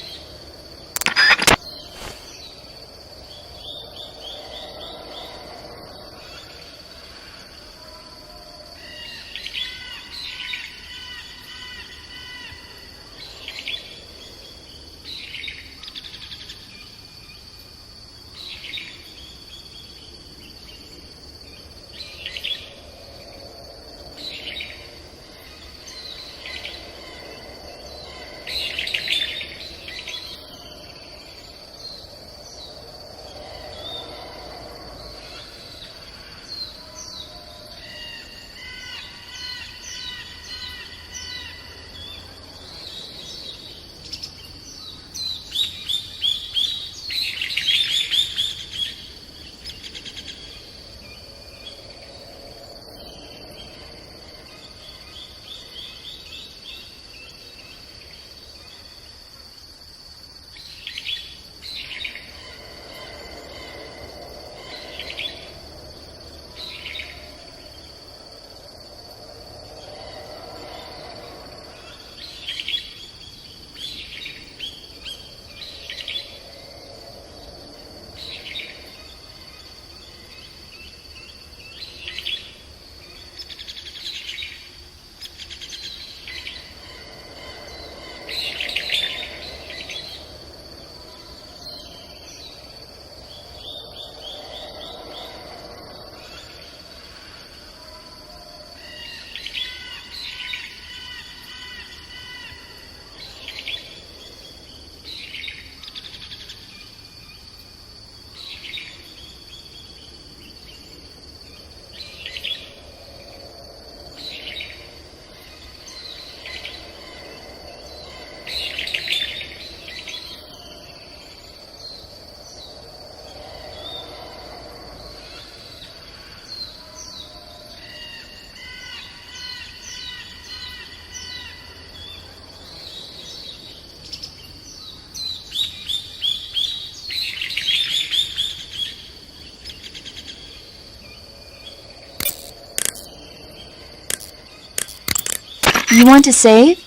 You want to save?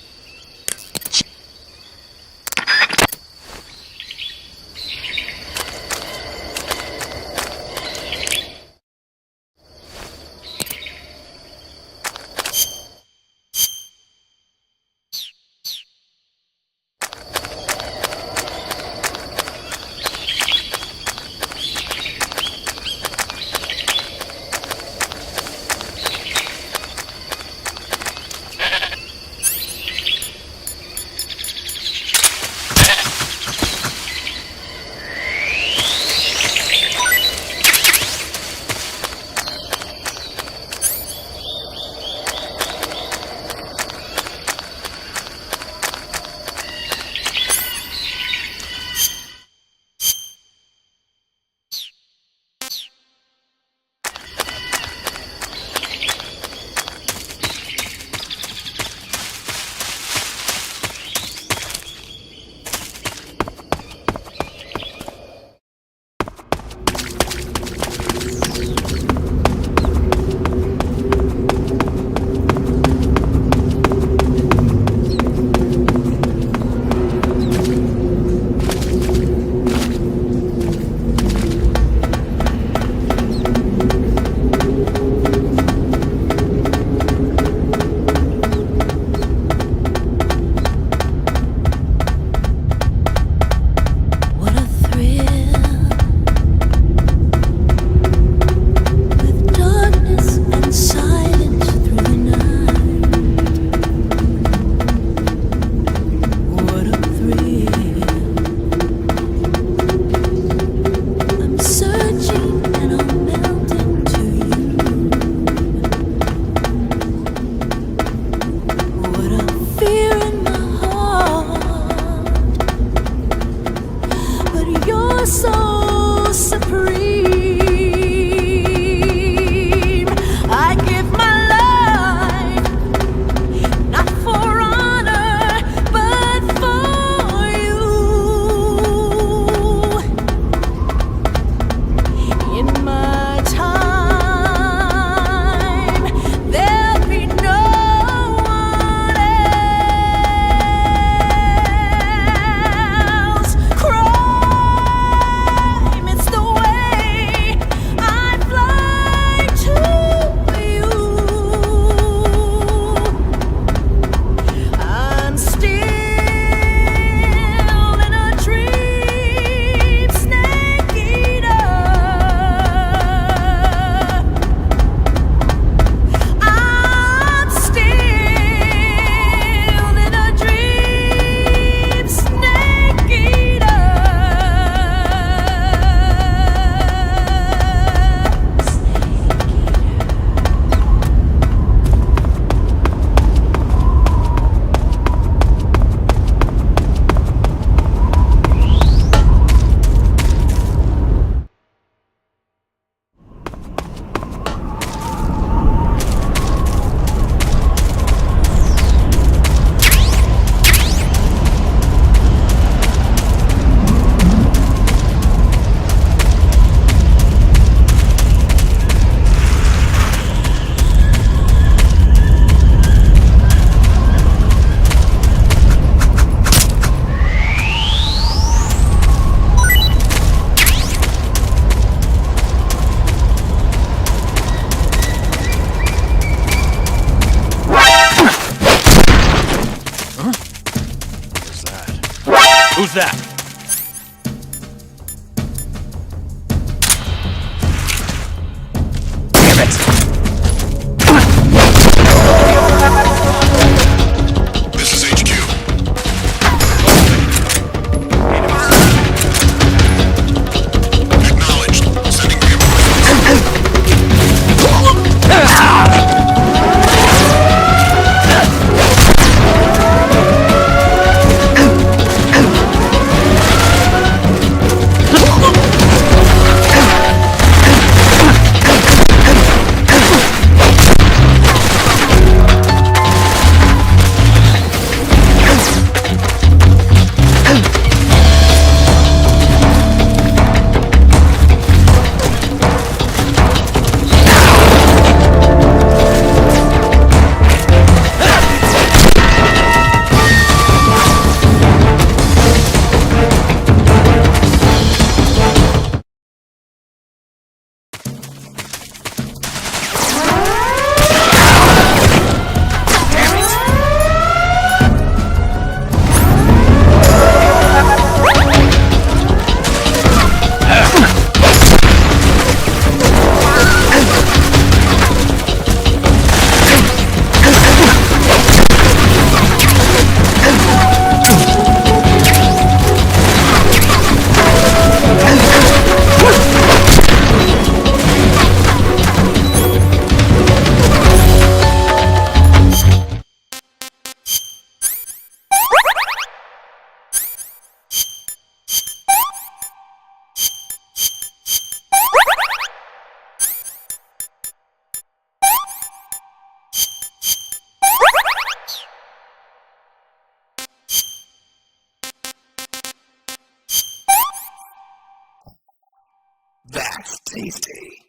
tasty.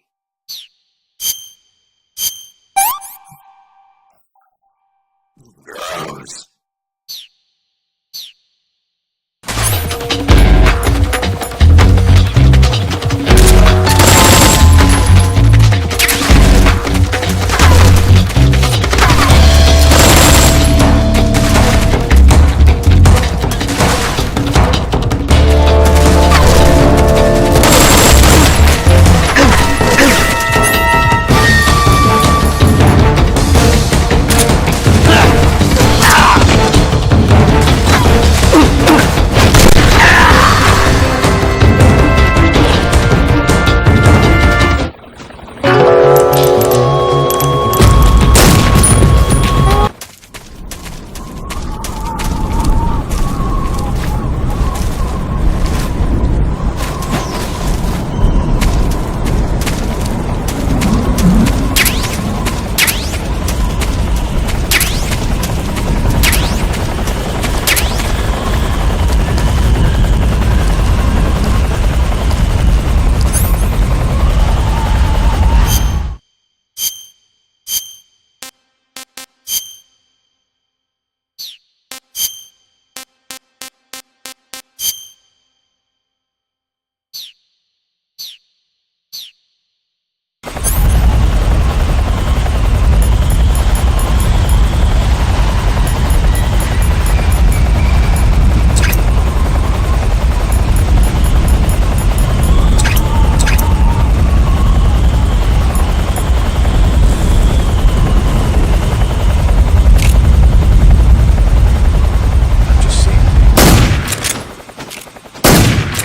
Gross.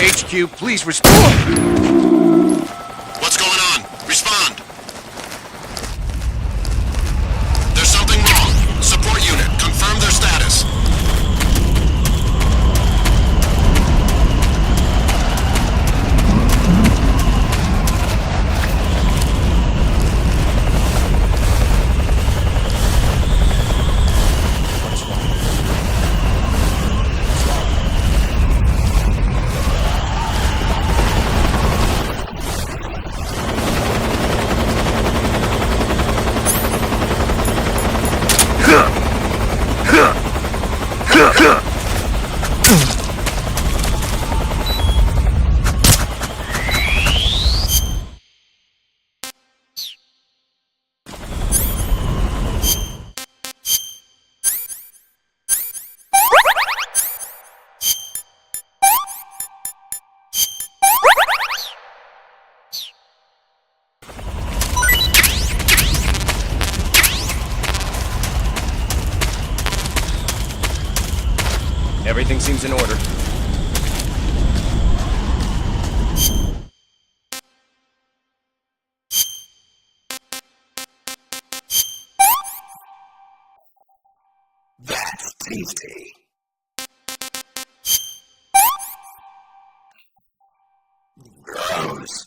HQ, please respond. What's going on? Respond. There's something wrong. Support unit, confirm their status. Everything seems in order. That's tasty. Gross.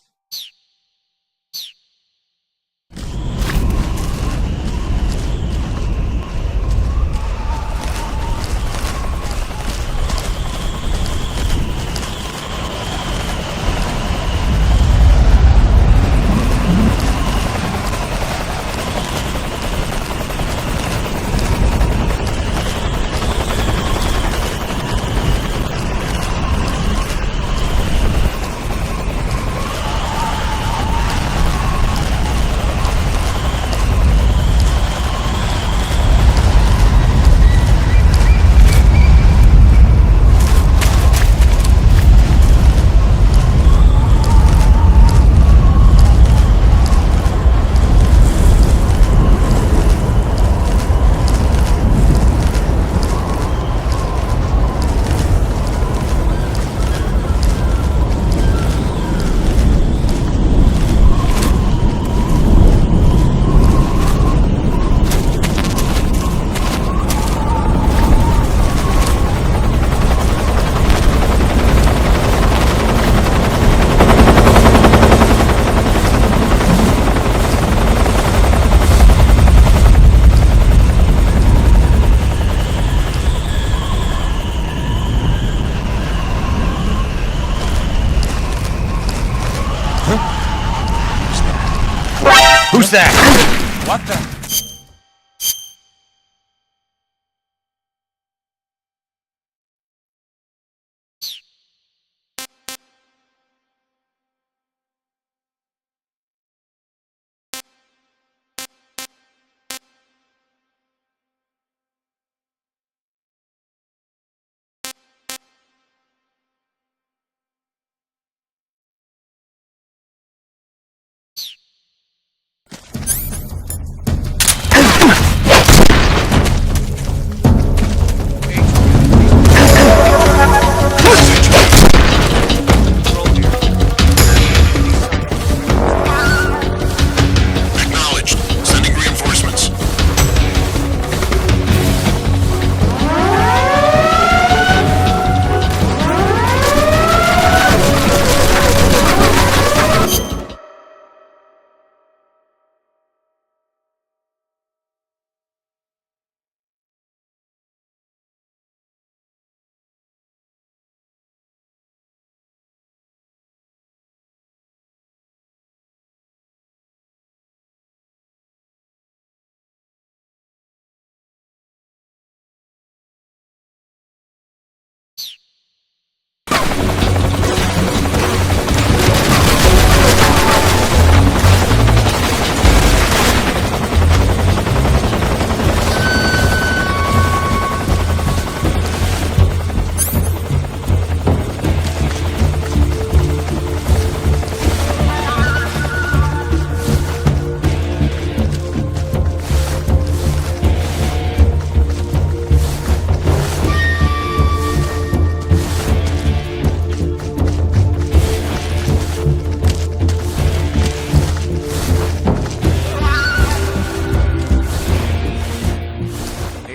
Who's that? What the? Acknowledged. Sending reinforcements.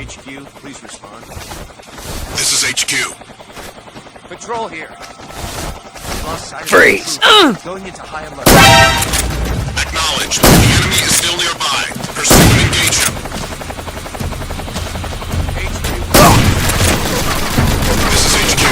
HQ, please respond. This is HQ. Patrol here. Lost sight of Freeze! the group. Going into high alert. Acknowledged. The enemy is still nearby. Pursue and engage him. This is HQ.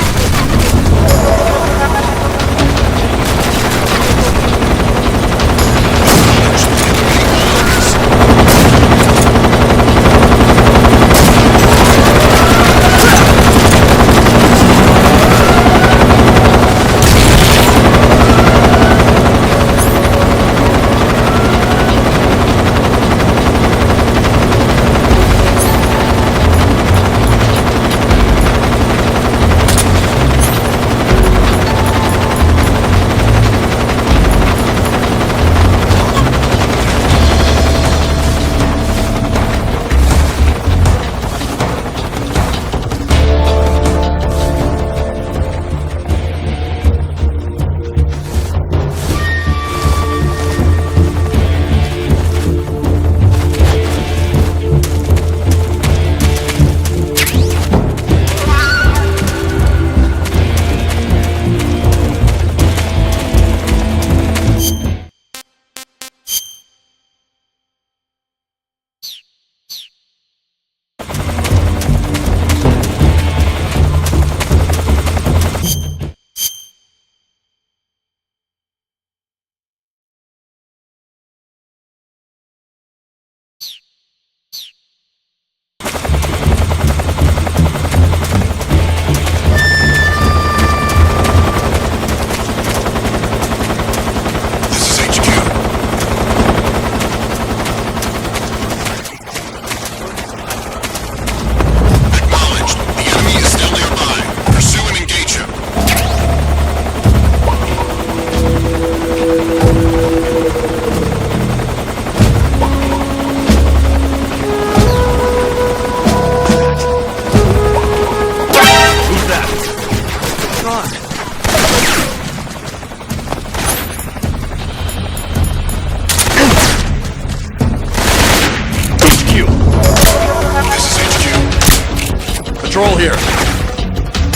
Patrol here.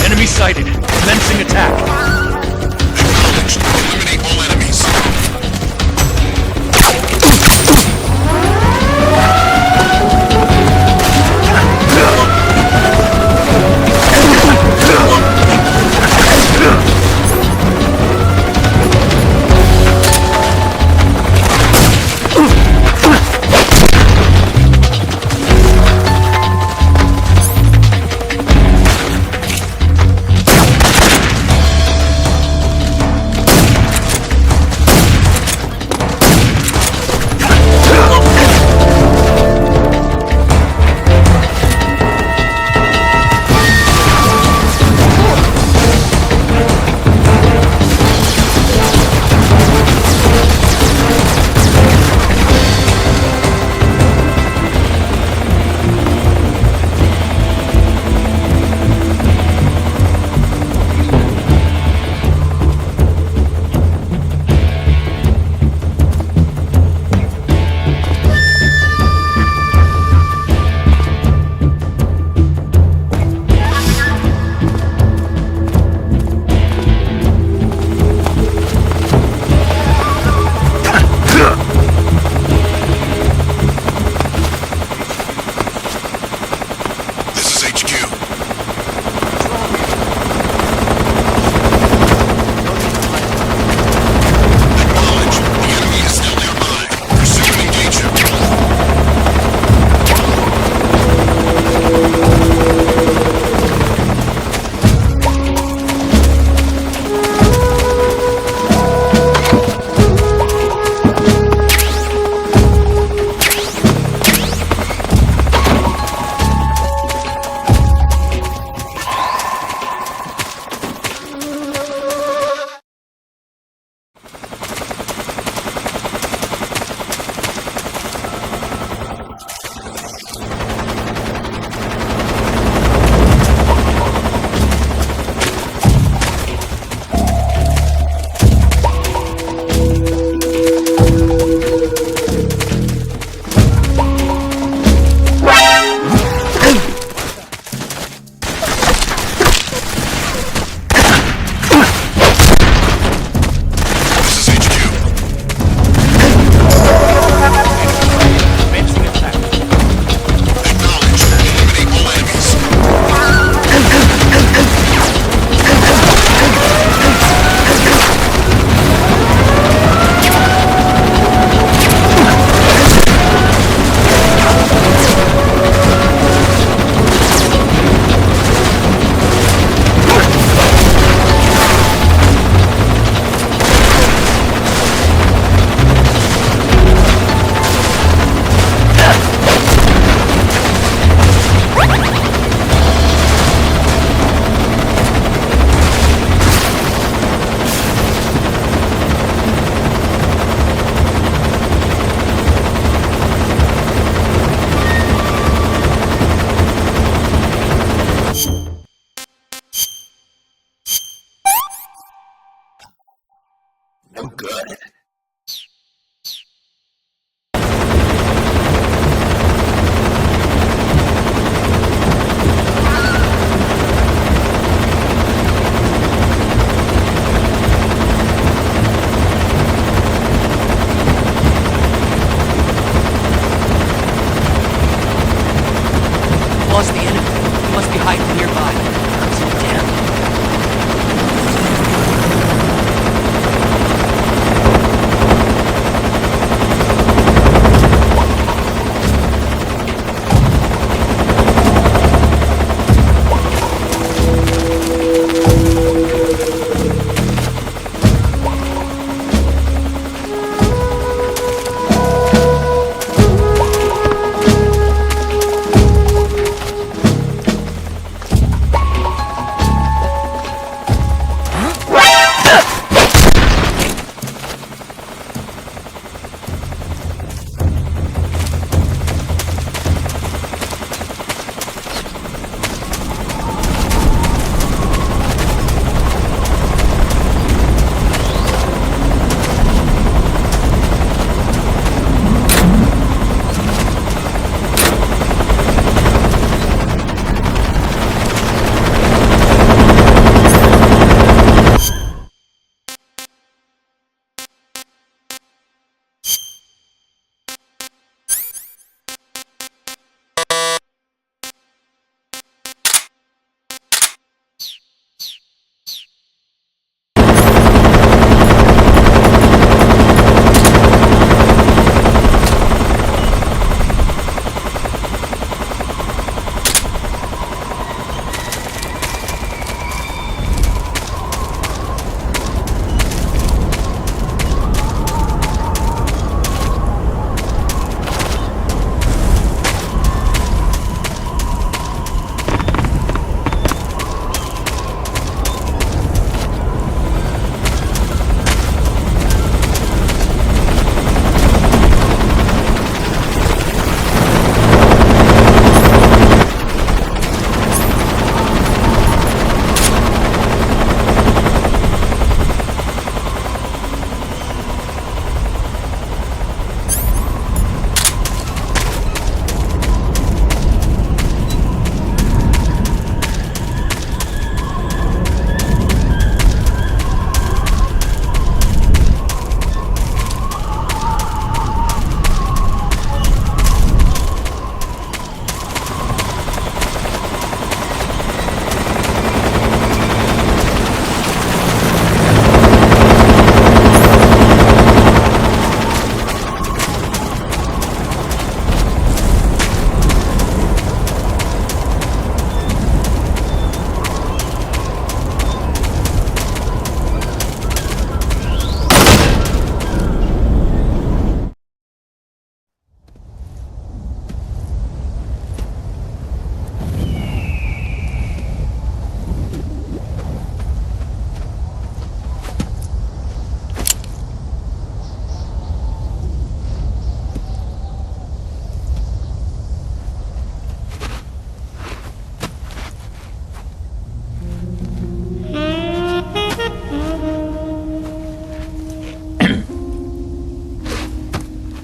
Enemy sighted. Commencing attack. Acknowledged. Eliminate all enemies.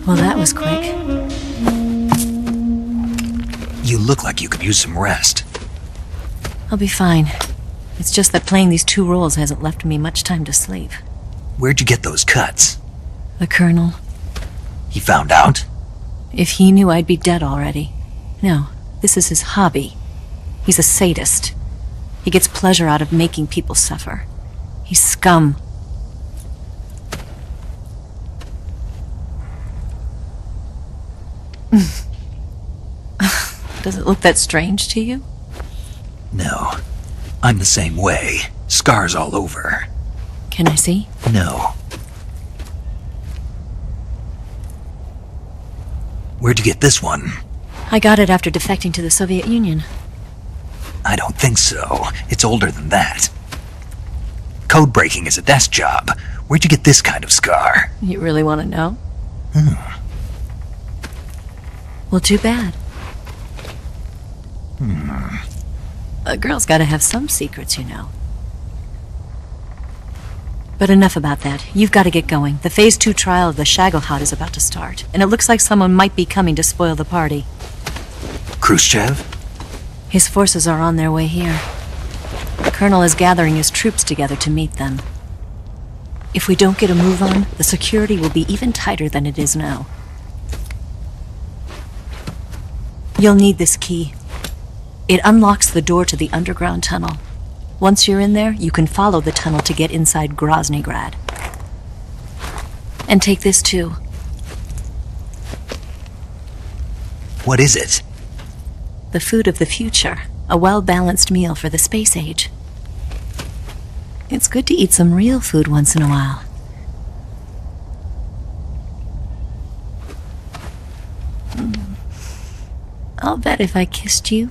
Well, that was quick. You look like you could use some rest. I'll be fine. It's just that playing these 2 roles hasn't left me much time to sleep. Where'd you get those cuts? The Colonel. He found out? If he knew, I'd be dead already. No, this is his hobby. He's a sadist. He gets pleasure out of making people suffer. He's scum. Does it look that strange to you? No. I'm the same way. Scars all over. Can I see? No. Where'd you get this one? I got it after defecting to the Soviet Union. I don't think so. It's older than that. Code breaking is a desk job. Where'd you get this kind of scar? You really want to know? Well, too bad. A girl's gotta have some secrets, you know. But enough about that. You've got to get going. The Phase 2 trial of the Shagohod is about to start, and it looks like someone might be coming to spoil the party. Khrushchev? His forces are on their way here. The Colonel is gathering his troops together to meet them. If we don't get a move on, the security will be even tighter than it is now. You'll need this key. It unlocks the door to the underground tunnel. Once you're in there, you can follow the tunnel to get inside Groznygrad. And take this too. What is it? The food of the future. A well-balanced meal for the space age. It's good to eat some real food once in a while. I'll bet if I kissed you,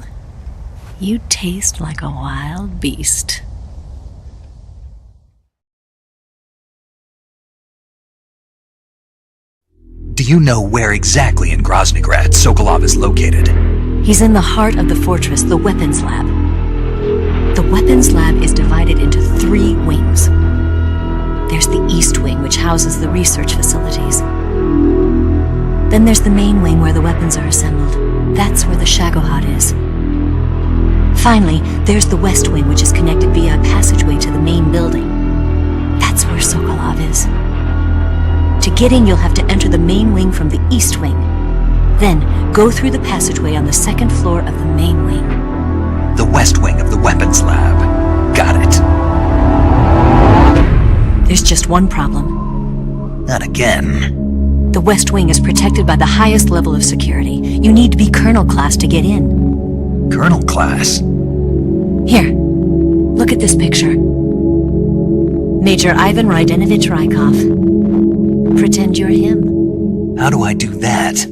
you'd taste like a wild beast. Do you know where exactly in Groznygrad Sokolov is located? He's in the heart of the fortress, the weapons lab. The weapons lab is divided into 3 wings. There's the East Wing, which houses the research facilities. Then there's the main wing where the weapons are assembled. That's where the Shagohod is. Finally, there's the West Wing, which is connected via a passageway to the main building. That's where Sokolov is. To get in, you'll have to enter the main wing from the East Wing. Then, go through the passageway on the 2nd floor of the main wing. The West Wing of the weapons lab. Got it. There's just one problem. Not again. The West Wing is protected by the highest level of security. You need to be Colonel class to get in. Colonel class? Here, look at this picture. Major Ivan Rydenovich Rykov. Pretend you're him. How do I do that?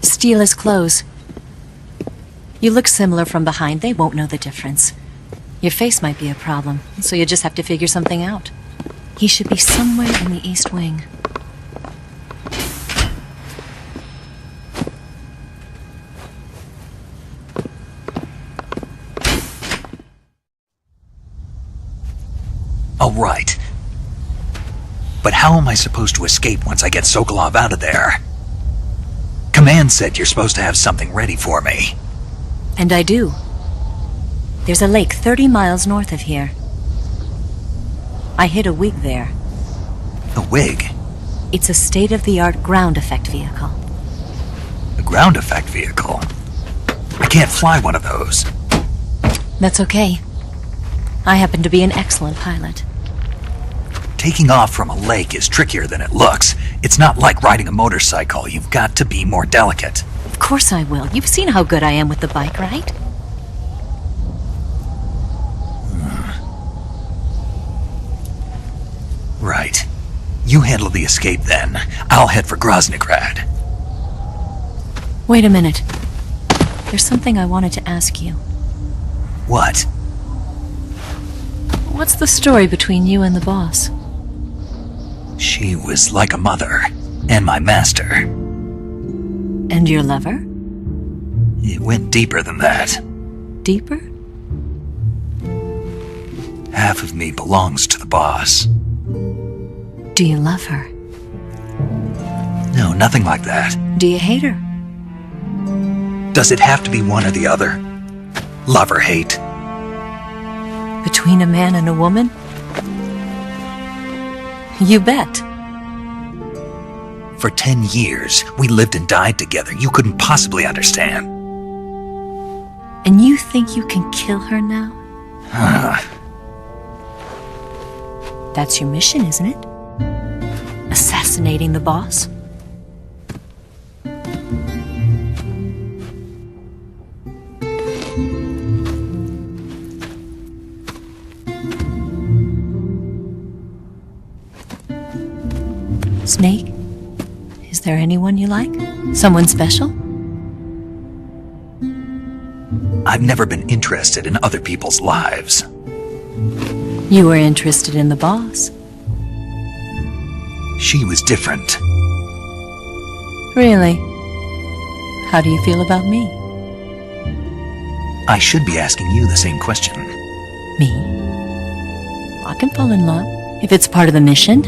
Steal his clothes. You look similar from behind. They won't know the difference. Your face might be a problem, so you just have to figure something out. He should be somewhere in the East Wing. All right. But how am I supposed to escape once I get Sokolov out of there? Command said you're supposed to have something ready for me. And I do. There's a lake 30 miles north of here. I hid a wig there. A wig? It's a state-of-the-art ground effect vehicle. A ground effect vehicle? I can't fly one of those. That's okay. I happen to be an excellent pilot. Taking off from a lake is trickier than it looks. It's not like riding a motorcycle. You've got to be more delicate. Of course I will. You've seen how good I am with the bike, right? Right. You handle the escape then. I'll head for Groznygrad. Wait a minute. There's something I wanted to ask you. What? What's the story between you and the boss? She was like a mother, and my master. And your lover? It went deeper than that. Deeper? half of me belongs to the boss. Do you love her? No, nothing like that. Do you hate her? Does it have to be one or the other? Love or hate? Between a man and a woman? You bet. For 10 years, we lived and died together. You couldn't possibly understand. And you think you can kill her now? That's your mission, isn't it? Assassinating the boss? Snake? Is there anyone you like? Someone special? I've never been interested in other people's lives. You were interested in the boss. She was different. Really? How do you feel about me? I should be asking you the same question. Me? I can fall in love if it's part of the mission.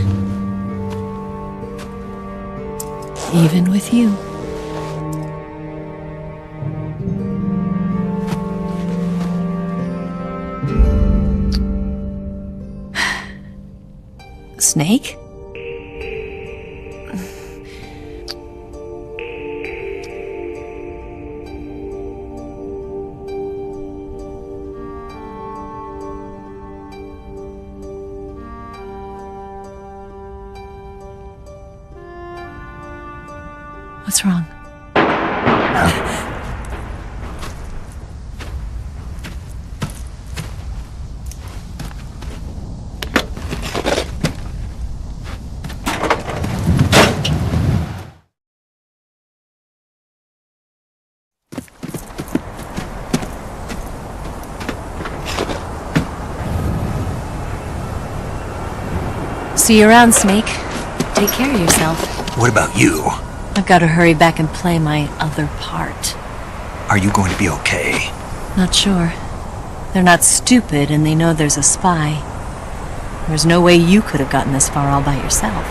Even with you. Snake? What's wrong? See you around, Snake. Take care of yourself. What about you? I've got to hurry back and play my other part. Are you going to be okay? Not sure. They're not stupid and they know there's a spy. There's no way you could have gotten this far all by yourself.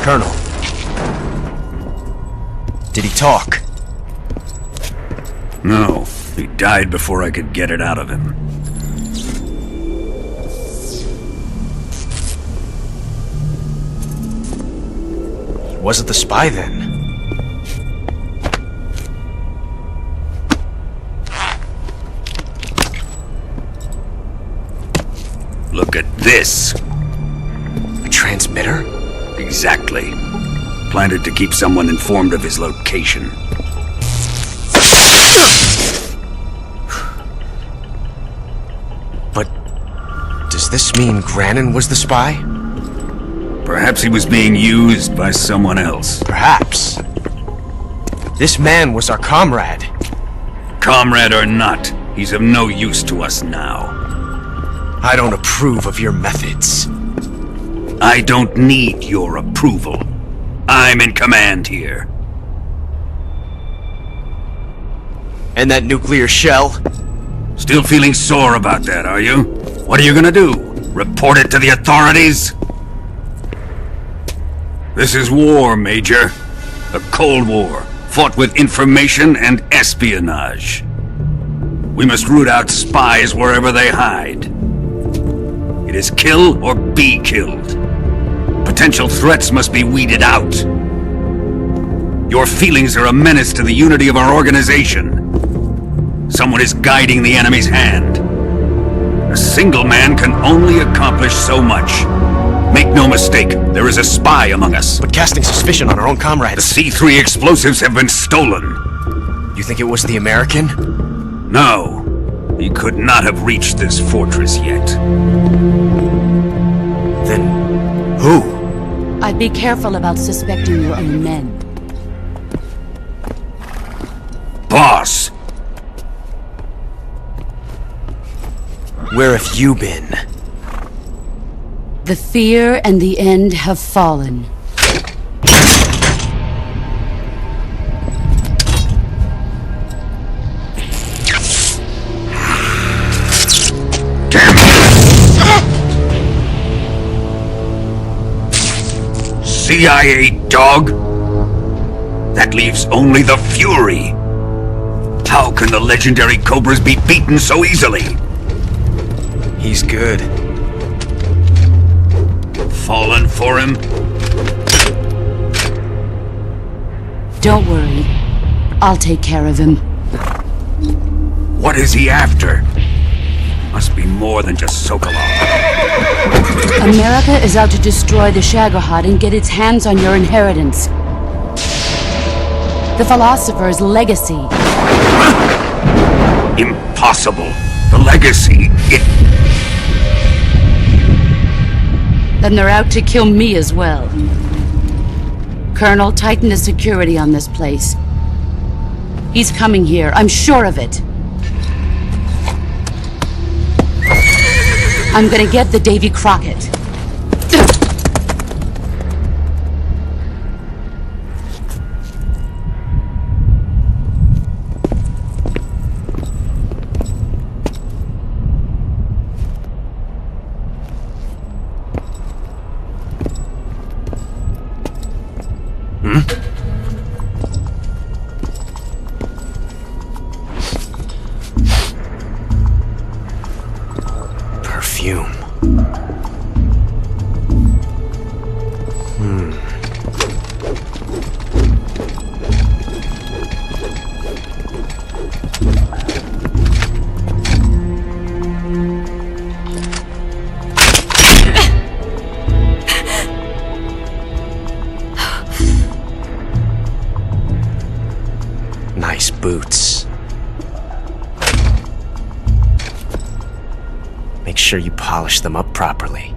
Colonel. Did he talk? No, he died before I could get it out of him. Was it the spy then? Look at this. A transmitter? Exactly. Planted to keep someone informed of his location. But does this mean Grannon was the spy? Perhaps he was being used by someone else. Perhaps. This man was our comrade. Comrade or not, he's of no use to us now. I don't approve of your methods. I don't need your approval. I'm in command here. And that nuclear shell? Still feeling sore about that, are you? What are you gonna do? Report it to the authorities? This is war, Major. A Cold War, fought with information and espionage. We must root out spies wherever they hide. It is kill or be killed. Potential threats must be weeded out. Your feelings are a menace to the unity of our organization. Someone is guiding the enemy's hand. A single man can only accomplish so much. Make no mistake, there is a spy among us. But casting suspicion on our own comrades... The C3 explosives have been stolen. You think it was the American? No. He could not have reached this fortress yet. Then... who? I'd be careful about suspecting your own men. Boss! Where have you been? The fear and the end have fallen. CIA dog? That leaves only the Fury. How can the legendary Cobras be beaten so easily? He's good. Fallen for him? Don't worry. I'll take care of him. What is he after? Must be more than just Sokolov. America is out to destroy the Shagohod and get its hands on your inheritance. The philosopher's legacy. Impossible. The legacy, Then they're out to kill me as well. Colonel, tighten the security on this place. He's coming here, I'm sure of it. I'm gonna get the Davy Crockett. Perfume. Nice boots. Make sure you polish them up properly.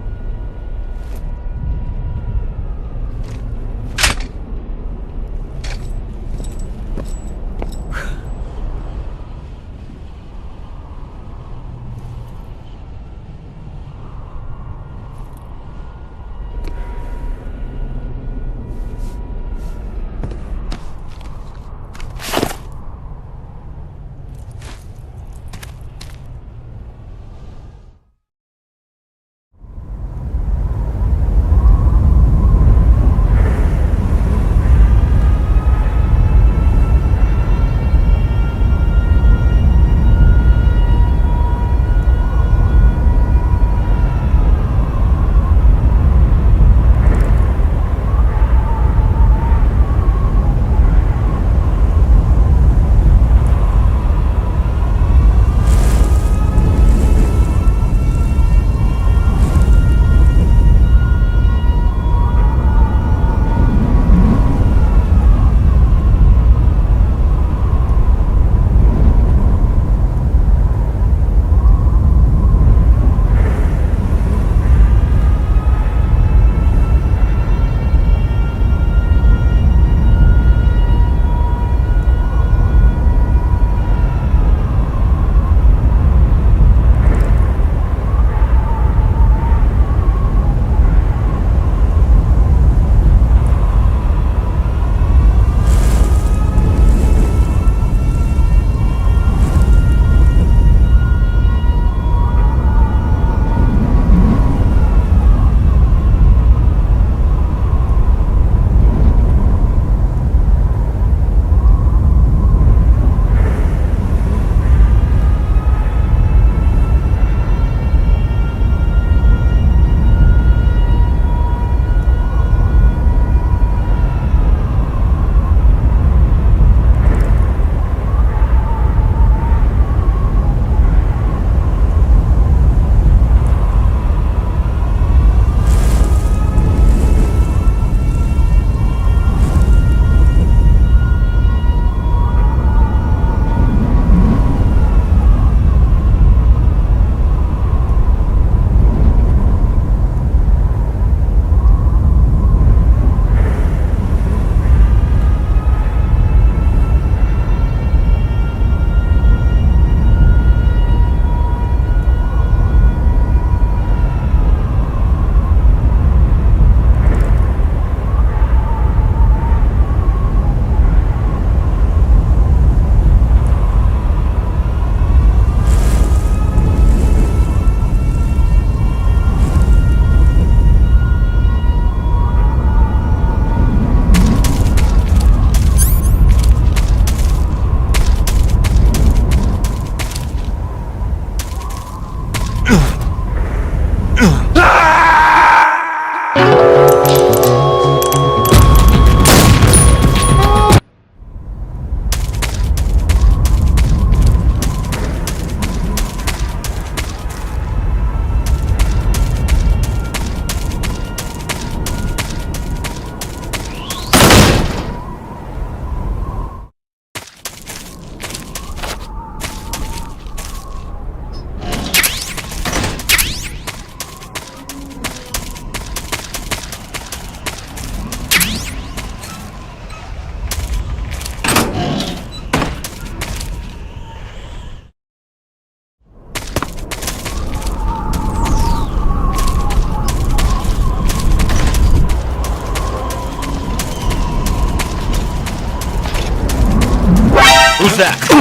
Who's that?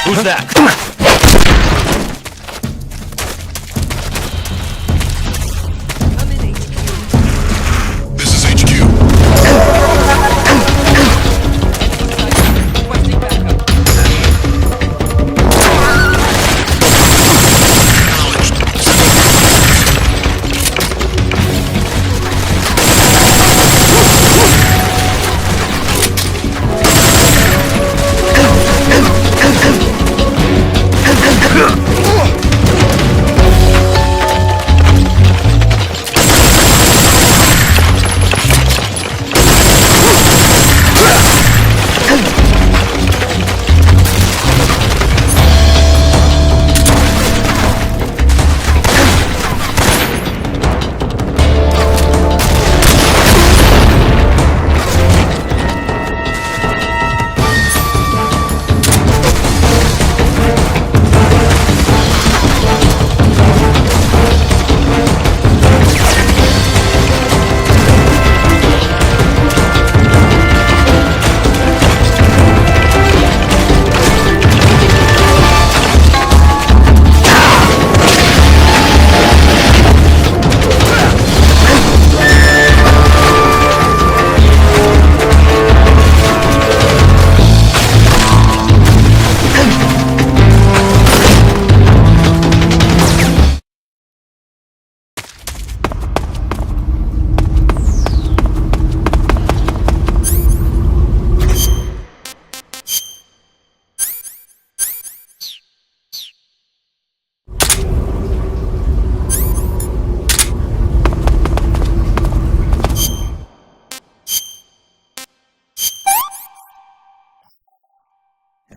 Who's that? This is HQ.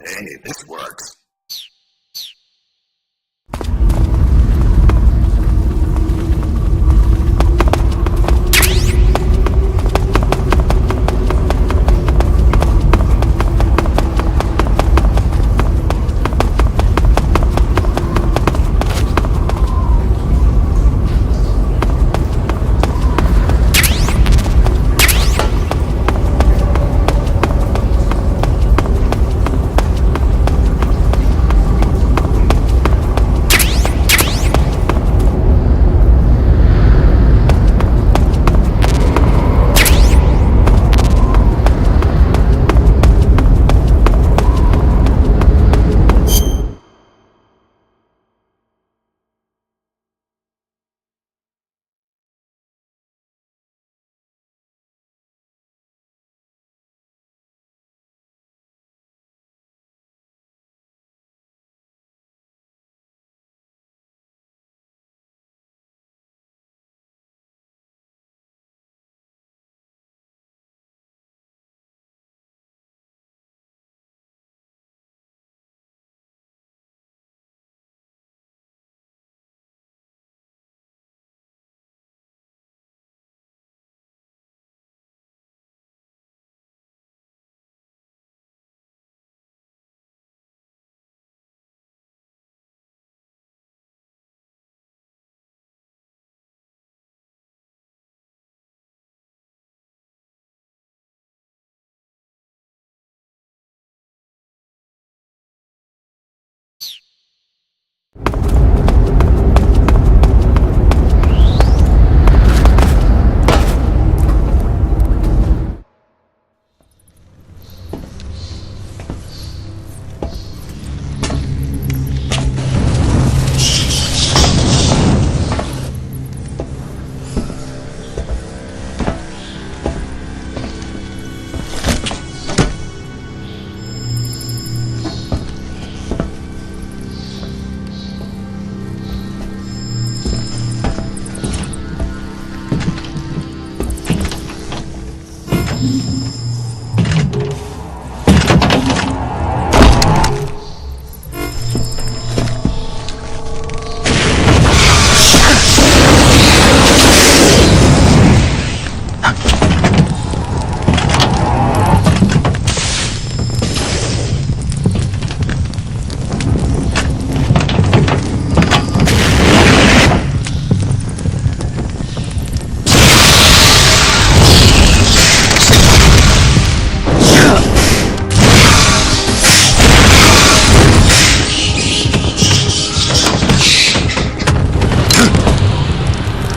Hey, this works.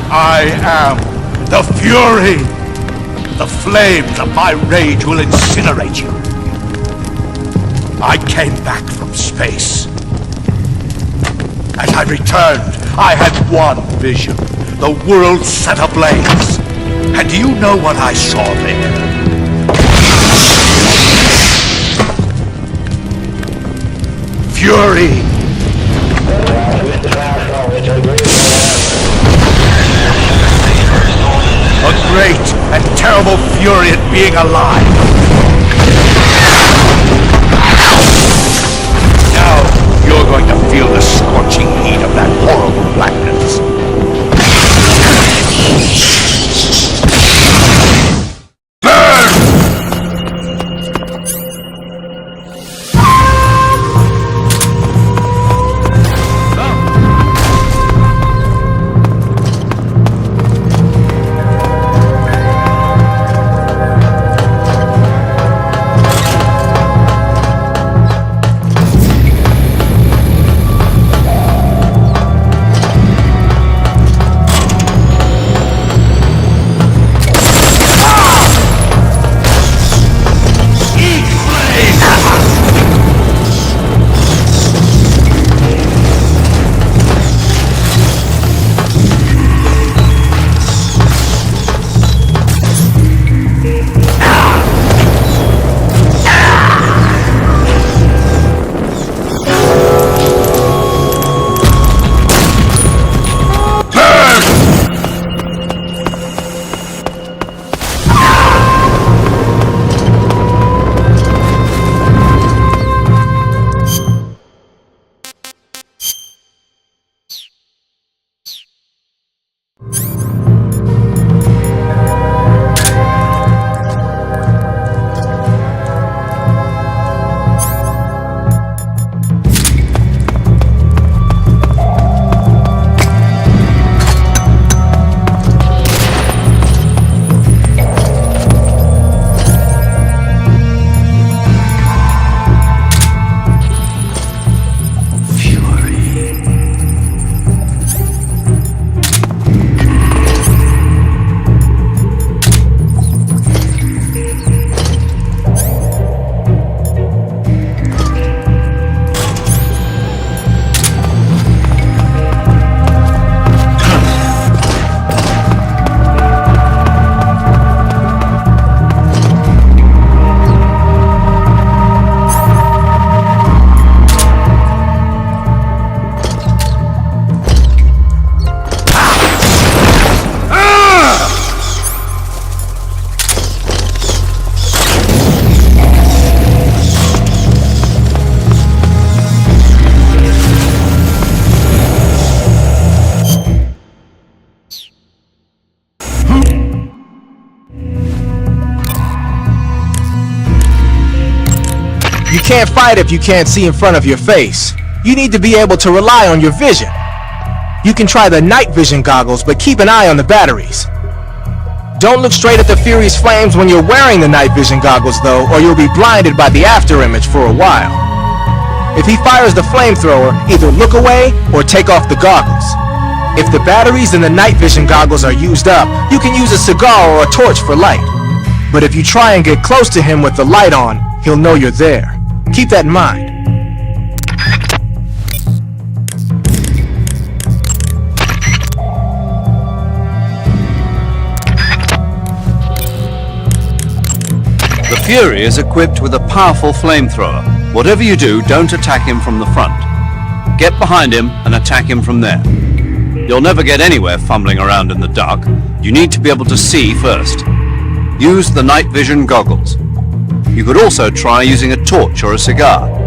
I am the Fury! The flames of my rage will incinerate you. I came back from space. As I returned, I had one vision. The world set ablaze. And do you know what I saw there? Fury! A great and terrible fury at being alive. Now you're going to feel the scorching heat of that horrible blackness. You can't fight if you can't see in front of your face. You need to be able to rely on your vision. You can try the night vision goggles, but keep an eye on the batteries. Don't look straight at the Fury's flames when you're wearing the night vision goggles though, or you'll be blinded by the after image for a while. If he fires the flamethrower, either look away or take off the goggles. If the batteries in the night vision goggles are used up, you can use a cigar or a torch for light. But if you try and get close to him with the light on, he'll know you're there. Keep that in mind. The Fury is equipped with a powerful flamethrower. Whatever you do, don't attack him from the front. Get behind him and attack him from there. You'll never get anywhere fumbling around in the dark. You need to be able to see first. use the night vision goggles. You could also try using a torch or a cigar.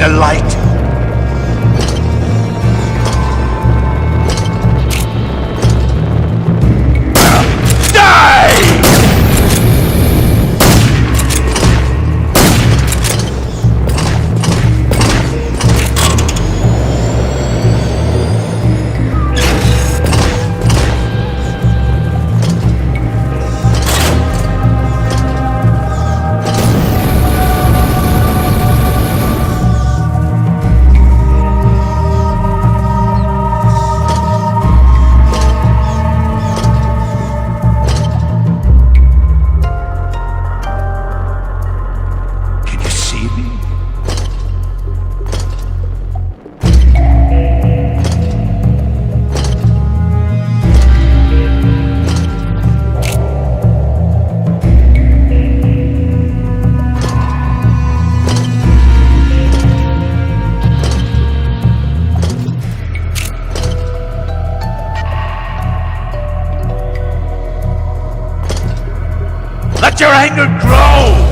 made of light. Let your anger grow!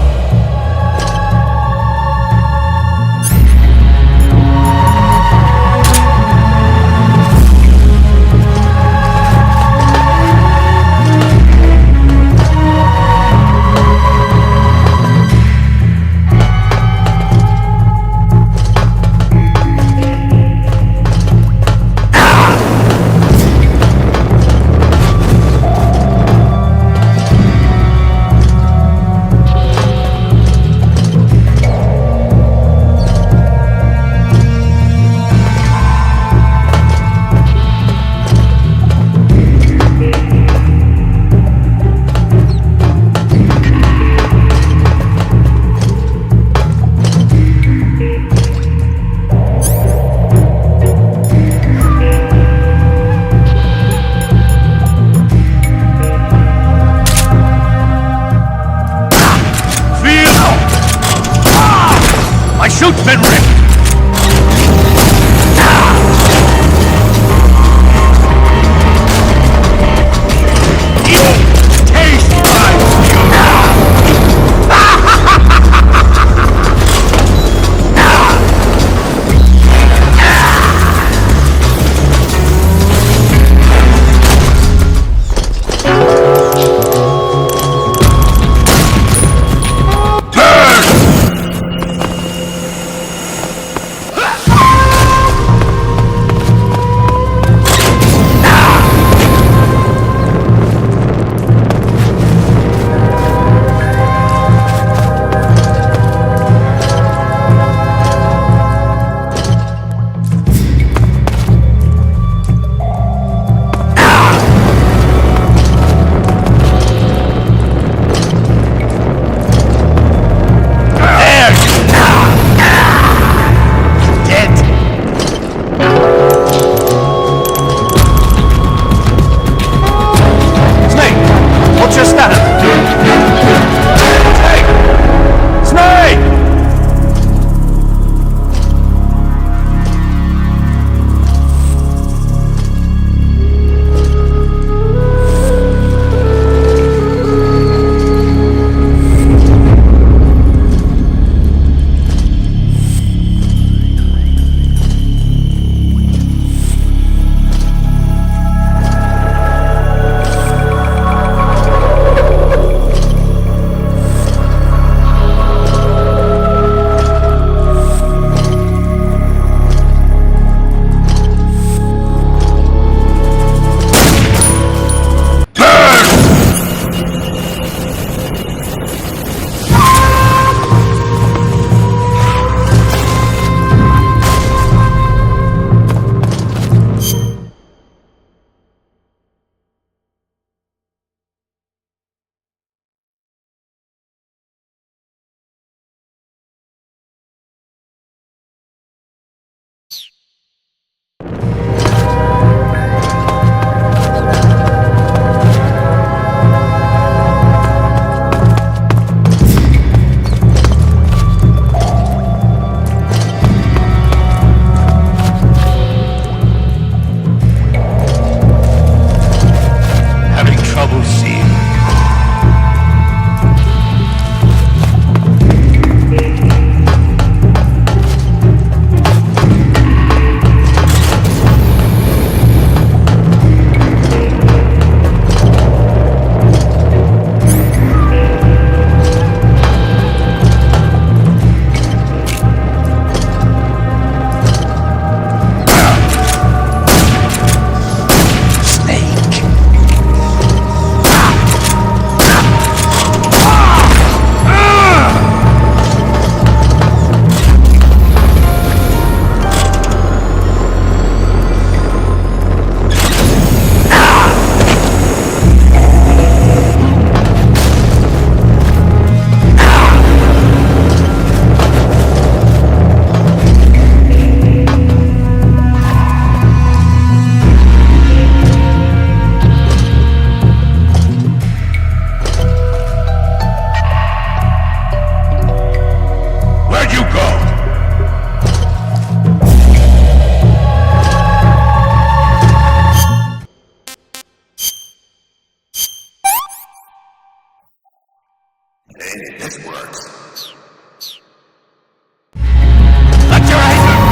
My chute's been ripped! Taste my Hey, this works. Let your anger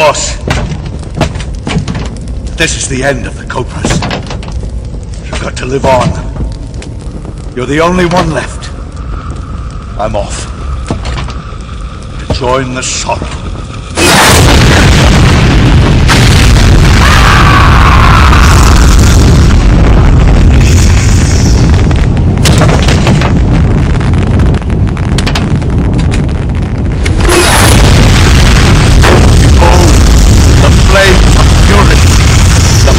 Boss, this is the end of the Cobras. You've got to live on. You're the only one left. I'm off. To join the sorrow.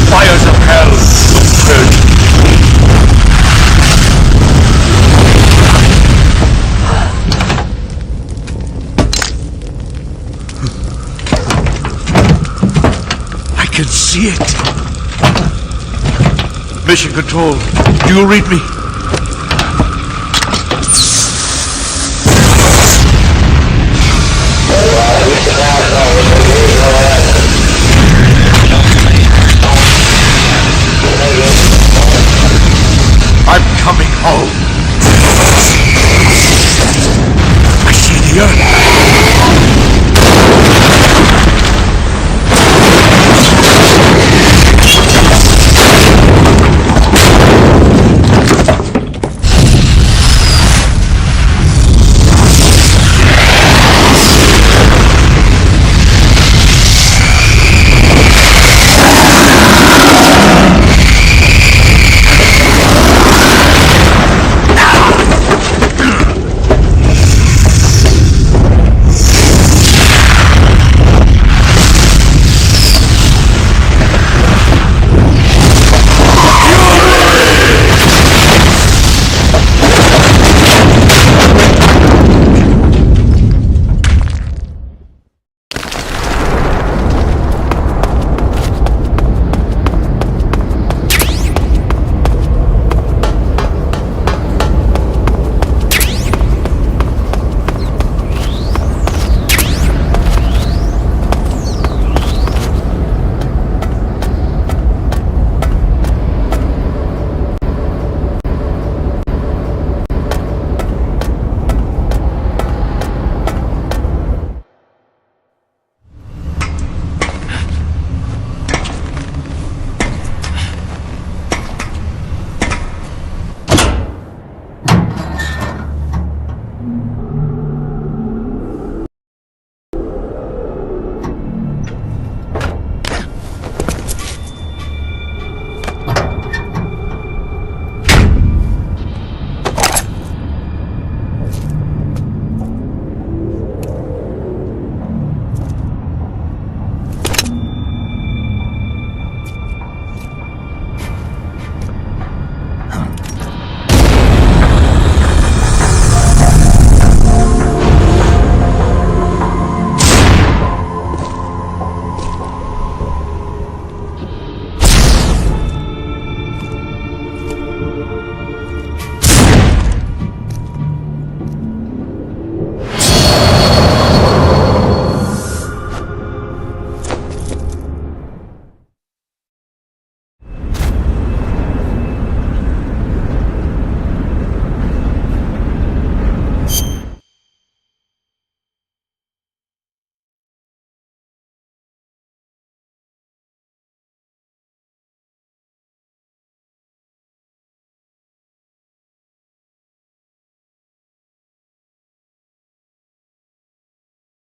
Fires of hell will purge. I can see it. Mission Control, do you read me?